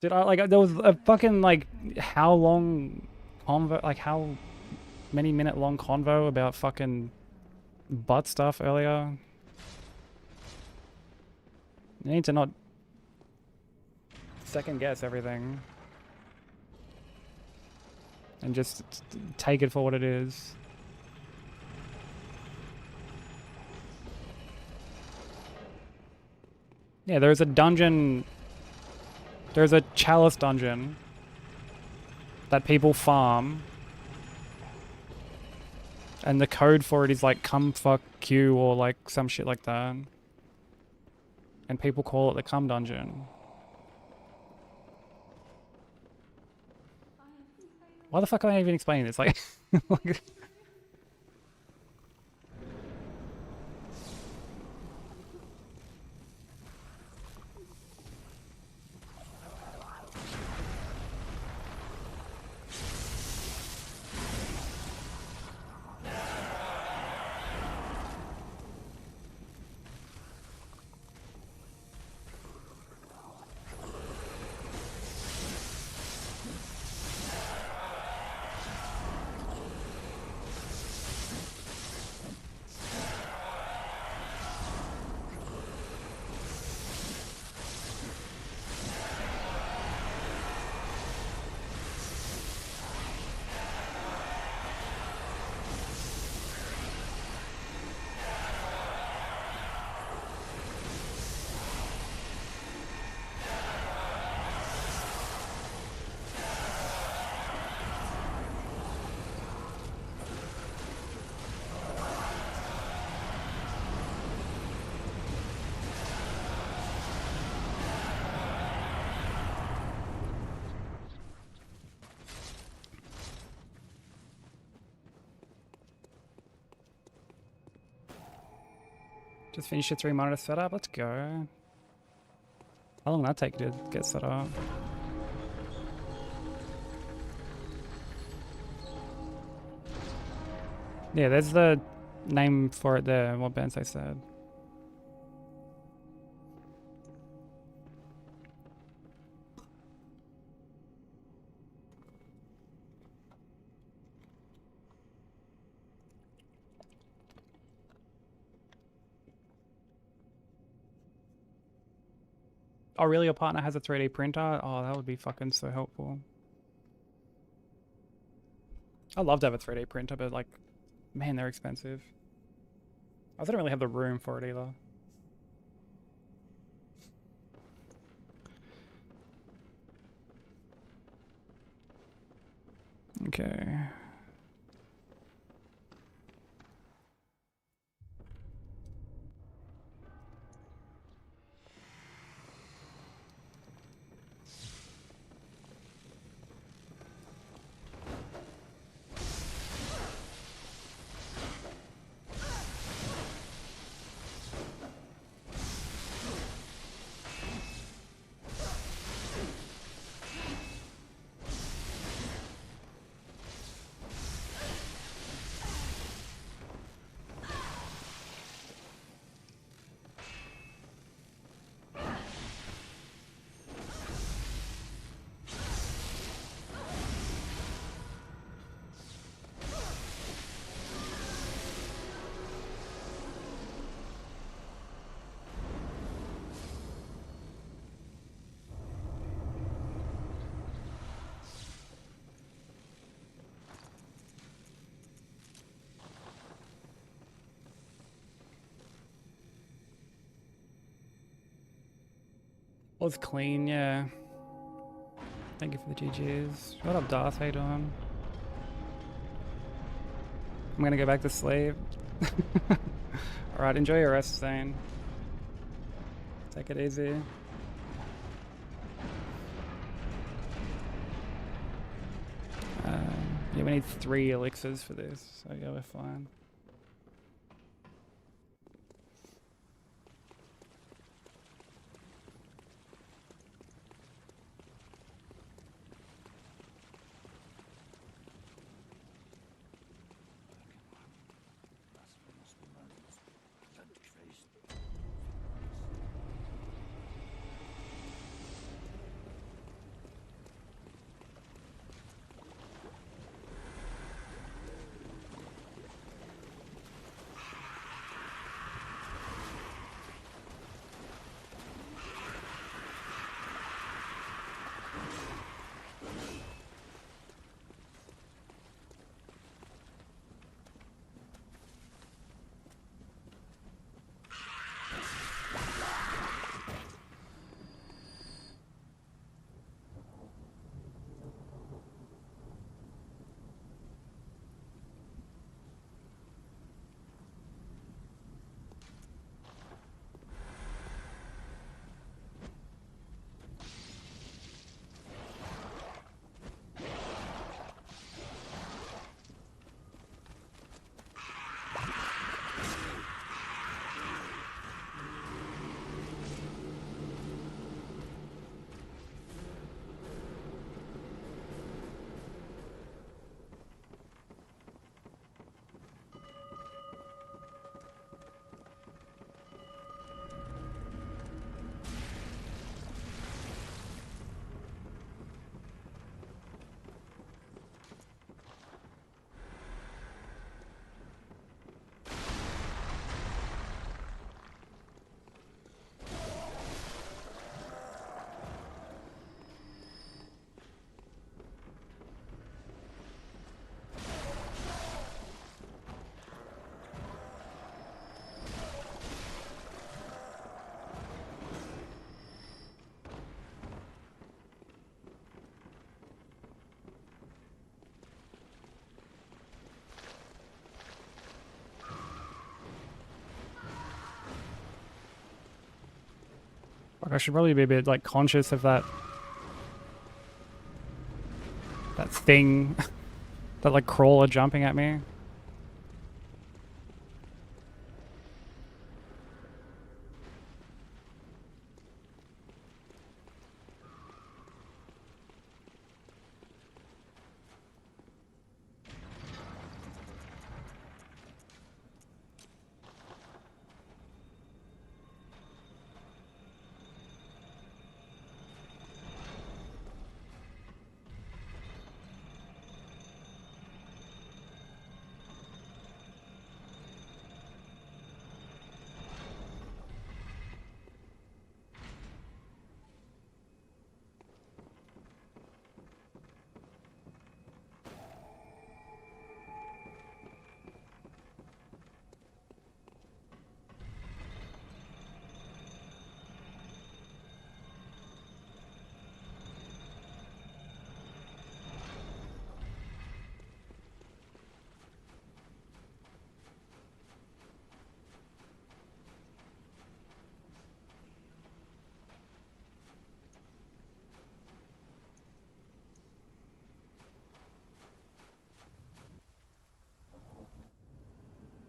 Dude, there was a fucking, like, how long convo... like, how many minute long convo about fucking butt stuff earlier. You need to not second guess everything. And just take it for what it is. Yeah, there's a dungeon... there's a chalice dungeon that people farm. And the code for it is like come fuck you or like some shit like that. And people call it the cum dungeon. Why the fuck am I even explaining this? Like, like just finished your 3 monitor setup. Let's go. How long will that take to get set up? Yeah, there's the name for it there, what Bensei said. Oh, really? Your partner has a 3D printer? Oh, that would be fucking so helpful. I'd love to have a 3D printer, but like, man, they're expensive. I also don't really have the room for it either. Okay. Well, it's clean, yeah. Thank you for the GGs. What up, Darth? How you doing? I'm gonna go back to sleep. Alright, enjoy your rest, Zane. Take it easy. Yeah, we need 3 elixirs for this, so yeah, we're fine. Fuck, I should probably be a bit like conscious of that thing, that like crawler jumping at me.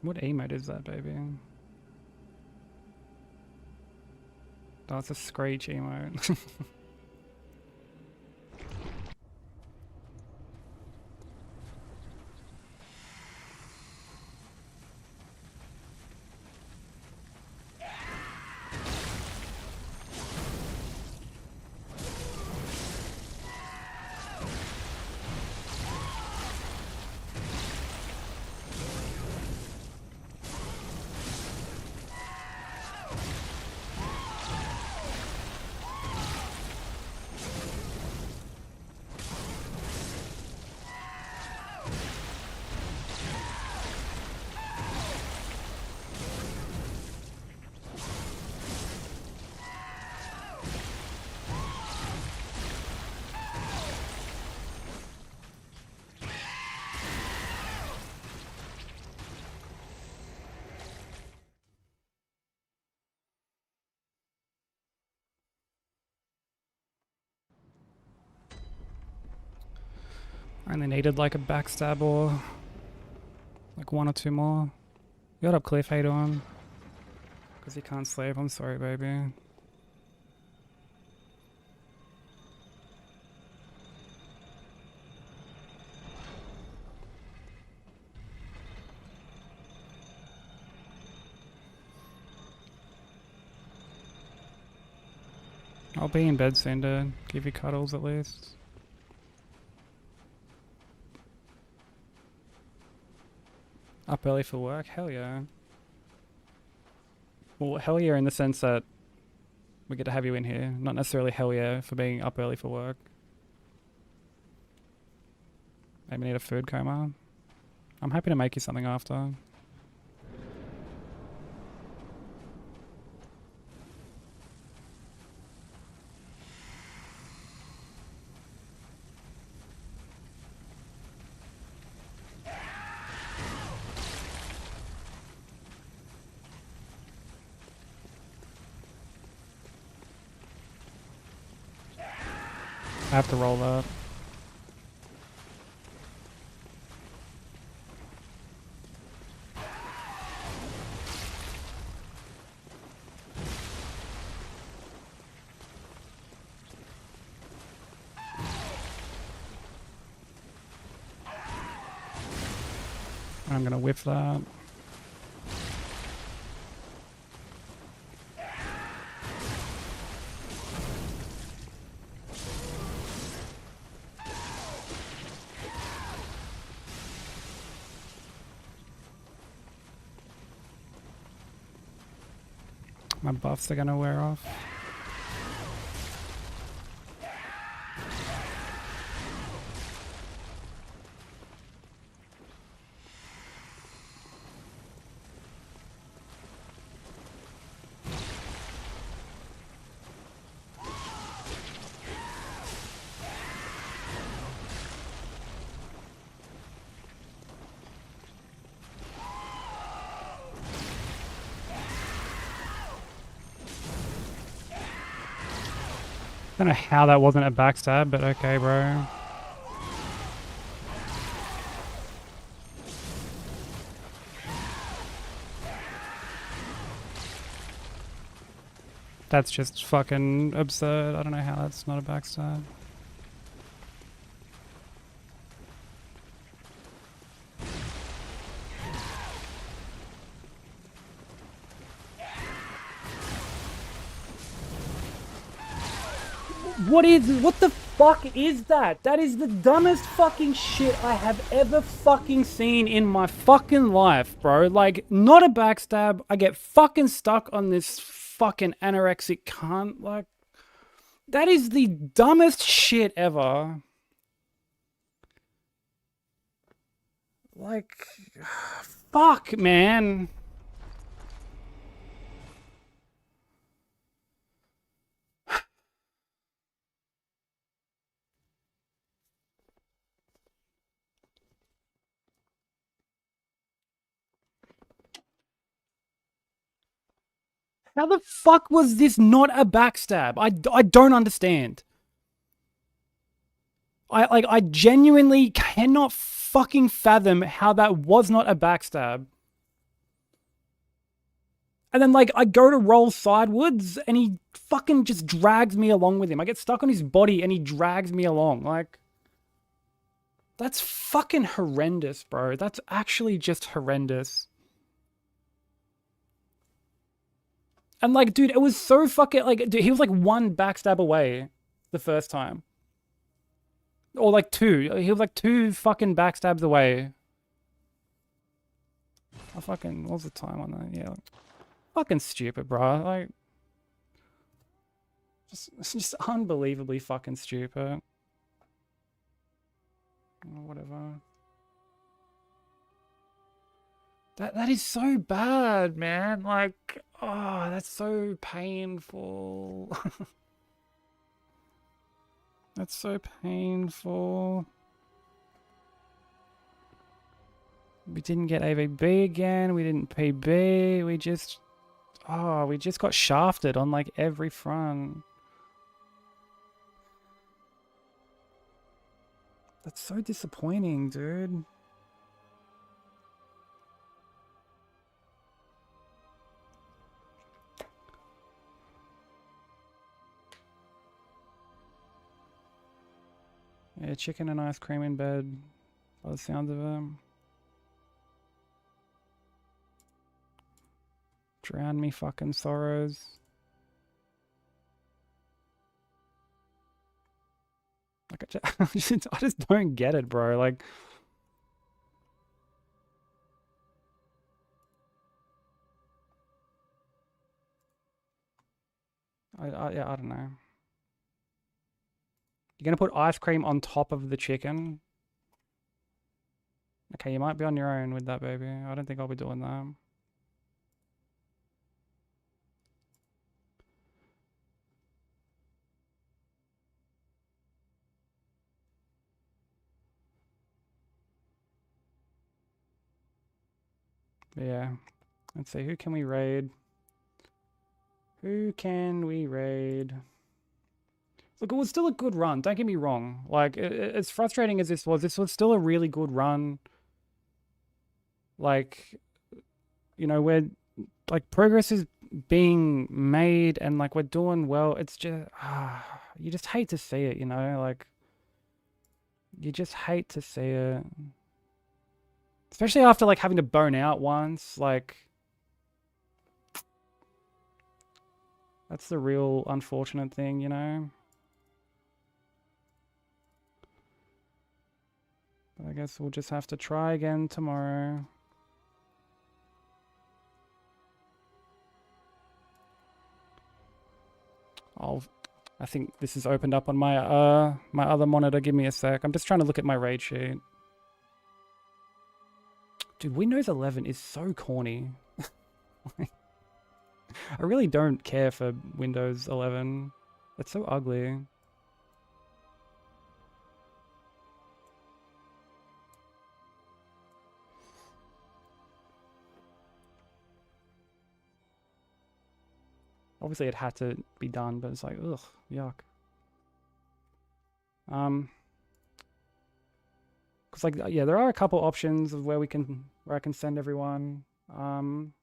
What emote is that, baby? Oh, it's a screech emote. I only needed like a backstab or like 1 or 2 more. You got up Cliff, how you doing? Because you can't sleep, I'm sorry, baby. I'll be in bed soon to give you cuddles at least. Up early for work? Hell yeah. Well, hell yeah in the sense that we get to have you in here. Not necessarily hell yeah for being up early for work. Maybe need a food coma. I'm happy to make you something after. I have to roll that. I'm gonna whiff that. My buffs are gonna wear off. I don't know how that wasn't a backstab, but okay, bro. That's just fucking absurd. I don't know how that's not a backstab. What the fuck is that? That is the dumbest fucking shit I have ever fucking seen in my fucking life, bro. Like, not a backstab. I get fucking stuck on this fucking anorexic cunt. Like, that is the dumbest shit ever. Like, fuck, man. How the fuck was this not a backstab? I don't understand. I genuinely cannot fucking fathom how that was not a backstab. And then, like, I go to roll sidewards, and he fucking just drags me along with him. I get stuck on his body, and he drags me along. Like, that's fucking horrendous, bro. That's actually just horrendous. And, like, dude, it was so fucking, like, dude, he was, like, one backstab away the first time. Or, like, two. He was, like, two fucking backstabs away. I fucking, what was the time on that? Yeah, like, fucking stupid, bro. Like, it's just unbelievably fucking stupid. Whatever. That is so bad, man. Like, oh, that's so painful. That's so painful. We didn't get AVB again. We didn't PB. We just got shafted on like every front. That's so disappointing, dude. Yeah, chicken and ice cream in bed, by the sounds of it. Drown me fucking sorrows. Like, I just don't get it, bro. Like, yeah, I don't know. You're gonna put ice cream on top of the chicken? Okay, you might be on your own with that, baby. I don't think I'll be doing that. But yeah, let's see. Who can we raid? Who can we raid? Look, it was still a good run. Don't get me wrong. Like, as frustrating as this was still a really good run. Like, you know, we're, like, progress is being made and, like, we're doing well. It's just, you just hate to see it, you know? Like, you just hate to see it. Especially after, like, having to burn out once. Like, that's the real unfortunate thing, you know? But I guess we'll just have to try again tomorrow. I think this is opened up on my my other monitor. Give me a sec. I'm just trying to look at my raid sheet. Dude, Windows 11 is so corny. I really don't care for Windows 11. It's so ugly. Obviously, it had to be done, but it's like, ugh, yuck. Cause like, yeah, there are a couple options of where I can send everyone. Um,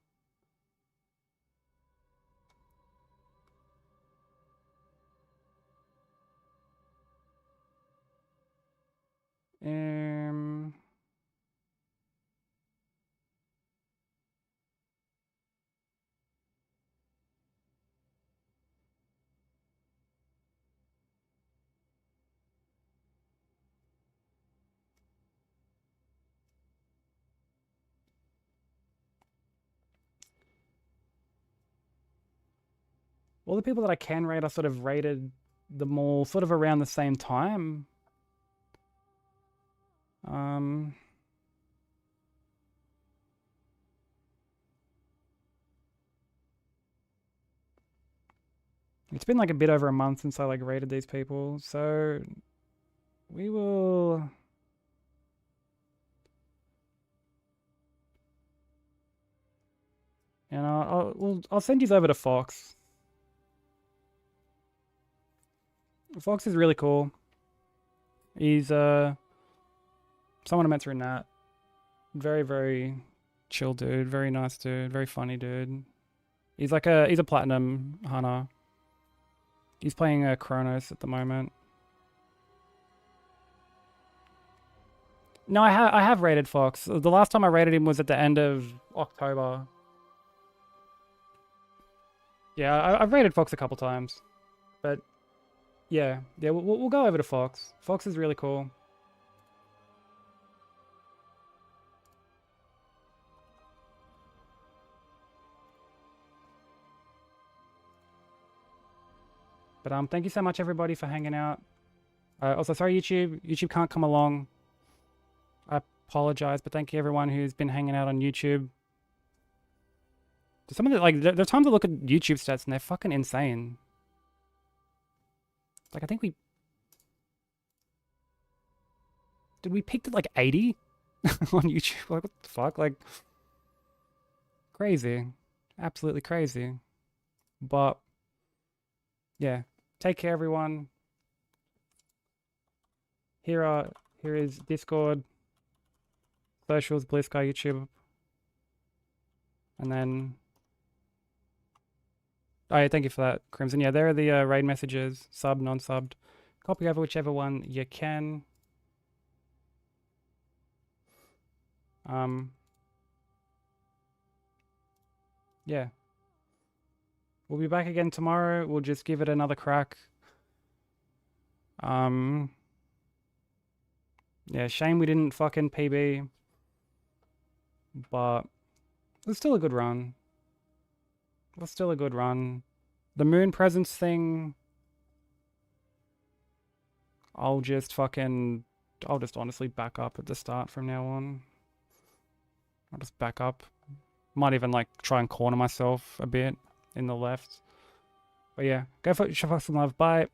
um, all the people that I can rate, I sort of rated them all sort of around the same time. It's been like a bit over a month since I like rated these people, so we will. And I'll send you over to Fox. Fox is really cool. He's someone I met through Nat. Very, very chill dude. Very nice dude. Very funny dude. He's a platinum hunter. He's playing Kronos at the moment. No, I have raided Fox. The last time I raided him was at the end of October. Yeah, I've raided Fox a couple times, but yeah, we'll go over to Fox. Fox is really cool. But thank you so much everybody for hanging out. Also, sorry YouTube can't come along. I apologize, but thank you everyone who's been hanging out on YouTube. Some of the there are times I look at YouTube stats and they're fucking insane. Like I think we peaked at like 80 on YouTube. Like what the fuck? Like crazy, absolutely crazy. But yeah, take care everyone. Here is Discord, socials, Blue Sky, YouTube, and then oh yeah, thank you for that, Crimson. Yeah, there are the raid messages, sub, non-subbed. Copy over whichever one you can. Yeah. We'll be back again tomorrow. We'll just give it another crack. Yeah, shame we didn't fucking PB. But it was still a good run. It was still a good run. The moon presence thing, I'll just honestly back up at the start from now on. I'll just back up. Might even like try and corner myself a bit in the left. But yeah, go for show us some love. Bye.